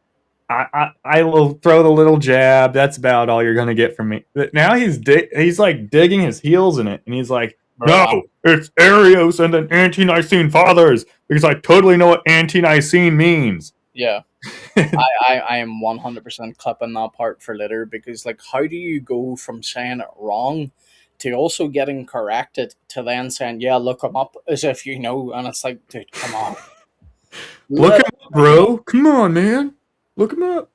I will throw the little jab. That's about all you're gonna get from me. But now he's like digging his heels in it, and he's like, no, it's Arios and the Ante-Nicene Fathers, because I totally know what Ante-Nicene means. Yeah. I am 100% clipping that part for later, because like, how do you go from saying it wrong to also getting corrected to then saying, yeah, look him up, as if you know, and it's like, dude, come on. Look him up, bro. Come on, man. Look him up.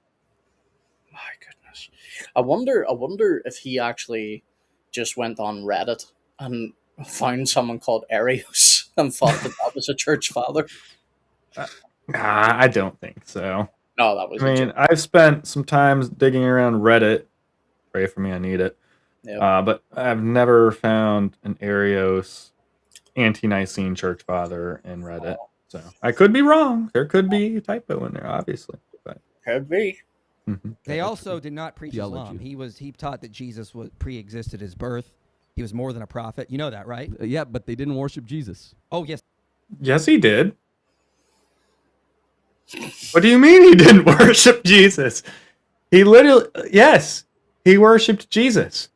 My goodness. I wonder if he actually just went on Reddit and found someone called Arios and thought that was a church father. I don't think so. No, that was I mean, I've spent some time digging around Reddit. Pray for me, I need it. Yep. But I've never found an Arios Ante-Nicene church father in Reddit. So I could be wrong. There could be a typo in there, obviously. But could be. They also did not preach Islam. He taught that Jesus was pre-existed his birth. He was more than a prophet. You know that, right? Yeah, but they didn't worship Jesus. Oh, yes. Yes, he did. What do you mean he didn't worship Jesus? He literally, yes, he worshipped Jesus.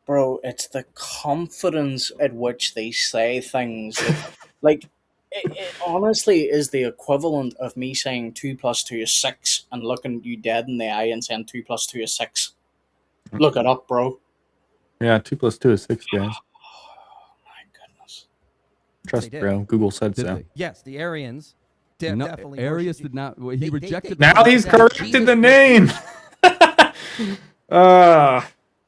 bro, it's the confidence at which they say things. Like, it honestly is the equivalent of me saying 2 plus 2 is 6 and looking you dead in the eye and saying 2 plus 2 is 6. Look it up, bro. Yeah, 2 plus 2 is 6, guys. Oh, my goodness. Trust, did. bro. Google said Did so. they? Yes, the Arians No, definitely. Arius worship- did not. Well, he They- rejected. they- Now he's that corrected Jesus the was- name. uh,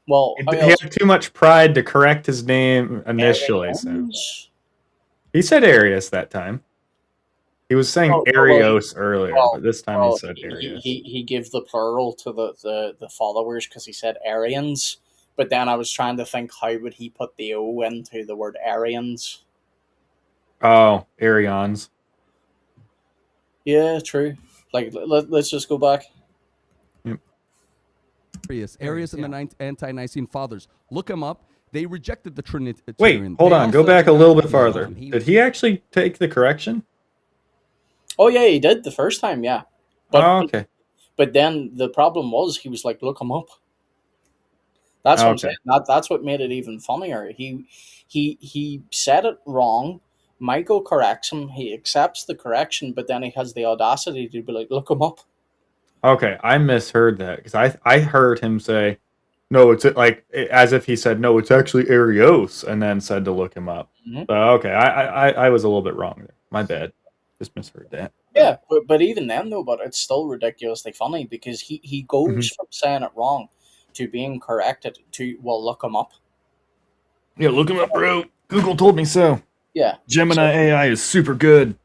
Well, how he else? had too much pride to correct his name initially. So Arians? he said Arius that time. He was saying Oh, Arios earlier, well, but this time he said he, Arius. he gave the plural to the followers because he said Aryans. But then I was trying to think how would he put the O into the word Aryans. Oh, Arians. Yeah, true. Like, let's just go back. Arius and the anti-Nicene Fathers. Look him up. They rejected the Trinitarian. Wait, hold They on. Go also back a did little not bit believe farther. in him. Did he actually take the correction? Oh yeah, he did the first time, yeah. But Oh, okay. but then the problem was he was like, look him up. That's what I'm Okay. saying. That's what made it even funnier. He said it wrong. Michael corrects him. He accepts the correction, but then he has the audacity to be like, look him up. Okay, I misheard that because I heard him say, "No, it's like as if he said no, it's actually Arios," and then said to look him up. Mhm. So okay, I was a little bit wrong there. My bad. Just misheard that. Yeah, but even then though, but it's still ridiculously funny because he goes from saying it wrong to being corrected to, well, look him up. Yeah, look him up, bro. Google told me so. Yeah. Gemini So AI is super good.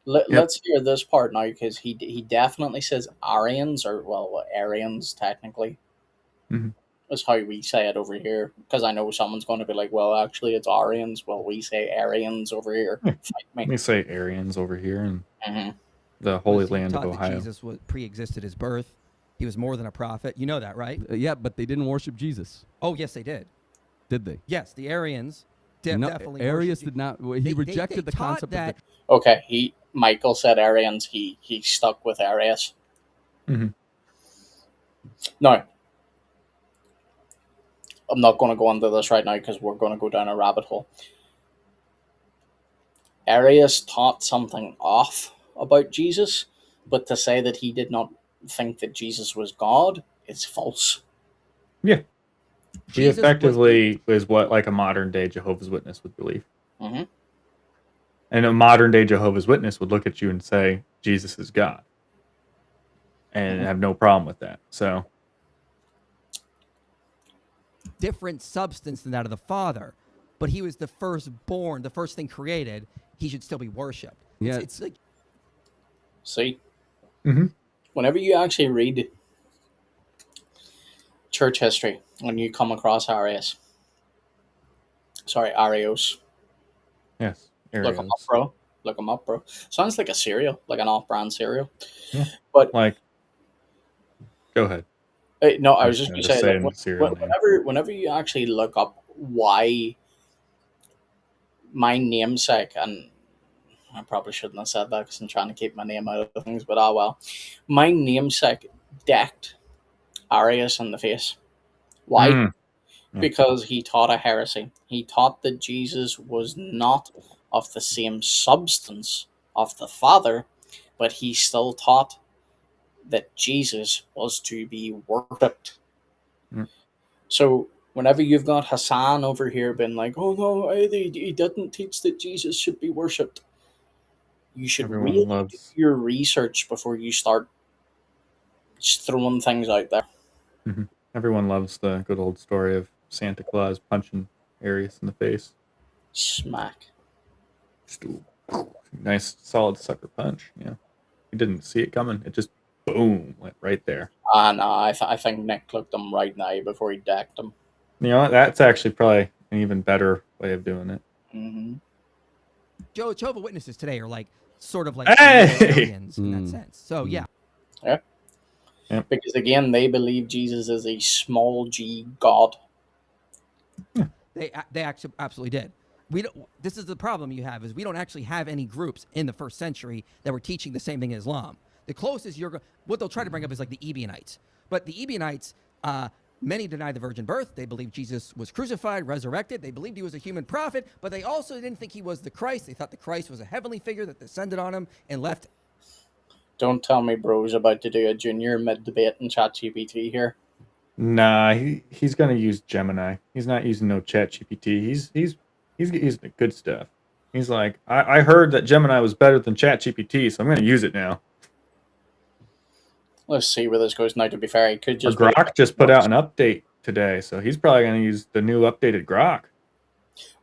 let's hear this part now because he definitely says Aryans, or well, Aryans technically. Mhm. Is how we say it over here, because I know someone's going to be like, well, actually it's Aryans. Well, we say Aryans over here. Yeah. Fight Let me. me say Aryans over here in Mhm. the Holy was he Land of taught that Ohio. Jesus was pre-existed his birth. He was more than a prophet. You know that, right? Yeah, but they didn't worship Jesus, Oh, yes, they did. did they? Yes, the Aryans No, definitely. Arius worshiped- did not. Well, he They rejected the taught concept that. of Okay, Michael said Aryans. He stuck with Arius. Mhm. No, I'm not going to go into this right now because we're going to go down a rabbit hole. Arius taught something off about Jesus, but to say that he did not think that Jesus was God is false. Yeah, he Jesus was effectively is what like a modern day Jehovah's Witness would believe. Mhm. And a modern day Jehovah's Witness would look at you and say Jesus is God, and have no problem with that. So different substance than that of the Father, but he was the firstborn, the first thing created. He should still be worshipped. Yeah. It's like See, Mhm. whenever you actually read church history, when you come across Arius, Arios, yes, look him up, Arios. bro. Look him up, bro. Sounds like a cereal, like an off-brand cereal. Yeah. But Like, go ahead. no, I I'm was just just going to gonna say, say like, the cereal name. whenever you actually look up why my namesake, and I probably shouldn't have said that because I'm trying to keep my name out of things, but well, my namesake decked Arius in the face. Why? Mm. Yeah. Because he taught a heresy. He taught that Jesus was not of the same substance of the Father, but he still taught that Jesus was to be worshipped. Mm. So whenever you've got Hassan over here being like, oh no, he didn't teach that Jesus should be worshipped, you should Everyone really do loves. your research before you start just throwing things out there. Mhm. Everyone loves the good old story of Santa Claus punching Arius in the face. Smack. Just a nice, solid sucker punch. Yeah, he didn't see it coming. It just boom went right there. And I think Nick looked him right now before he decked him. You know what? That's actually probably an even better way of doing it. Mm-hmm. Jehovah's Witnesses today are like sort of like Hey! Aryans in that sense. So yeah, Because again, they believe Jesus is a small g God. they actually absolutely did. We don't. This is the problem you have is we don't actually have any groups in the first century that were teaching the same thing as Islam. The closest what they'll try to bring up is like the Ebionites, but the Ebionites Many deny the virgin birth. They believe Jesus was crucified, resurrected. They believed he was a human prophet, but they also didn't think he was the Christ. They thought the Christ was a heavenly figure that descended on him and left. Don't tell me bro's about to do a junior mid debate in ChatGPT here. Nah, he's gonna use Gemini. He's not using no Chat GPT. He's using the good stuff. He's like, I heard that Gemini was better than Chat GPT, so I'm gonna use it now. Let's see where this goes. Now, to be fair, it could Or just Grok just put out an update today, so he's probably gonna use the new updated Grok.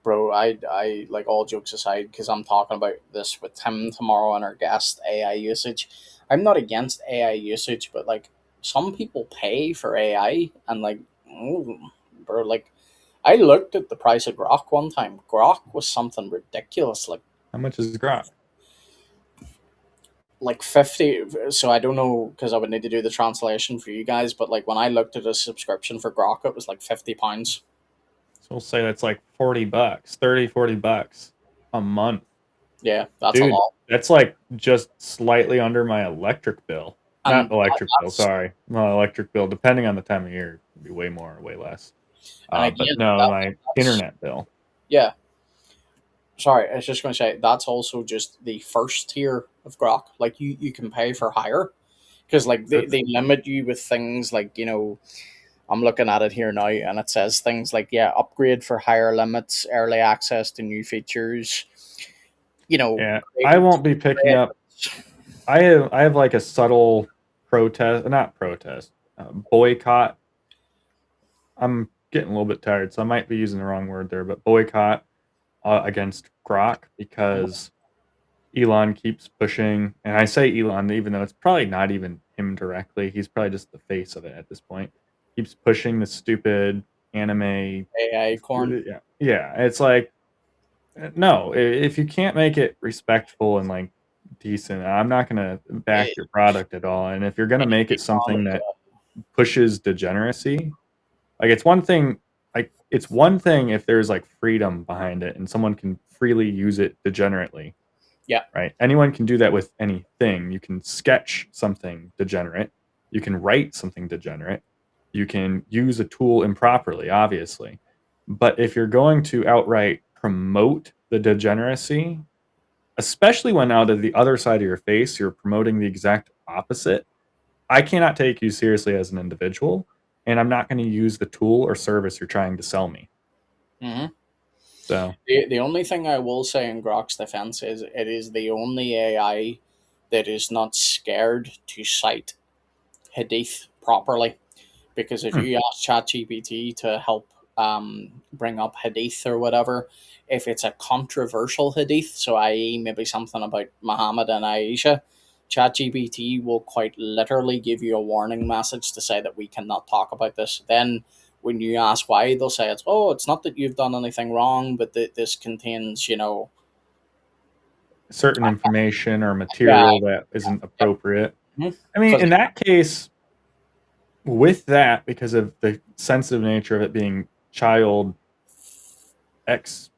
bro. I like, all jokes aside, because I'm talking about this with Tim tomorrow and our guest AI usage. I'm not against AI usage, but like, some people pay for AI, and like, bro, like, I looked at the price of Grok one time. Grok was something ridiculous, How much is Grok? like 50. So I don't know, because I would need to do the translation for you guys, but like, when I looked at a subscription for Grok, it was like £50. So we'll say that's like $40, $30-$40 a month. Yeah, that's a Dude, lot. that's like just slightly under my electric bill. And Not electric bill, that's- sorry. No, electric bill, depending on the time of year, it could be way more or way less. And But again, no, my that's- internet bill. yeah. Sorry, I was just going to say, that's also just the first tier of Grok. Like, you can pay for higher, because like they limit you with things like, I'm looking at it here now, and it says things like, yeah, upgrade for higher limits, early access to new features. Yeah, I won't be picking up. I have like a subtle boycott. I'm getting a little bit tired, so I might be using the wrong word there, but boycott against Grok, because Elon keeps pushing, and I say Elon even though it's probably not even him directly. He's probably just the face of it at this point. Keeps pushing the stupid anime AI corn. Yeah, it's like, no, if you can't make it respectful and like decent, I'm not gonna back your product at all. And if you're gonna make it something that pushes degeneracy, like it's one thing if there's like freedom behind it and someone can freely use it degenerately. Yeah. Right. Anyone can do that with anything. You can sketch something degenerate. You can write something degenerate. You can use a tool improperly, obviously. But if you're going to outright promote the degeneracy, especially when out of the other side of your face, you're promoting the exact opposite, I cannot take you seriously as an individual, and I'm not going to use the tool or service you're trying to sell me. Mm-hmm. So the only thing I will say in Grok's defense is it is the only AI that is not scared to cite Hadith properly. Because if you ask ChatGPT to help bring up Hadith or whatever, if it's a controversial Hadith, so i.e. maybe something about Muhammad and Aisha, ChatGPT will quite literally give you a warning message to say that we cannot talk about this. Then when you ask why, they'll say it's not that you've done anything wrong, but that this contains, certain information or material that isn't appropriate. Mhm. I mean, in that case, with that, because of the sensitive nature of it being child X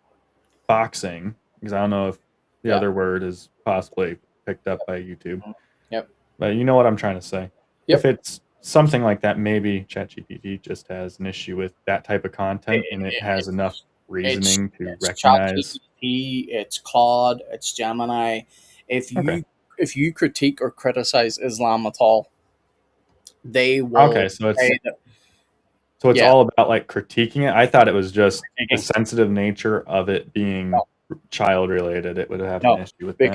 boxing, because I don't know if the other word is possibly picked up by YouTube. Yep. But you know what I'm trying to say. Yep. If it's something like that, maybe ChatGPT just has an issue with that type of content, and it has enough reasoning to recognize. ChatGPT, it's Claude, it's Gemini. If you critique or criticize Islam at all, they will. Okay, so it's say that, all about like critiquing it. I thought it was just the sensitive nature of it being child related. It would have an issue with that.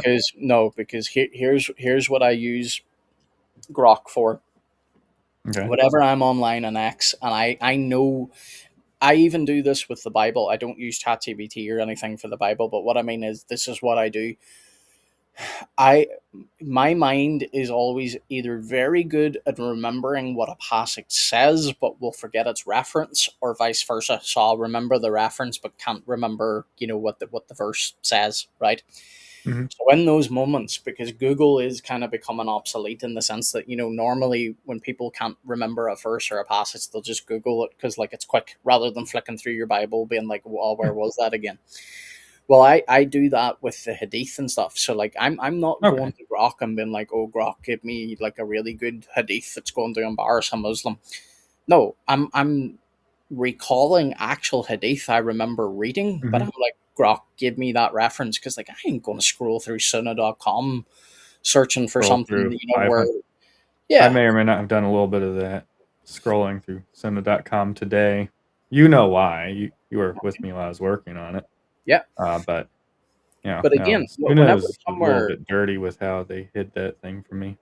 Because here's what I use Grok for. Okay. Whenever I'm online on X, and I know, I even do this with the Bible. I don't use ChatGPT or anything for the Bible, but what I mean is, this is what I do. My mind is always either very good at remembering what a passage says, but will forget its reference, or vice versa. So I'll remember the reference, but can't remember, what the verse says, right? Mm-hmm. So in those moments, because Google is kind of becoming obsolete in the sense that, normally when people can't remember a verse or a passage, they'll just Google it because like it's quick, rather than flicking through your Bible being like, well, where was that again? Well, I do that with the Hadith and stuff. So like I'm not going to Grok and being like, oh, Grok, give me like a really good Hadith that's going to embarrass a Muslim. No, I'm recalling actual hadith I remember reading, but Mhm. I'm like, Grok, give me that reference because like I ain't gonna scroll through sunnah.com searching for Scroll something, through you know, where 500. I yeah. may or may not have done a little bit of that scrolling through Cinema.com today. You know why? You were with me while I was working on it. Yeah. But But no, again, who whenever knows? It's a little somewhere bit dirty with how they hid that thing from me.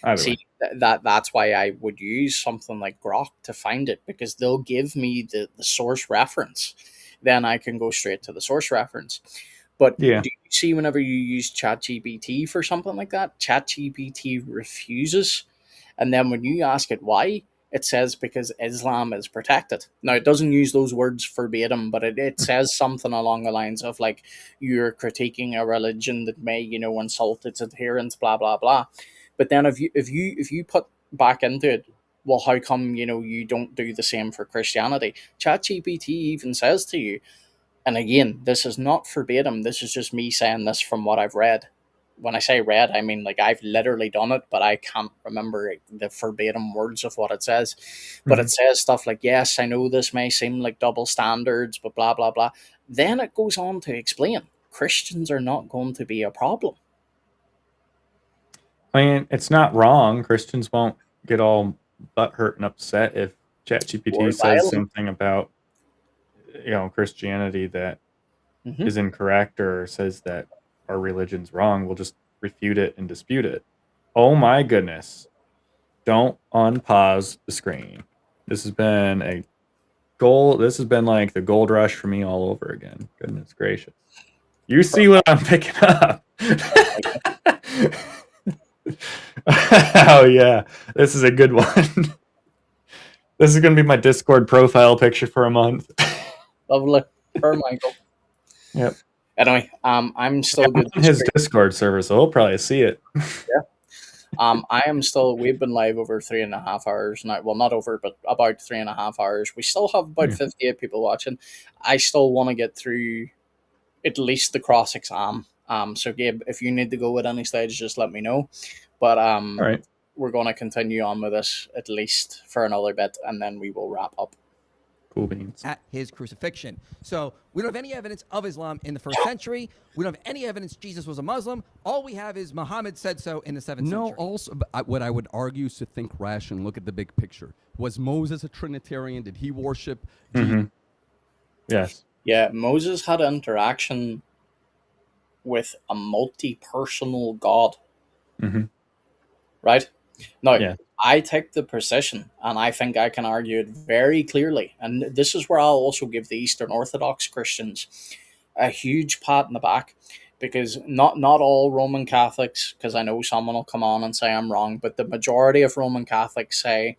Either see way. that's why I would use something like Grok to find it because they'll give me the source reference. Then I can go straight to the source reference. But Yeah. do you see whenever you use ChatGPT for something like that, ChatGPT refuses, and then when you ask it why, it says because Islam is protected. Now it doesn't use those words verbatim, but it says something along the lines of like you're critiquing a religion that may, you know, insult its adherents, blah blah blah. But then if you put back into it, well, how come, you know, you don't do the same for Christianity? ChatGPT even says to you, and again, this is not verbatim. This is just me saying this from what I've read. When I say read, I mean like I've literally done it, but I can't remember the verbatim words of what it says. But Mhm. it says stuff like, "Yes, I know this may seem like double standards, but blah blah blah." Then it goes on to explain Christians are not going to be a problem. I mean, it's not wrong. Christians won't get all butthurt and upset if Or ChatGPT says violent. something about Christianity that Hmm. is incorrect or says that our religion's wrong. We'll just refute it and dispute it. Oh my goodness. Don't unpause the screen. This has been a this has been like the gold rush for me all over again. Goodness gracious. You see what I'm picking up. Oh yeah. This is a good one. This is gonna be my Discord profile picture for a month. Lovely. Per Michael. Yep. Anyway, I'm Yeah, still I'm good on to his stream. Discord server, so he'll probably see it. Yeah. I am still. We've been live over 3.5 hours now. Well, not over, but about 3.5 hours. We still have about Yeah. 58 people watching. I still want to get through at least the cross exam. So Gabe, if you need to go at any stage, just let me know. But All right. we're going to continue on with this at least for another bit, and then we will wrap up. Cool beans. At his crucifixion. So we don't have any evidence of Islam in the first century. We don't have any evidence Jesus was a Muslim. All we have is Muhammad said so in the 7th No, century. also, but what I would argue is to think rational, look at the big picture. Was Moses a Trinitarian? Did he worship Jesus? Mm-hmm. Yes. Yeah, Moses had an interaction with a multi-personal God, Mm-hmm. right? Now, Yeah. I take the position, and I think I can argue it very clearly. And this is where I'll also give the Eastern Orthodox Christians a huge pat in the back, because not all Roman Catholics, because I know someone will come on and say I'm wrong, but the majority of Roman Catholics say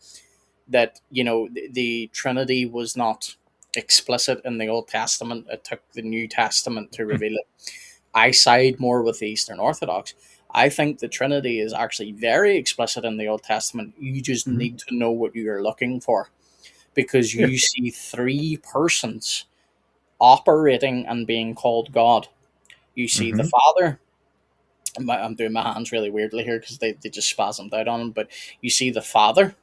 that, you know, the Trinity was not explicit in the Old Testament. It took the New Testament to reveal it. I side more with the Eastern Orthodox. I think the Trinity is actually very explicit in the Old Testament. You just Mm-hmm. need to know what you're looking for, because Yeah. you see three persons operating and being called God. You see the Mm-hmm. Father. I'm doing my hands really weirdly here because they just spasmed out on him. But you see the Father.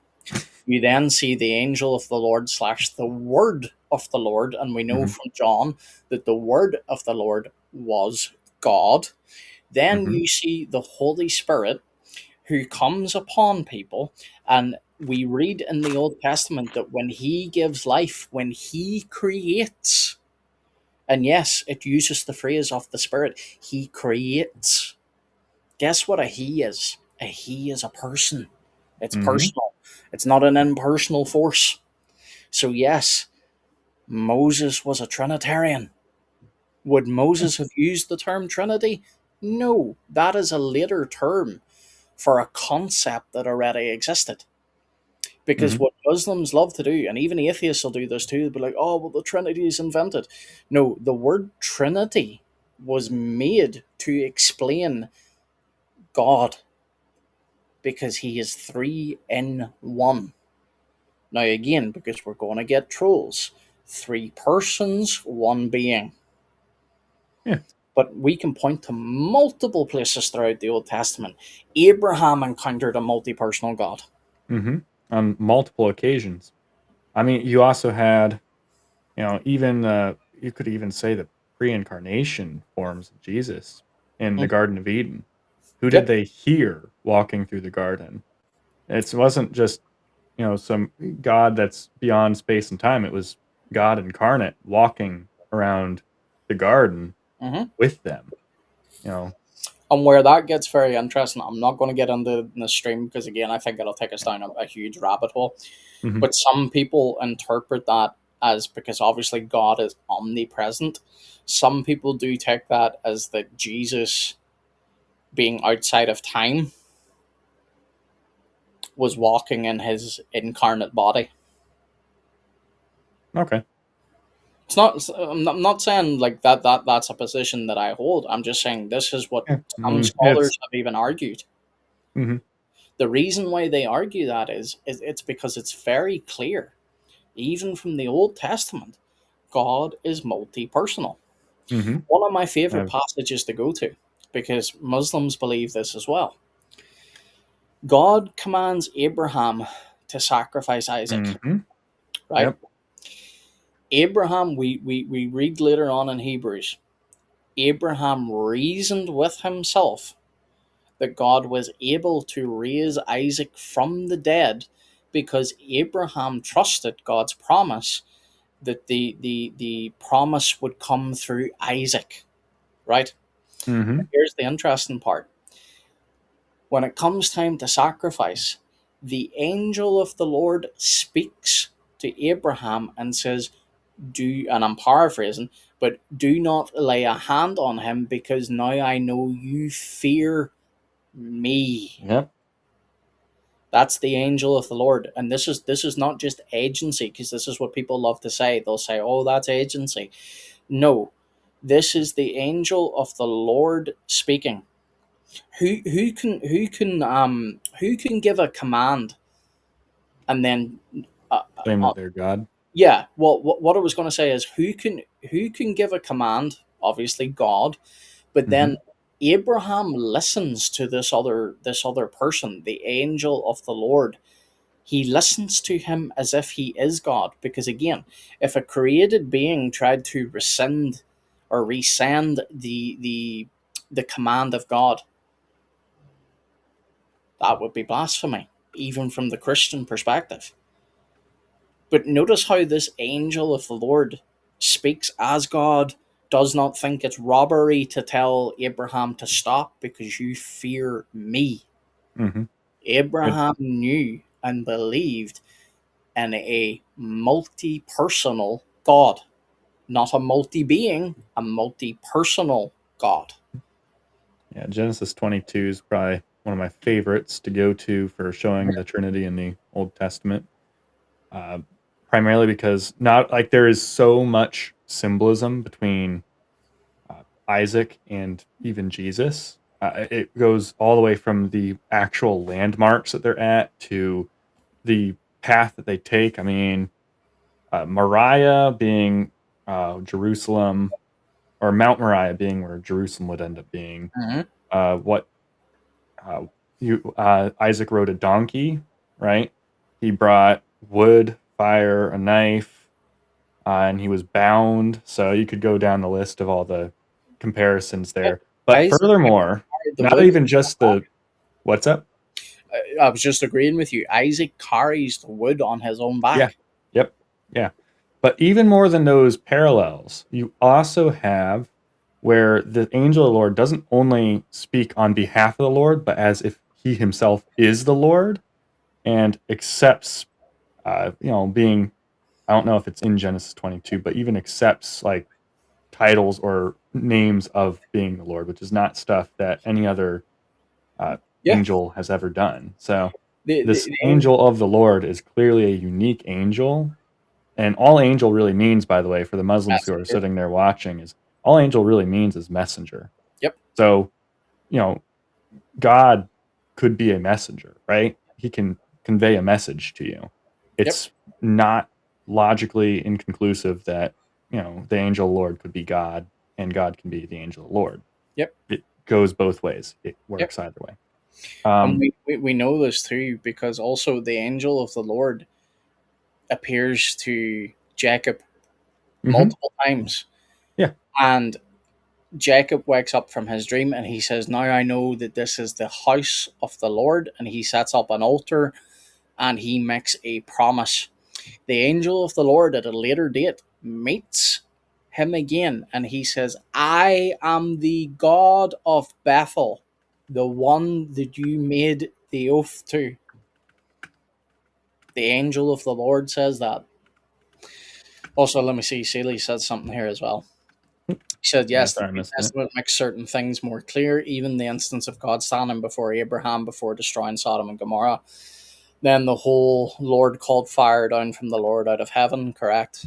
You then see the angel of the Lord slash the word of the Lord. And we know Mm-hmm. from John that the word of the Lord was God. Then Mm-hmm. you see the Holy Spirit who comes upon people. And we read in the Old Testament that when he gives life, when he creates, and yes, it uses the phrase of the Spirit, he creates. Guess what a he is? A he is a person. It's Mm-hmm. personal. It's not an impersonal force. So yes, Moses was a Trinitarian. Would Moses have used the term Trinity? No, that is a later term for a concept that already existed. Because Mm-hmm. what Muslims love to do, and even atheists will do this too, they'll be like, oh, well, the Trinity is invented. No, the word Trinity was made to explain God because he is three in one. Now, again, because we're going to get trolls, three persons, one being. Yeah. But we can point to multiple places throughout the Old Testament. Abraham encountered a multi personal God. Mm-hmm. On multiple occasions. I mean, you also had, even you could even say the pre-incarnation forms of Jesus in the Mm. Garden of Eden. Who did Yep. they hear walking through the garden? It wasn't just, some God that's beyond space and time. It was God incarnate walking around the garden Hmm. with them. You know, And where that gets very interesting, I'm not going to get into the stream because, again, I think it'll take us down a huge rabbit hole. Mhm. But some people interpret that as, because obviously God is omnipresent, some people do take that as that Jesus, being outside of time, was walking in his incarnate body. Okay. It's not. I'm not saying like that's a position that I hold. I'm just saying this is what Yeah. I some mean, scholars have even argued. Mhm. The reason why they argue that is it's because it's very clear, even from the Old Testament, God is multi-personal. Mhm. One of my favorite I've passages to go to, because Muslims believe this as well. God commands Abraham to sacrifice Isaac, Mhm. right? Yep. Abraham, we read later on in Hebrews, Abraham reasoned with himself that God was able to raise Isaac from the dead because Abraham trusted God's promise that the promise would come through Isaac, right? Mhm. Here's the interesting part. When it comes time to sacrifice, the angel of the Lord speaks to Abraham and says, do, and I'm paraphrasing, but do not lay a hand on him because now I know you fear me. Yep. That's the angel of the Lord. And this is not just agency, because this is what people love to say. They'll say, oh, that's agency. No. This is the angel of the Lord speaking. Who can give a command and then uh, Claim uh, that they're God. yeah, well, what I was going to say is who can give a command, obviously God, but then Mhm. Abraham listens to this other person, the angel of the Lord. He listens to him as if he is God, because again, if a created being tried to rescind or resend the command of God, that would be blasphemy, even from the Christian perspective. But notice how this angel of the Lord speaks as God, does not think it's robbery to tell Abraham to stop because you fear me. Mhm. It Abraham knew and believed in a multi personal God, not a multi being, a multi personal God. Yeah, Genesis 22 is probably one of my favorites to go to for showing the Trinity in the Old Testament. Uh, Primarily because not like there is so much symbolism between Isaac and even Jesus. It goes all the way from the actual landmarks that they're at to the path that they take. I mean, Moriah being Jerusalem, or Mount Moriah being where Jerusalem would end up being. Mhm. What you Isaac rode a donkey, right? He brought wood, fire, a knife, and he was bound. So you could go down the list of all the comparisons there. But Isaac furthermore, carried the not wood. even just the what's up? I was just agreeing with you. Isaac carries the wood on his own Yeah. back. Yep. Yeah. But even more than those parallels, you also have where the angel of the Lord doesn't only speak on behalf of the Lord, but as if he himself is the Lord and accepts, being, I don't know if it's in Genesis 22, but even accepts like titles or names of being the Lord, which is not stuff that any other Yeah. angel has ever done. So The, the, this the angel, angel of the Lord is clearly a unique angel. And all angel really means, by the way, for the Muslims who are messenger. sitting there watching, is all angel really means is messenger. Yep. So, you know, God could be a messenger, right? He can convey a message to you. Yep. It's not logically inconclusive that, the angel Lord could be God and God can be the angel Lord. Yep. It goes both ways. It Yep. works either way. And Um, we know this too because also the angel of the Lord appears to Jacob Mhm. multiple times. Yeah. And Jacob wakes up from his dream and he says, "Now I know that this is the house of the Lord." And he sets up an altar and he makes a promise. The angel of the Lord at a later date meets him again and he says, "I am the God of Bethel, the one that you made the oath to." The angel of the Lord says that. Also, let me see, Seeley said something here as well. He said, Yeah, yes, the sorry, I New missed it. Testament makes certain things more clear, even the instance of God standing before Abraham before destroying Sodom and Gomorrah. Then the whole Lord called fire down from the Lord out of heaven, correct?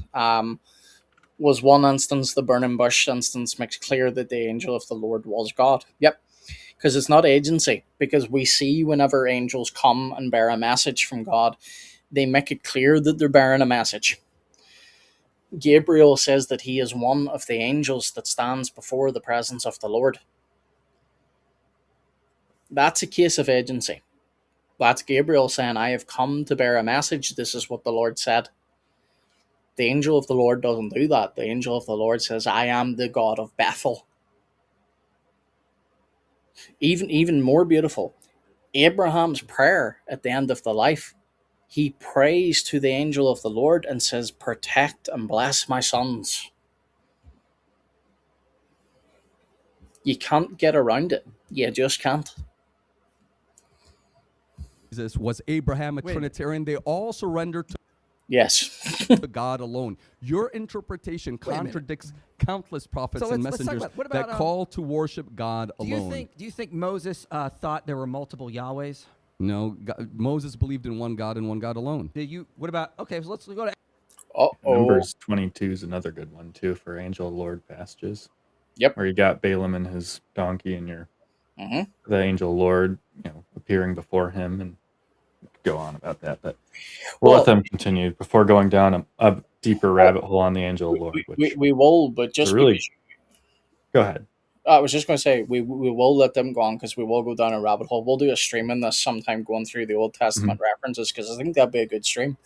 Was one instance. The burning bush instance makes clear that the angel of the Lord was God. Yep, because it's not agency. Because we see whenever angels come and bear a message from God, they make it clear that they're bearing a message. Gabriel says that he is one of the angels that stands before the presence of the Lord. That's a case of agency. That's Gabriel saying, "I have come to bear a message. This is what the Lord said." The angel of the Lord doesn't do that. The angel of the Lord says, "I am the God of Bethel." Even more beautiful, Abraham's prayer at the end of the life, he prays to the angel of the Lord and says, "Protect and bless my sons." You can't get around it. You just can't. Jesus, was Abraham a Wait a minute. Trinitarian? They all surrendered to Yes. God alone. Your interpretation Wait a minute. contradicts countless prophets So and let's talk messengers about- what that about, call to worship God Do alone. you think Moses thought there were multiple Yahwehs? No, Moses believed in one God and one God alone. Did you? What about? Okay, so let's go to. Uh-oh. Numbers 22 is another good one too for angel Lord passages, Yep. where you got Balaam and his donkey, and Mm-hmm. the angel Lord, appearing before him, and go on about that. But we'll Well, let them continue before going down a deeper rabbit hole on the angel Lord, which we will, but is a just really. because Go ahead. I was just going to say we will let them go on because we will go down a rabbit hole. We'll do a stream in this sometime going through the Old Testament references because I think that'd be a good stream.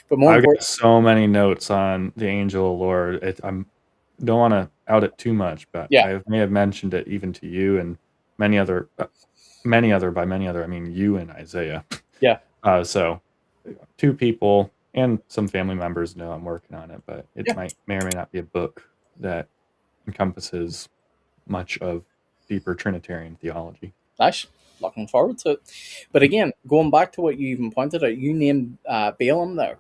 But more I've got important, so many notes on the angel Lord. I'm don't want to out it too much, but yeah, I may have mentioned it even to you and by many other, I mean you and Isaiah. yeah, So two people and some family members know I'm working on it, but it yeah. may or may not be a book that encompasses much of deeper Trinitarian theology. Nice. Looking forward to it. But again, going back to what you even pointed out, you named Balaam there.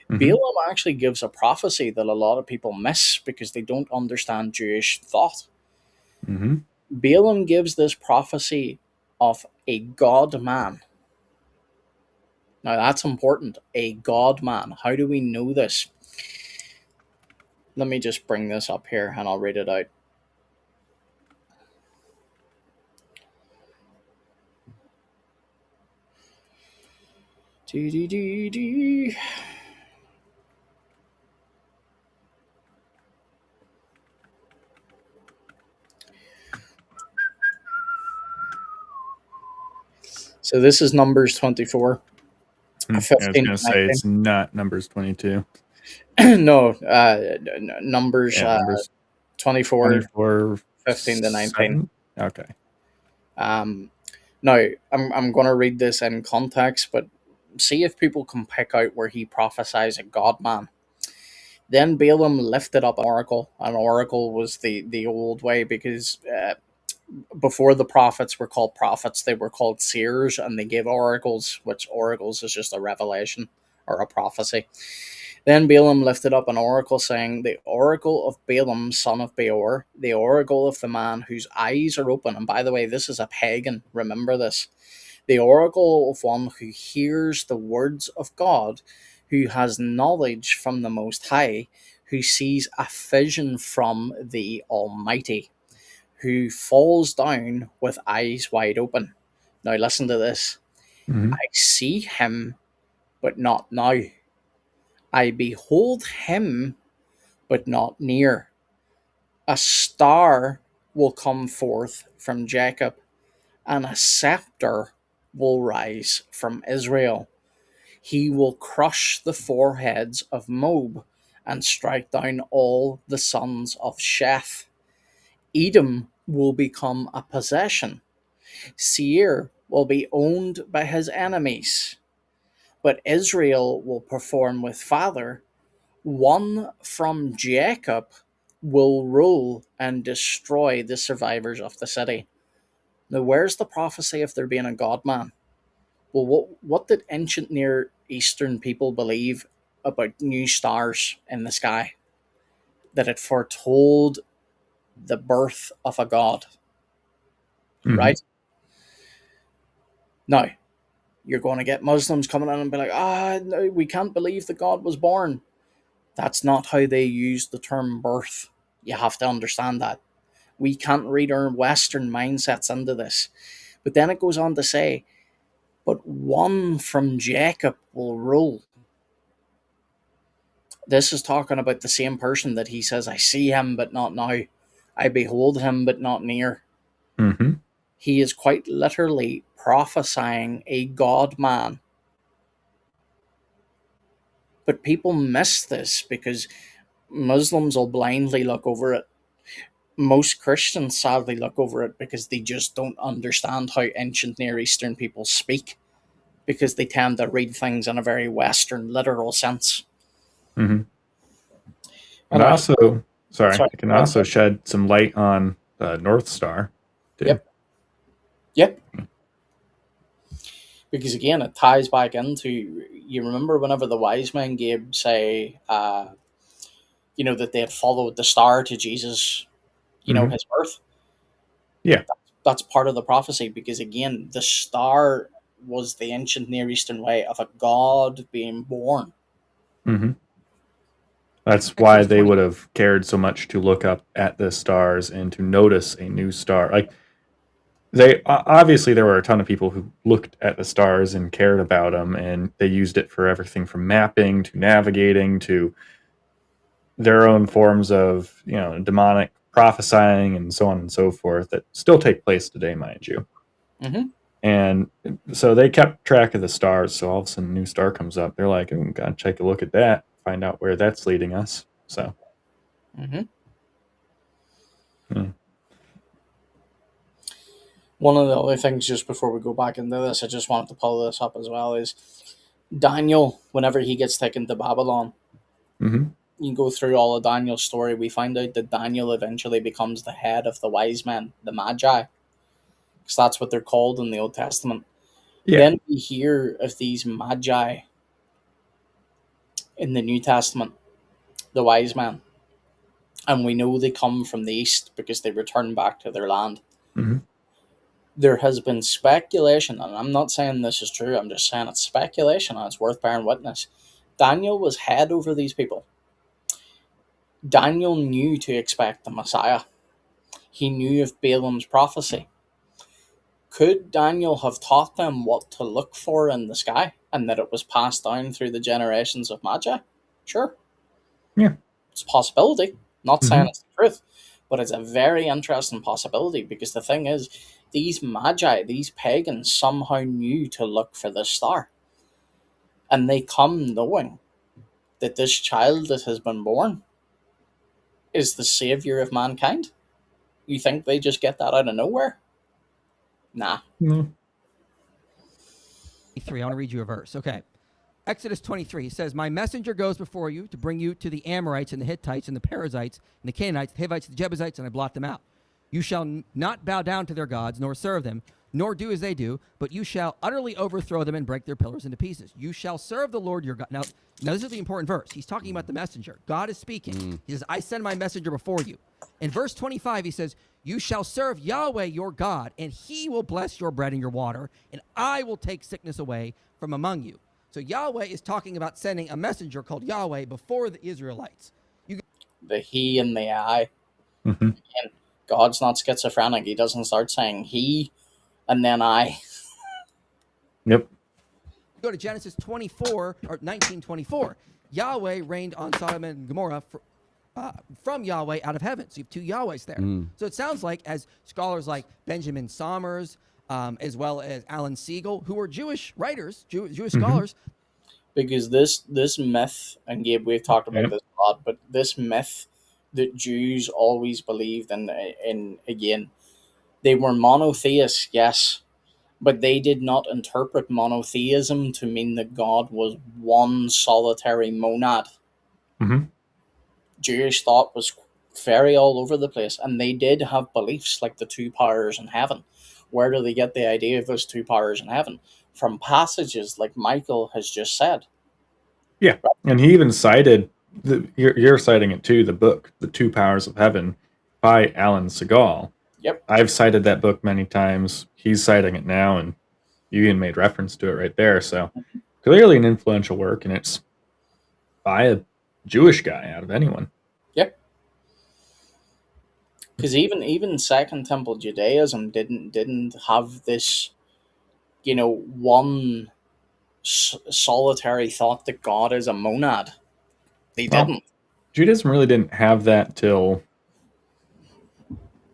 Mhm. Balaam actually gives a prophecy that a lot of people miss because they don't understand Jewish thought. Mhm. Balaam gives this prophecy of a God man. Now that's important. A God man. How do we know this? Let me just bring this up here and I'll read it out. Dee. So this is Numbers 24, Yeah, I was 15 gonna to say it's not Numbers 22. 19. No, Numbers Yeah, Numbers 24, 24, 15 to 19. 7. Okay. Um, Now, I'm going to read this in context, but see if people can pick out where he prophesies a God man. Then Balaam lifted up an oracle. An oracle was the old way because before the prophets were called prophets, they were called seers, and they gave oracles, which oracles is just a revelation or a prophecy. Then Balaam lifted up an oracle, saying, "The oracle of Balaam, son of Beor, the oracle of the man whose eyes are open." And by the way, this is a pagan. Remember this. The oracle of one who hears the words of God, who has knowledge from the Most High, who sees a vision from the Almighty, who falls down with eyes wide open. Now, listen to this. Mhm. I see him, but not now. I behold him, but not near. A star will come forth from Jacob, and a scepter will rise from Israel. He will crush the foreheads of Moab and strike down all the sons of Sheth. Edom will become a possession. Seir will be owned by his enemies. But Israel will perform with father. One from Jacob will rule and destroy the survivors of the city. Now, where's the prophecy of there being a God man? Well, what did ancient Near Eastern people believe about new stars in the sky? That it foretold the birth of a god, Mhm. right? Now, you're going to get Muslims coming in and be like, no, we can't believe that God was born. That's not how they use the term birth. You have to understand that. We can't read our Western mindsets into this. But then it goes on to say, but one from Jacob will rule. This is talking about the same person that he says, I see him, but not now. I behold him, but not near. Mhm. He is quite literally prophesying a God man. But people miss this because Muslims will blindly look over it. Most Christians sadly look over it because they just don't understand how ancient Near Eastern people speak, because they tend to read things in a very Western literal sense. Mhm. And Anyway, also, sorry, sorry. it can also shed some light on the North Star, too. Yep. Yep. Because again, it ties back into, you remember whenever the wise men, Gabe, say, that they had followed the star to Jesus, Mhm. his birth. Yeah. That's part of the prophecy, because again, the star was the ancient Near Eastern way of a god being born. Mhm. That's why Exodus they 20. would have cared so much to look up at the stars and to notice a new star. Like, obviously there were a ton of people who looked at the stars and cared about them, and they used it for everything from mapping to navigating to their own forms of, demonic prophesying and so on and so forth that still take place today, mind you. Mm-hmm. And so they kept track of the stars. So all of a sudden, a new star comes up. They're like, "Oh, gotta take a look at that, find out where that's leading us." So, Mm-hmm. hmm. One of the other things, just before we go back into this, I just wanted to pull this up as well, is Daniel, whenever he gets taken to Babylon, Mhm. you go through all of Daniel's story, we find out that Daniel eventually becomes the head of the wise men, the Magi, because that's what they're called in the Old Testament. Yeah. Then we hear of these Magi in the New Testament, the wise men, and we know they come from the east because they return back to their land. Mhm. There has been speculation, and I'm not saying this is true, I'm just saying it's speculation and it's worth bearing witness. Daniel was head over these people. Daniel knew to expect the Messiah. He knew of Balaam's prophecy. Could Daniel have taught them what to look for in the sky and that it was passed down through the generations of Magi? Sure. Yeah. It's a possibility. Not saying Mhm. it's the truth, but it's a very interesting possibility, because the thing is, these Magi, these pagans, somehow knew to look for this star. And they come knowing that this child that has been born is the savior of mankind. You think they just get that out of nowhere? Nah. No. 3. I want to read you a verse. Okay. Exodus 23 says, My messenger goes before you to bring you to the Amorites and the Hittites and the Perizzites and the Canaanites, the Hivites, the Jebusites, and I blot them out. You shall not bow down to their gods, nor serve them, nor do as they do, but you shall utterly overthrow them and break their pillars into pieces. You shall serve the Lord your God. Now this is the important verse. He's talking about the messenger. God is speaking. He says, I send my messenger before you. In verse 25, he says, You shall serve Yahweh your God, and he will bless your bread and your water, and I will take sickness away from among you. So Yahweh is talking about sending a messenger called Yahweh before the Israelites. The he and the I. Mhm. And God's not schizophrenic. He doesn't start saying he and then I. Yep. Go to Genesis 24 or 19:24. Yahweh reigned on Sodom and Gomorrah from Yahweh out of heaven. So you have two Yahwehs there. So it sounds like, as scholars like Benjamin Somers, as well as Alan Siegel, who were Jewish writers, Jewish scholars, Because this myth, and Gabe, we've talked about Yep. this a lot, but this myth that Jews always believed in again, they were monotheists, yes, but they did not interpret monotheism to mean that God was one solitary monad. Hmm. Jewish thought was very all over the place, and they did have beliefs like the two powers in heaven. Where do they get the idea of those two powers in heaven? From passages like Michael has just said. Yeah, and he even cited you're citing it too. The book, "The Two Powers of Heaven," by Alan Segal. Yep. I've cited that book many times. He's citing it now, and you even made reference to it right there. So clearly an influential work, and it's by a Jewish guy out of anyone. Yep. Because even Second Temple Judaism didn't have this, one solitary thought that God is a monad. They Well, didn't. Judaism really didn't have that till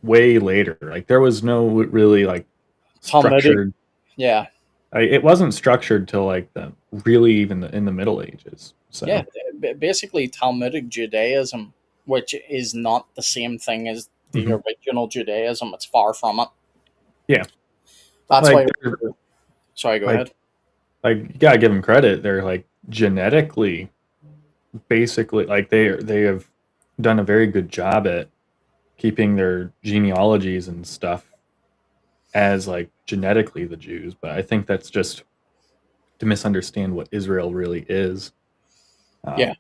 way later. Like there was no really like Talmudic, structured. yeah, It wasn't structured till like the really even in the Middle Ages. So yeah. Basically, Talmudic Judaism, which is not the same thing as the original Judaism. It's far from it. yeah, That's like why. Sorry, go like ahead. like you gotta give them credit. They're like genetically, basically, like they have done a very good job at keeping their genealogies and stuff as like genetically the Jews. But I think that's just to misunderstand what Israel really is. Yeah,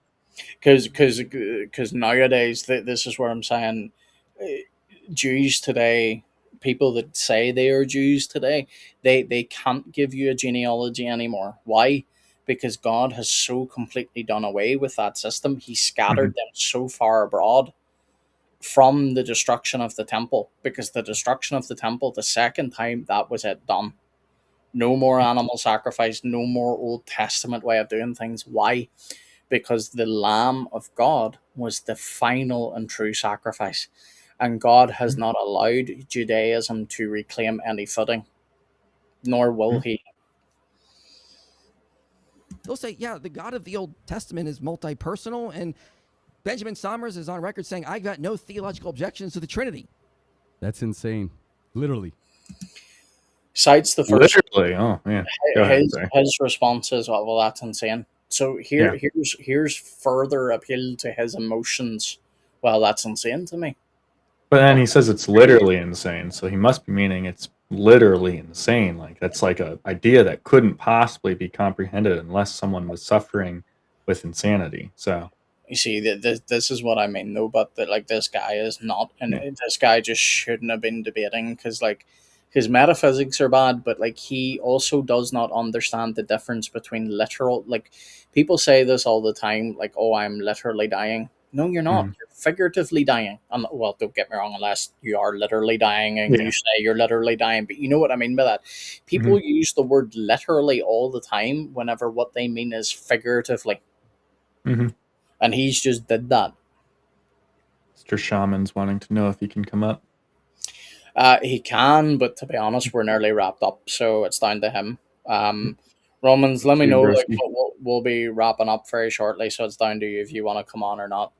because nowadays this is where I'm saying Jews today, people that say they are Jews today, they can't give you a genealogy anymore. Why? Because God has so completely done away with that system. He scattered them so far abroad from the destruction of the temple. Because the destruction of the temple, the second time, that was it, done. No more animal sacrifice, no more Old Testament way of doing things. Why? Because the Lamb of God was the final and true sacrifice. And God has not allowed Judaism to reclaim any footing, nor will He. They'll say, yeah, the God of the Old Testament is multi-personal, and Benjamin Somers is on record saying, I've got no theological objections to the Trinity. That's insane. Literally. Cites the first. Literally, oh man. Go ahead, His response is, well, that's insane. So here's further appeal to his emotions. Well, that's insane to me. But then he says it's literally insane, so he must be meaning it's literally insane. Like that's like a idea that couldn't possibly be comprehended unless someone was suffering with insanity. So you see, this is what I mean, though. But that, like, this guy is not, and this guy just shouldn't have been debating, because like his metaphysics are bad, but like he also does not understand the difference between literal. Like people say this all the time, like, "Oh, I'm literally dying." No, you're not. You're figuratively dying. Well, don't get me wrong, unless you are literally dying and you say you're literally dying. But you know what I mean by that. People use the word literally all the time whenever what they mean is figuratively. And he's just did that. Mr. Shaman's wanting to know if he can come up. He can, but to be honest, we're nearly wrapped up, so it's down to him. Romans, let me know. Like, we'll be wrapping up very shortly, so it's down to you if you want to come on or not.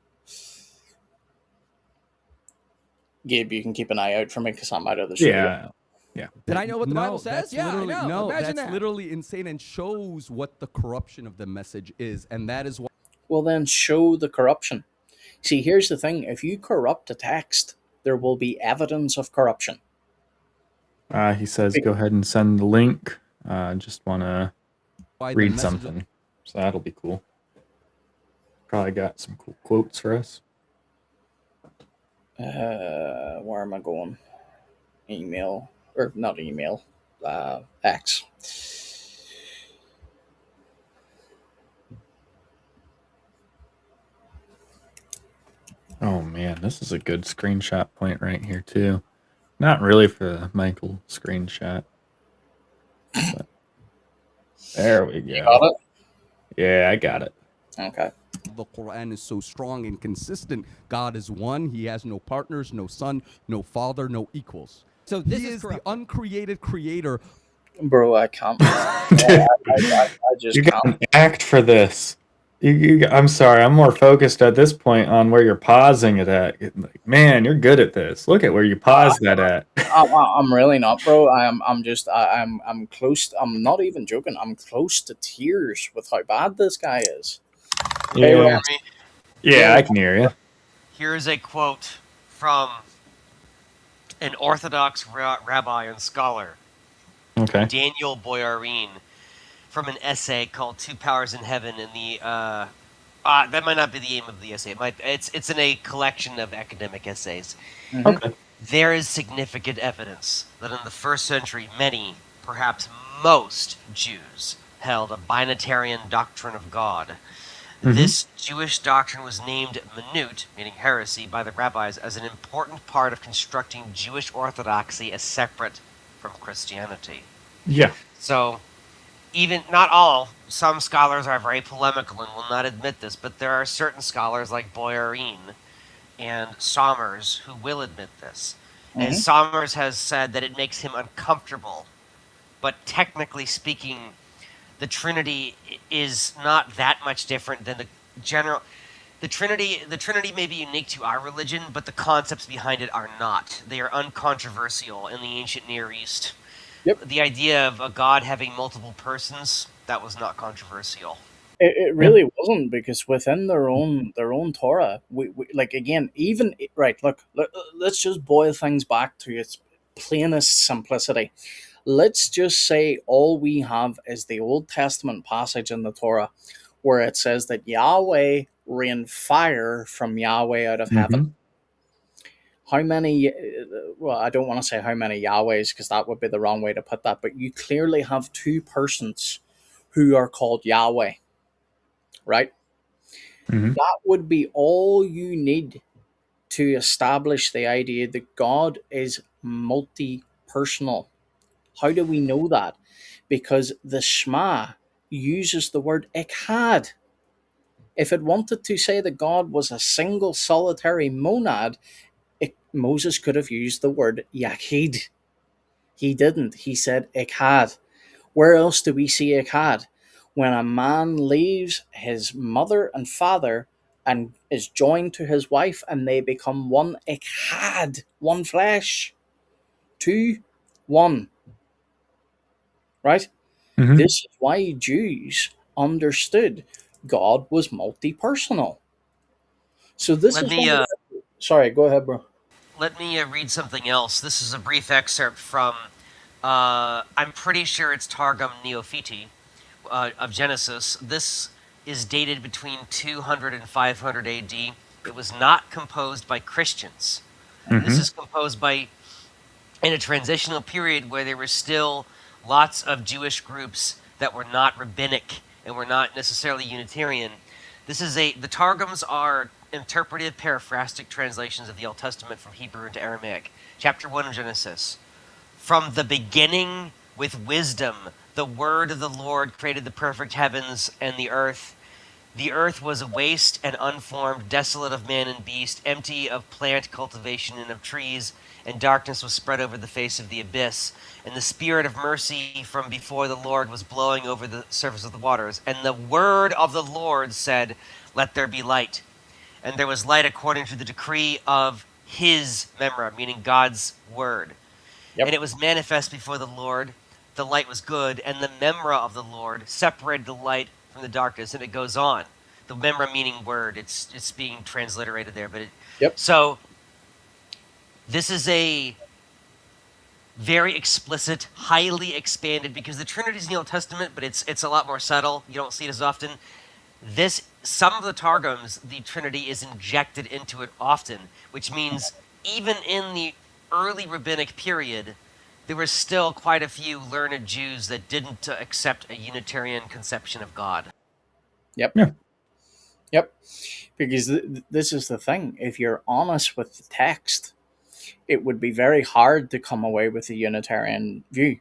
Gabe, you can keep an eye out for me because I'm out of the studio. Yeah. Did I know what the Bible says? Yeah, I know. No, Imagine that's that. literally insane and shows what the corruption of the message is, and that is why. Well, then show the corruption. See, here's the thing: if you corrupt a text, there will be evidence of corruption. He says, go ahead and send the link. Just want to read something. So that'll be cool. Probably got some cool quotes for us. Where am I going? Email. Or not email. X. Oh man, this is a good screenshot point right here too. Not really for the Michael screenshot. But there we go. You got it? Yeah, I got it. Okay. The Quran is so strong and consistent. God is one. He has no partners, no son, no father, no equals. So this He is the uncreated creator. Bro, I can't. I just You got can't. an act for this. I'm sorry. I'm more focused at this point on where you're pausing it at. Like, man, you're good at this. Look at where you paused that at. I'm really not, bro. I'm close. I'm not even joking. I'm close to tears with how bad this guy is. Hey, Ron. Yeah. Yeah, Yeah, I can hear you. Here is a quote from an Orthodox rabbi and scholar, Okay. Daniel Boyarin, from an essay called Two Powers in Heaven. In the that might not be the aim of the essay. It's in a collection of academic essays. Okay. There is significant evidence that in the first century, many, perhaps most, Jews held a binatarian doctrine of God. This Jewish doctrine was named minut, meaning heresy, by the rabbis as an important part of constructing Jewish orthodoxy as separate from Christianity. Yeah. So, even not all, some scholars are very polemical and will not admit this, but there are certain scholars like Boyarin and Somers who will admit this. And Somers has said that it makes him uncomfortable, but technically speaking, the Trinity is not that much different than the general. The Trinity may be unique to our religion, but the concepts behind it are not. They are uncontroversial in the ancient Near East. Yep. The idea of a God having multiple persons, that was not controversial. It really wasn't, because within their own Torah, we like, again, even right. Look, let's just boil things back to its plainest simplicity. Let's just say all we have is the Old Testament passage in the Torah where it says that Yahweh rained fire from Yahweh out of heaven. How many, well, I don't want to say how many Yahwehs, because that would be the wrong way to put that, but you clearly have two persons who are called Yahweh, right? That would be all you need to establish the idea that God is multi personal. How do we know that? Because the Shema uses the word echad. If it wanted to say that God was a single solitary monad, Moses could have used the word yachid. He didn't. He said echad. Where else do we see echad? When a man leaves his mother and father and is joined to his wife, and they become one echad, one flesh, two, one, right? This is why Jews understood God was multi-personal. So this Let is one me of the... Sorry, go ahead, bro. let me read something else. This is a brief excerpt from. I'm pretty sure it's Targum Neophiti of Genesis. This is dated between 200 and 500 A.D. It was not composed by Christians. This is composed by in a transitional period where there were still lots of Jewish groups that were not rabbinic and were not necessarily Unitarian. The Targums are interpretive paraphrastic translations of the Old Testament from Hebrew into Aramaic. Chapter 1 of Genesis. From the beginning with wisdom, the word of the Lord created the perfect heavens and the earth. The earth was waste and unformed, desolate of man and beast, empty of plant cultivation and of trees, and darkness was spread over the face of the abyss. And the spirit of mercy from before the Lord was blowing over the surface of the waters. And the word of the Lord said, "Let there be light." And there was light according to the decree of his memra, meaning God's word. And it was manifest before the Lord. The light was good, and the memra of the Lord separated the light from the darkness. And it goes on. The memra meaning word. It's being transliterated there, but so this is a very explicit, highly expanded, because the Trinity is in the Old Testament, but it's a lot more subtle. You don't see it as often. Some of the Targums, the Trinity is injected into it often, which means even in the early rabbinic period, there were still quite a few learned Jews that didn't accept a Unitarian conception of God. Yep. Yeah. Yep. Because this is the thing. If you're honest with the text, it would be very hard to come away with a Unitarian view.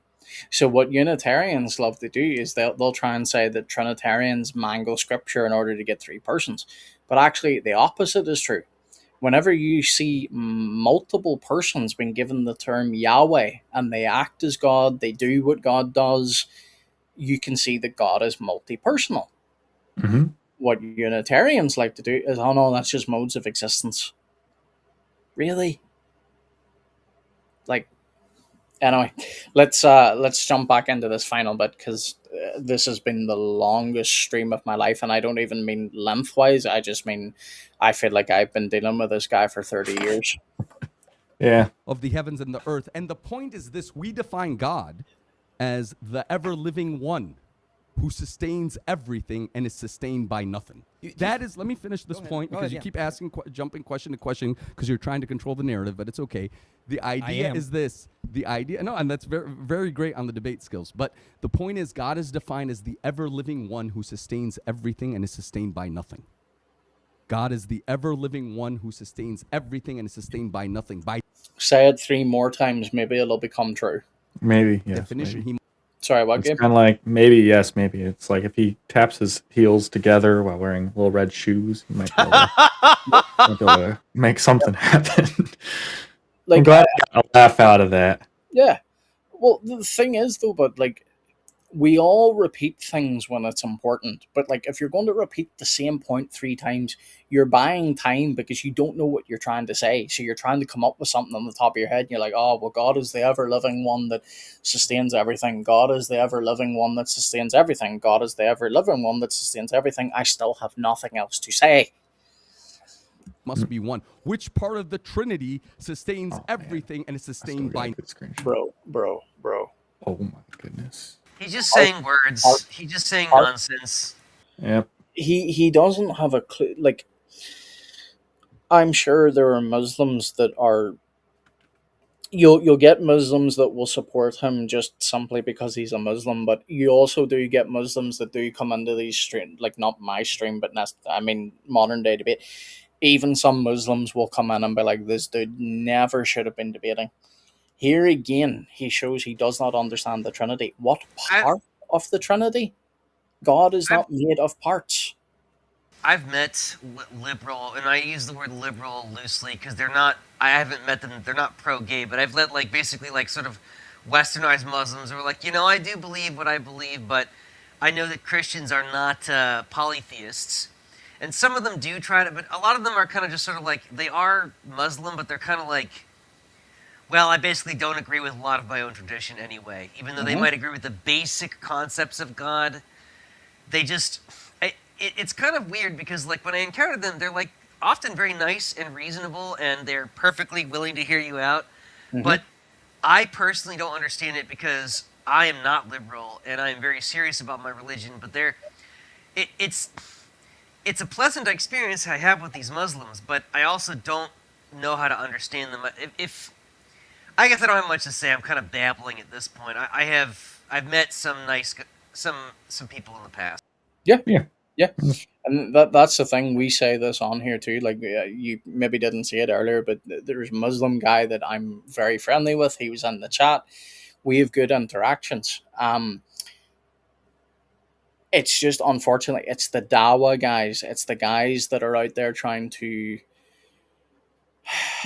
So what Unitarians love to do is they'll try and say that Trinitarians mangle scripture in order to get three persons. But actually, the opposite is true. Whenever you see multiple persons being given the term Yahweh and they act as God, they do what God does, you can see that God is multi-personal. Mm-hmm. What Unitarians like to do is, oh no, that's just modes of existence. Really? Like, anyway, let's jump back into this final bit, because this has been the longest stream of my life, and I don't even mean lengthwise. I just mean I feel like I've been dealing with this guy for 30 years. Yeah. Of the heavens and the earth. And the point is this: we define God as the ever-living one who sustains everything and is sustained by nothing. That is, let me finish this point, because you keep asking, jumping question to question, because you're trying to control the narrative, but it's okay. The idea is this. The idea, no, and that's very, very great on the debate skills. But the point is, God is defined as the ever-living one who sustains everything and is sustained by nothing. God is the ever-living one who sustains everything and is sustained by nothing. By Say it 3 more times, maybe it'll become true. Maybe, yes. definition, Maybe. Sorry, what, It's Gabe? kind of like, maybe yes, maybe. It's like if he taps his heels together while wearing little red shoes, he might be able to make something happen. Like, I'm glad I got a laugh out of that. yeah. Well, the thing is, though, but like, we all repeat things when it's important. But like, if you're going to repeat the same point 3 times, you're buying time, because you don't know what you're trying to say. So you're trying to come up with something on the top of your head, and you're like, oh, well, God is the ever-living one that sustains everything. God is the ever-living one that sustains everything. God is the ever-living one that sustains everything. I still have nothing else to say. must be one. Which part of the Trinity sustains everything and is sustained by... Bro. Oh my goodness. He's just saying words. He's just saying nonsense. Yep. He doesn't have a clue. Like, I'm sure there are Muslims that are... You'll get Muslims that will support him just simply because he's a Muslim, but you also do get Muslims that do come into these stream, like not my stream, but I mean modern day debate. Even some Muslims will come in and be like, this dude never should have been debating. Here again, he shows he does not understand the Trinity. What part of the Trinity? God is not made of parts. I've met liberal, and I use the word liberal loosely because they're not. I haven't met them. They're not pro-gay, but I've met like basically like sort of westernized Muslims who are like, I do believe what I believe, but I know that Christians are not polytheists, and some of them do try to, but a lot of them are kind of just sort of like they are Muslim, but they're kind of like, well, I basically don't agree with a lot of my own tradition anyway, even though they might agree with the basic concepts of God. They just. It's kind of weird because, like, when I encounter them, they're, like, often very nice and reasonable, and they're perfectly willing to hear you out. But I personally don't understand it because I am not liberal, and I am very serious about my religion. But it's a pleasant experience I have with these Muslims, but I also don't know how to understand them. I guess I don't have much to say. I'm kind of babbling at this point. I've met some some people in the past. Yeah, and that's the thing. We say this on here too. Like, you maybe didn't see it earlier, but there's a Muslim guy that I'm very friendly with. He was in the chat. We have good interactions. It's just, unfortunately, it's the Dawa guys. It's the guys that are out there trying to...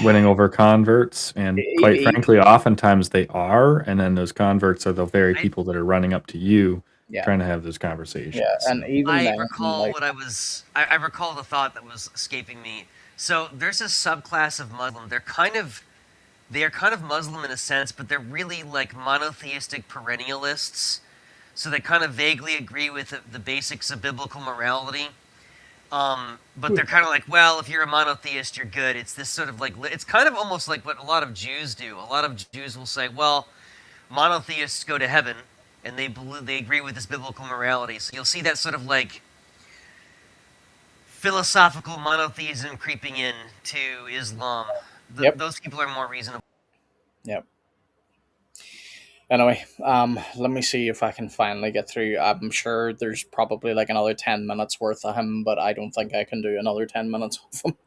Winning over converts, and quite frankly, oftentimes they are, and then those converts are the very people that are running up to you, trying to have those conversations. Yeah, and even I then, recall like, what I was. I recall the thought that was escaping me. So there's a subclass of Muslim. They are kind of Muslim in a sense, but they're really like monotheistic perennialists. So they kind of vaguely agree with the basics of biblical morality. But they're kind of like, well, if you're a monotheist, you're good. It's this sort of like, it's kind of almost like what a lot of Jews do. A lot of Jews will say, well, monotheists go to heaven, and they agree with this biblical morality. So you'll see that sort of like philosophical monotheism creeping in to Islam. Those people are more reasonable. Yep. Anyway, let me see if I can finally get through. I'm sure there's probably like another 10 minutes worth of him, but I don't think I can do another 10 minutes of him.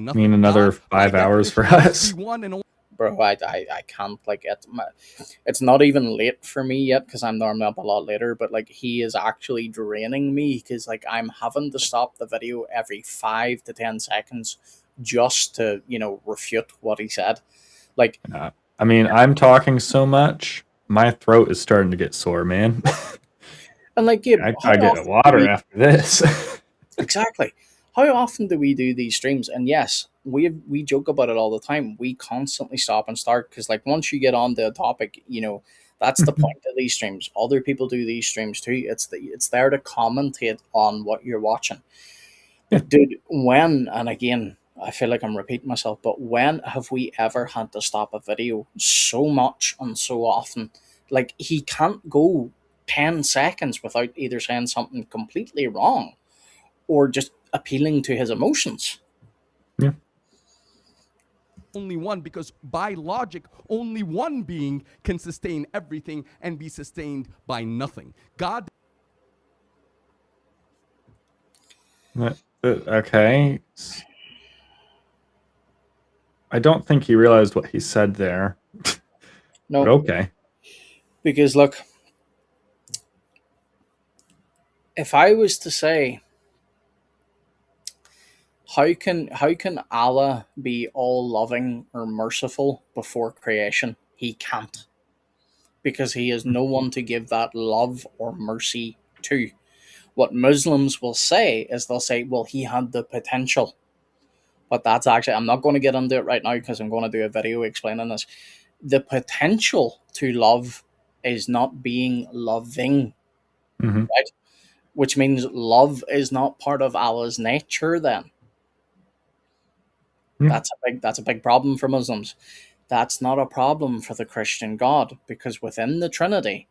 I mean, another 5 hours for us. Bro, I can't, like, it's not even late for me yet, because I'm normally up a lot later, but like, he is actually draining me, because like, I'm having to stop the video every 5 to 10 seconds just to, refute what he said. Like, I mean, I'm talking so much my throat is starting to get sore, man. And like, Gabe, I how gotta get often do water we after this. exactly? How often do we do these streams? And yes, we joke about it all the time. We constantly stop and start because, like, once you get on the topic, that's the point of these streams. Other people do these streams too. It's there to commentate on what you're watching. But dude, when, and again, I feel like I'm repeating myself, but when have we ever had to stop a video so much and so often? Like, he can't go 10 seconds without either saying something completely wrong or just appealing to his emotions. Yeah. Only one, because by logic, only one being can sustain everything and be sustained by nothing. God. Okay. I don't think he realized what he said there. No. But okay. Because look, if I was to say, how can Allah be all loving or merciful before creation? He can't. Because he is no one to give that love or mercy to. What Muslims will say is they'll say, well, he had the potential. But that's actually, I'm not going to get into it right now because I'm going to do a video explaining this. The potential to love is not being loving, right? Which means love is not part of Allah's nature then. That's a big problem for Muslims. That's not a problem for the Christian God, because within the Trinity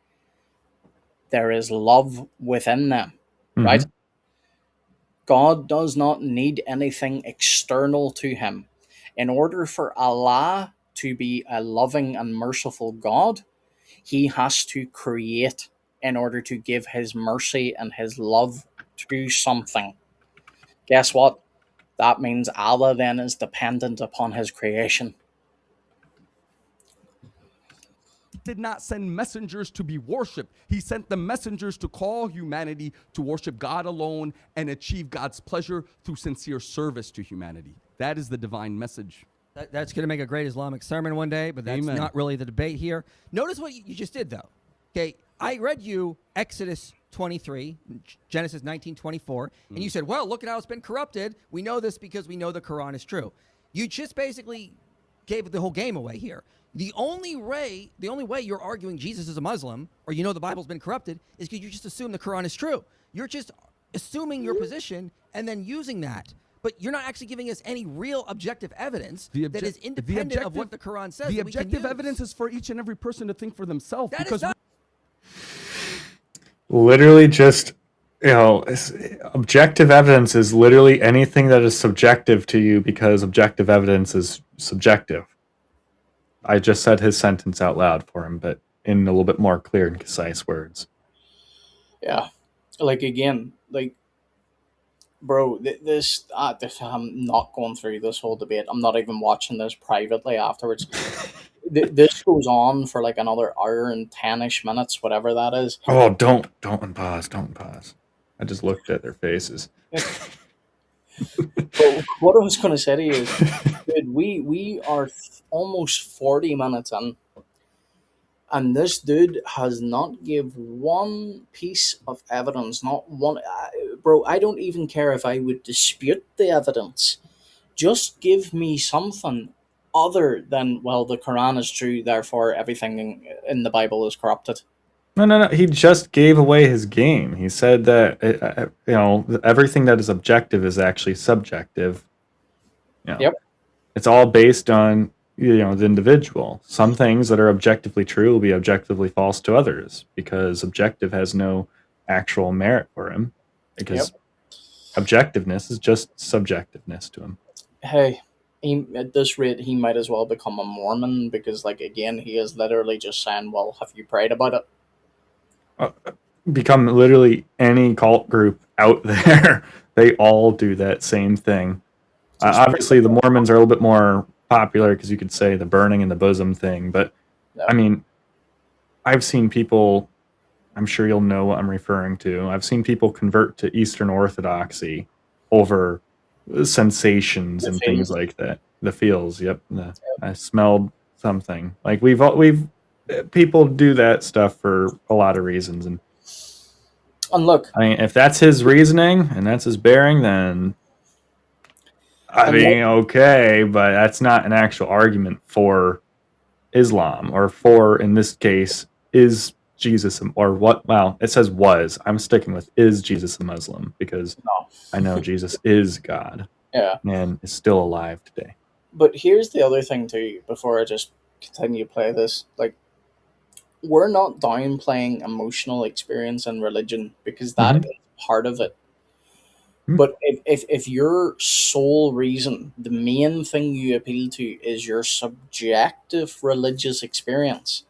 there is love within them, right? God does not need anything external to him. In order for Allah to be a loving and merciful God, he has to create in order to give his mercy and his love to something. Guess what? That means Allah then is dependent upon his creation. Did not send messengers to be worshipped. He sent the messengers to call humanity to worship God alone and achieve God's pleasure through sincere service to humanity. That is the divine message. That's going to make a great Islamic sermon one day, but that's not really the debate here. Notice what you just did, though. Okay, I read you Exodus 23, Genesis 19:24, and you said, well, look at how it's been corrupted. We know this because we know the Quran is true. You just basically gave the whole game away here. The only way you're arguing Jesus is a Muslim, or you know the Bible's been corrupted, is because you just assume the Quran is true. You're just assuming your position and then using that. But you're not actually giving us any real objective evidence that is independent of what the Quran says. The objective evidence is for each and every person to think for themselves. That is not literally just, objective evidence is literally anything that is subjective to you, because objective evidence is subjective. I just said his sentence out loud for him, but in a little bit more clear and concise words. Yeah. Like, again, like, bro, this I'm not going through this whole debate. I'm not even watching this privately afterwards. This goes on for like another hour and 10-ish minutes, whatever that is. Oh, don't pause. I just looked at their faces. But what I was going to say to you is, dude, we are almost 40 minutes in, and this dude has not give one piece of evidence, not one. Bro, I don't even care if I would dispute the evidence. Just give me something other than, well, the Quran is true, therefore everything in the Bible is corrupted. No. He just gave away his game. He said that everything that is objective is actually subjective. Yep. It's all based on the individual. Some things that are objectively true will be objectively false to others, because objective has no actual merit for him. Because objectiveness is just subjectiveness to him. Hey, at this rate, he might as well become a Mormon, because, like, again, he is literally just saying, well, have you prayed about it? Become literally any cult group out there. They all do that same thing. Obviously, the Mormons are a little bit more popular because you could say the burning in the bosom thing. But, I mean, I've seen people, I'm sure you'll know what I'm referring to. I've seen people convert to Eastern Orthodoxy over sensations and things like that. The feels, yep. I smelled something. Like we've people do that stuff for a lot of reasons, and look, I mean, if that's his reasoning and that's his bearing, then I mean, okay, but that's not an actual argument for Islam or for, in this case, is Jesus or what? Well, it says was. I'm sticking with is Jesus a Muslim because I know Jesus is God yeah. and is still alive today. But here's the other thing too. Before I just continue to play this, like, we're not downplaying emotional experience and religion because that is part of it. But if your sole reason, the main thing you appeal to is your subjective religious experience,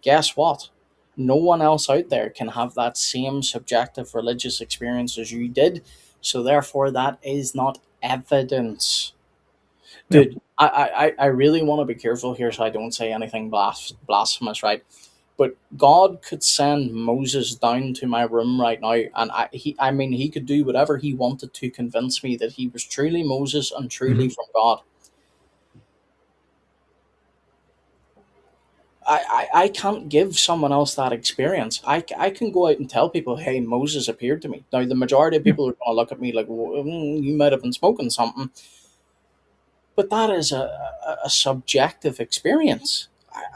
guess what? No one else out there can have that same subjective religious experience as you did. So therefore, that is not evidence. Dude, I really want to be careful here so I don't say anything blasphemous, right? But God could send Moses down to my room right now, and he could do whatever he wanted to convince me that he was truly Moses and truly from God. I can't give someone else that experience. I can go out and tell people, hey, Moses appeared to me. Now, the majority of people are going to look at me like, well, you might have been smoking something. But that is a subjective experience.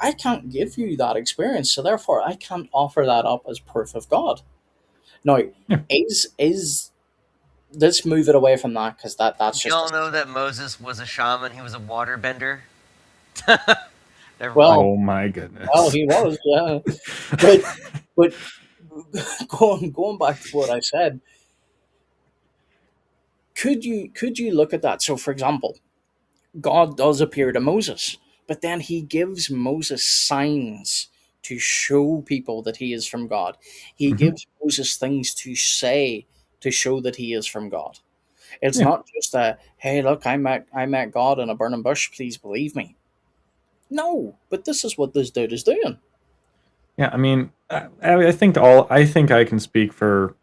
I can't give you that experience, so therefore I can't offer that up as proof of God. Now, is let's move it away from that because that's You just all know that Moses was a shaman. He was a waterbender. well, Oh my goodness. well, he was, yeah. but going back to what I said, could you look at that? So, for example, God does appear to Moses, but then he gives Moses signs to show people that he is from God. He gives Moses things to say to show that he is from God. It's not just a, hey, look, I met God in a burning bush, please believe me. No, but this is what this dude is doing. Yeah, I mean, I think I can speak for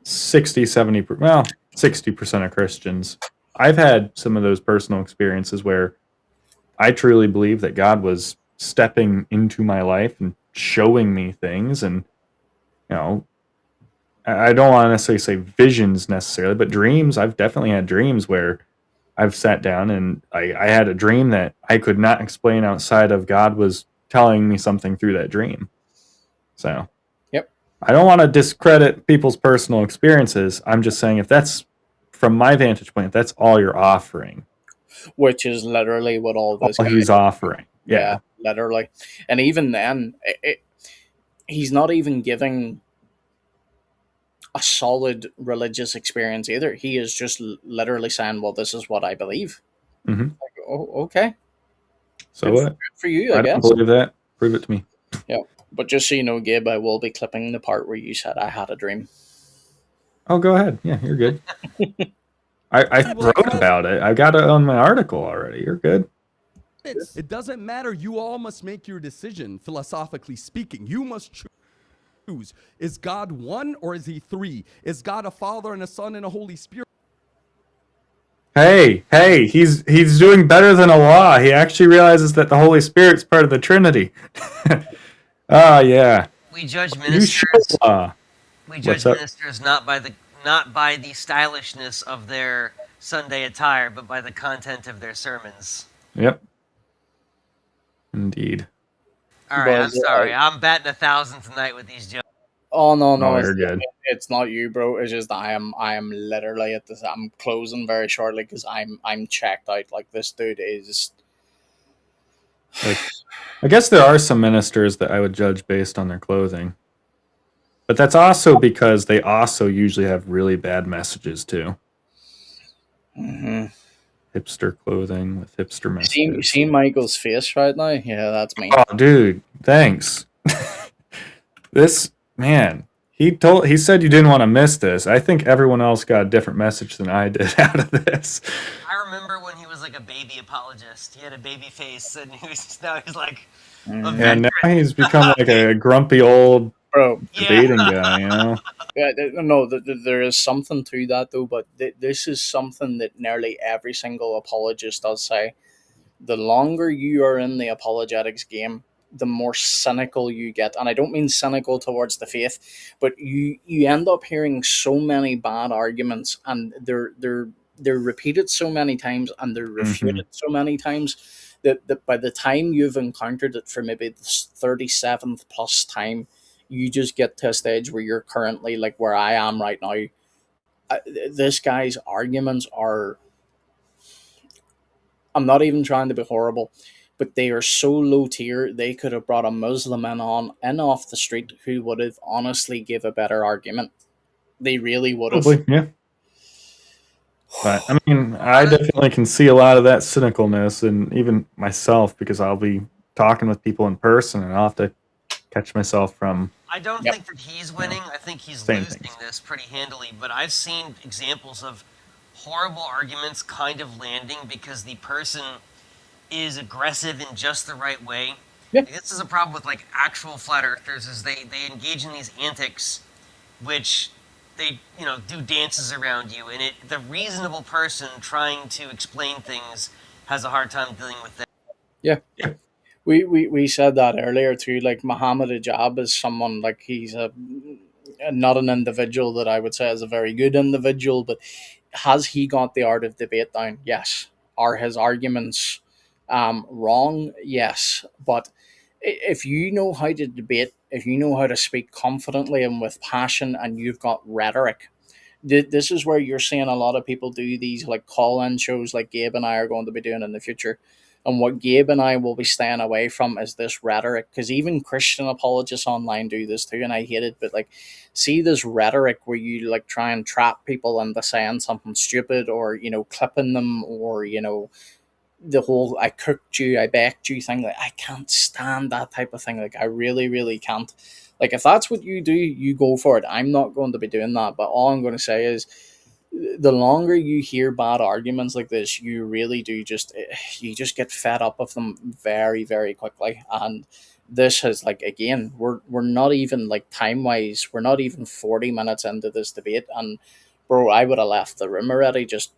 60, 70, well, 60% of Christians. I've had some of those personal experiences where I truly believe that God was stepping into my life and showing me things. And, you know, I don't want to necessarily say visions necessarily, but dreams. I've definitely had dreams where I've sat down and I had a dream that I could not explain outside of God was telling me something through that dream. So, yep. I don't want to discredit people's personal experiences. I'm just saying if that's from my vantage point, if that's all you're offering, which is literally what all this all he's offering. Yeah. Literally. And even then, he's not even giving a solid religious experience either. He is just literally saying, well, this is what I believe. Mm-hmm. Like, oh, okay. So what? Good for you, I guess. don't believe that. Prove it to me. Yeah. But just so you know, Gabe, I will be clipping the part where you said I had a dream. Oh, go ahead. Yeah, you're good. I wrote about it. I got it on my article already. You're good. It doesn't matter. You all must make your decision, philosophically speaking. You must choose. Is God one or is he three? Is God a Father and a Son and a Holy Spirit? Hey, he's doing better than Allah. He actually realizes that the Holy Spirit's part of the Trinity. Oh, yeah. We judge ministers. We judge ministers not by the stylishness of their Sunday attire, but by the content of their sermons. Yep. Indeed. All right, I'm sorry. I'm batting 1,000 tonight with these jokes. Oh no, you're good. It's not you, bro. It's just I am literally at this. I'm closing very shortly because I'm checked out. Like, this dude is. Like, I guess there are some ministers that I would judge based on their clothing, but that's also because they also usually have really bad messages too. Mm-hmm. Hipster clothing with hipster messages. You see Michael's face right now? Yeah, that's me. Oh, dude, thanks. This man, he said you didn't want to miss this. I think everyone else got a different message than I did out of this. I remember when he was like a baby apologist. He had a baby face, and now he's like. And now he's become like a grumpy old debating guy, you know? Yeah, no, there is something to that though, but this is something that nearly every single apologist does say. The longer you are in the apologetics game, the more cynical you get. And I don't mean cynical towards the faith, but you end up hearing so many bad arguments, and they're repeated so many times, and they're Hmm. refuted so many times, that by the time you've encountered it for maybe the 37th plus time, you just get to a stage where you're currently like where I am right now. This guy's arguments are, I'm not even trying to be horrible, but they are so low tier, they could have brought a Muslim in off the street who would have honestly give a better argument. They really would have. Probably, yeah. But I mean, A I lot of definitely can see a lot of that cynicalness, and even myself, because I'll be talking with people in person, and I'll have to catch myself from I don't Yep. think that he's winning. I think he's saying losing things. this pretty handily. But I've seen examples of horrible arguments kind of landing because the person is aggressive in just the right way. Yeah. This is a problem with like actual flat earthers is they engage in these antics which they do dances around you, and the reasonable person trying to explain things has a hard time dealing with that. Yeah. We said that earlier too. Like Muhammad Ajab is someone, like he's a not an individual that I would say is a very good individual, but has he got the art of debate down? Yes. Are his arguments wrong? Yes. But if you know how to debate, if you know how to speak confidently and with passion, and you've got rhetoric, this is where you're seeing a lot of people do these like call-in shows like Gabe and I are going to be doing in the future. And what Gabe and I will be staying away from is this rhetoric, because even Christian apologists online do this too, and I hate it. But like, see this rhetoric where you like try and trap people into saying something stupid, or clipping them, or the whole "I cooked you, I baked you" thing. Like, I can't stand that type of thing. Like, I really, really can't. Like, if that's what you do, you go for it. I'm not going to be doing that. But all I'm going to say is, the longer you hear bad arguments like this, you really do you just get fed up of them very, very quickly. And this has, like, again, we're not even like time wise, we're not even 40 minutes into this debate, and bro, I would have left the room already. Just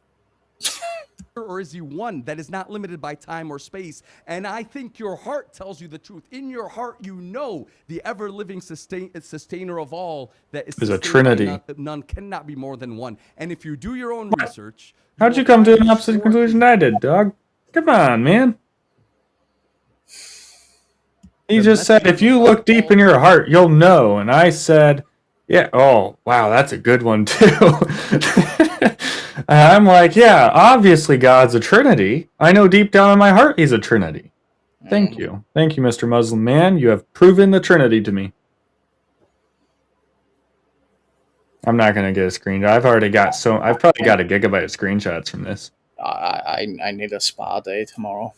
Or is he one that is not limited by time or space? And I think your heart tells you the truth. In your heart, you know the ever-living sustainer of all that is Is a sustained by Trinity. none cannot be more than one. And if you do your own research, How'd will you come to find an opposite historically- conclusion I did, dog? Come on, man. He The just said, message if you of look deep Paul- in your heart, you'll know. And I said, yeah, oh, wow, that's a good one, too. I'm like, yeah, obviously God's a Trinity. I know deep down in my heart he's a Trinity. Thank you. Thank you, Mr. Muslim man. You have proven the Trinity to me. I'm not going to get a screenshot. I've probably got a gigabyte of screenshots from this. I need a spa day tomorrow.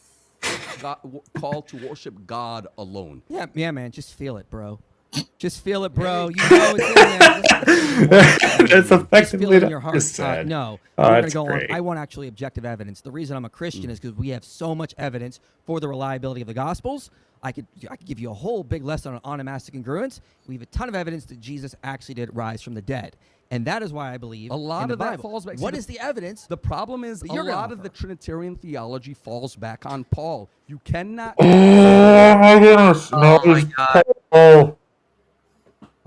called to worship God alone. Yeah, man. Just feel it, bro. Just feel it, bro. You know it's in there. That's Just feel effectively it in your heart. just sad. No, Oh, we're gonna that's go great. on. I want actually objective evidence. The reason I'm a Christian is because we have so much evidence for the reliability of the Gospels. I could give you a whole big lesson on onomastic congruence. We have a ton of evidence that Jesus actually did rise from the dead, and that is why I believe A lot in the of that Bible. falls back. What See, is the evidence? The problem is That a you're gonna lot of offer. the Trinitarian theology falls back on Paul. You cannot. Oh my goodness. Oh my god.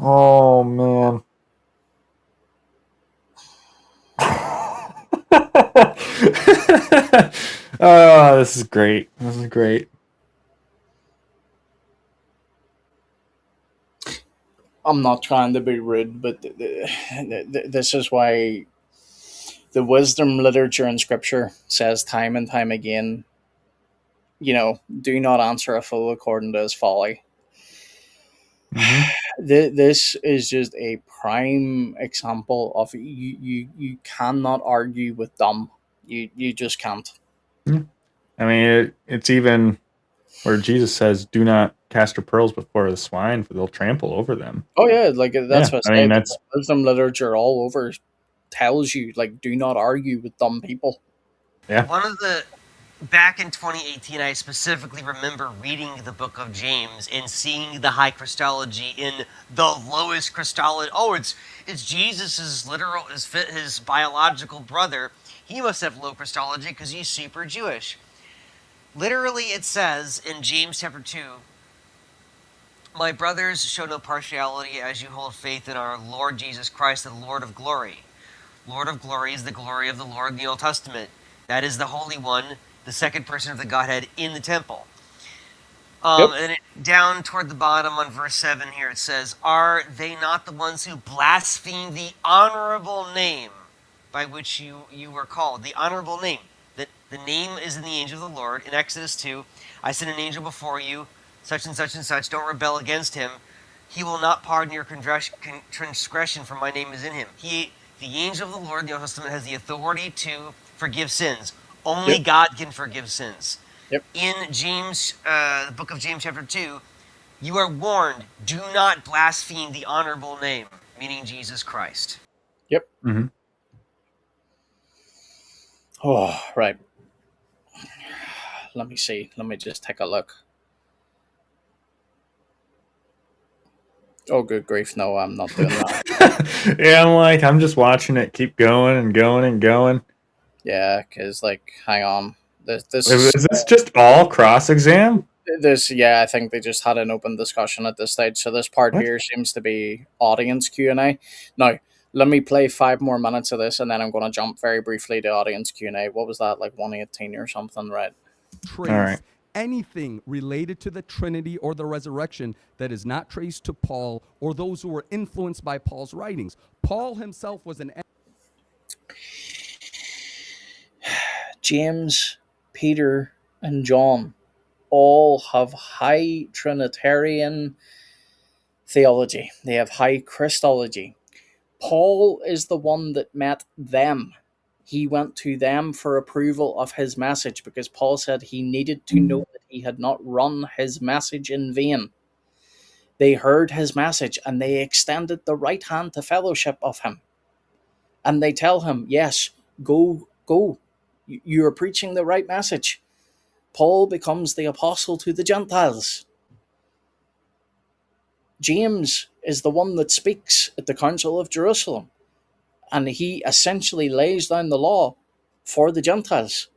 Oh man. Oh, this is great. This is great. I'm not trying to be rude, but this is why the wisdom literature in scripture says time and time again, do not answer a fool according to his folly. This is just a prime example of you cannot argue with dumb. You just can't. I mean, it's even where Jesus says, "Do not cast your pearls before the swine, for they'll trample over them." Oh yeah, like that's Yeah, what I I mean, say. that's- Wisdom literature all over tells you, like, do not argue with dumb people. Yeah. Back in 2018, I specifically remember reading the book of James and seeing the high Christology in the lowest Christology. Oh, it's Jesus's literal, his biological brother. He must have low Christology because he's super Jewish. Literally, it says in James chapter 2, My brothers, show no partiality as you hold faith in our Lord Jesus Christ, the Lord of glory. Lord of glory is the glory of the Lord in the Old Testament. That is the Holy One, the second person of the Godhead in the temple. Yep. And down toward the bottom on verse 7 here it says, "Are they not the ones who blaspheme the honorable name by which you were called?" The honorable name. The name is in the angel of the Lord. In Exodus 2, "I send an angel before you, such and such and such. Don't rebel against him. He will not pardon your transgression, for my name is in him." The angel of the Lord in the Old Testament has the authority to forgive sins. Only Yep. God can forgive sins. Yep. In James, the book of James, chapter 2, you are warned, do not blaspheme the honorable name, meaning Jesus Christ. Yep. Mm-hmm. Oh, right. Let me see. Let me just take a look. Oh, good grief. No, I'm not doing that. Yeah, I'm just watching it keep going and going and going. Yeah, because, like, hang on. Is this just all cross exam? Yeah, I think they just had an open discussion at this stage. So this part What? here seems to be audience Q&A. Now, let me play 5 more minutes of this, and then I'm going to jump very briefly to audience Q&A. What was that, like 118 or something, right? Trace All right. anything related to the Trinity or the resurrection that is not traced to Paul or those who were influenced by Paul's writings. Paul himself was an James, Peter, and John all have high Trinitarian theology. They have high Christology. Paul is the one that met them. He went to them for approval of his message because Paul said he needed to know that he had not run his message in vain. They heard his message and they extended the right hand to fellowship of him. And they tell him, yes, go. You are preaching the right message. Paul becomes the apostle to the Gentiles. James is the one that speaks at the Council of Jerusalem, and he essentially lays down the law for the Gentiles.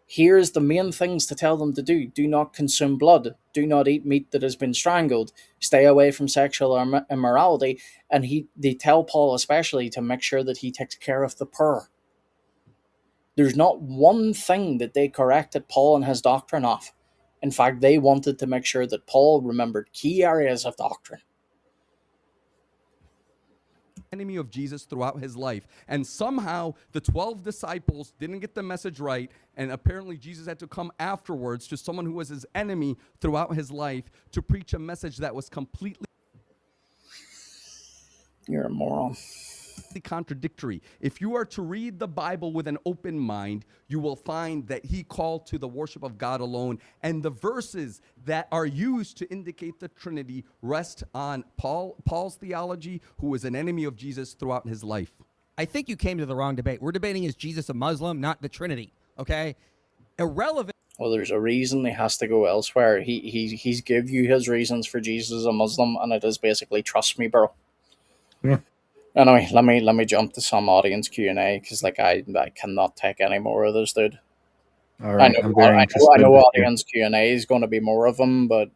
Here's the main things to tell them to do. Do not consume blood. Do not eat meat that has been strangled. Stay away from sexual immorality. And they tell Paul especially to make sure that he takes care of the poor. There's not one thing that they corrected Paul and his doctrine of. In fact, they wanted to make sure that Paul remembered key areas of doctrine. enemy of Jesus throughout his life. And somehow the 12 disciples didn't get the message right. And apparently Jesus had to come afterwards to someone who was his enemy throughout his life to preach a message that was completely You're a moron. contradictory. If you are to read the Bible with an open mind, you will find that he called to the worship of God alone, and the verses that are used to indicate the Trinity rest on Paul's theology, who was an enemy of Jesus throughout his life. I think you came to the wrong debate. We're debating, is Jesus a Muslim, not the Trinity, okay? Irrelevant. Well, there's a reason he has to go elsewhere. He's give you his reasons for Jesus as a Muslim, and it is basically trust me, bro. Yeah. Anyway, let me jump to some audience Q&A because I cannot take any more of this, dude. All right. I'm very interested. I know audience Q&A is going to be more of them, but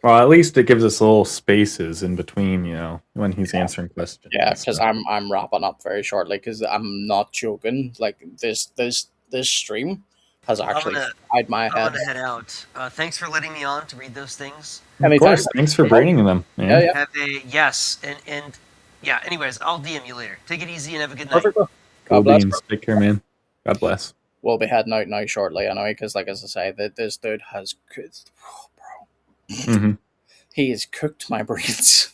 well, at least it gives us little spaces in between, when he's answering questions. Yeah, because I'm wrapping up very shortly because I'm not joking. Like this stream has actually fried my head. I'm gonna head out. Thanks for letting me on to read those things. Of course, thanks for bringing them. Man. Yeah. Have a yes, and yeah. Anyways, I'll DM you later. Take it easy and have a good night. Perfect. Cool God bless, beans. bro. Take care, man. God bless. We'll be heading out now shortly, anyway, because as I say, that this dude has cooked, bro. Mm-hmm. He has cooked my brains.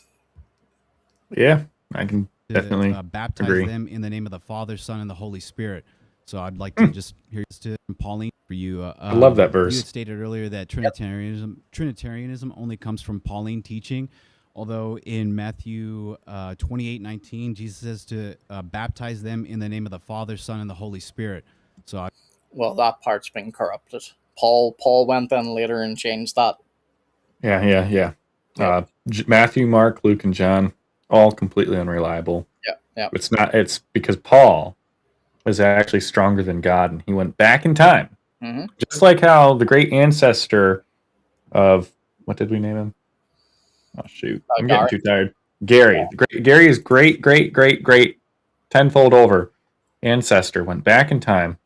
Yeah, I can definitely baptize agree. them in the name of the Father, Son, and the Holy Spirit. So I'd like to just hear this to Pauline for you. I love that verse. You had stated earlier that Trinitarianism only comes from Pauline teaching, although in Matthew 28:19, Jesus says to baptize them in the name of the Father, Son, and the Holy Spirit. So well, that part's been corrupted. Paul went in later and changed that. Yeah. Matthew, Mark, Luke, and John, all completely unreliable. Yeah. It's because Paul was actually stronger than God, and he went back in time. Mm-hmm. Just like how the great ancestor of What did we name him? Oh shoot, I'm Gary. getting too tired. Gary. Gary is great tenfold over ancestor went back in time,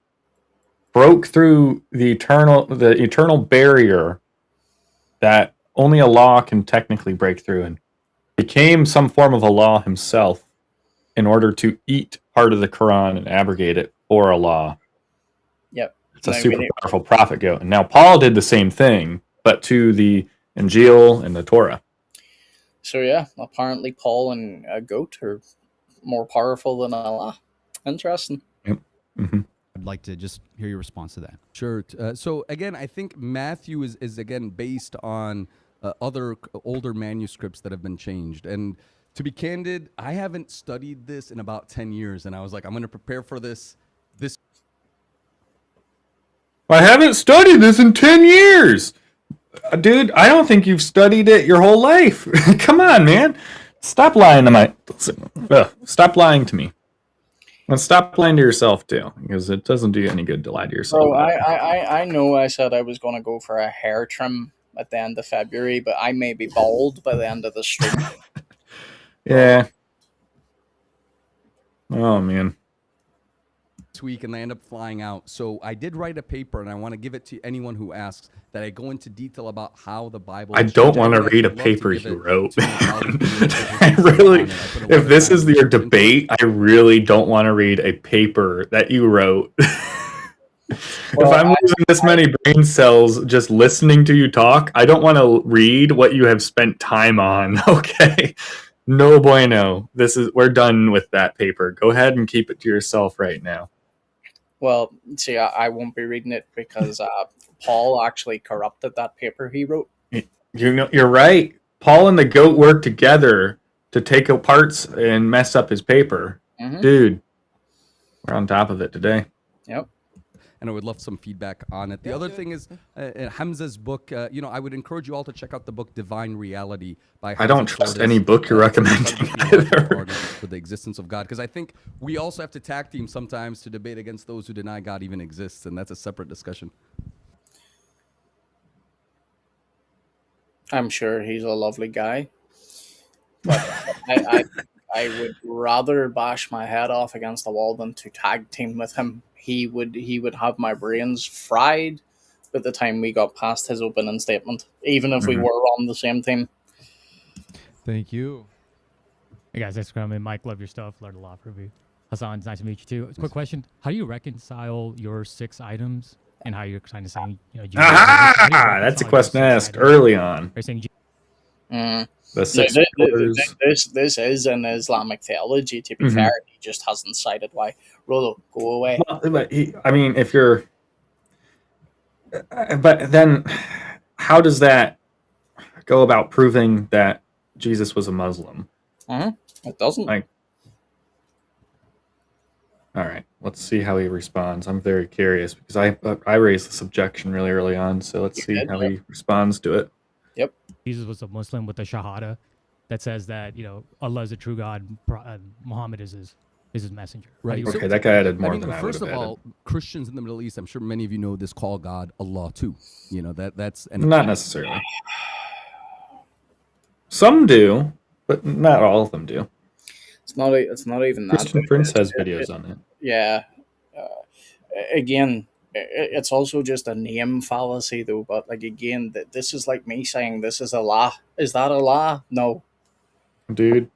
broke through the eternal barrier that only a law can technically break through, and became some form of a law himself in order to eat part of the Quran and abrogate it for a law. Yep. It's a super powerful prophet goat. And now Paul did the same thing, but to the Injil and the Torah. So yeah, apparently Paul and a goat are more powerful than Allah. Interesting. Yep. Mm-hmm. I'd like to just hear your response to that. Sure. So again, I think Matthew is again based on other older manuscripts that have been changed. And to be candid, I haven't studied this in about 10 years. And I was like, I'm going to prepare for this. I haven't studied this in 10 years. Dude, I don't think you've studied it your whole life. Come on, man. Stop lying to stop lying to me. And stop lying to yourself too, because it doesn't do you any good to lie to yourself. So I know I said I was going to go for a hair trim at the end of February, but I may be bald by the end of the stream. Yeah. Oh man. This week, and I end up flying out. So I did write a paper, and I want to give it to anyone who asks, that I go into detail about how the Bible. I don't want to read a paper you wrote. I really, if this is your debate, I really don't want to read a paper that you wrote. If I'm losing this many brain cells just listening to you talk, I don't want to read what you have spent time on. Okay. No bueno. We're done with that paper. Go ahead and keep it to yourself right now. Well, see, I won't be reading it because Paul actually corrupted that paper he wrote. You're right. Paul and the goat worked together to take parts and mess up his paper. Mm-hmm. Dude, we're on top of it today. Yep. And I would love some feedback on it. The other thing is Hamza's book. I would encourage you all to check out the book Divine Reality by Hamza. I don't trust any book you're recommending either. For the existence of God, because I think we also have to tag team sometimes to debate against those who deny God even exists, and that's a separate discussion. I'm sure he's a lovely guy, but I would rather bash my head off against the wall than to tag team with him. He would have my brains fried by the time we got past his opening statement, even if we were on the same team. Thank you. Hey guys, thanks for coming. Mike, love your stuff. Learned a lot from you. Hassan, it's nice to meet you too. Quick question: how do you reconcile your 6 items and how you're kind of saying, that's a question asked early on. This is an Islamic theology, to be fair. He just hasn't cited why. Rolo, go away. Well, if you're... But then, how does that go about proving that Jesus was a Muslim? It doesn't. All right, let's see how he responds. I'm very curious because I raised this objection really early on, so let's see how he responds to it. Yep. Jesus was a Muslim with a shahada that says that Allah is a true God, Muhammad is his messenger. Right. Okay, that guy added more than I would have First of all, Christians in the Middle East, I'm sure many of you know this, call God Allah too. That's not necessarily. Some do, but not all of them do. It's not even that. Christian Prince has videos on it. Yeah. Again, it's also just a name fallacy, though. But again, this is like me saying this is Allah. Is that Allah? No. Dude,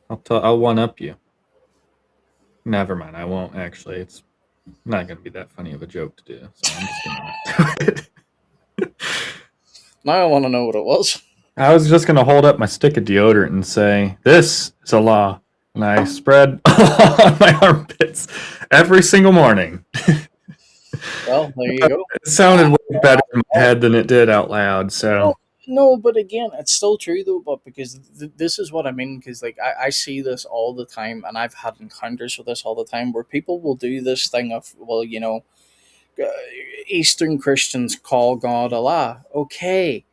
I'll one up you. Never mind. I won't actually. It's not going to be that funny of a joke to do. So I'm just going to do it. Now I want to know what it was. I was just going to hold up my stick of deodorant and say, "This is Allah." And I spread on my armpits every single morning. Well, there you go. It sounded way better in my head than it did out loud. So no, but again, it's still true though. But because this is what I mean, because I see this all the time, and I've had encounters with this all the time, where people will do this thing of, well, Eastern Christians call God Allah. Okay,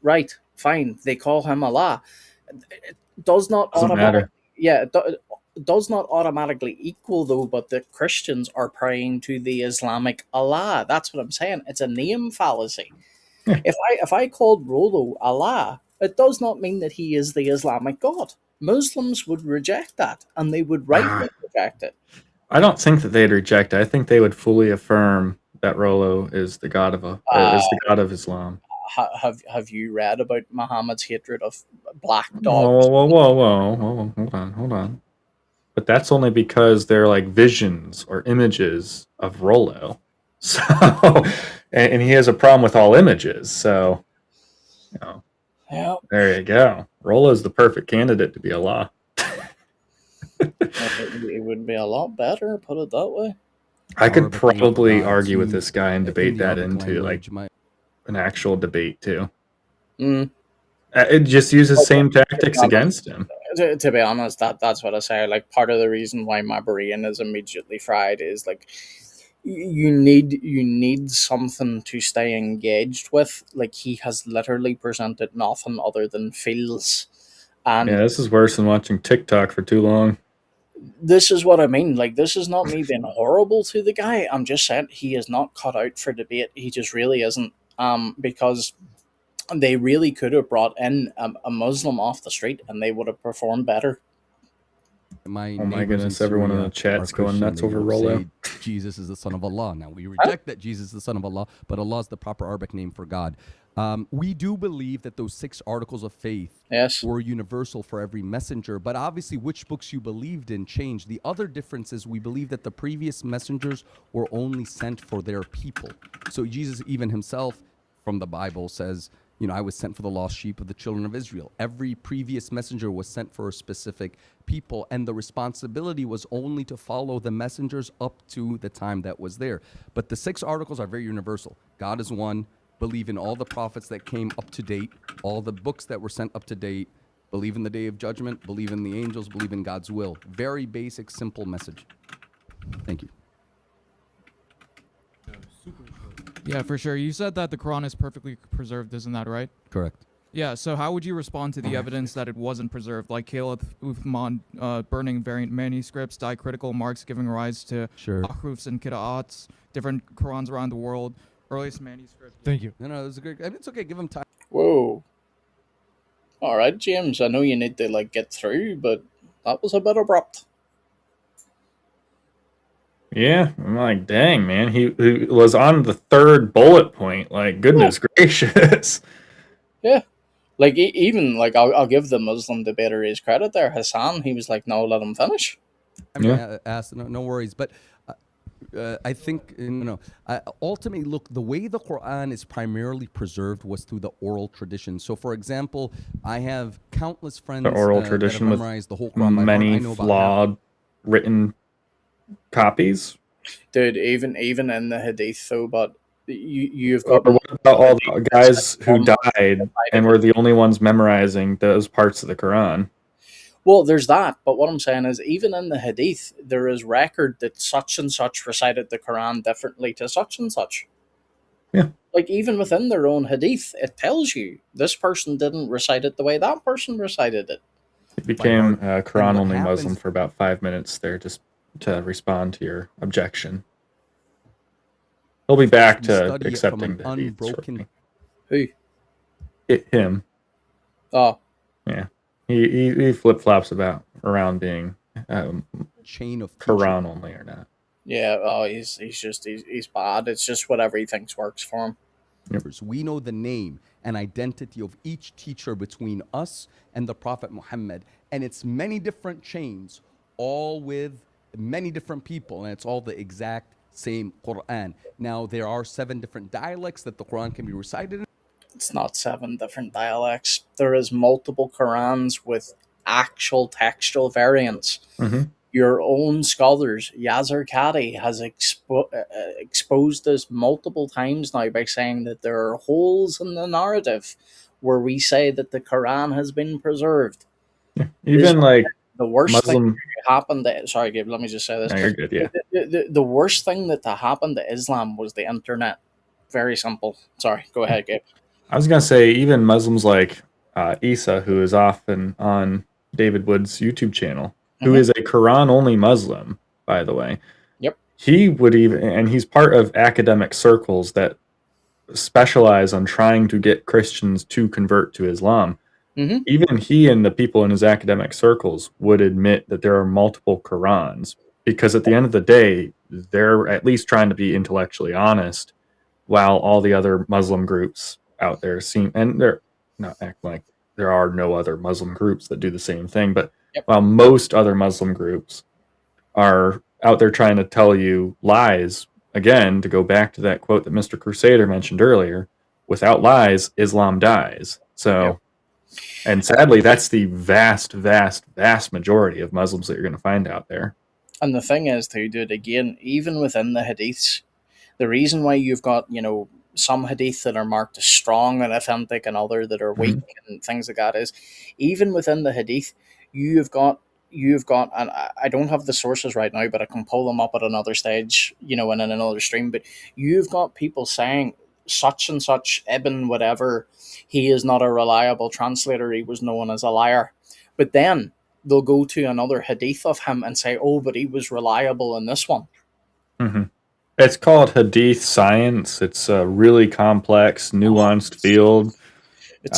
right, fine, they call him Allah. It does not automatically. Yeah, it does not automatically equal, though, but the Christians are praying to the Islamic Allah. That's what I'm saying. It's a name fallacy. If I called Rolo Allah, it does not mean that he is the Islamic God. Muslims would reject that, and they would rightly reject it. I don't think that they'd reject it. I think they would fully affirm that Rollo is the god of is the god of Islam. Have you read about Muhammad's hatred of black Whoa, dogs? whoa, whoa, whoa, whoa, hold on. But that's only because they're like visions or images of Rollo. So, and he has a problem with all images. So, you know, Yeah. there you go. Rollo's the perfect candidate to be Allah. It would be a lot better, put it that way. I could probably argue with this guy and debate that into like an actual debate too. It just uses same tactics against him. To be honest, that's what I say. Like, part of the reason why my brain is immediately fried is like you need something to stay engaged with. Like, he has literally presented nothing other than feels. And yeah, this is worse than watching TikTok for too long. This is what I mean. Like, this is not me being horrible to the guy. I'm just saying he is not cut out for debate. He just really isn't. Because they really could have brought in a Muslim off the street and they would have performed better. Oh my goodness, everyone in the chat's going nuts over Rollo. Jesus is the son of Allah. Now, we reject that Jesus is the son of Allah, but Allah is the proper Arabic name for God. We do believe that those 6 articles of faith were universal for every messenger, but obviously which books you believed in changed. The other difference is we believe that the previous messengers were only sent for their people. So Jesus even himself from the Bible says, you know, I was sent for the lost sheep of the children of Israel. Every previous messenger was sent for a specific people, and the responsibility was only to follow the messengers up to the time that was there. But the 6 articles are very universal. God is one. Believe in all the prophets that came up to date, all the books that were sent up to date. Believe in the day of judgment. Believe in the angels. Believe in God's will. Very basic, simple message. Thank you. Yeah, for sure. You said that the Quran is perfectly preserved, isn't that right? Correct. Yeah, so how would you respond to the evidence that it wasn't preserved, like Caleb Uthman burning variant manuscripts, diacritical marks giving rise to ahrufs and qira'ats, different Qurans around the world, earliest manuscript? Thank you. No, it's a great. I mean, it's okay. Give him time. Whoa. All right, James. I know you need to like get through, but that was a bit abrupt. Yeah, I'm like, dang, man. He was on the 3rd bullet point. Like, goodness gracious. Yeah. Like, even, like, I'll give the Muslim debater his credit there. Hassan, he was like, no, let him finish. I'm going to ask, no worries. But I think, ultimately, look, the way the Quran is primarily preserved was through the oral tradition. So, for example, I have countless friends The oral tradition that have with memorized the whole Quran. many flawed written copies. Dude, even in the Hadith, though, but you've got... Or what about all the guys who died and were the only ones memorizing those parts of the Quran? Well, there's that, but what I'm saying is, even in the Hadith, there is record that such and such recited the Quran differently to such and such. Yeah. Like, even within their own Hadith, it tells you this person didn't recite it the way that person recited it. It became a Quran-only Muslim for about 5 minutes there, just to respond to your objection. He'll be back to accepting the unbroken. Who? Him. Oh. Yeah. He flip-flops around being chain of Quran only or not. Yeah, oh, he's bad. It's just whatever he thinks works for him. We know the name and identity of each teacher between us and the Prophet Muhammad, and it's many different chains, all with many different people, and it's all the exact same Quran. Now, there are 7 different dialects that the Quran can be recited in. It's not 7 different dialects. There is multiple Qurans with actual textual variants. Mm-hmm. Your own scholars, Yasser Qadi, has exposed this multiple times now by saying that there are holes in the narrative where we say that the Quran has been preserved. Yeah. Even like the worst Muslim... thing that happened to... Sorry, Gabe, let me just say this. No, you're good, yeah. The worst thing that happened to Islam was the internet. Very simple. Sorry, go ahead, Gabe. I was going to say, even Muslims like Isa, who is often on David Wood's YouTube channel, who is a Quran-only Muslim, by the way. Yep. He would even... And he's part of academic circles that specialize on trying to get Christians to convert to Islam. Mm-hmm. Even he and the people in his academic circles would admit that there are multiple Qurans, because at the end of the day, they're at least trying to be intellectually honest, while all the other Muslim groups out there seem, and they're not acting like there are no other Muslim groups that do the same thing, but while most other Muslim groups are out there trying to tell you lies, again, to go back to that quote that Mr. Crusader mentioned earlier, without lies, Islam dies. So, and sadly, that's the vast, vast, vast majority of Muslims that you're going to find out there. And the thing is, to do it again, even within the hadiths, the reason why you've got, some hadith that are marked as strong and authentic and other that are weak and things like that is, even within the hadith, you've got, and I don't have the sources right now, but I can pull them up at another stage, in another stream, but you've got people saying such and such Ibn whatever, he is not a reliable translator, he was known as a liar. But then they'll go to another hadith of him and say, oh, but he was reliable in this one. Mm-hmm. It's called hadith science. It's a really complex, nuanced field.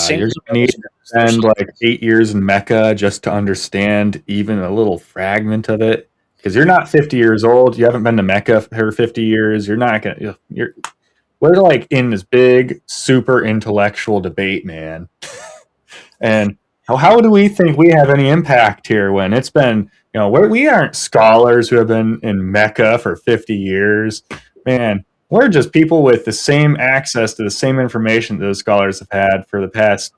You're going to need to spend like 8 years in Mecca just to understand even a little fragment of it. Because you're not 50 years old. You haven't been to Mecca for 50 years. You're not going to... We're like in this big, super intellectual debate, man. And how do we think we have any impact here when it's been, we aren't scholars who have been in Mecca for 50 years. Man, we're just people with the same access to the same information that those scholars have had for the past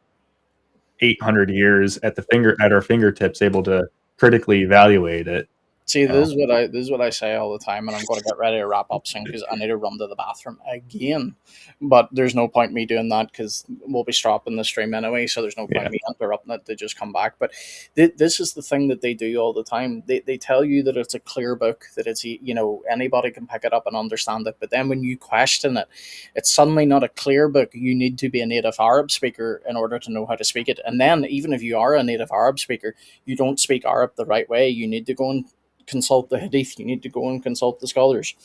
800 years at our fingertips, able to critically evaluate it. See, this is what I say all the time, and I'm going to get ready to wrap up soon because I need to run to the bathroom again. But there's no point me doing that because we'll be stopping the stream anyway, so there's no point me interrupting it to just come back. But this is the thing that they do all the time. They tell you that it's a clear book, that it's, anybody can pick it up and understand it. But then when you question it, it's suddenly not a clear book. You need to be a native Arab speaker in order to know how to speak it. And then even if you are a native Arab speaker, you don't speak Arab the right way. You need to go and consult the hadith, you need to go and consult the scholars.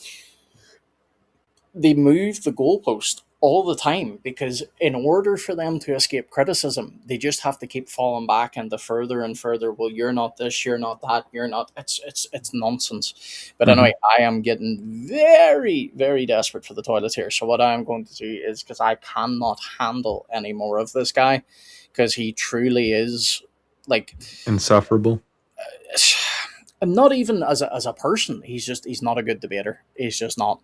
They move the goalpost all the time because in order for them to escape criticism, they just have to keep falling back into further and further. Well, you're not this, you're not that, you're not. It's nonsense. But anyway, I am getting very, very desperate for the toilet here. So what I am going to do is, because I cannot handle any more of this guy, because he truly is like insufferable. And not even as a person, he's not a good debater. He's just not.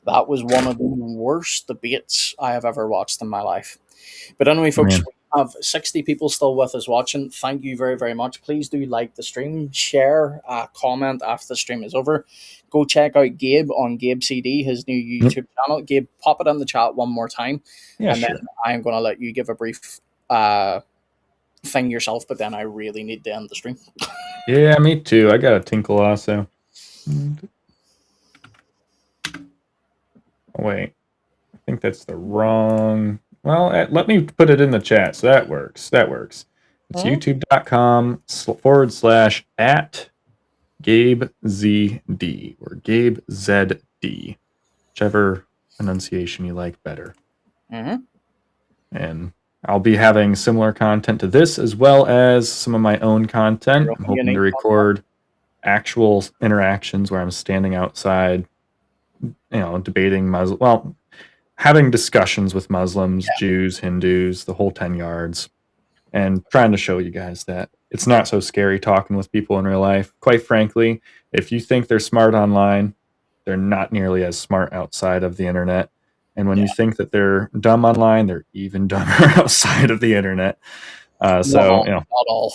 That was one of the worst debates I have ever watched in my life. But anyway, folks, we have 60 people still with us watching. Thank you very, very much. Please do like the stream, share, comment after the stream is over. Go check out Gabe on Gabe CD, his new YouTube channel. Gabe, pop it in the chat one more time. Yeah, and sure. Then I'm going to let you give a brief thing yourself, but then I really need to end the stream. Yeah, me too. I got a tinkle also. Oh, wait. I think that's the wrong... Well, let me put it in the chat, so that works. It's youtube.com/@GabeZD or GabeZD, whichever pronunciation you like better. And I'll be having similar content to this as well as some of my own content. I'm hoping to record actual interactions where I'm standing outside, debating Muslim. Well, having discussions with Muslims, Jews, Hindus, the whole 10 yards, and trying to show you guys that it's not so scary talking with people in real life. Quite frankly, if you think they're smart online, they're not nearly as smart outside of the internet. And when you think that they're dumb online, they're even dumber outside of the internet. Not all.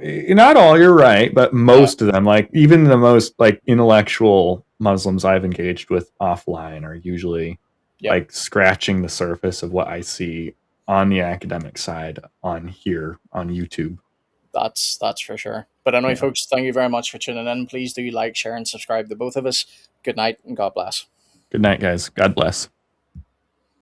Not all, you're right, but most of them, like even the most like intellectual Muslims I've engaged with offline, are usually like scratching the surface of what I see on the academic side on here on YouTube. That's for sure. But anyway, folks, thank you very much for tuning in. Please do like, share, and subscribe to both of us. Good night and God bless. Good night, guys. God bless.